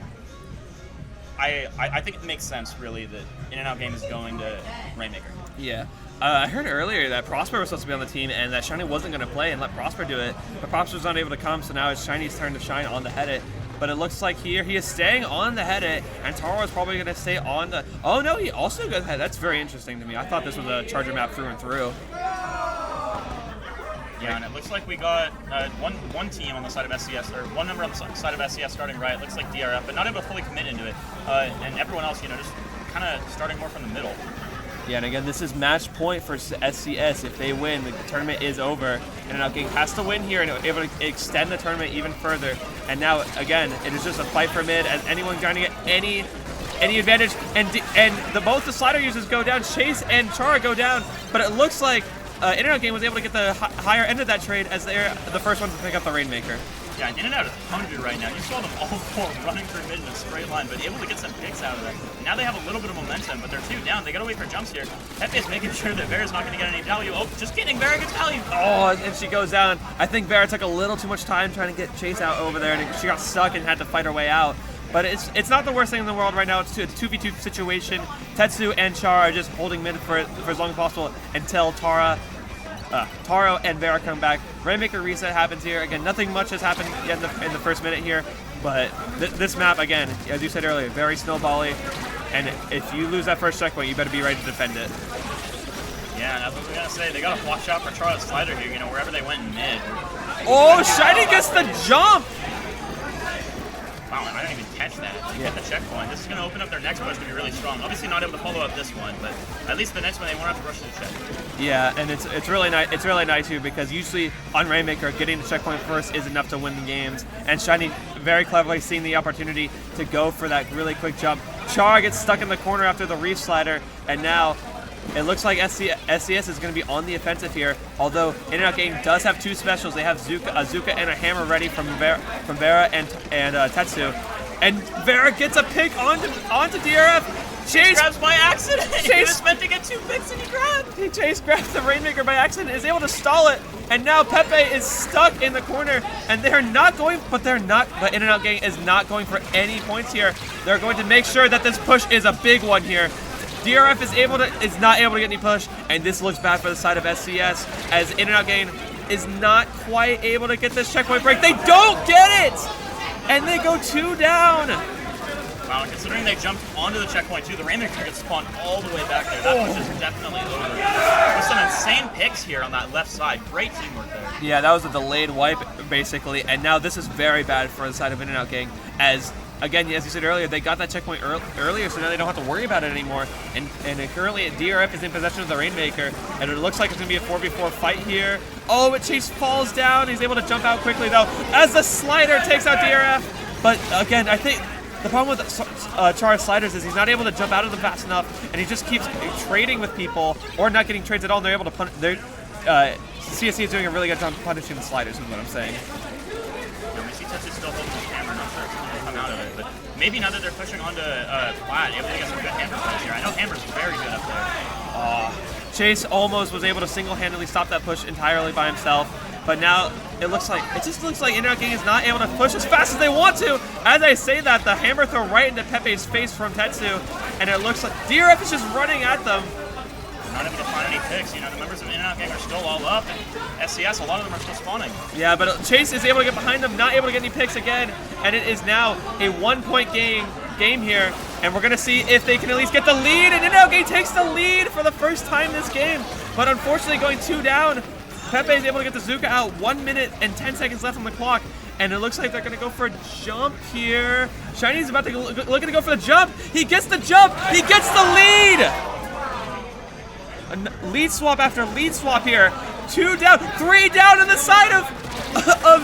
I think it makes sense, really, that In-N-Out game is going to Rainmaker.
Yeah. I heard earlier that Prosper was supposed to be on the team and that Shiny wasn't going to play and let Prosper do it, but Prosper's not able to come, so now it's Shiny's turn to shine on the Headit. But it looks like here he is staying on the Headit, and Taro is probably going to stay on the... Oh no, he also got Headit. That's very interesting to me. I thought this was a charger map through and through.
Yeah, and it looks like we got one team on the side of SCS, or one member on the side of SCS starting right. It looks like DRF, but not able to fully commit into it. And everyone else, just kind of starting more from the middle.
Yeah, and again, this is match point for SCS. If they win, the tournament is over. And now Gang has to win here and able to extend the tournament even further. And now, again, it is just a fight for mid as anyone trying to get any advantage. And both the slider users go down. Chase and Chara go down. But it looks like In-N-Out Game was able to get the higher end of that trade as they're the first ones to pick up the Rainmaker.
Yeah, In-N-Out is 100 right now. You saw them all four running through mid in a straight line, but able to get some picks out of that. Now they have a little bit of momentum, but they're 2 down. They gotta wait for jumps here. Pepe is making sure that Vera's not gonna get any value. Oh, just kidding, Vera gets value.
Oh, and she goes down. I think Vera took a little too much time trying to get Chase out over there, and she got stuck and had to fight her way out. But it's not the worst thing in the world right now. It's a 2v2 situation. Tetsu and Chara are just holding mid for as long as possible until Taro and Vera come back. Rainmaker reset happens here. Again, nothing much has happened yet in the first minute here, but this map, again, as you said earlier, very snowbally, and if you lose that first checkpoint, you better be ready to defend it.
Yeah, and that's what we gotta say. They gotta watch out for Chara's slider here, wherever they went in mid.
Oh, Shiny gets the jump!
Wow, and I didn't even catch that. They get the checkpoint. This is going to open up their next push to be really strong. Obviously not able to follow up this one, but at least the next one they won't have to rush to the check.
Yeah, and it's really nice. It's really nice too because usually on Rainmaker, getting the checkpoint first is enough to win the games. And Shiny very cleverly seeing the opportunity to go for that really quick jump. Chara gets stuck in the corner after the reef slider, and now it looks like SCS is going to be on the offensive here, although In-N-Out Game does have 2 specials. They have Zuka and a hammer ready from Vera and Tetsu. And Vera gets a pick onto DRF. Chase
grabs by accident.
Chase
He was meant to get 2 picks and he grabbed.
Chase grabs the Rainmaker by accident, is able to stall it, and now Pepe is stuck in the corner, and they're not going, but In-N-Out Gang is not going for any points here. They're going to make sure that this push is a big one here. DRF is not able to get any push, and this looks bad for the side of SCS as In-N-Out Game is not quite able to get this checkpoint break. They don't get it, and they go 2 down.
Wow, considering they jumped onto the checkpoint too, the Rainmaker gets spawned all the way back there. That push is definitely over. There's some insane picks here on that left side. Great teamwork there.
Yeah, that was a delayed wipe basically, and now this is very bad for the side of In-N-Out Gang as, again, as you said earlier, they got that checkpoint earlier, so now they don't have to worry about it anymore. And currently, DRF is in possession of the Rainmaker, and it looks like it's going to be a 4v4 fight here. Oh, but Chase falls down. He's able to jump out quickly, though, as the slider takes out DRF. But again, I think the problem with Chara's sliders is he's not able to jump out of them fast enough, and he just keeps trading with people or not getting trades at all. And they're able to punish. CSC is doing a really good job punishing the sliders, is what I'm saying.
Yeah, we see Tetsu still holding the camera. Not sure if he's going to come out of it, but maybe now that they're pushing onto Plat, able to get some good hammer plays here. I know Hammer's very good up there.
Chase almost was able to single-handedly stop that push entirely by himself, but now it just looks like In-N-Out Gang is not able to push as fast as they want to. As I say that, the hammer throw right into Pepe's face from Tetsu, and it looks like DRF is just running at them.
Not able to find any picks. You know, the members of In-N-Out Gang are still all up, and SCS, a lot of them are still spawning.
Yeah, but Chase is able to get behind them, not able to get any picks again, and it is now a 1-point game here, and we're going to see if they can at least get the lead, and In-N-Out Gang takes the lead for the first time this game, but unfortunately going 2 down. Pepe is able to get the Zuka out, 1 minute and 10 seconds left on the clock, and it looks like they're going to go for a jump here. Shiny's about to looking to go for the jump. He gets the jump. He gets the lead. A lead swap after lead swap here. 2 down, 3 down on the side of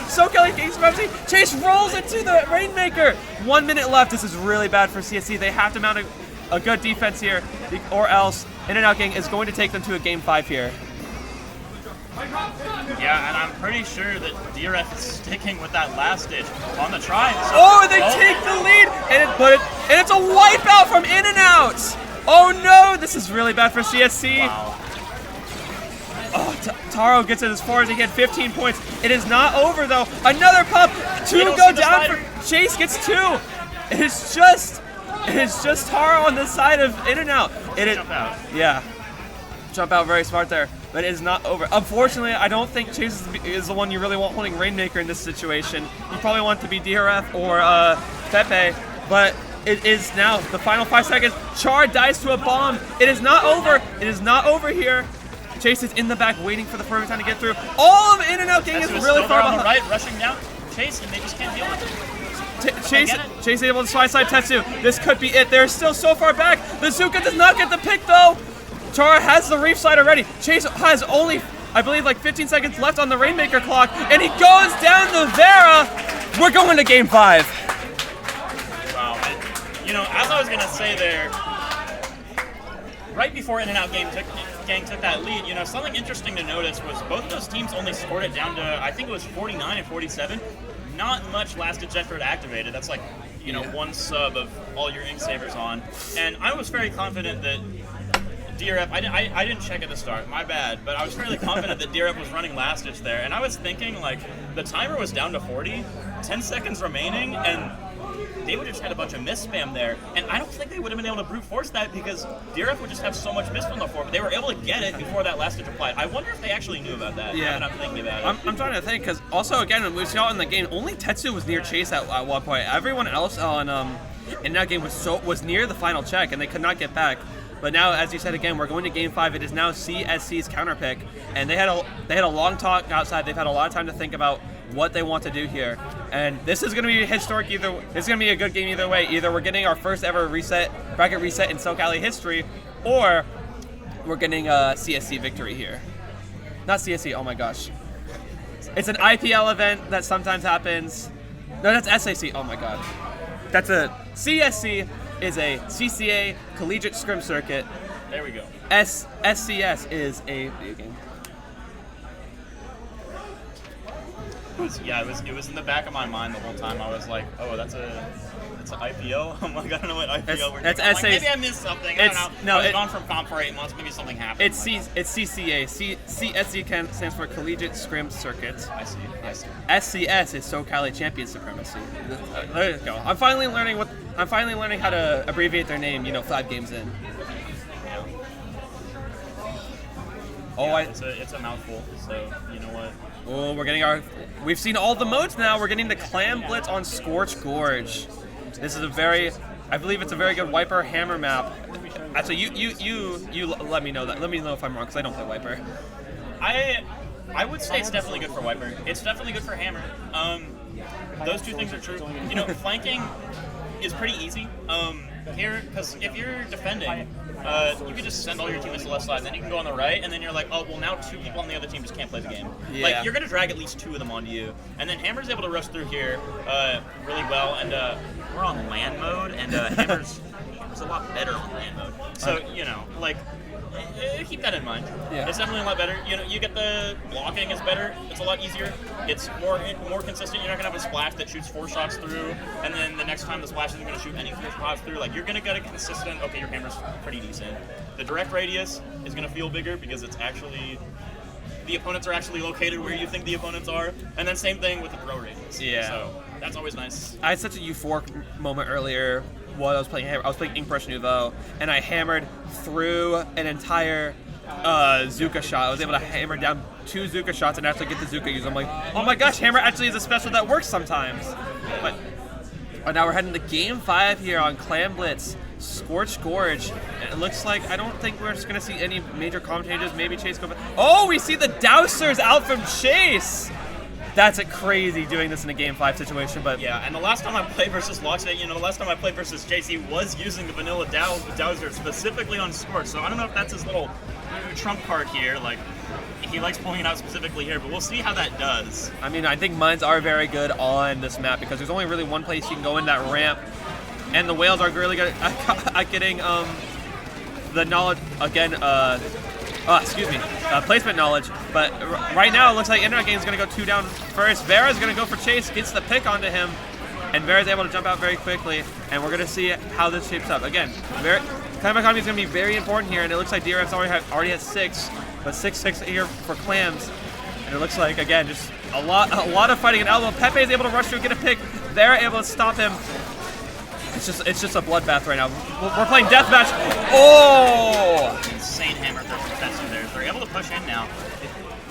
SoCallie Gang Supremacy. Chase rolls into the Rainmaker. 1 minute left. This is really bad for CSC. They have to mount a good defense here, or else In-N-Out Gang is going to take them to a game 5 here.
Yeah, and I'm pretty sure that DRF is sticking with that last ditch on the try. So,
oh, they take the lead, and it's a wipeout from In-N-Out. Oh no, this is really bad for CSC.
Wow.
Oh, Taro gets it as far as he can, 15 points. It is not over though. Another pop, 2 go down for Chase gets 2. It is just Taro on the side of In-N-Out.
Jump out.
Yeah, jump out, very smart there. But it is not over. Unfortunately, I don't think Chase is the one you really want holding Rainmaker in this situation. You probably want it to be DRF or Pepe, but it is now the final 5 seconds. Char dies to a bomb. It is not over. It is not over here. Chase is in the back waiting for the perfect time to get through. All of In-N-Out Gang is really far behind.
On the right, rushing down Chase, and they just can't deal with it.
Chase able to side Tetsu. This could be it. They're still so far back. The Zuka does not get the pick though. Chara has the reef slide already. Chase has only, I believe, like 15 seconds left on the Rainmaker clock, and he goes down to Vera. We're going to game 5.
Wow. You know, as I was going to say there, right before In-N-Out Gang took that lead, you know, something interesting to notice was both of those teams only scored it down to, I think it was 49 and 47. Not much last ejector activated. That's like, you know, 1 sub of all your ink savers on. And I was very confident that DRF, I didn't check at the start, my bad, but I was fairly confident that DRF was running last ditch there, and I was thinking, like, the timer was down to 40, 10 seconds remaining, and they would have just had a bunch of miss spam there, and I don't think they would have been able to brute force that because DRF would just have so much miss from the floor, but they were able to get it before that last ditch applied. I wonder if they actually knew about that, now that I'm thinking about it.
I'm trying to think, because also, again, we saw in the game, only Tetsu was near Chase at one point. Everyone else on In-N-Out Game was near the final check, and they could not get back. But now, as you said again, we're going to Game 5. It is now CSC's counter pick, and they had a long talk outside. They've had a lot of time to think about what they want to do here, and this is going to be historic. This is going to be a good game either way. Either we're getting our first ever bracket reset in SoCallie history, or we're getting a CSC victory here. Not CSC. Oh my gosh, it's an IPL event that sometimes happens. No, that's SAC. Oh my god, that's a CSC. Is a CCA collegiate scrim circuit.
There we go.
SCS is a video game.
It was in the back of my mind the whole time. I was like, oh, that's an IPO. I'm like, I don't know what IPO we're doing.
Like,
maybe I missed something. I don't know.
No,
I was gone from comp for 8 months. Maybe something happened.
It's CCA. CSC stands for Collegiate Scrim Circuit.
I see.
SCS is SoCallie Champion Supremacy. There you go. I'm finally learning how to abbreviate their name. 5 games in.
It's a mouthful. So you know what?
Oh, we've seen all the modes now. We're getting the Clam Blitz on Scorch Gorge. This is I believe it's a very good Wiper Hammer map. So you let me know that. Let me know if I'm wrong, because I don't play Wiper.
I would say it's definitely good for Wiper. It's definitely good for Hammer. Those two things are true. Flanking is pretty easy. Here, because if you're defending, you can just send all your teammates to the left side, and then you can go on the right, and then you're like, oh, well, now 2 people on the other team just can't play the game.
Yeah.
Like, you're going to drag at least 2 of them onto you. And then Hammer's able to rush through here really well, and we're on land mode, and Hammer's a lot better on land mode. So, keep that in mind.
Yeah.
It's definitely a lot better. You get the blocking is better. It's a lot easier. It's more consistent. You're not gonna have a splash that shoots 4 shots through, and then the next time the splash isn't gonna shoot any 4 shots through. Like, you're gonna get a consistent. Okay, your hammer's pretty decent. The direct radius is gonna feel bigger because it's actually the opponents are actually located where you think the opponents are, and then same thing with the throw radius.
Yeah.
So that's always nice.
I had such a euphoric moment earlier while I was playing Ink Brush Nouveau, and I hammered through an entire Zuka shot. I was able to hammer down 2 Zuka shots and actually get the Zuka use. I'm like, oh my gosh, hammer actually is a special that works sometimes. But now we're heading to Game 5 here on Clan Blitz. Scorched Gorge. And it looks like, I don't think we're just going to see any major comp changes. Maybe Chase go back. Oh, we see the Dousers out from Chase! That's crazy doing this in a Game 5 situation, but...
Yeah, and the last time I played versus Locksmith, the last time I played versus Chase, he was using the vanilla Dowser specifically on Scorch, so I don't know if that's his little trump card here, like, he likes pulling it out specifically here, but we'll see how that does.
I mean, I think mines are very good on this map because there's only really one place you can go in that ramp, and the whales are really good at getting the knowledge, again, placement knowledge. But right now, it looks like Internet Game is going to go 2 down first. Vera's going to go for Chase, gets the pick onto him, and Vera's able to jump out very quickly, and we're going to see how this shapes up. Again, Clam Economy is going to be very important here, and it looks like DRF's already has 6, but 6-6 here for Clams. And it looks like, again, just a lot of fighting at elbow. Pepe is able to rush through, get a pick. Vera able to stop him. It's just a bloodbath right now. We're playing deathmatch. Oh!
Insane hammer throw from Tetsu there. They're able to push in now.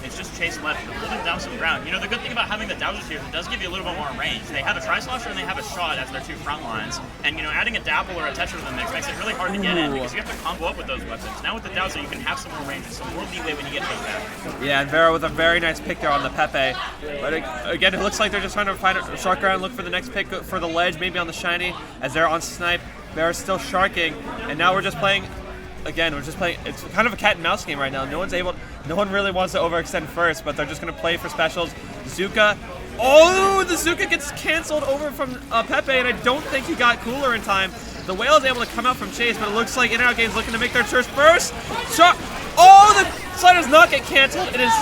It's just Chase left, holding down some ground. The good thing about having the Dowsers here is it does give you a little bit more range. They have a Tri-Slosher and they have a shot as their 2 front lines. And, adding a Dapple or a Tetra to the mix makes it really hard to get in because you have to combo up with those weapons. Now with the Dowser, you can have some more range and some more leeway when you get those back.
Yeah, and Vera with a very nice pick there on the Pepe. But again, it looks like they're just trying to find a shark ground, look for the next pick for the ledge, maybe on the shiny, as they're on snipe. Vera's still sharking, and now we're just playing. Again, it's kind of a cat and mouse game right now. No one really wants to overextend first, but they're just going to play for specials. Zuka. Oh, the Zuka gets canceled over from Pepe, and I don't think he got cooler in time. The whale is able to come out from Chase, but it looks like In-N-Out Game's looking to make their choice first. Oh, the slide does not get canceled. It is.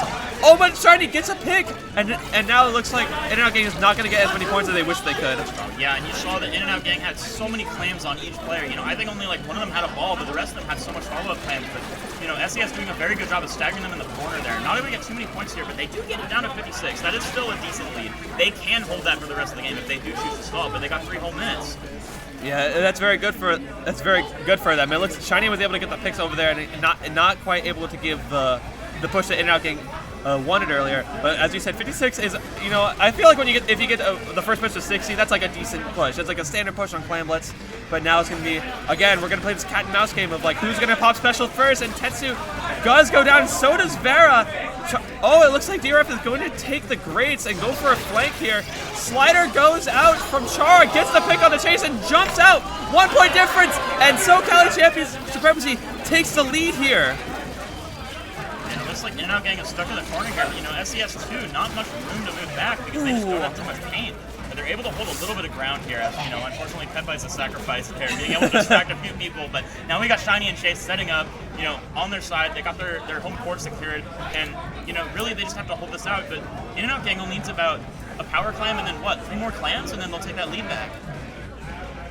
Oh, but Shiny gets a pick, and now it looks like In-N-Out Gang is not going to get as many points as they wish they could.
Yeah, and you saw that In-N-Out Gang had so many clams on each player. I think only like one of them had a ball, but the rest of them had so much follow-up clams. But SES doing a very good job of staggering them in the corner there. Not able to get too many points here, but they do get it down to 56. That is still a decent lead. They can hold that for the rest of the game if they do choose to stall, but they got 3 whole minutes.
Yeah, that's very good for them. It looks Shiny was able to get the picks over there, and not quite able to give the push that In-N-Out Gang wanted earlier. But as you said, 56 is, I feel like if you get the first push to 60, that's like a decent push. It's like a standard push on Clan Blitz. But now it's going to be, again, we're going to play this cat and mouse game of like who's going to pop special first, and Tetsu does go down, so does Vera. Oh, it looks like DRF is going to take the Greats and go for a flank here. Slider goes out from Char, gets the pick on the Chase, and jumps out. 1 point difference, and SoCallie Champions Supremacy takes the lead here.
Looks like In-N-Out Gang is stuck in the corner here. SES2, not much room to move back because they just don't have too much paint. But they're able to hold a little bit of ground here. As unfortunately, Pepe's a sacrifice here, being able to distract a few people. But now we got Shiny and Chase setting up, on their side. They got their home court secured, and really they just have to hold this out. But In-N-Out Gang only needs about a power clam and then 3 more clams, and then they'll take that lead back.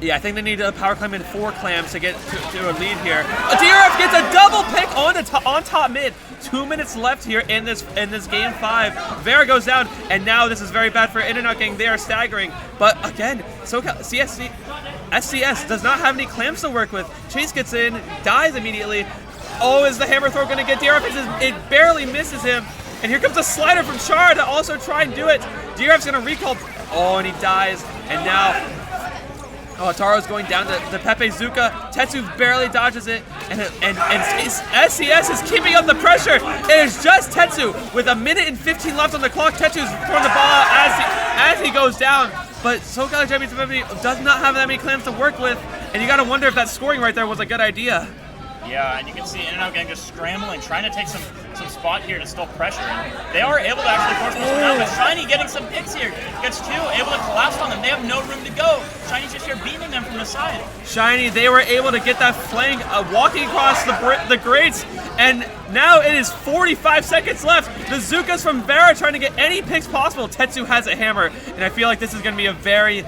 Yeah, I think they need a power clam and 4 clams to get to a lead here. DRF gets a double pick on top mid. 2 minutes left here in this game 5. Vera goes down, and now this is very bad for In-N-Out Gang. They are staggering, but again, SCS does not have any clams to work with. Chase gets in, dies immediately. Oh, is the hammer throw going to get DRF? It barely misses him, and here comes a slider from Char to also try and do it. DRF's going to recall. Oh, and he dies, and now. Oh, Taro's going down to Pepe Zuka. Tetsu barely dodges it, and SCS is keeping up the pressure. It is just Tetsu with 1 minute and 15 left on the clock. Tetsu's throwing the ball out as he goes down, but SoCal Champions does not have that many clams to work with, and you got to wonder if that scoring right there was a good idea.
Yeah, and you can see In-N-Out Gang just scrambling, trying to take some spot here to still pressure. And they are able to actually force this one out, but Shiny getting some picks here. Gets 2, able to collapse on them. They have no room to go. Shiny's just here beating them from the side.
Shiny, they were able to get that flank, walking across the Greats, and now it is 45 seconds left. The Zukas from Vera trying to get any picks possible. Tetsu has a hammer, and I feel like this is going to be a very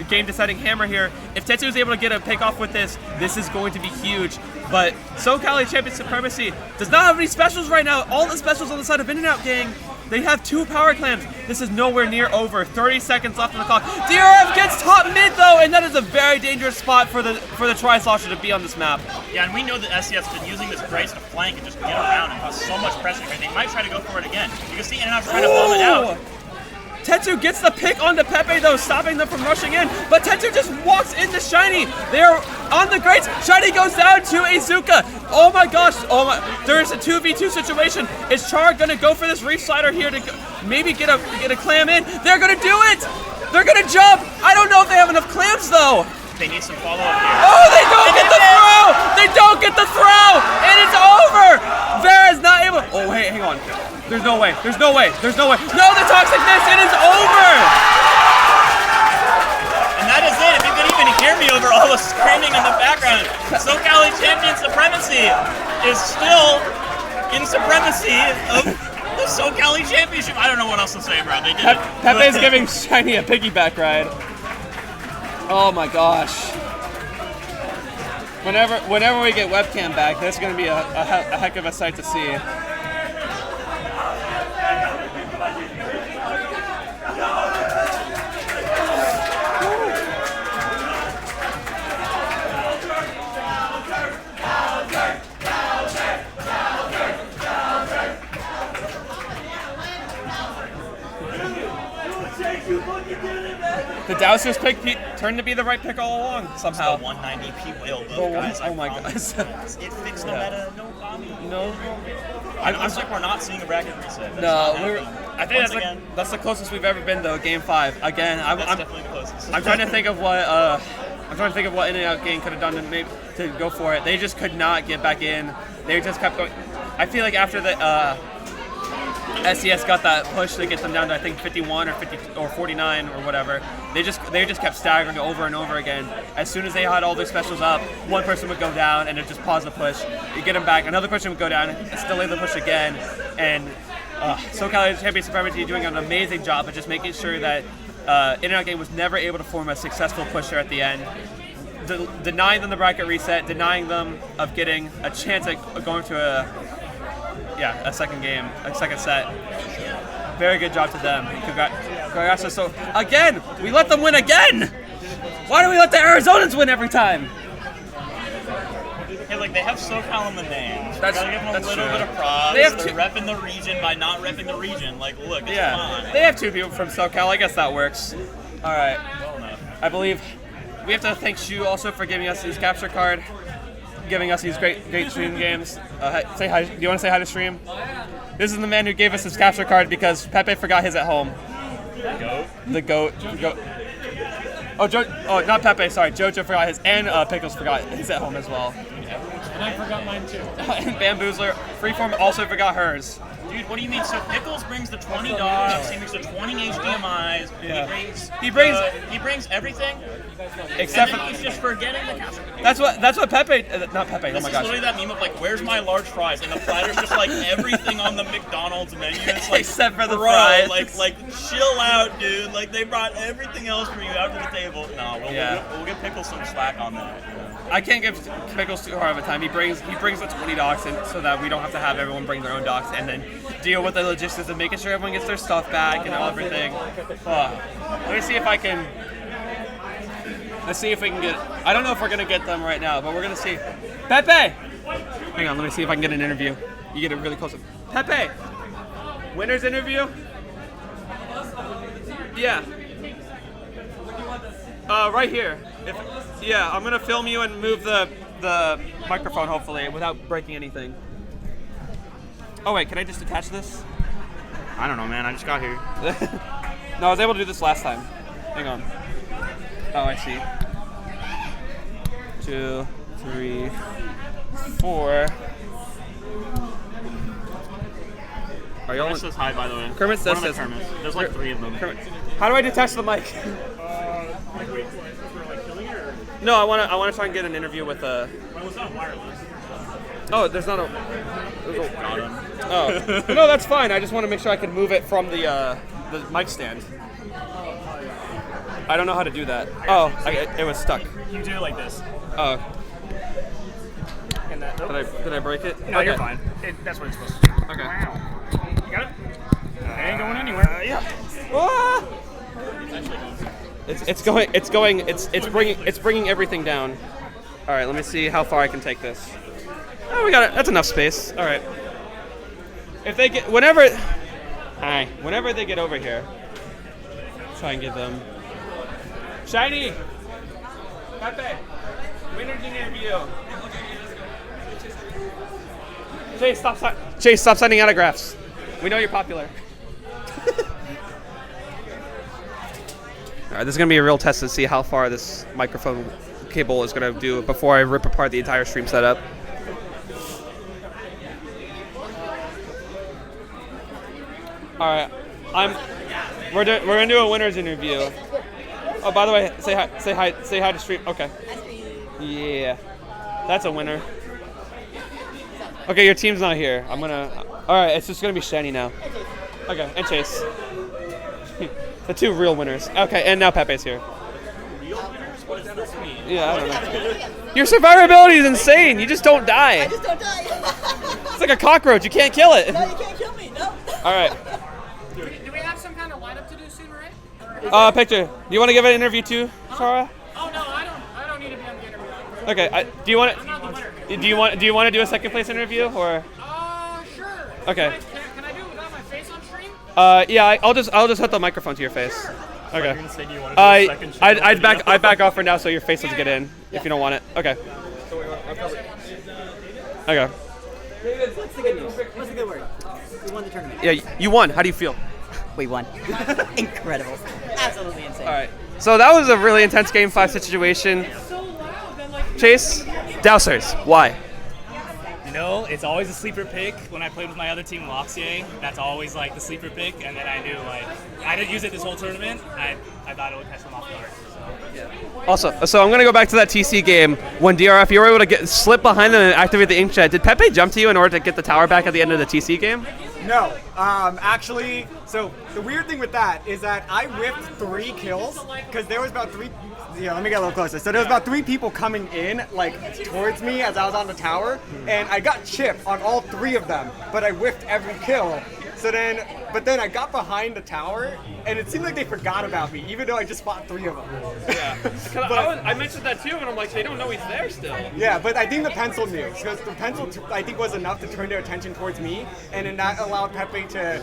game-deciding hammer here. If Tetsu is able to get a pick off with this is going to be huge. But SoCallie Champions Supremacy does not have any specials right now. All the specials on the side of In-N-Out Gang. They have 2 power clams. This is nowhere near over. 30 seconds left on the clock. DRF gets top mid though, and that is a very dangerous spot for the Tri-Slosher to be on this map.
Yeah, and we know that SES has been using this Grace to flank and just get around and cause so much pressure here. They might try to go for it again. You can see In-N-Out trying to bomb it out.
Tetsu gets the pick onto Pepe though, stopping them from rushing in, but Tetsu just walks into Shiny. They're on the grates. Shiny goes down to Izuka. Oh my gosh, there's a 2v2 situation. Is Char gonna go for this Reef Slider here to maybe get a clam in? They're gonna do it! They're gonna jump! I don't know if they have enough clams though.
They need some follow-up here.
Oh, they don't get the throw! They don't get the throw! And it's over! Vera's not able. Oh, hey, hang on. There's no way. There's no way. There's no way. No, the Toxic Mist, it is over!
And that is it. If you could even hear me over all the screaming in the background, SoCallie Champion Supremacy is still in supremacy of the SoCallie Championship. I don't know what else to say, bro. They did it.
Pepe's giving Shiny a piggyback ride. Oh my gosh. Whenever we get webcam back, that's going to be a heck of a sight to see. The Dowser's pick turned to be the right pick all along somehow.
It's the 190p whale boat, guys.
Oh my god.
It fixed the meta, no problem.
No.
It looks like we're not seeing a bracket reset.
No, I think that's the closest we've ever been though. Game 5 again.
That's definitely the closest.
I'm trying to think of what In-N-Out game could have done to go for it. They just could not get back in. They just kept going. I feel like after the SES got that push to get them down to I think 51 or 50 or 49 or whatever. They just kept staggering over and over again. As soon as they had all their specials up, one person would go down and it'd just pause the push. You get them back, another person would go down, delay the push again, and SoCallie Champion Supremacy doing an amazing job of just making sure that In-N-Out game was never able to form a successful push there at the end. Denying them the bracket reset, denying them of getting a chance at going to a second game, a second set. Very good job to them. Congrats. So again, we let them win again. Why do we let the Arizonans win every time?
Hey, like they have SoCal in the name. So
That's
gotta give them a little
true.
bit of props.
They have
They're repping the region by not repping the region. Like, look, it's fine.
They have 2 people from SoCal. I guess that works. All right.
Well enough.
I believe we have to thank Shu also for giving us his capture card, giving us these great stream games. Say hi. Do you want to say hi to stream? This is the man who gave us his capture card because Pepe forgot his at home. The goat. Oh, not Pepe. Sorry, Jojo forgot his, and Pickles forgot his at home as well.
And I forgot mine too.
And Bamboozler, Freeform also forgot hers.
Dude, what do you mean? So Pickles brings the 20 dogs, he brings the 20 HDMIs,
Yeah.
he brings everything,
Except
and then he's just forgetting the capture.
That's what Pepe, not Pepe,
This
oh my
is
gosh.
literally that meme of like, where's my large fries? And the platter's just like everything on the McDonald's menu. It's like,
Except for the
bro,
fries.
like chill out, dude. Like they brought everything else for you out to the table. No, we'll give Pickles some slack on that.
I can't give Pickles too hard of a time. He brings the 20 docs in so that we don't have to have everyone bring their own docs and then deal with the logistics of making sure everyone gets their stuff back and everything. Let me see if I can. Let's see if we can get. I don't know if we're gonna get them right now, but we're gonna see. Pepe, hang on. Let me see if I can get an interview. You get it really close. Pepe, winner's interview. Yeah. Right here. I'm gonna film you and move the microphone hopefully without breaking anything. Oh wait, can I just attach this?
I don't know, man. I just got here.
No, I was able to do this last time. Hang on. Oh, I see. 2, 3, 4. Are y'all?
Kermit says hi, by the way.
Kermit says
One of the Kermits. There's like 3 of them.
Kermit. How do I detach the mic? No, I wanna try and get an interview with
Well, it's not wireless.
Oh, there's not a. Oh, no, that's fine. I just want to make sure I can move it from the mic stand. I don't know how to do that. Oh, it was stuck.
You do it like this.
Oh.
And that,
Did I break it?
No,
Okay.
you're fine. That's what it's supposed to do.
Okay.
Wow. You got it? It ain't going anywhere.
Yeah. Ah! It's bringing everything down. All right, let me see how far I can take this. Oh, we got it. That's enough space. All right. If they get whenever they get over here, try and give them shiny. Pepe, winners interview. Chase, stop signing autographs. We know you're popular. All right, this is gonna be a real test to see how far this microphone cable is gonna do before I rip apart the entire stream setup. All right, we're gonna do a winners interview. Oh, by the way, say hi to stream. Okay. Yeah, that's a winner. Okay, your team's not here. All right, it's just gonna be Shani now. Okay, and Chase. The two real winners. Okay, and now Pepe's here.
Real winners? What does that mean?
Yeah, I don't know. Your survivability is insane. You just don't die.
I just don't die.
It's like a cockroach. You can't kill it.
No, you can't kill me. No.
All right.
Do we have some kind of lineup to do soon, right?
Picture. Do you want to give an interview too, Sarah?
Oh no, I don't need to be on the interview.
Okay. Do you want
I'm not the winner.
Do you want to do a second place interview or?
Sure.
Okay.
Can I do it without my face on stream?
Yeah. I'll just hook the microphone to your face. Okay.
You're gonna say, do you want to do a second show?
I'd back off for now so your face doesn't get in if you don't want it. Okay. Okay.
What's the good news? What's the good word? We won the tournament.
Yeah, you won. How do you feel?
We won. Incredible. Absolutely insane.
All right. So that was a really intense Game 5 situation. Chase, Dowsers, why?
You know, it's always a sleeper pick. When I played with my other team, Loxier, that's always like the sleeper pick. And then I knew, like, I didn't use it this whole tournament. I thought it would catch them off guard. So, yeah.
Also, so I'm going to go back to that TC game. When DRF, you were able to slip behind them and activate the inkjet. Did Pepe jump to you in order to get the tower back at the end of the TC game?
No. Actually, so the weird thing with that is that I whipped 3 kills because there was about 3. Yeah, let me get a little closer. So there was about 3 people coming in, like, towards me as I was on the tower, and I got chip on all 3 of them, but I whiffed every kill. So then, but then I got behind the tower, and it seemed like they forgot about me, even though I just fought 3 of them.
Yeah. I mentioned that too, and I'm like, they don't know he's there still.
Yeah, but I think the pencil knew, because the pencil, I think, was enough to turn their attention towards me, and then that allowed Pepe to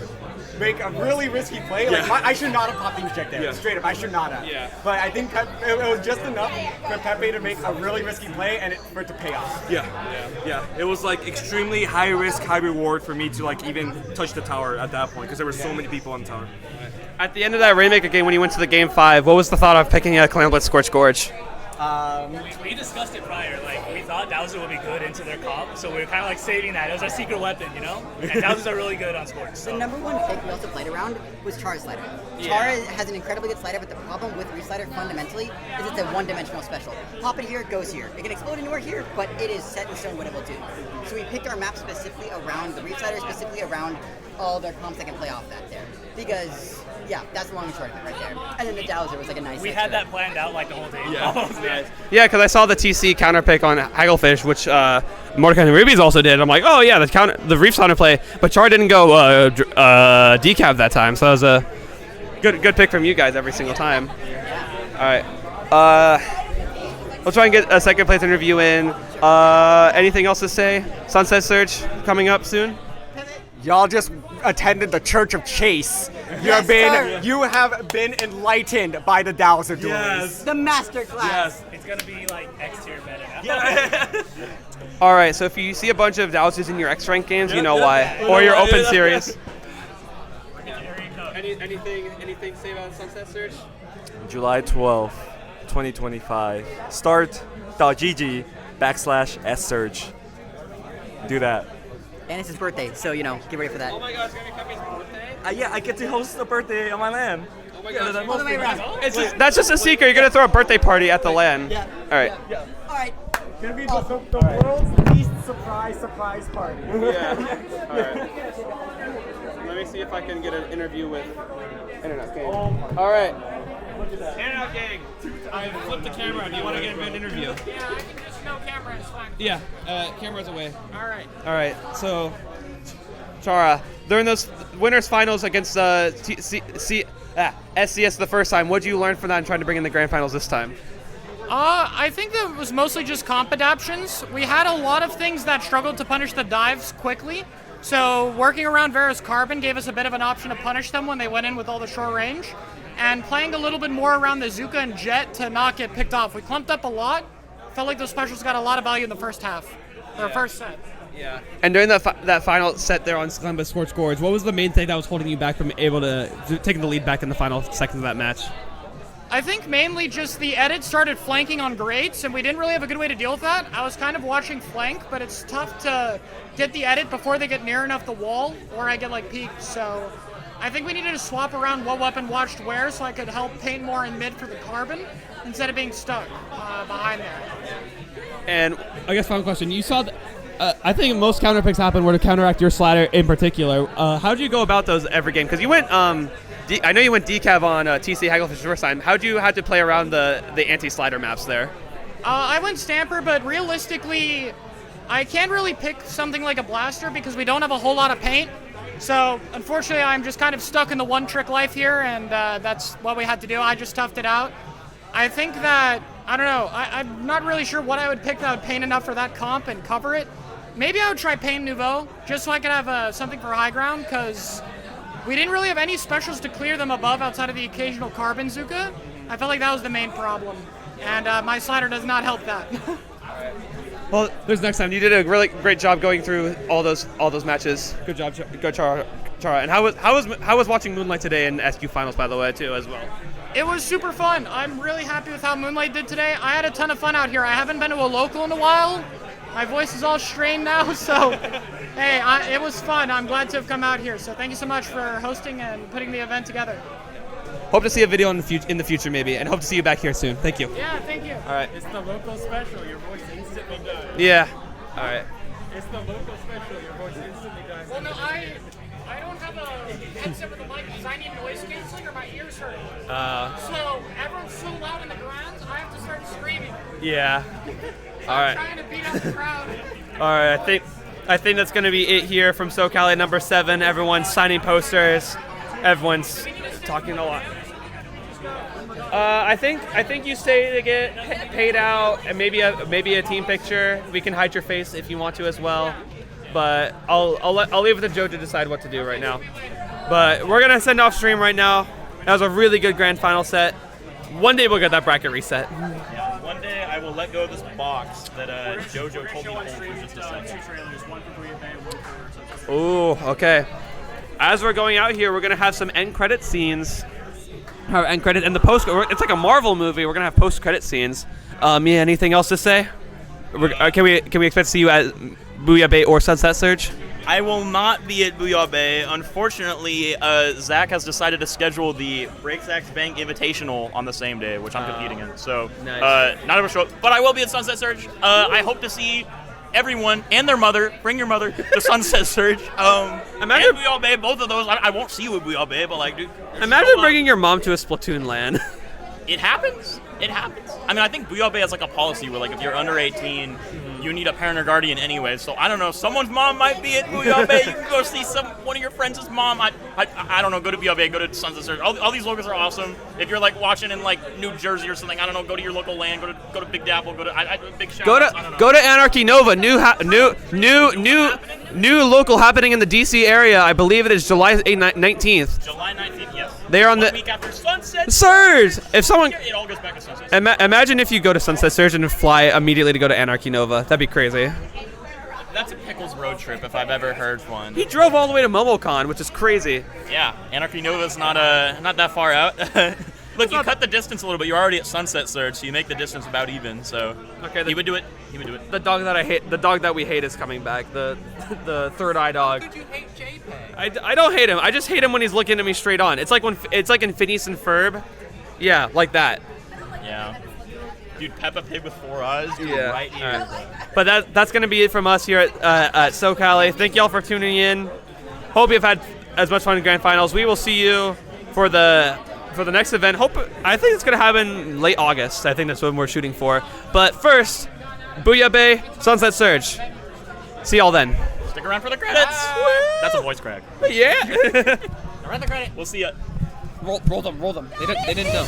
make a really risky play. Like, I should not have popped the inject there, straight up, I should not have.
Yeah.
But I think it was just enough for Pepe to make a really risky play, and for it to pay off.
Yeah. It was like extremely high risk, high reward for me to like even touch the tower at that point because there were so many people on the tower.
At the end of that Rainmaker game, when you went to the Game 5, what was the thought of picking a Clan Blitz Scorch Gorge?
We discussed it prior. Like, we thought Dowser would be good into their comp, so we were kind of like saving that. It was our secret weapon, you know? And Dowsers are really good on Scorch. So.
The number one pick we also played around was Char's slider.
Yeah.
Char has an incredibly good slider, but the problem with Reef Slider fundamentally is it's a one-dimensional special. Pop it here, it goes here. It can explode anywhere here, but it is set in stone what it will do. So we picked our map specifically around the Reef Slider, specifically around all their comps that can play off that there. Because, yeah, that's the long and short of it right there. And then the Dowser was like a nice
We
extra.
had that planned out like the whole day.
Yeah, because I saw the TC counter pick on Hagglefish, which Mordecai and Rubies also did. I'm like, oh yeah, the Reef Sauna play, but Char didn't go decaf that time, so that was a good pick from you guys every single time. All right, we'll try and get a second place interview in. Anything else to say? Sunset Surge coming up soon.
Y'all just attended the Church of Chase. You have been enlightened by the Dowser duels.
The master class.
It's going to be like X tier meta now.
All right, so if you see a bunch of Dowsers in your X rank games, you know why, or your Open Series. Anything to say about Sunset Surge?
July 12th, 2025. Start.gg/ssurge. Do that.
And it's his birthday, so, you know, get ready for that.
Oh my gosh, it's going to be Pepe's birthday?
Yeah, I get to host a birthday on my LAN.
Oh my
Yeah,
gosh.
All the way around.
That's just a secret. You're going to throw a birthday party at the LAN.
Yeah.
All right.
Yeah. All right.
Gonna be the world's least surprise party.
Yeah. All right. Let me see if I can get an interview with Internet Gang. All right. Internet Gang. I flipped the camera. Do you want to get an interview?
Yeah, I can just no camera. It's fine.
Yeah. Camera's away.
All right.
All right. So,
Prochara, during those winners finals against SCS the first time, what did you learn from that and trying to bring in the grand finals this time?
I think that it was mostly just comp adaptions. We had a lot of things that struggled to punish the dives quickly. So working around Vera's Carbon gave us a bit of an option to punish them when they went in with all the short range. And playing a little bit more around the Zuka and Jet to not get picked off. We clumped up a lot. Felt like those specials got a lot of value in the first half, or first set.
Yeah. And during that final set there on Glenba Scorched Gorge, what was the main thing that was holding you back from able to taking the lead back in the final seconds of that match?
I think mainly just the edit started flanking on greats, and we didn't really have a good way to deal with that. I was kind of watching flank, but it's tough to get the edit before they get near enough the wall, or I get like peaked. So I think we needed to swap around what weapon watched where, so I could help paint more in mid for the Carbon instead of being stuck behind there.
And I guess final question: you saw. I think most counter picks happen where to counteract your slider in particular. How did you go about those every game? Because you went. I know you went decav on TC Hagelfish's first time. How did you have to play around the anti-slider maps there?
I went Stamper, but realistically, I can't really pick something like a Blaster because we don't have a whole lot of paint. So, unfortunately, I'm just kind of stuck in the one-trick life here, and that's what we had to do. I just toughed it out. I think that, I don't know, I'm not really sure what I would pick that would paint enough for that comp and cover it. Maybe I would try Pain Nouveau, just so I could have something for high ground, because we didn't really have any specials to clear them above outside of the occasional Carbon Zuka. I felt like that was the main problem, and my slider does not help that.
Well, there's next time. You did a really great job going through all those matches. Good job, Chara. And how was watching Moonlight today in SQ Finals, by the way, too, as well?
It was super fun. I'm really happy with how Moonlight did today. I had a ton of fun out here. I haven't been to a local in a while. My voice is all strained now, so hey, it was fun. I'm glad to have come out here. So thank you so much for hosting and putting the event together.
Hope to see a video in the future, maybe, and hope to see you back here soon. Thank you.
Yeah, thank you.
All right.
It's the local special. Your voice instantly dies.
Yeah. All right.
It's the local special. Your voice instantly dies. Well, no, I don't have a headset with a mic because I need noise canceling or my ears hurt. So everyone's so loud in the grounds, I have to start screaming.
Yeah.
So
All right.
I'm trying to beat up the crowd.
All right. I think that's going to be it here from SoCallie number 7. Everyone's signing posters. Everyone's talking a lot. I think you stay to get paid out, and maybe a team picture. We can hide your face if you want to as well, but I'll leave it to Joe to decide what to do right now. But we're gonna send off stream right now. That was a really good grand final set. One day we'll get that bracket reset.
Yeah, one day I will let go of this box that JoJo told me to hold for just a second.
Ooh, okay. As we're going out here, we're gonna have some end credit scenes. End credit and the post. It's like a Marvel movie. We're gonna have post credit scenes. Mia, anything else to say? Can we expect to see you at Booyah Bay or Sunset Surge?
I will not be at Booyah Bay. Unfortunately, Zach has decided to schedule the Break Zach's Bank Invitational on the same day, which I'm competing in. So,
nice.
not able to show up. But I will be at Sunset Surge. I hope to see everyone and their mother. Bring your mother to Sunset Surge. Imagine Booyah Bay, both of those. I won't see you at Booyah Bay, but like, dude.
Imagine bringing your mom to a Splatoon LAN.
It happens. It happens. I mean, I think Booyah Bay has like a policy where like if you're under 18, you need a parent or guardian anyway. So I don't know. Someone's mom might be at Booyah Bay. You can go see one of your friends' mom. I don't know. Go to Booyah Bay. Go to Sunset Surge. All these locals are awesome. If you're like watching in like New Jersey or something, I don't know. Go to your local LAN. Go to Big Dapple. Go to Big Shout.
Go to Anarchy Nova. New local happening in the DC area. I believe it is July 19th.
July 19th. Yes.
They're on
One
the
week after Sunset
Surge. If someone,
it all goes back to Sunset.
imagine if you go to Sunset Surge and fly immediately to go to Anarchy Nova. That'd be crazy.
That's a Pickles road trip if I've ever heard one.
He drove all the way to MomoCon, which is crazy.
Yeah, Anarchy Nova's not that far out. Look, you cut the distance a little bit. You're already at Sunset Surge, so you make the distance about even. So
okay,
he would do it. He would do it.
The dog that I hate, the dog that we hate, is coming back. The third eye dog.
How could you hate JPEG?
I don't hate him. I just hate him when he's looking at me straight on. It's like in Phineas and Ferb. Yeah, like that.
Yeah. Dude, Peppa Pig with 4 eyes. Dude,
Yeah.
right here.
All right. But that's gonna be it from us here at SoCallie. Thank y'all for tuning in. Hope you've had as much fun in grand finals. We will see you for the next event. I think it's gonna happen late August. I think that's what we're shooting for. But first, Booyah Bay, Sunset Surge. See y'all then.
Stick Stick around for the credits. That's a voice crack.
Yeah.
Around the credit. We'll see ya.
Roll them, roll them. They didn't know.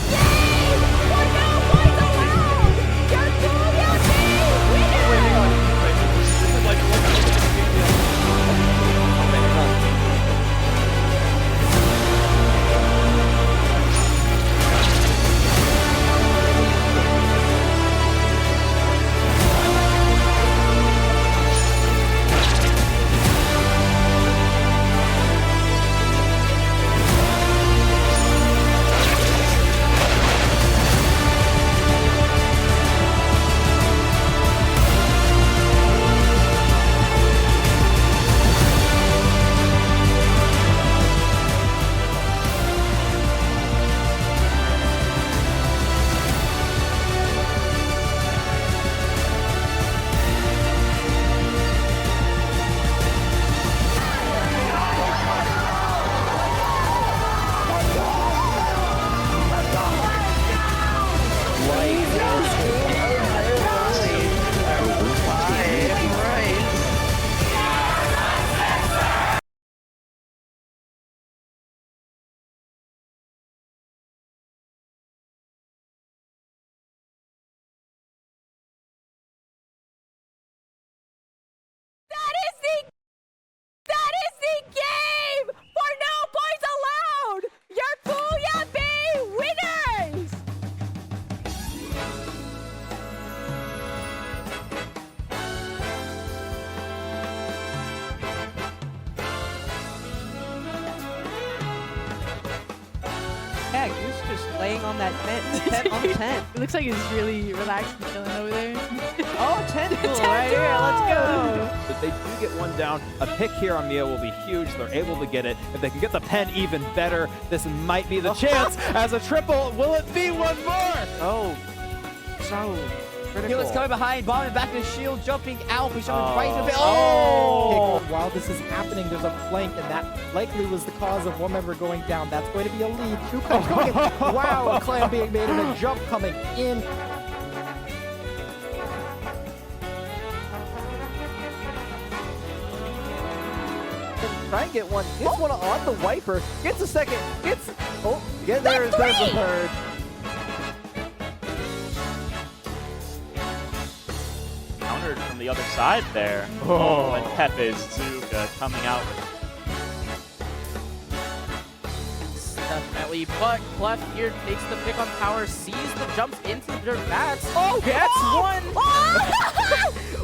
That is the game for no points allowed. Your Booyah Bay winners.
Heck, he was just laying on that tent on the tent.
It looks like he's really relaxed and chilling over there.
Oh, tent pool right here. Let's go.
But they do get one down. A pick here on Mia will be huge. They're able to get it. If they can get the pen, even better. This might be the chance as a triple. Will it be one more? Oh, so critical.
Healer's coming behind, bombing back to the shield, jumping out. He's jumping right into it.
Oh! While this is happening, there's a flank, and that likely was the cause of one member going down. That's going to be a lead. Two clans going in. Wow, a clan being made and a jump coming in. Try and get one. Gets one on the wiper. Gets a second. Gets. Oh, yeah, there's the third.
Countered from the other side there.
Oh.
And Pepe Zuka coming out.
Definitely, but Clef here takes the pick on tower, sees the jumps into the dirt bats.
Oh,
gets
one.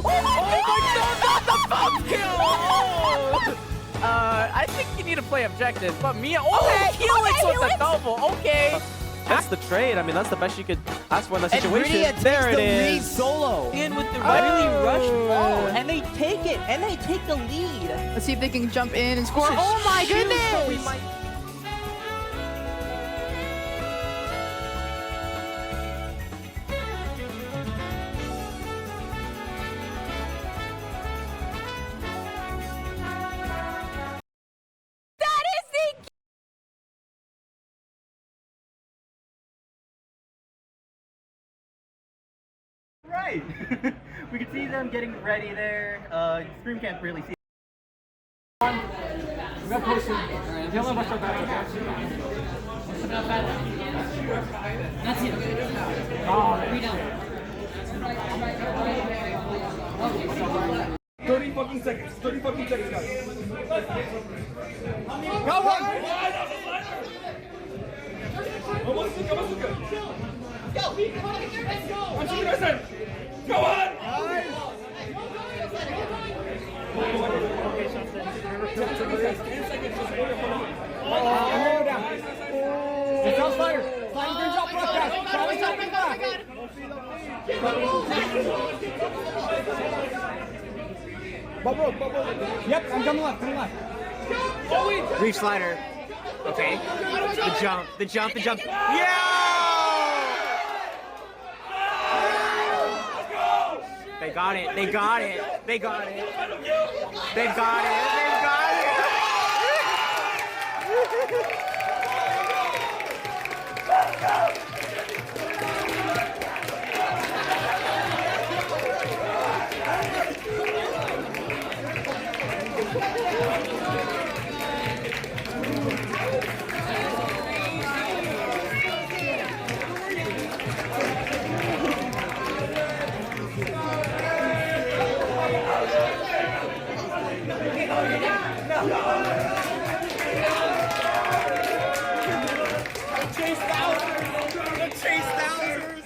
Oh my god, not the bump kill! Oh. I think you need to play objective, but Mia, Helix with the double, okay.
That's the trade. I mean, that's the best you could ask for in that
And
situation.
Rydia
There
takes
it
the lead
is.
solo. In with the really rush ball, and they take it, and they take the lead.
Let's see if they can jump in and score. Oh my goodness!
Right. We can see them getting ready there. Stream can't really see. We got posted. Yellow must have back. That's it. Oh,
30 fucking seconds. 30 fucking seconds, guys.
Go on!
Almost good. Go, I'm shooting my side. Go on!
It's on Slider. Slider brings up left back. Probably jumping back. Bubble. Yep, I'm coming left.
Reach Slider. Okay. The jump. Yeah! They got it.
Chase Bowsers! The Chase Bowsers!